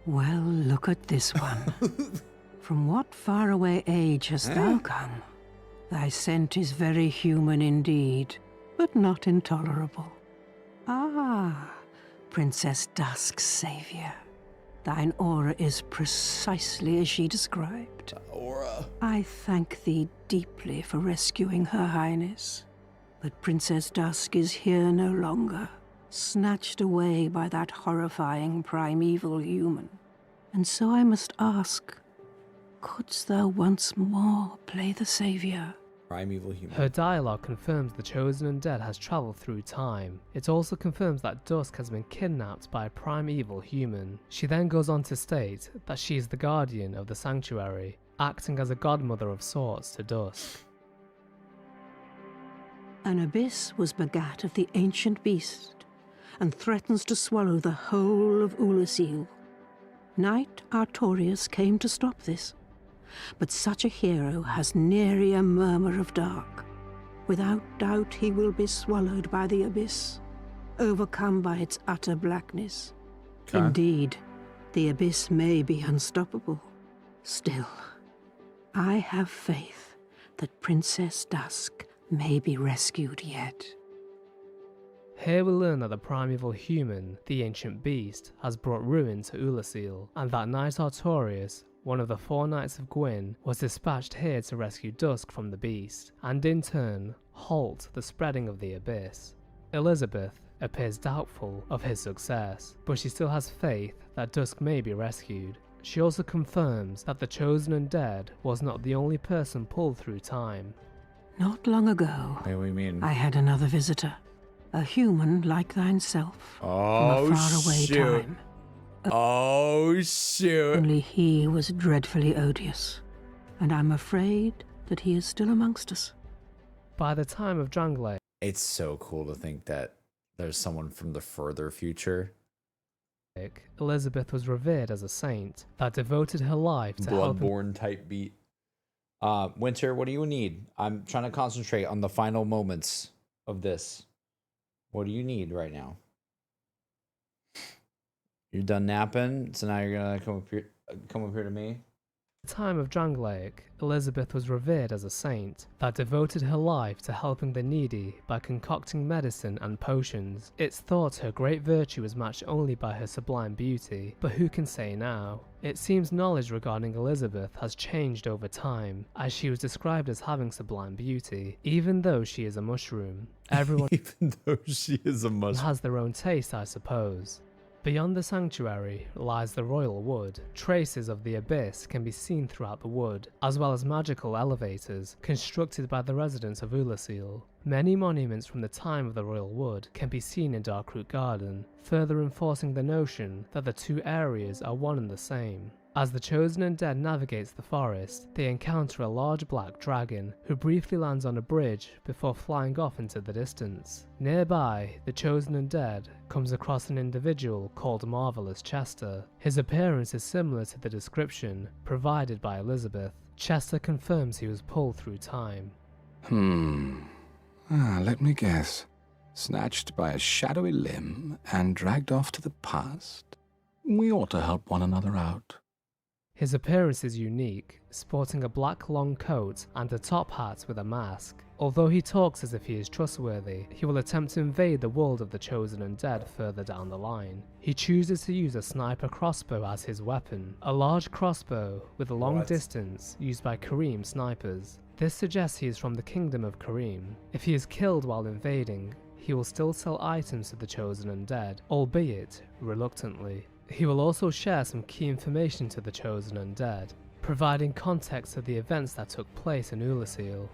[SPEAKER 3] "Well, look at this one. From what faraway age hast thou come? Thy scent is very human indeed, but not intolerable. Ah, Princess Dusk's savior. Thine aura is precisely as she described.
[SPEAKER 1] Aura.
[SPEAKER 3] I thank thee deeply for rescuing Her Highness. But Princess Dusk is here no longer, snatched away by that horrifying primeval human. And so I must ask, couldst thou once more play the savior?"
[SPEAKER 1] Primeval human.
[SPEAKER 15] Her dialogue confirms the Chosen Undead has travelled through time. It also confirms that Dusk has been kidnapped by a primeval human. She then goes on to state that she is the guardian of the sanctuary, acting as a godmother of sorts to Dusk.
[SPEAKER 3] An abyss was begat of the ancient beast, and threatens to swallow the whole of Ulasil. Knight Artorius came to stop this, but such a hero has nary a murmur of dark. Without doubt he will be swallowed by the abyss, overcome by its utter blackness.
[SPEAKER 1] Okay.
[SPEAKER 3] Indeed, the abyss may be unstoppable. Still, I have faith that Princess Dusk may be rescued yet.
[SPEAKER 15] Here we learn that the primeval human, the ancient beast, has brought ruin to Ulasil, and that Knight Artorius, one of the 4 Knights of Gwyn, was dispatched here to rescue Dusk from the beast, and in turn, halt the spreading of the abyss. Elizabeth appears doubtful of his success, but she still has faith that Dusk may be rescued. She also confirms that the Chosen Undead was not the only person pulled through time.
[SPEAKER 3] Not long ago,
[SPEAKER 1] What do we mean?
[SPEAKER 3] I had another visitor, a human like thyself,
[SPEAKER 1] Oh,
[SPEAKER 3] from a faraway
[SPEAKER 1] shoot.
[SPEAKER 3] time.
[SPEAKER 1] Oh, shoot.
[SPEAKER 3] Only he was dreadfully odious, and I'm afraid that he is still amongst us.
[SPEAKER 15] By the time of Drangleic,
[SPEAKER 1] It's so cool to think that there's someone from the further future.
[SPEAKER 15] Elizabeth was revered as a saint that devoted her life to helping.
[SPEAKER 1] Bloodborne type beat. Winter, what do you need? I'm trying to concentrate on the final moments of this. What do you need right now? You're done napping, so now you're gonna come up here to me.
[SPEAKER 15] At the time of Drangleic, Elizabeth was revered as a saint that devoted her life to helping the needy by concocting medicine and potions. It's thought her great virtue was matched only by her sublime beauty, but who can say now? It seems knowledge regarding Elizabeth has changed over time, as she was described as having sublime beauty, even though she is a mushroom. Everyone
[SPEAKER 1] Even though she is a mushroom.
[SPEAKER 15] has their own taste, I suppose. Beyond the sanctuary lies the royal wood. Traces of the abyss can be seen throughout the wood, as well as magical elevators constructed by the residents of Ulasil. Many monuments from the time of the royal wood can be seen in Darkroot Garden, further enforcing the notion that the two areas are one and the same. As the Chosen Undead navigates the forest, they encounter a large black dragon, who briefly lands on a bridge before flying off into the distance. Nearby, the Chosen Undead comes across an individual called Marvelous Chester. His appearance is similar to the description provided by Elizabeth. Chester confirms he was pulled through time.
[SPEAKER 5] Let me guess. Snatched by a shadowy limb and dragged off to the past? We ought to help one another out.
[SPEAKER 15] His appearance is unique, sporting a black long coat and a top hat with a mask. Although he talks as if he is trustworthy, he will attempt to invade the world of the Chosen Undead further down the line. He chooses to use a sniper crossbow as his weapon, a large crossbow with a long distance used by Kareem snipers. This suggests he is from the kingdom of Kareem. If he is killed while invading, he will still sell items to the Chosen Undead, albeit reluctantly. He will also share some key information to the Chosen Undead, providing context to the events that took place in Ulasil.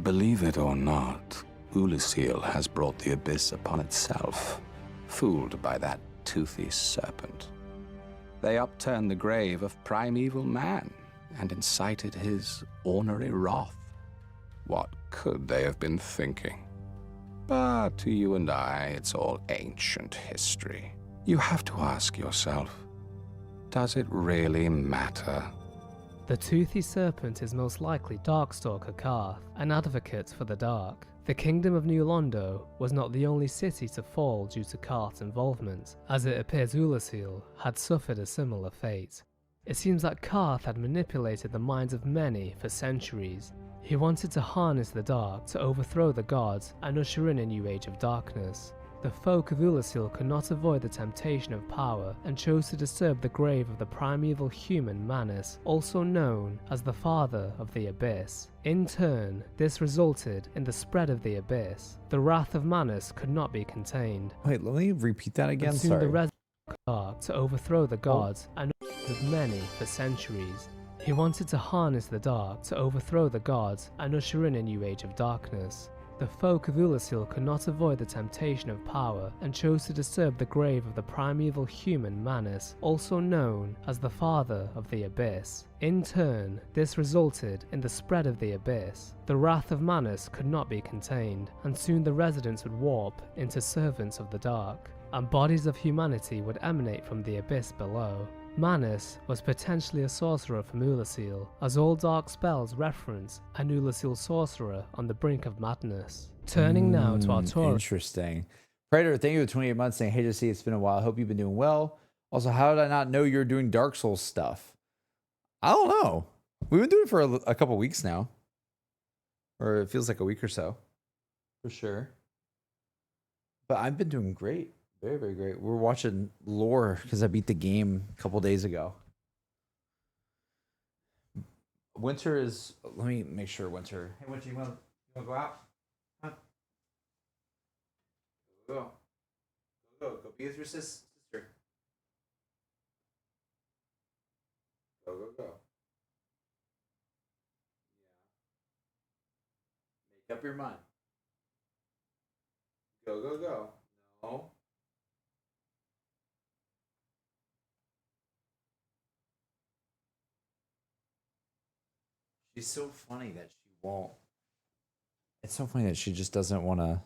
[SPEAKER 5] Believe it or not, Ulasil has brought the abyss upon itself, fooled by that toothy serpent. They upturned the grave of primeval man and incited his ornery wrath. What could they have been thinking? But to you and I, it's all ancient history. You have to ask yourself, does it really matter?
[SPEAKER 15] The toothy serpent is most likely Darkstalker Karth, an advocate for the dark. The kingdom of New Londo was not the only city to fall due to Karth's involvement, as it appears Ulasil had suffered a similar fate. It seems that Karth had manipulated the minds of many for centuries. He wanted to harness the dark to overthrow the gods and usher in a new age of darkness. The folk of Ulasil could not avoid the temptation of power and chose to disturb the grave of the primeval human Manus, also known as the Father of the Abyss. In turn, this resulted in the spread of the Abyss. The wrath of Manus could not be contained.
[SPEAKER 1] Wait, let me repeat that again.
[SPEAKER 15] And soon
[SPEAKER 1] Sorry.
[SPEAKER 15] the residents of Karth to overthrow the gods and of many for centuries. He wanted to harness the dark to overthrow the gods and usher in a new age of darkness. The folk of Ulasil could not avoid the temptation of power and chose to disturb the grave of the primeval human Manus, also known as the Father of the Abyss. In turn, this resulted in the spread of the Abyss. The wrath of Manus could not be contained, and soon the residents would warp into servants of the dark, and bodies of humanity would emanate from the Abyss below. Manus was potentially a sorcerer from Ulasil, as all dark spells reference an Ulasil sorcerer on the brink of madness. Turning now to Artor.
[SPEAKER 1] Interesting. Predator, thank you for 28 months saying, hey to see, it's been a while. I hope you've been doing well. Also, how did I not know you're doing Dark Souls stuff? I don't know. We've been doing it for a couple weeks now. Or it feels like a week or so. For sure. But I've been doing great. Very, very great. We're watching lore because I beat the game a couple days ago. Winter is... Let me make sure Winter... Hey, Winter, you want to go out? Huh? Go. Go be with your sister. Go. Yeah. Make up your mind. Go. No. She's so funny that she won't. It's so funny that she just doesn't want to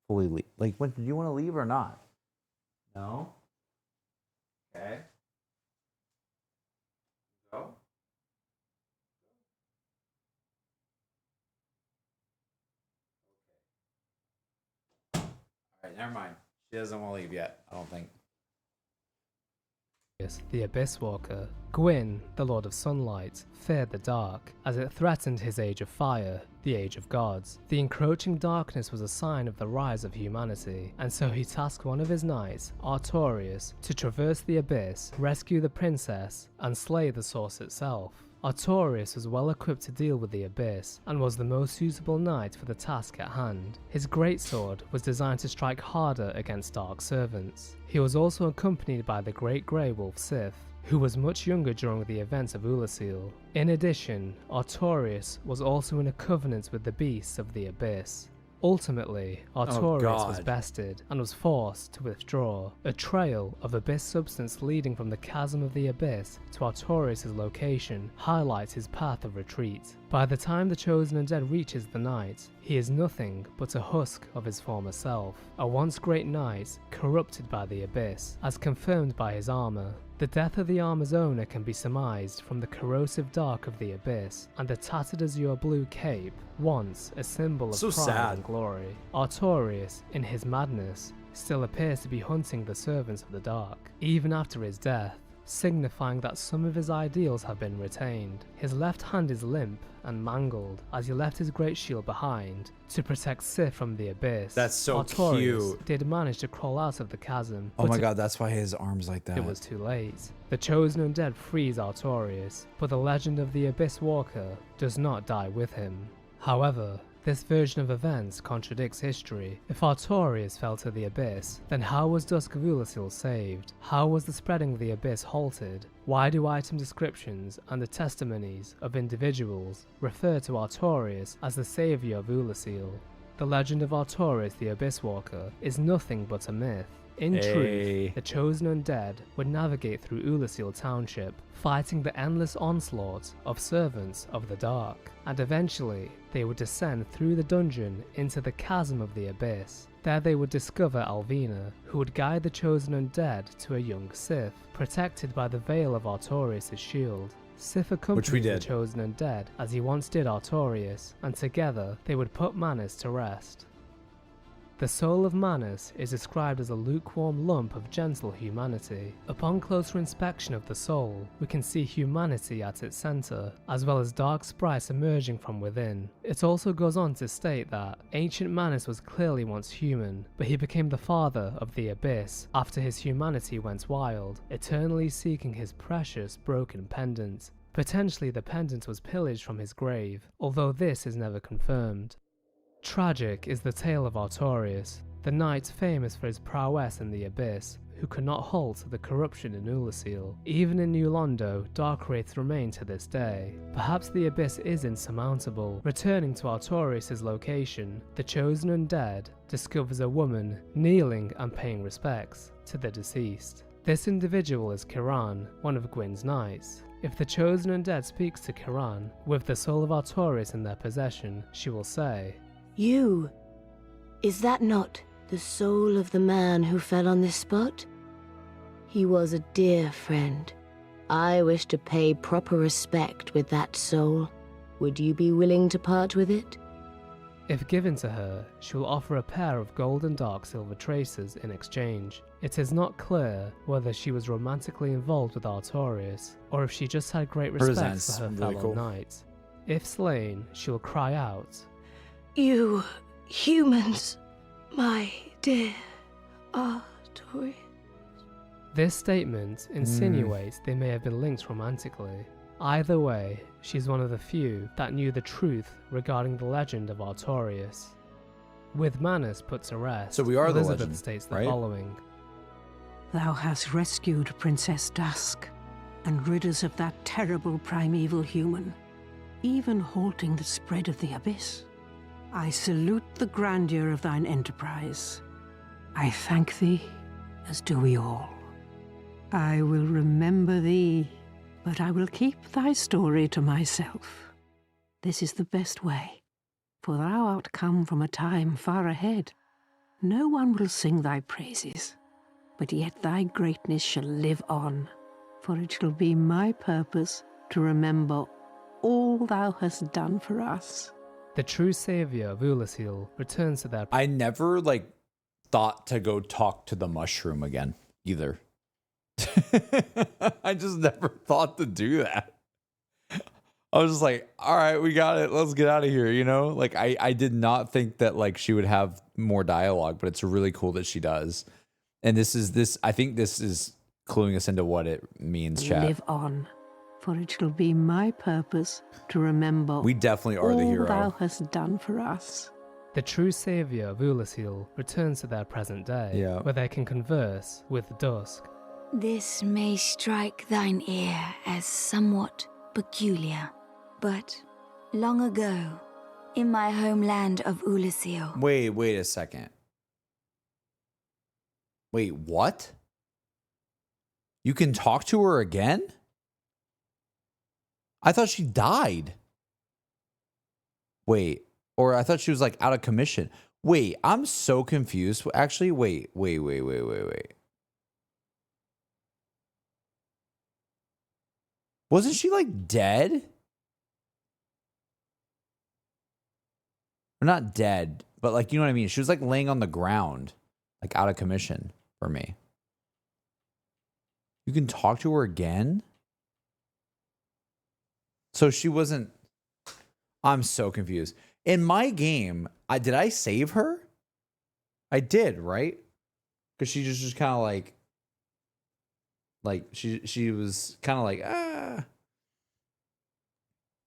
[SPEAKER 1] fully leave. Like, when do you want to leave or not? No? Okay. Go. Okay. All right, never mind. She doesn't want to leave yet, I don't think.
[SPEAKER 15] The Abyss Walker, Gwyn, the Lord of Sunlight, feared the dark, as it threatened his age of fire, the age of gods. The encroaching darkness was a sign of the rise of humanity, and so he tasked one of his knights, Artorius, to traverse the abyss, rescue the princess, and slay the source itself. Artorius was well equipped to deal with the abyss, and was the most suitable knight for the task at hand. His greatsword was designed to strike harder against dark servants. He was also accompanied by the great grey wolf Sith, who was much younger during the events of Ulasil. In addition, Artorius was also in a covenant with the beasts of the abyss. Ultimately, Artorius was bested and was forced to withdraw. A trail of abyss substance leading from the chasm of the abyss to Artorius' location highlights his path of retreat. By the time the chosen undead reaches the knight, he is nothing but a husk of his former self, a once great knight corrupted by the abyss, as confirmed by his armor. The death of the armor's owner can be surmised from the corrosive dark of the abyss, and the tattered azure blue cape, once a symbol of pride and glory. Artorius, in his madness, still appears to be hunting the servants of the dark, even after his death, signifying that some of his ideals have been retained. His left hand is limp and mangled, as he left his great shield behind to protect Sith from the abyss.
[SPEAKER 1] That's so
[SPEAKER 15] Artorius
[SPEAKER 1] cute.
[SPEAKER 15] Did manage to crawl out of the chasm.
[SPEAKER 1] Oh my god, that's why his arm's like that.
[SPEAKER 15] It was too late. The chosen undead frees Artorius, but the legend of the Abyss Walker does not die with him. However, this version of events contradicts history. If Artorius fell to the abyss, then how was Dusk of Ulasil saved? How was the spreading of the abyss halted? Why do item descriptions and the testimonies of individuals refer to Artorius as the saviour of Ulasil? The legend of Artorius the Abyss Walker is nothing but a myth. In truth, the chosen undead would navigate through Ulasil Township, fighting the endless onslaught of servants of the dark, and eventually they would descend through the dungeon into the chasm of the abyss. There they would discover Alvina, who would guide the chosen undead to a young Sith, protected by the veil of Artorius' shield. Sith accompanied the chosen undead as he once did Artorius, and together they would put Manus to rest. The soul of Manus is described as a lukewarm lump of gentle humanity. Upon closer inspection of the soul, we can see humanity at its center, as well as dark sprites emerging from within. It also goes on to state that ancient Manus was clearly once human, but he became the father of the abyss after his humanity went wild, eternally seeking his precious broken pendant. Potentially the pendant was pillaged from his grave, although this is never confirmed. Tragic is the tale of Artorius, the knight famous for his prowess in the abyss, who could not halt the corruption in Ulasil. Even in New Londo, dark wraiths remain to this day. Perhaps the abyss is insurmountable. Returning to Artorias' location, the chosen undead discovers a woman kneeling and paying respects to the deceased. This individual is Kiran, one of Gwyn's knights. If the chosen undead speaks to Kiran, with the soul of Artorias in their possession, she will say,
[SPEAKER 7] "You, is that not the soul of the man who fell on this spot? He was a dear friend. I wish to pay proper respect with that soul. Would you be willing to part with it?"
[SPEAKER 15] If given to her, she will offer a pair of gold and dark silver traces in exchange. It is not clear whether she was romantically involved with Artorias, or if she just had great respect for her fellow knight. If slain, she will cry out,
[SPEAKER 7] "You humans, my dear Artorias."
[SPEAKER 15] This statement insinuates they may have been linked romantically. Either way, she's one of the few that knew the truth regarding the legend of Artorias. With Manus put to rest,
[SPEAKER 1] So we are the
[SPEAKER 15] Elizabeth
[SPEAKER 1] legend,
[SPEAKER 15] states the
[SPEAKER 1] right?
[SPEAKER 15] following.
[SPEAKER 3] Thou hast rescued Princess Dusk and rid us of that terrible primeval human, even halting the spread of the abyss. I salute the grandeur of thine enterprise. I thank thee, as do we all. I will remember thee, but I will keep thy story to myself. This is the best way, for thou art come from a time far ahead. No one will sing thy praises, but yet thy greatness shall live on, for it shall be my purpose to remember all thou hast done for us.
[SPEAKER 15] The true savior of Ulasil returns to their...
[SPEAKER 1] I never, thought to go talk to the mushroom again, either. I just never thought to do that. I was just like, all right, we got it. Let's get out of here, you know? I did not think that, she would have more dialogue, but it's really cool that she does. And I think this is cluing us into what it means, chat.
[SPEAKER 3] Live on, for it shall be my purpose to remember
[SPEAKER 1] We definitely are the hero.
[SPEAKER 3] all thou hast done for us.
[SPEAKER 15] The true savior of Ulasil returns to their present day, where they can converse with Dusk.
[SPEAKER 11] This may strike thine ear as somewhat peculiar, but long ago, in my homeland of Ulasil...
[SPEAKER 1] Wait a second. Wait, what? You can talk to her again? I thought she died. Wait, or I thought she was out of commission. Wait, I'm so confused. Actually, wait. Wasn't she dead? Or not dead, but you know what I mean? She was laying on the ground, out of commission for me. You can talk to her again? So she wasn't... I'm so confused. In my game, did I save her? I did, right? Because she just kind of she was kind of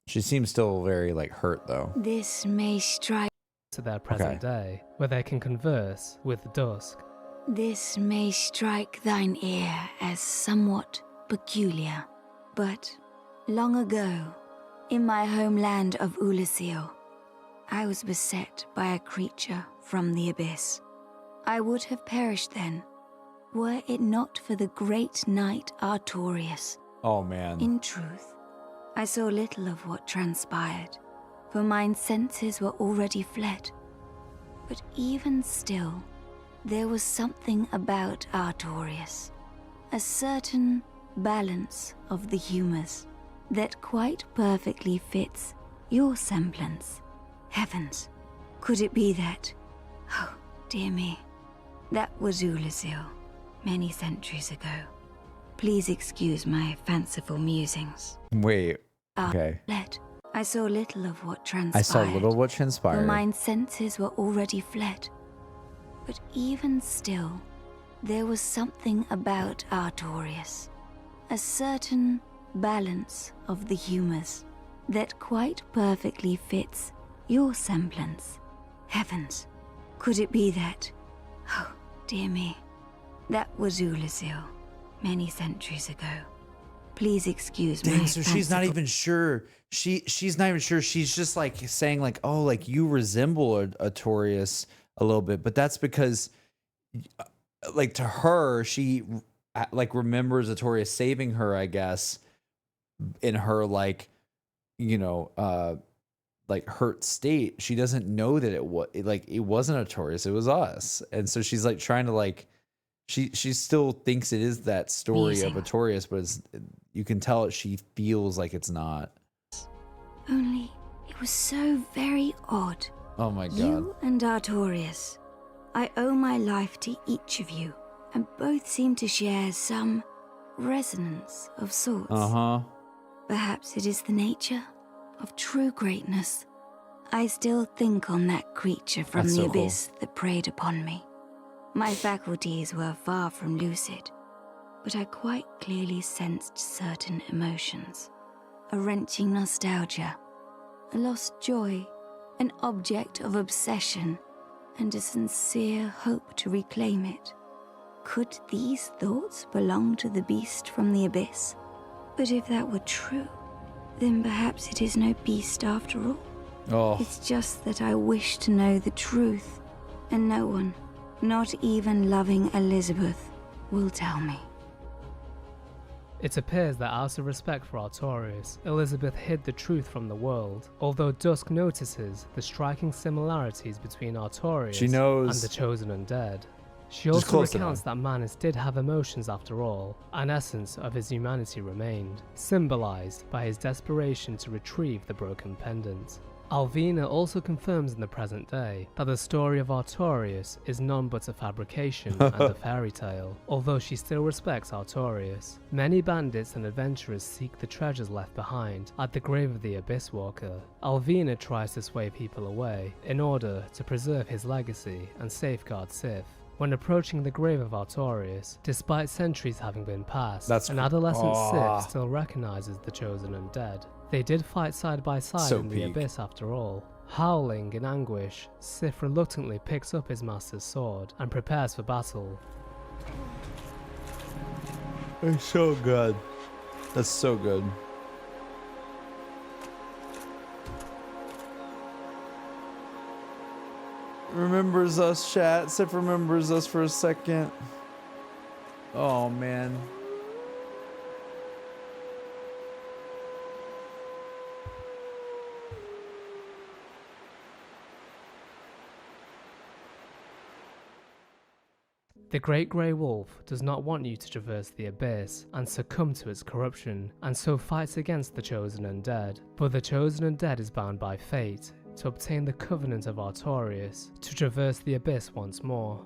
[SPEAKER 1] She seems still very hurt though.
[SPEAKER 11] This may strike...
[SPEAKER 15] To their present day, where they can converse with Dusk.
[SPEAKER 11] This may strike thine ear as somewhat peculiar, but long ago, in my homeland of Ulasil, I was beset by a creature from the abyss. I would have perished then, were it not for the great knight Artorias.
[SPEAKER 1] Oh man.
[SPEAKER 11] In truth, I saw little of what transpired, for mine senses were already fled. But even still, there was something about Artorias, a certain balance of the humours that quite perfectly fits your semblance. Heavens, could it be that? Oh, dear me. That was Ulasil, many centuries ago. Please excuse my fanciful musings.
[SPEAKER 1] Wait, okay.
[SPEAKER 11] I saw little of what transpired.
[SPEAKER 1] I saw little of what transpired.
[SPEAKER 11] For mine senses were already fled. But even still, there was something about Artorias, a certain balance of the humours that quite perfectly fits your semblance. Heavens, could it be that? Oh, dear me. That was Ulasil, many centuries ago. Please excuse me.
[SPEAKER 1] Dang, so she's not even sure. She's not even sure. She's just like saying like, oh, like you resemble a Artorias a little bit, but that's because like to her, she like remembers Artorias saving her, I guess, in her like, you know, like hurt state. She doesn't know that it wasn't Artorias, it was us. And so she's like trying to like, she still thinks it is that story of Artorias, but you can tell she feels like it's not.
[SPEAKER 11] Only it was so very odd.
[SPEAKER 1] Oh my God.
[SPEAKER 11] You and Artorias. I owe my life to each of you, and both seem to share some resonance of sorts.
[SPEAKER 1] Uh-huh.
[SPEAKER 11] Perhaps it is the nature of true greatness. I still think on that creature from the abyss that preyed upon me. My faculties were far from lucid, but I quite clearly sensed certain emotions. A wrenching nostalgia, a lost joy, an object of obsession, and a sincere hope to reclaim it. Could these thoughts belong to the beast from the abyss? But if that were true, then perhaps it is no beast after all.
[SPEAKER 1] Oh.
[SPEAKER 11] It's just that I wish to know the truth, and no one, not even loving Elizabeth, will tell me.
[SPEAKER 15] It appears that out of respect for Artorias, Elizabeth hid the truth from the world, although Dusk notices the striking similarities between Artorias and the Chosen Undead. She also recounts that Manus did have emotions after all, an essence of his humanity remained, symbolized by his desperation to retrieve the broken pendant. Alvina also confirms in the present day that the story of Artorias is none but a fabrication and a fairy tale, although she still respects Artorias. Many bandits and adventurers seek the treasures left behind at the grave of the Abyss Walker. Alvina tries to sway people away in order to preserve his legacy and safeguard Sith. When approaching the grave of Artorias, despite centuries having been passed, an adolescent Sith still recognizes the Chosen Undead. They did fight side by side in the Abyss after all. Howling in anguish, Sif reluctantly picks up his master's sword and prepares for battle.
[SPEAKER 1] It's so good. That's so good. Remembers us, chat. Sif remembers us for a second. Oh, man.
[SPEAKER 15] The Great Grey Wolf does not want you to traverse the Abyss and succumb to its corruption, and so fights against the Chosen Undead. But the Chosen Undead is bound by fate to obtain the Covenant of Artorias to traverse the Abyss once more.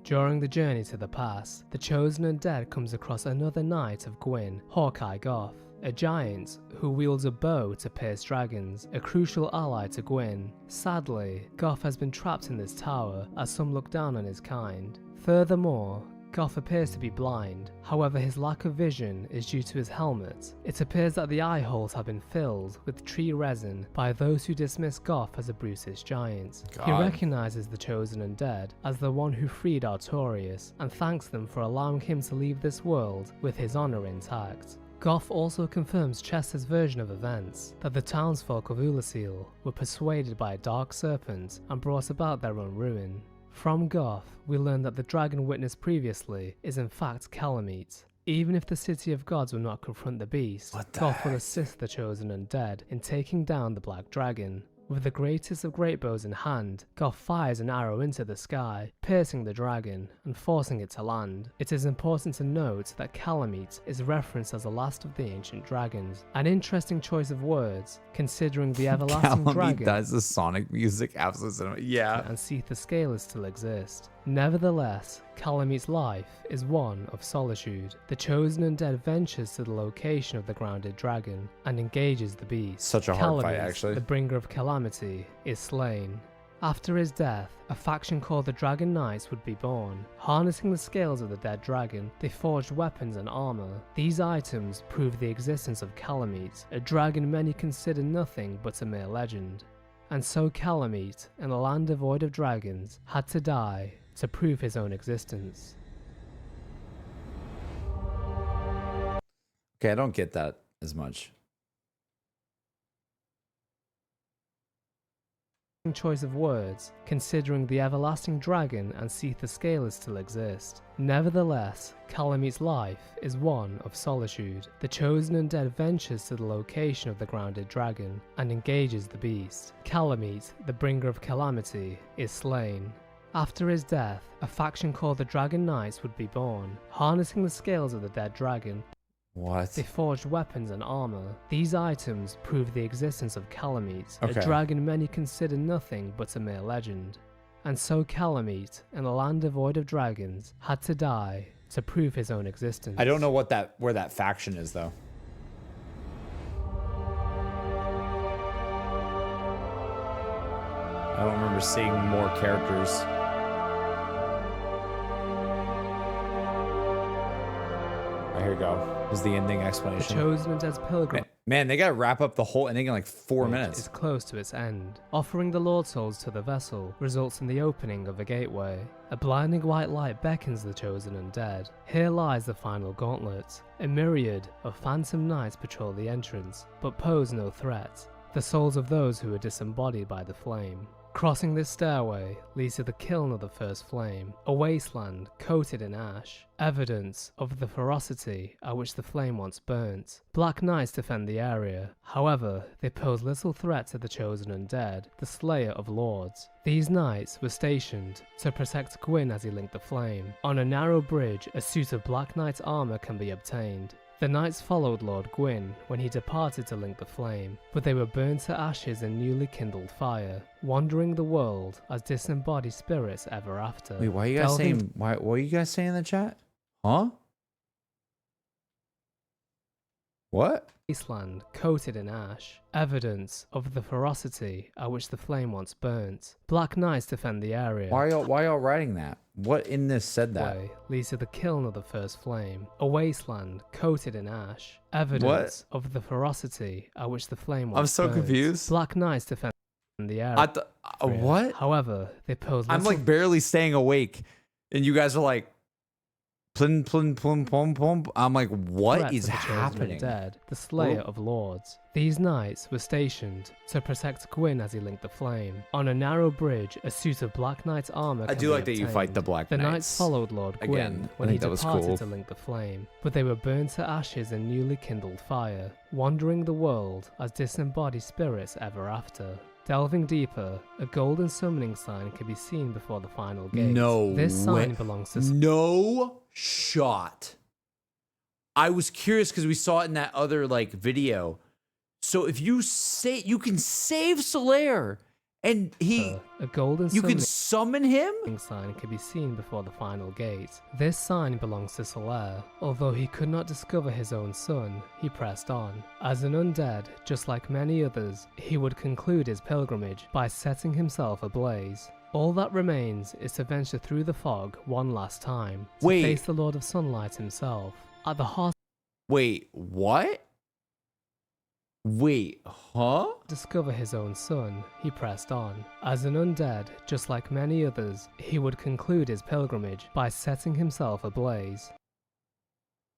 [SPEAKER 15] During the journey to the past, the Chosen Undead comes across another knight of Gwyn, Hawkeye Goth, a giant who wields a bow to pierce dragons, a crucial ally to Gwyn. Sadly, Goth has been trapped in this tower as some look down on his kind. Furthermore, Goth appears to be blind, however his lack of vision is due to his helmet. It appears that the eye holes have been filled with tree resin by those who dismiss Goth as a brutish giant. He recognizes the Chosen Undead as the one who freed Artorias and thanks them for allowing him to leave this world with his honor intact. Goth also confirms Chester's version of events, that the townsfolk of Ulasil were persuaded by a dark serpent and brought about their own ruin. From Goth, we learn that the dragon witnessed previously is in fact Calamite. Even if the City of Gods will not confront the beast, Goth will assist the Chosen Undead in taking down the Black Dragon. With the greatest of great bows in hand, Goth fires an arrow into the sky, piercing the dragon and forcing it to land. It is important to note that Calamite is referenced as the last of the ancient dragons, an interesting choice of words, considering the everlasting dragon
[SPEAKER 1] does the Sonic music absolutely, yeah,
[SPEAKER 15] and Seath the Scaler still exist. Nevertheless, Calamite's life is one of solitude. The Chosen Undead ventures to the location of the grounded dragon and engages the beast.
[SPEAKER 1] Such a hard fight, actually.
[SPEAKER 15] The bringer of calamity, is slain. After his death, a faction called the Dragon Knights would be born. Harnessing the scales of the dead dragon, they forged weapons and armor. These items prove the existence of Calamite, a dragon many consider nothing but a mere legend. And so Calamite, in a land devoid of dragons, had to die to prove his own existence.
[SPEAKER 1] Okay, I don't get that as much.
[SPEAKER 15] Choice of words, considering the everlasting dragon and Seath the Scaler still exist. Nevertheless, Calamit's life is one of solitude. The chosen undead ventures to the location of the grounded dragon and engages the beast. Calamit, the bringer of calamity, is slain. After his death, a faction called the Dragon Knights would be born, harnessing the scales of the dead dragon.
[SPEAKER 1] What?
[SPEAKER 15] They forged weapons and armor. These items prove the existence of Calamit,
[SPEAKER 1] Okay.
[SPEAKER 15] a dragon many consider nothing but a mere legend. And so Calamit, in a land devoid of dragons, had to die to prove his own existence.
[SPEAKER 1] I don't know where that faction is though. I don't remember seeing more characters. Right, here we go. Is the ending
[SPEAKER 15] The
[SPEAKER 1] explanation.
[SPEAKER 15] chosen undead's pilgrim
[SPEAKER 1] Man, they gotta wrap up the whole ending in like 4 minutes.
[SPEAKER 15] is close to its end. Offering the Lord souls to the vessel results in the opening of a gateway. A blinding white light beckons the chosen undead. Here lies the final gauntlet. A myriad of phantom knights patrol the entrance, but pose no threat. The souls of those who are disembodied by the flame. Crossing this stairway leads to the kiln of the first flame, a wasteland coated in ash, evidence of the ferocity at which the flame once burnt. Black Knights defend the area, however, they pose little threat to the chosen undead, the slayer of lords. These knights were stationed to protect Gwyn as he linked the flame. On a narrow bridge, a suit of Black Knight's armor can be obtained. The knights followed Lord Gwyn when he departed to link the flame, but they were burned to ashes in newly kindled fire, wandering the world as disembodied spirits ever after.
[SPEAKER 1] Wait, why are you guys saying? What are you guys saying in the chat? Huh? What?
[SPEAKER 15] Wasteland coated in ash, evidence of the ferocity at which the flame once burnt. Black Knights defend the area.
[SPEAKER 1] Why y'all writing that? What in this said that?
[SPEAKER 15] Way leads to the kiln of the first flame, a wasteland coated in ash, evidence of the ferocity at which the flame once
[SPEAKER 1] I'm so
[SPEAKER 15] burnt.
[SPEAKER 1] confused.
[SPEAKER 15] Black Knights defend the area.
[SPEAKER 1] What?
[SPEAKER 15] However, they pose
[SPEAKER 1] I'm like barely staying awake, and you guys are like, plin plin plum plum plum. I'm like, what is happening?
[SPEAKER 15] Dead, the slayer of lords. These knights were stationed to protect Gwyn as he linked the flame. On a narrow bridge, a suit of Black Knight's armor
[SPEAKER 1] I
[SPEAKER 15] can
[SPEAKER 1] do
[SPEAKER 15] be
[SPEAKER 1] like that you
[SPEAKER 15] obtained.
[SPEAKER 1] fight the Black
[SPEAKER 15] The
[SPEAKER 1] Knights.
[SPEAKER 15] knights followed Lord Gwyn
[SPEAKER 1] Again,
[SPEAKER 15] when
[SPEAKER 1] I
[SPEAKER 15] he
[SPEAKER 1] think that was
[SPEAKER 15] departed
[SPEAKER 1] cool.
[SPEAKER 15] to link the flame, but they were burned to ashes in newly kindled fire, wandering the world as disembodied spirits ever after. Delving deeper, a golden summoning sign can be seen before the final gate.
[SPEAKER 1] No
[SPEAKER 15] This sign
[SPEAKER 1] way.
[SPEAKER 15] belongs to
[SPEAKER 1] No shot. I was curious because we saw it in that other like video. So if you say you can save Solaire and
[SPEAKER 15] a golden
[SPEAKER 1] you can
[SPEAKER 15] summoning
[SPEAKER 1] summon him?
[SPEAKER 15] Sign can be seen before the final gate. This sign belongs to Solaire. Although he could not discover his own son, he pressed on. As an undead, just like many others, he would conclude his pilgrimage by setting himself ablaze. All that remains is to venture through the fog one last time, to
[SPEAKER 1] Wait.
[SPEAKER 15] face the Lord of Sunlight himself. At the heart
[SPEAKER 1] Wait, what? Wait, huh?
[SPEAKER 15] discover his own son, he pressed on. As an undead, just like many others, he would conclude his pilgrimage by setting himself ablaze.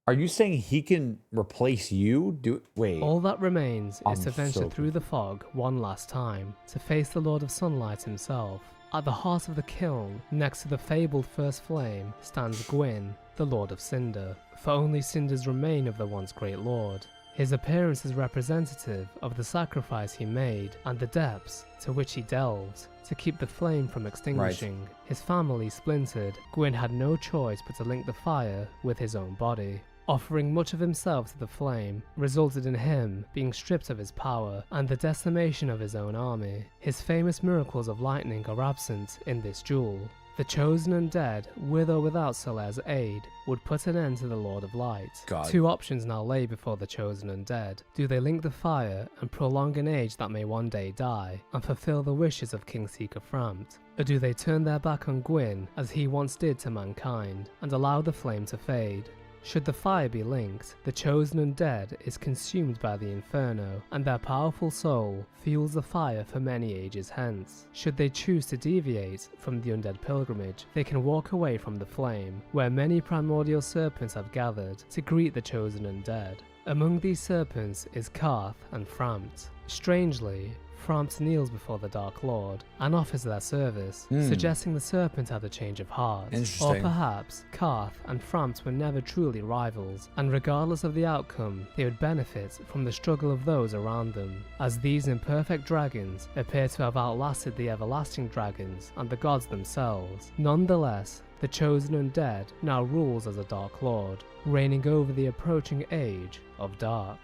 [SPEAKER 1] Are you saying he can replace you? Wait.
[SPEAKER 15] All that remains is to
[SPEAKER 1] I'm
[SPEAKER 15] venture
[SPEAKER 1] so
[SPEAKER 15] through the fog one last time, to face the Lord of Sunlight himself. At the heart of the kiln, next to the fabled first flame, stands Gwyn, the Lord of Cinder, for only cinders remain of the once great Lord. His appearance is representative of the sacrifice he made and the depths to which he delved to keep the flame from extinguishing. His family splintered, Gwyn had no choice but to link the fire with his own body. Offering much of himself to the flame resulted in him being stripped of his power and the decimation of his own army. His famous miracles of lightning are absent in this duel. The chosen undead, with or without Solaire's aid, would put an end to the Lord of Light.
[SPEAKER 1] God.
[SPEAKER 15] Two options now lay before the chosen undead. Do they link the fire and prolong an age that may one day die, and fulfill the wishes of King Seeker Frampt? Or do they turn their back on Gwyn, as he once did to mankind, and allow the flame to fade? Should the fire be linked, the chosen undead is consumed by the inferno, and their powerful soul fuels the fire for many ages hence. Should they choose to deviate from the undead pilgrimage, they can walk away from the flame, where many primordial serpents have gathered to greet the chosen undead. Among these serpents is Karth and Framt. Strangely, Framt kneels before the Dark Lord and offers their service, suggesting the serpent had a change of heart. Or perhaps Karth and Framt were never truly rivals, and regardless of the outcome, they would benefit from the struggle of those around them, as these imperfect dragons appear to have outlasted the everlasting dragons and the gods themselves. Nonetheless, the chosen undead now rules as a Dark Lord, reigning over the approaching age of Dark.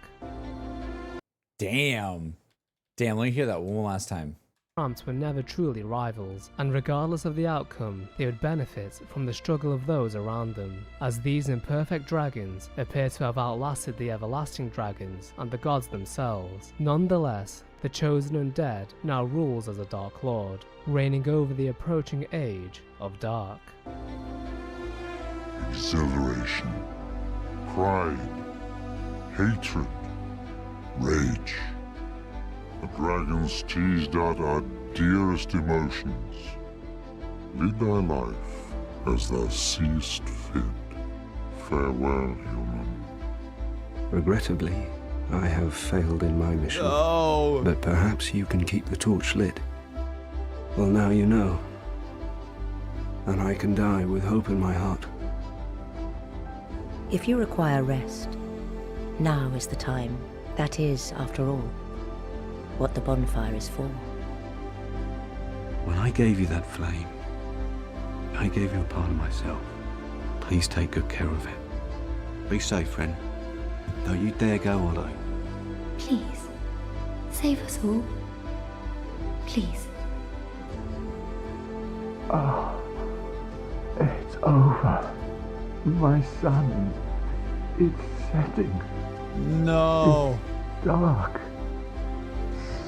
[SPEAKER 1] Damn. Damn, let me hear that one last time.
[SPEAKER 15] Framt were never truly rivals, and regardless of the outcome, they would benefit from the struggle of those around them, as these imperfect dragons appear to have outlasted the everlasting dragons and the gods themselves. Nonetheless, the chosen undead now rules as a Dark Lord, reigning over the approaching age of Dark.
[SPEAKER 8] Exhilaration, pride, hatred, rage. The dragons teased out our dearest emotions. Lead thy life as thou seest fit. Farewell, human.
[SPEAKER 22] Regrettably, I have failed in my mission.
[SPEAKER 1] No.
[SPEAKER 22] But perhaps you can keep the torch lit. Well, now you know. And I can die with hope in my heart.
[SPEAKER 23] If you require rest, now is the time. That is, after all, what the bonfire is for.
[SPEAKER 22] When I gave you that flame, I gave you a part of myself. Please take good care of it. Be safe, friend. Don't you dare go alone.
[SPEAKER 11] Please, save us all. Please.
[SPEAKER 2] Oh, it's over. My sun. It's setting.
[SPEAKER 1] No.
[SPEAKER 2] It's dark.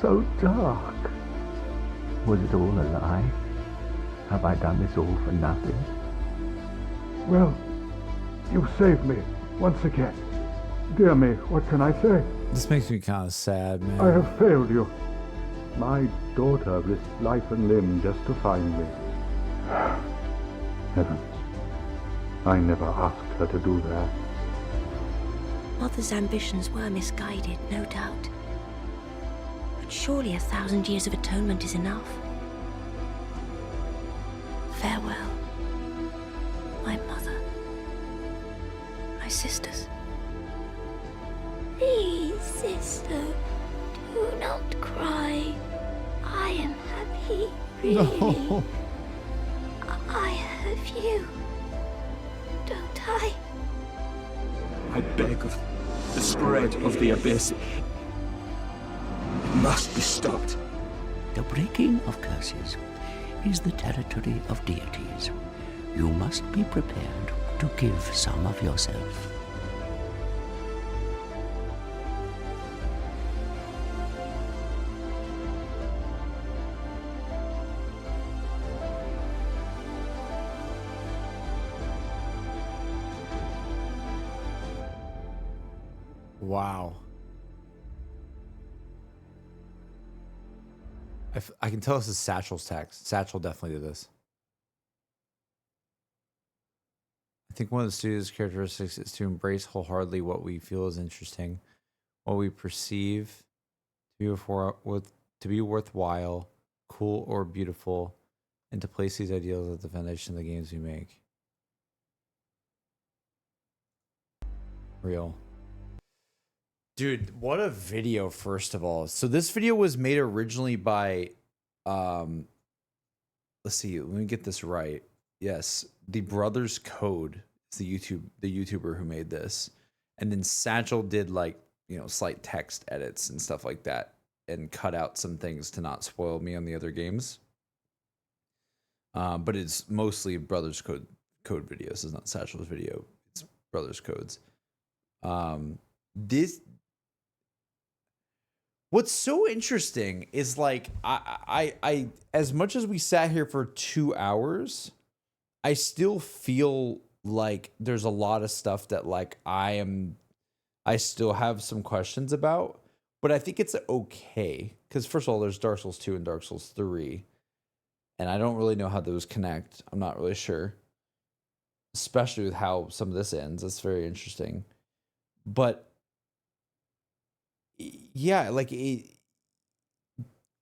[SPEAKER 2] So dark.
[SPEAKER 9] Was it all a lie? Have I done this all for nothing?
[SPEAKER 2] Well, you saved me once again. Dear me, what can I say?
[SPEAKER 1] This makes me kind of sad, man.
[SPEAKER 2] I have failed you. My daughter risked life and limb just to find me. Heavens, I never asked her to do that.
[SPEAKER 12] Mother's ambitions were misguided, no doubt. But surely 1,000 years of atonement is enough. Farewell, my mother, my sisters. Please, sister, do not cry. I am happy, really.
[SPEAKER 1] No.
[SPEAKER 12] I have you, don't I?
[SPEAKER 18] I beg of the spread of the abyss. It must be stopped.
[SPEAKER 20] The breaking of curses is the territory of deities. You must be prepared to give some of yourself.
[SPEAKER 1] Wow. I can tell this is Satchel's text. Satchel definitely did this. I think one of the studio's characteristics is to embrace wholeheartedly what we feel is interesting, what we perceive to be worthwhile, cool, or beautiful, and to place these ideals at the foundation of the games we make. Real. Dude, what a video, first of all. So this video was made originally by, let's see, let me get this right. Yes, the Brothers Code is the YouTuber who made this. And then Satchel did like, slight text edits and stuff like that and cut out some things to not spoil me on the other games. But it's mostly Brothers Code videos. It's not Satchel's video. It's Brothers Codes. What's so interesting is like I as much as we sat here for 2 hours, I still feel like there's a lot of stuff that like I still have some questions about, but I think it's okay because first of all, there's Dark Souls 2 and Dark Souls 3, and I don't really know how those connect. I'm not really sure, especially with how some of this ends. That's very interesting, but yeah, like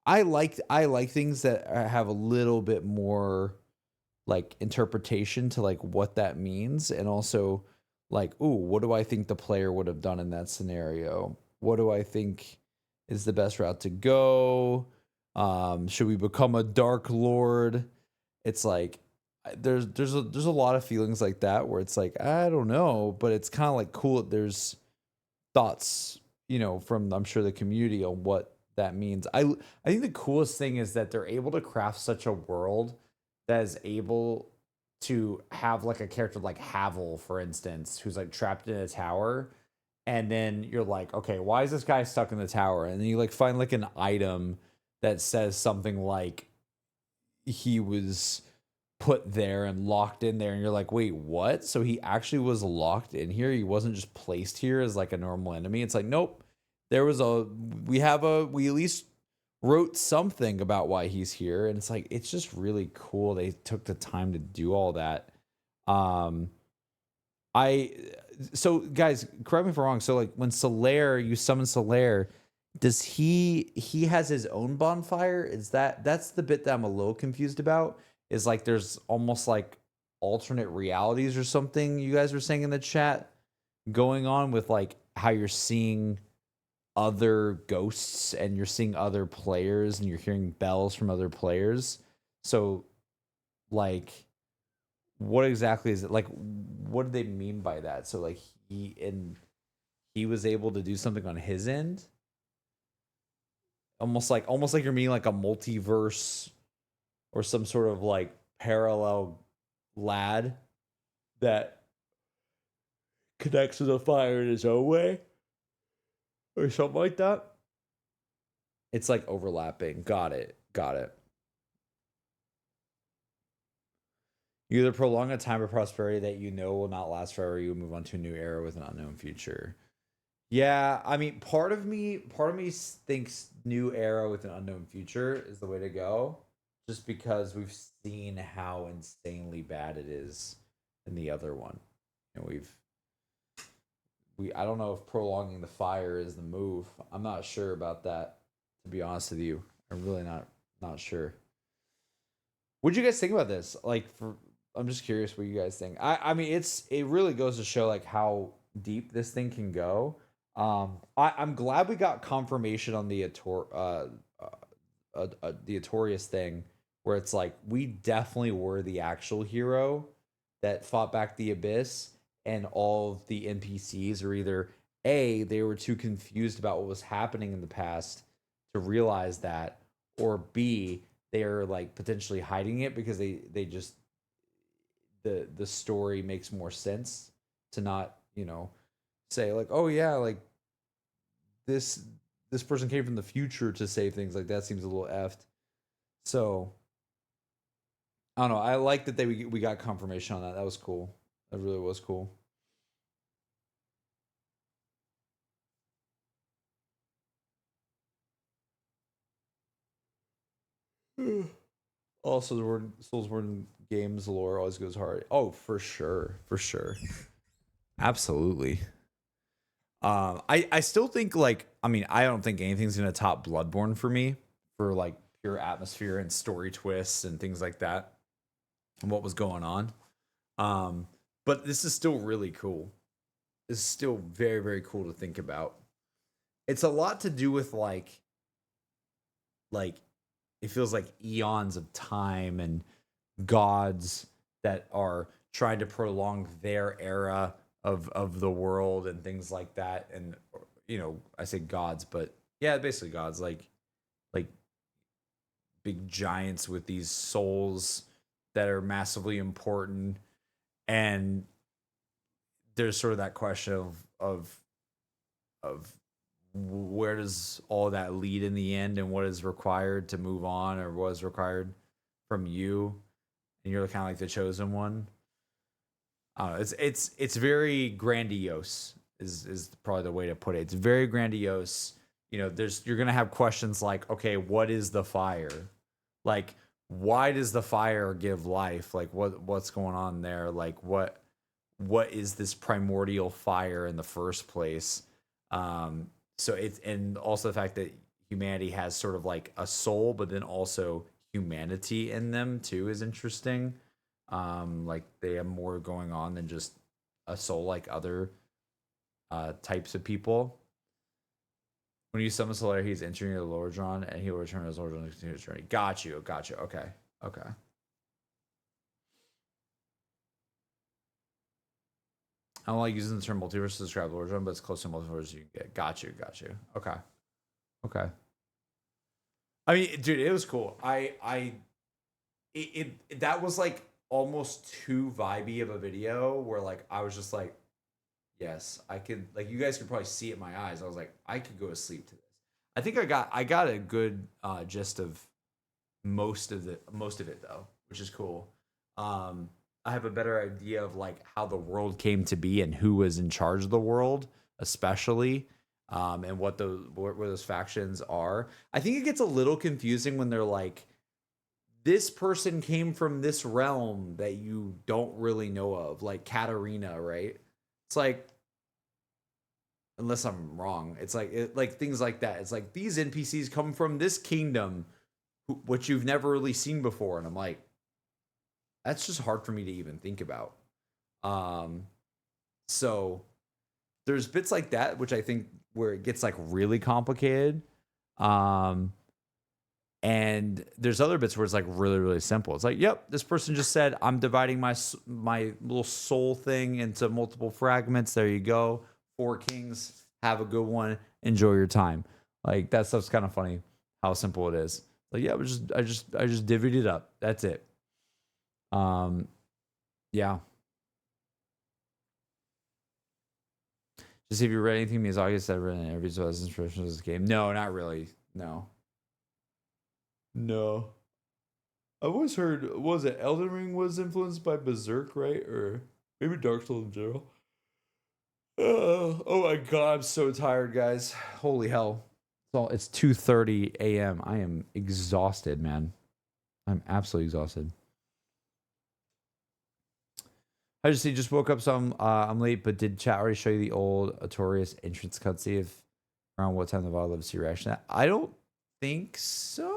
[SPEAKER 1] I like things that have a little bit more like interpretation to like what that means, and also like, ooh, what do I think the player would have done in that scenario? What do I think is the best route to go? Should we become a Dark Lord? It's like there's a lot of feelings like that where it's like I don't know, but it's kind of like cool that there's thoughts, from I'm sure the community on what that means. I think the coolest thing is that they're able to craft such a world that is able to have like a character like Havel, for instance, who's like trapped in a tower, and then you're like, okay, why is this guy stuck in the tower? And then you like find like an item that says something like he was put there and locked in there, and you're like, wait, what? So he actually was locked in here. He wasn't just placed here as like a normal enemy. It's like, nope. We at least wrote something about why he's here, and it's like it's just really cool they took the time to do all that. So guys, correct me if I'm wrong, so like when you summon Solaire, does he has his own bonfire? That's the bit that I'm a little confused about, is like there's almost like alternate realities or something you guys were saying in the chat going on with like how you're seeing other ghosts and you're seeing other players and you're hearing bells from other players. So like what exactly is it? Like what do they mean by that? So like he was able to do something on his end? Almost like you're meaning like a multiverse or some sort of like parallel lad that connects to the fire in his own way? Or something like that. It's like overlapping. Got it. You either prolong a time of prosperity that will not last forever, you move on to a new era with an unknown future. Yeah, I mean, part of me thinks new era with an unknown future is the way to go, just because we've seen how insanely bad it is in the other one. And I don't know if prolonging the fire is the move. I'm not sure about that, to be honest with you. I'm really not sure. What do you guys think about this? I'm just curious what you guys think. I mean, it really goes to show like how deep this thing can go. I'm glad we got confirmation on the Artorias thing, where it's like we definitely were the actual hero that fought back the abyss. And all of the NPCs are either A, they were too confused about what was happening in the past to realize that, or B, they're like potentially hiding it because they just the story makes more sense to not, say like, oh yeah, like this person came from the future to save things. Like that seems a little effed. So I don't know. I like that we got confirmation on that. That was cool. That really was cool. Also, the word Soulsborne games lore always goes hard. Oh, for sure. Absolutely. I still think I don't think anything's gonna top Bloodborne for me for like pure atmosphere and story twists and things like that and what was going on. But this is still really cool. This is still very, very cool to think about. It's a lot to do with like it feels like eons of time and gods that are trying to prolong their era of the world and things like that. And I say gods, but yeah, basically gods, like big giants with these souls that are massively important. And there's sort of that question of where does all that lead in the end, and what is required to move on, or what is required from you, and you're kind of like the chosen one. I don't know. It's very grandiose is probably the way to put it. It's very grandiose. You know, you're gonna have questions like, okay, what is the fire? Like, why does the fire give life? Like, what's going on there? Like, what is this primordial fire in the first place? So it's, and also the fact that humanity has sort of like a soul, but then also humanity in them too is interesting. Like they have more going on than just a soul like other types of people. When you summon Solaire, he's entering the Lordron, and he will return his Lordron to continue his journey. Got you. Okay. I don't like using the term multiverse to describe Lordron, but it's close to multiverse as you can get. Got you. Okay. I mean, dude, it was cool. That was like almost too vibey of a video where like I was just like, yes, I could, like, you guys could probably see it in my eyes. I was like, I could go to sleep to this. I think I got a good gist of most of it though, which is cool. I have a better idea of like how the world came to be and who was in charge of the world, especially, and what those factions are. I think it gets a little confusing when they're like, this person came from this realm that you don't really know of, like Katarina, right? It's like, unless I'm wrong, it's like like things like that. It's like these NPCs come from this kingdom, which you've never really seen before, and I'm like, that's just hard for me to even think about. So there's bits like that, which I think where it gets like really complicated. And there's other bits where it's like really, really simple. It's like, yep, this person just said, I'm dividing my little soul thing into multiple fragments. There you go. 4 kings. Have a good one. Enjoy your time. Like that stuff's kind of funny how simple it is. Like, yeah, I just divvied it up. That's it. Yeah. Just if you read anything Miyazaki said in interviews about his inspiration of this game. No, not really. No. I've always heard, what was it, Elden Ring was influenced by Berserk, right? Or maybe Dark Souls in general. Oh my god, I'm so tired, guys. Holy hell. It's 2:30 a.m. I am exhausted, man. I'm absolutely exhausted. I just woke up, so I'm late, but did chat already show you the old Artorias entrance cutscene of around what time the VOD lives to reaction? I don't think so.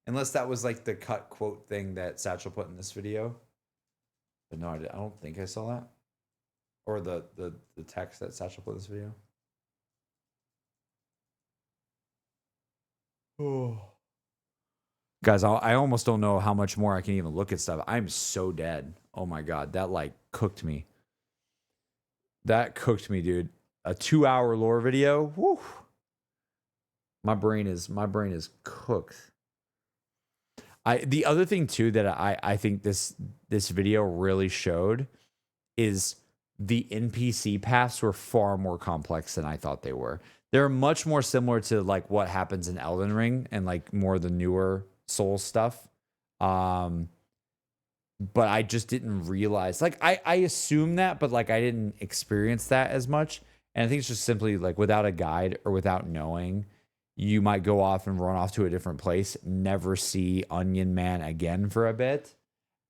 [SPEAKER 1] Unless that was like the cut quote thing that Satchel put in this video. But no, I don't think I saw that. Or the text that Satchel put in this video. Oh. Guys, I almost don't know how much more I can even look at stuff. I'm so dead. Oh my god, that like cooked me. That cooked me, dude. A 2-hour lore video. Woo. My brain is cooked. The other thing too that I think this video really showed is the NPC paths were far more complex than I thought they were. They're much more similar to like what happens in Elden Ring and like more of the newer Soul stuff. But I just didn't realize, like I assumed that, but like I didn't experience that as much. And I think it's just simply like without a guide or without knowing, you might go off and run off to a different place, never see Onion Man again for a bit,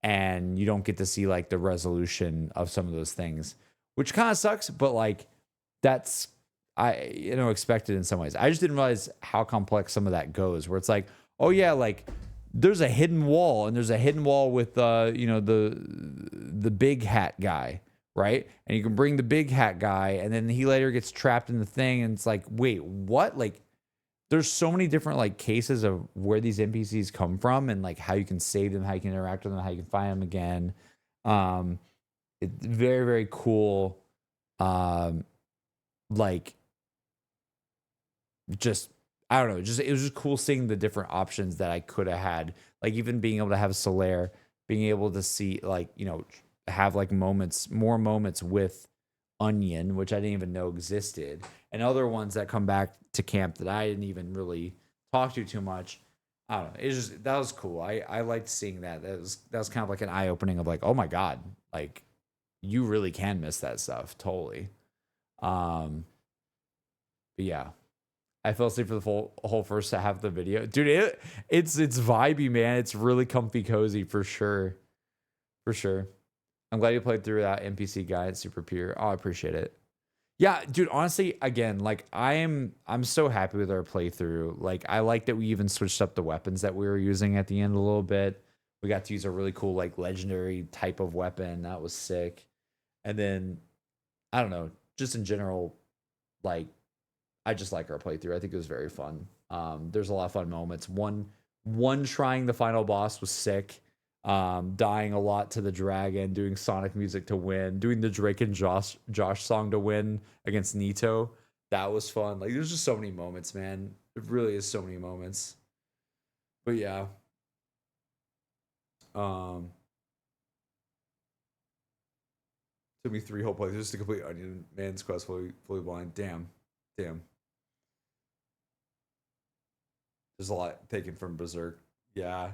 [SPEAKER 1] and you don't get to see like the resolution of some of those things, which kind of sucks, but like that's expected in some ways. I just didn't realize how complex some of that goes, where it's like, oh yeah, like there's a hidden wall, and there's a hidden wall with the big hat guy, right? And you can bring the big hat guy, and then he later gets trapped in the thing, and it's like, wait, what? Like there's so many different like cases of where these NPCs come from and like how you can save them, how you can interact with them, how you can find them again. It's very, very cool. Like just, I don't know, it was just cool seeing the different options that I could have had. Like even being able to have Solaire, being able to see like, have like more moments with Onion, which I didn't even know existed, and other ones that come back to camp that I didn't even really talk to too much. I don't know. It's just, that was cool. I liked seeing that. That was kind of like an eye opening of like, oh my god, like you really can miss that stuff totally. But yeah, I fell asleep for the whole first half of the video, dude. It's vibey, man. It's really comfy, cozy for sure, for sure. I'm glad you played through that NPC guide, super pure. Oh, I appreciate it. Yeah, dude, honestly, again, like I'm so happy with our playthrough. Like I like that we even switched up the weapons that we were using at the end a little bit. We got to use a really cool like legendary type of weapon. That was sick. And then I don't know, just in general, like I just like our playthrough. I think it was very fun. There's a lot of fun moments. One trying the final boss was sick. Dying a lot to the dragon, doing Sonic music to win, doing the Drake and Josh song to win against Nito. That was fun. Like there's just so many moments, man. It really is so many moments. But yeah. Took me 3 whole playthroughs to complete Onion Man's Quest fully blind. Damn. There's a lot taken from Berserk. Yeah.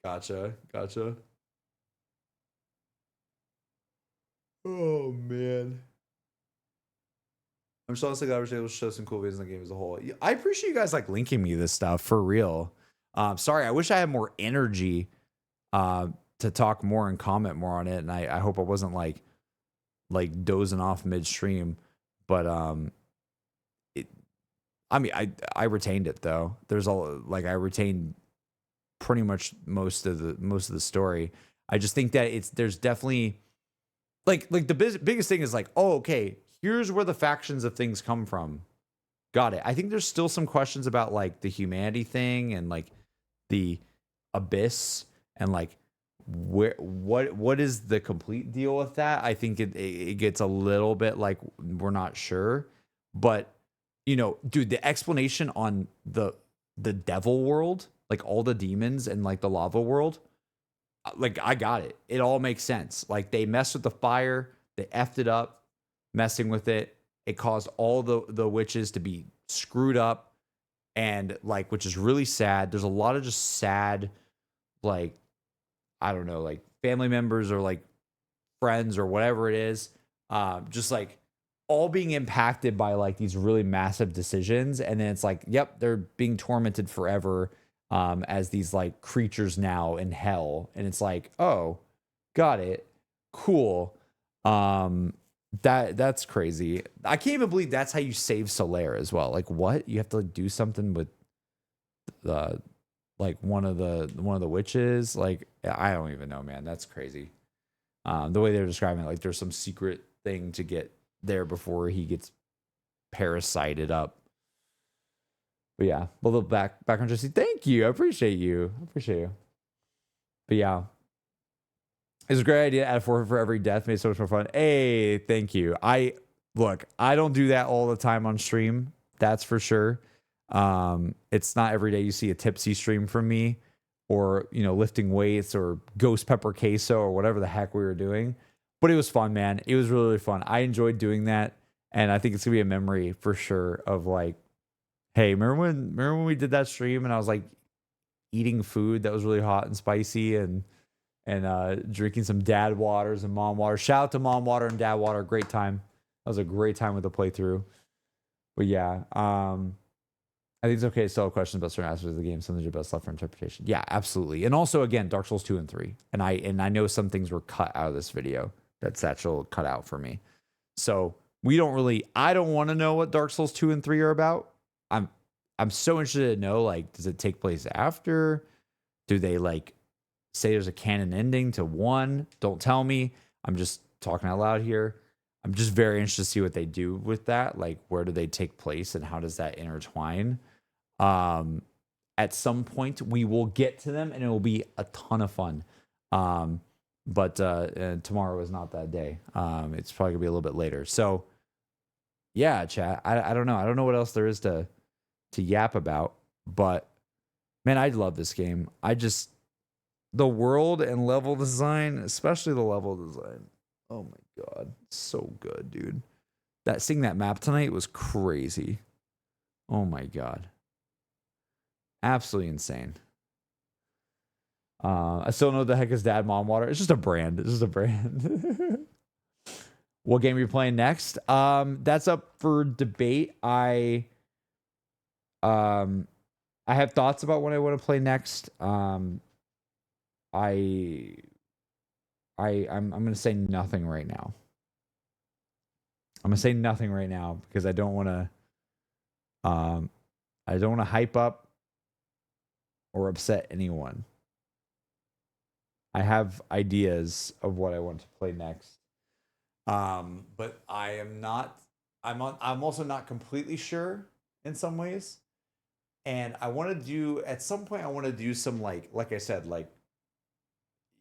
[SPEAKER 1] Gotcha. Oh man. I'm just honestly glad I was able to show some cool videos in the game as a whole. I appreciate you guys like linking me this stuff for real. Sorry, I wish I had more energy to talk more and comment more on it, and I hope I wasn't like dozing off midstream. But I retained it though. There's I retained pretty much most of the story. I just think that there's definitely like the biggest thing is like, oh, okay, here's where the factions of things come from. Got it. I think there's still some questions about like the humanity thing and like the abyss and like what is the complete deal with that. I think it gets a little bit like we're not sure, but you know, dude, the explanation on the devil world, like all the demons and like the lava world, like I got it. It all makes sense. Like they messed with the fire, they effed it up, messing with it. It caused all the witches to be screwed up, and like, which is really sad. There's a lot of just sad, like, I don't know, like family members or like friends or whatever it is, just like all being impacted by like these really massive decisions. And then it's like, yep, they're being tormented forever as these like creatures now in hell. And it's like, oh, got it. Cool. That's crazy. I can't even believe that's how you save Solaire as well. Like what? You have to like do something with the like one of the witches. Like I don't even know, man. That's crazy. The way they're describing it, like there's some secret thing to get there before he gets parasited up. But yeah, well, the background Jesse, thank you. I appreciate you. But yeah, it's a great idea. Add a forfeit for every death. Made it so much more fun. Hey, thank you. I don't do that all the time on stream. That's for sure. It's not every day you see a tipsy stream from me, or you know, lifting weights or ghost pepper queso or whatever the heck we were doing. But it was fun, man. It was really, really fun. I enjoyed doing that, and I think it's gonna be a memory for sure of like, hey, remember when we did that stream and I was like eating food that was really hot and spicy and drinking some dad waters and mom water. Shout out to mom water and dad water. Great time. That was a great time with the playthrough. But yeah, I think it's okay to still have questions about certain aspects of the game. Something's your best left for interpretation. Yeah, absolutely. And also, again, Dark Souls 2 and 3. And I know some things were cut out of this video. That's actual cut out for me. So I don't want to know what Dark Souls 2 and 3 are about. I'm so interested to know, like, does it take place after? Do they like say there's a canon ending to 1? Don't tell me. I'm just talking out loud here. I'm just very interested to see what they do with that. Like, where do they take place and how does that intertwine? At some point we will get to them and it will be a ton of fun. But tomorrow is not that day. It's probably gonna be a little bit later. So yeah, chat. I don't know. I don't know what else there is to yap about, but man, I love this game. The world and level design, especially the level design. Oh my God. So good, dude. Seeing that map tonight was crazy. Oh my God. Absolutely insane. I still know what the heck is dad mom water. It's just a brand. What game are you playing next? That's up for debate. I have thoughts about what I want to play next. I'm gonna say nothing right now. I'm gonna say nothing right now because I don't want to hype up or upset anyone. I have ideas of what I want to play next. But I am not. I'm also not completely sure in some ways. And I want to do at some point. I want to do some like I said, like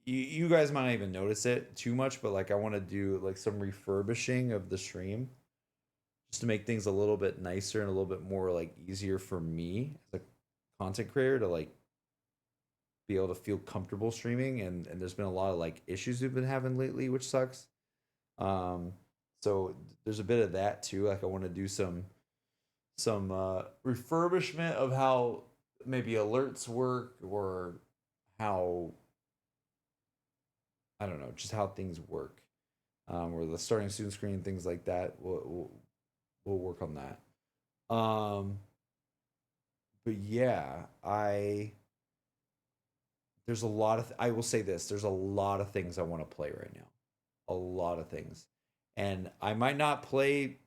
[SPEAKER 1] you guys might not even notice it too much, but like I want to do like some refurbishing of the stream, just to make things a little bit nicer and a little bit more like easier for me as a content creator to like be able to feel comfortable streaming. And there's been a lot of like issues we've been having lately, which sucks. So there's a bit of that too. Like I want to do some refurbishment of how maybe alerts work, or how, I don't know, just how things work. Or the starting student screen, things like that. We'll work on that. But yeah, there's a lot of, I will say this, there's a lot of things I want to play right now. A lot of things. And I might not play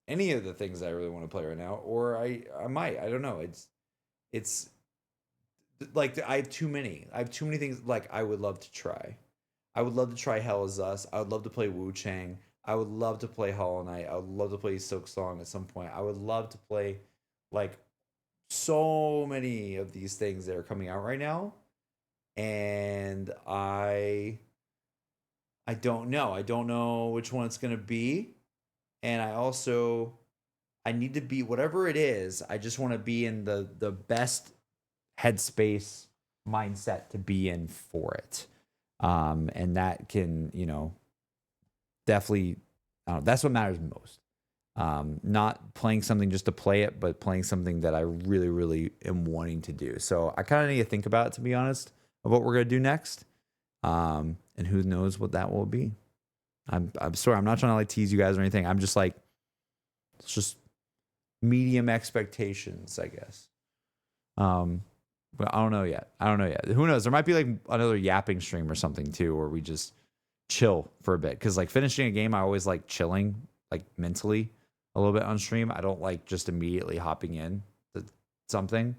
[SPEAKER 1] any of the things I really want to play right now, or I might. I don't know. It's like I have too many. I have too many things like I would love to try. I would love to try Hell Is Us. I would love to play Wu Chang. I would love to play Hollow Knight. I would love to play Silk Song at some point. I would love to play like so many of these things that are coming out right now. And I don't know. I don't know which one it's going to be. And I need to be, whatever it is, I just want to be in the best headspace mindset to be in for it. And that can, definitely, that's what matters most. Not playing something just to play it, but playing something that I really, really am wanting to do. So I kind of need to think about it, to be honest, of what we're going to do next. And who knows what that will be. I'm sorry, I'm not trying to like tease you guys or anything. I'm just like, it's just medium expectations, I guess. But I don't know yet. Who knows? There might be like another yapping stream or something too, where we just chill for a bit. Because like finishing a game, I always like chilling, like mentally a little bit on stream. I don't like just immediately hopping in to something.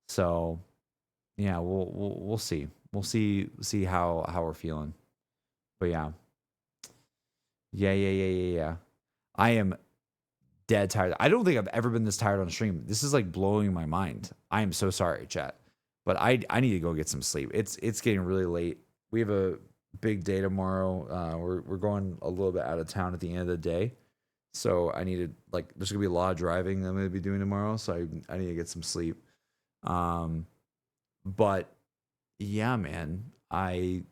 [SPEAKER 1] So yeah, we'll see. We'll see how we're feeling. But yeah. Yeah. I am dead tired. I don't think I've ever been this tired on stream. This is like blowing my mind. I am so sorry, chat. But I need to go get some sleep. It's getting really late. We have a big day tomorrow. We're going a little bit out of town at the end of the day. So I need to, like, there's gonna be a lot of driving I'm gonna be doing tomorrow. So I need to get some sleep. But yeah, man, I'm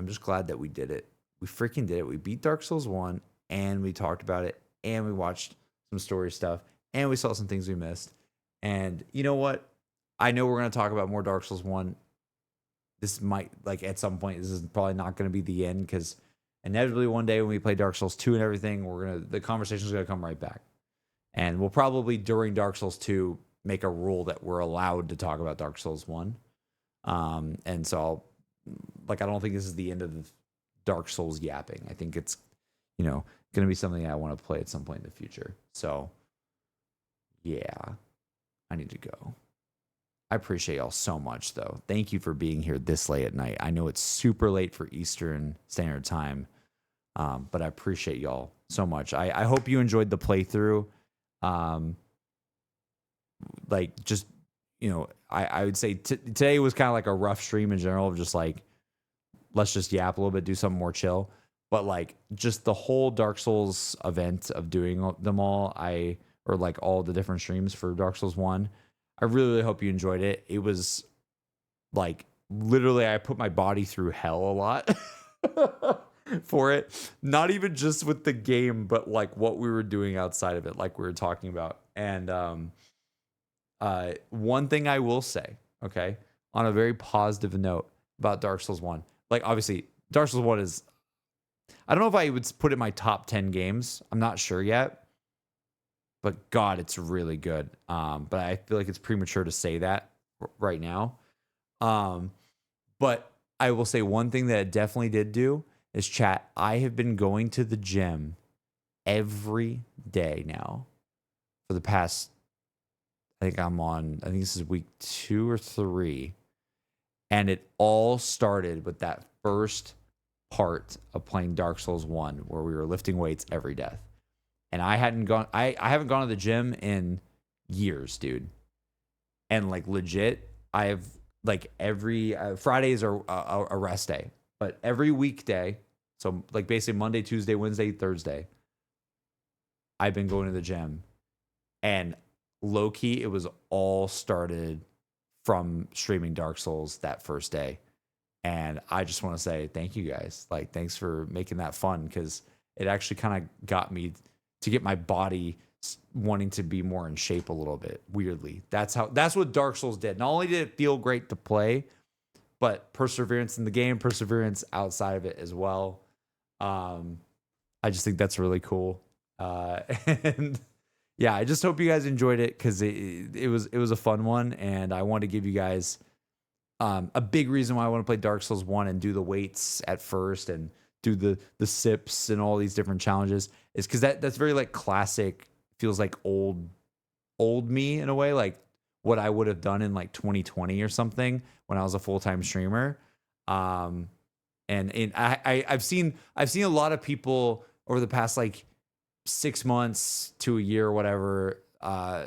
[SPEAKER 1] just glad that we did it. We freaking did it. We beat Dark Souls 1, and we talked about it, and we watched some story stuff, and we saw some things we missed. And you know what? I know we're going to talk about more Dark Souls 1. This might, like, at some point, this is probably not going to be the end, because inevitably one day when we play Dark Souls 2 and everything, the conversation's going to come right back. And we'll probably, during Dark Souls 2, make a rule that we're allowed to talk about Dark Souls 1. And so I don't think this is the end of Dark Souls yapping. I think it's, going to be something I want to play at some point in the future. So yeah, I need to go. I appreciate y'all so much though. Thank you for being here this late at night. I know it's super late for Eastern Standard Time. But I appreciate y'all so much. I hope you enjoyed the playthrough. I would say today was kind of like a rough stream in general of just like, let's just yap a little bit, do something more chill. But like just the whole Dark Souls event of doing them all, or like all the different streams for Dark Souls 1, I really, really hope you enjoyed it. It was like literally I put my body through hell a lot for it. Not even just with the game, but like what we were doing outside of it, like we were talking about. And one thing I will say, okay, on a very positive note about Dark Souls 1, like obviously Dark Souls 1 is I don't know if I would put it in my top 10 games. I'm not sure yet. But God, it's really good. But I feel like it's premature to say that right now. But I will say one thing that it definitely did do is, chat, I have been going to the gym every day now for the past, I think this is week 2 or 3. And it all started with that first part of playing Dark Souls 1 where we were lifting weights every day. And I haven't gone to the gym in years, dude. And like legit, I have like every Fridays are a rest day, but every weekday, so like basically Monday, Tuesday, Wednesday, Thursday, I've been going to the gym. And low key, it was all started from streaming Dark Souls that first day. And I just want to say thank you guys. Like, thanks for making that fun, because it actually kind of got me to get my body wanting to be more in shape a little bit, weirdly. That's what Dark Souls did. Not only did it feel great to play, but perseverance in the game, perseverance outside of it as well. I just think that's really cool. And yeah, I just hope you guys enjoyed it, because it was a fun one, and I want to give you guys a big reason why I want to play Dark Souls 1 and do the weights at first and do the sips and all these different challenges is because that's very like classic, feels like old me in a way, like what I would have done in like 2020 or something when I was a full-time streamer. And I've seen a lot of people over the past like 6 months to a year or whatever,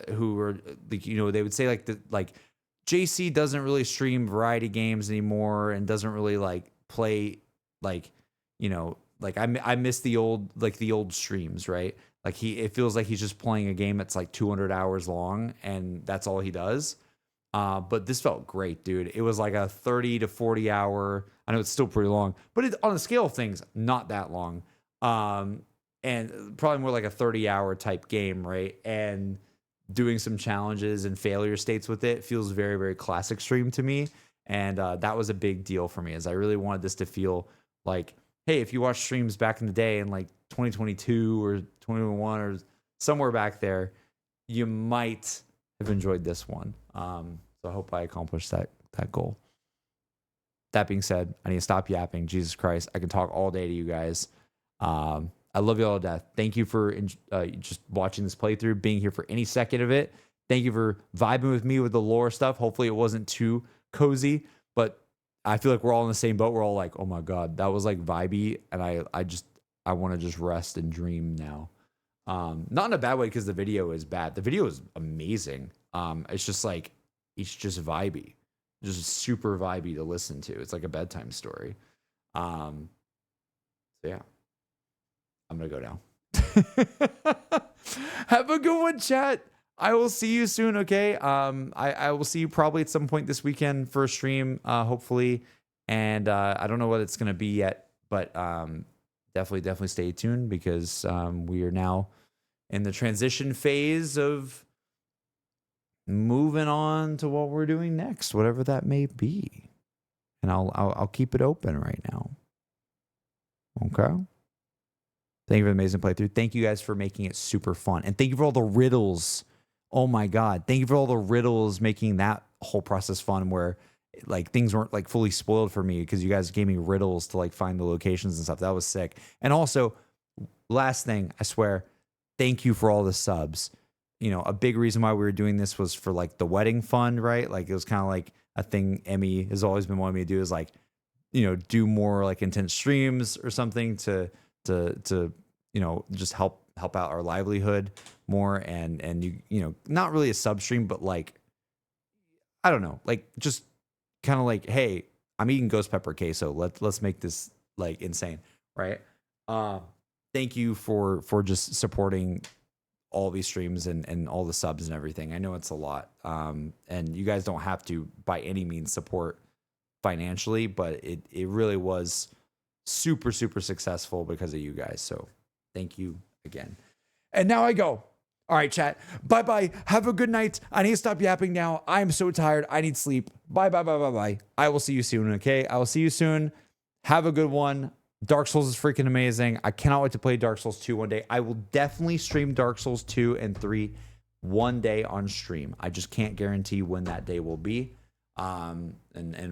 [SPEAKER 1] who were like, you know, they would say like JC doesn't really stream variety games anymore and doesn't really like play like, you know, like I miss the old streams, right? Like it feels like he's just playing a game that's like 200 hours long and that's all he does. But this felt great, dude. It was like a 30 to 40 hour. I know it's still pretty long, but on the scale of things, not that long. And probably more like a 30-hour type game, right? And doing some challenges and failure states with it feels very, very classic stream to me. And that was a big deal for me, as I really wanted this to feel like, hey, if you watch streams back in the day in like 2022 or 2021 or somewhere back there, you might have enjoyed this one. So I hope I accomplished that goal. That being said, I need to stop yapping. Jesus Christ, I can talk all day to you guys. I love you all to death. Thank you for just watching this playthrough, being here for any second of it. Thank you for vibing with me with the lore stuff. Hopefully it wasn't too cozy, but I feel like we're all in the same boat. We're all like, oh my God, that was like vibey. And I want to just rest and dream now. Not in a bad way, because the video is bad. The video is amazing. It's just like, it's just vibey. Just super vibey to listen to. It's like a bedtime story. So yeah. I'm going to go now. Have a good one, chat. I will see you soon, okay? I will see you probably at some point this weekend for a stream, hopefully. And I don't know what it's going to be yet, but definitely stay tuned, because we are now in the transition phase of moving on to what we're doing next, whatever that may be. And I'll keep it open right now. Okay? Thank you for the amazing playthrough. Thank you guys for making it super fun. And thank you for all the riddles. Oh my God. Thank you for all the riddles, making that whole process fun, where like things weren't like fully spoiled for me, because you guys gave me riddles to like find the locations and stuff. That was sick. And also, last thing, I swear, thank you for all the subs. You know, a big reason why we were doing this was for like the wedding fund, right? Like it was kind of like a thing Emmy has always been wanting me to do, is like, you know, do more like intense streams or something to you know, just help out our livelihood more, and you know, not really a sub stream, but like, I don't know, like just kind of like, hey, I'm eating ghost pepper queso, let's make this like insane, right? Thank you for just supporting all these streams and all the subs and everything. I know it's a lot, and you guys don't have to by any means support financially, but it really was super successful because of you guys. So thank you again. And now I go. All right, chat. Bye. Have a good night. I need to stop yapping now. I'm so tired. I need sleep. Bye. I will see you soon. Okay. I will see you soon. Have a good one. Dark Souls is freaking amazing. I cannot wait to play Dark Souls 2 one day. I will definitely stream Dark Souls 2 and 3 one day on stream. I just can't guarantee when that day will be. And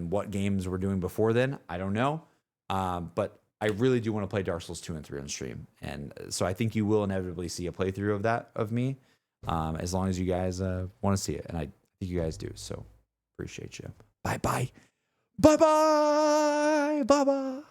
[SPEAKER 1] what games we're doing before then, I don't know. But I really do want to play Dark Souls 2 and 3 on stream. And so I think you will inevitably see a playthrough of that of me, as long as you guys want to see it. And I think you guys do. So appreciate you. Bye-bye. Bye-bye. Bye-bye.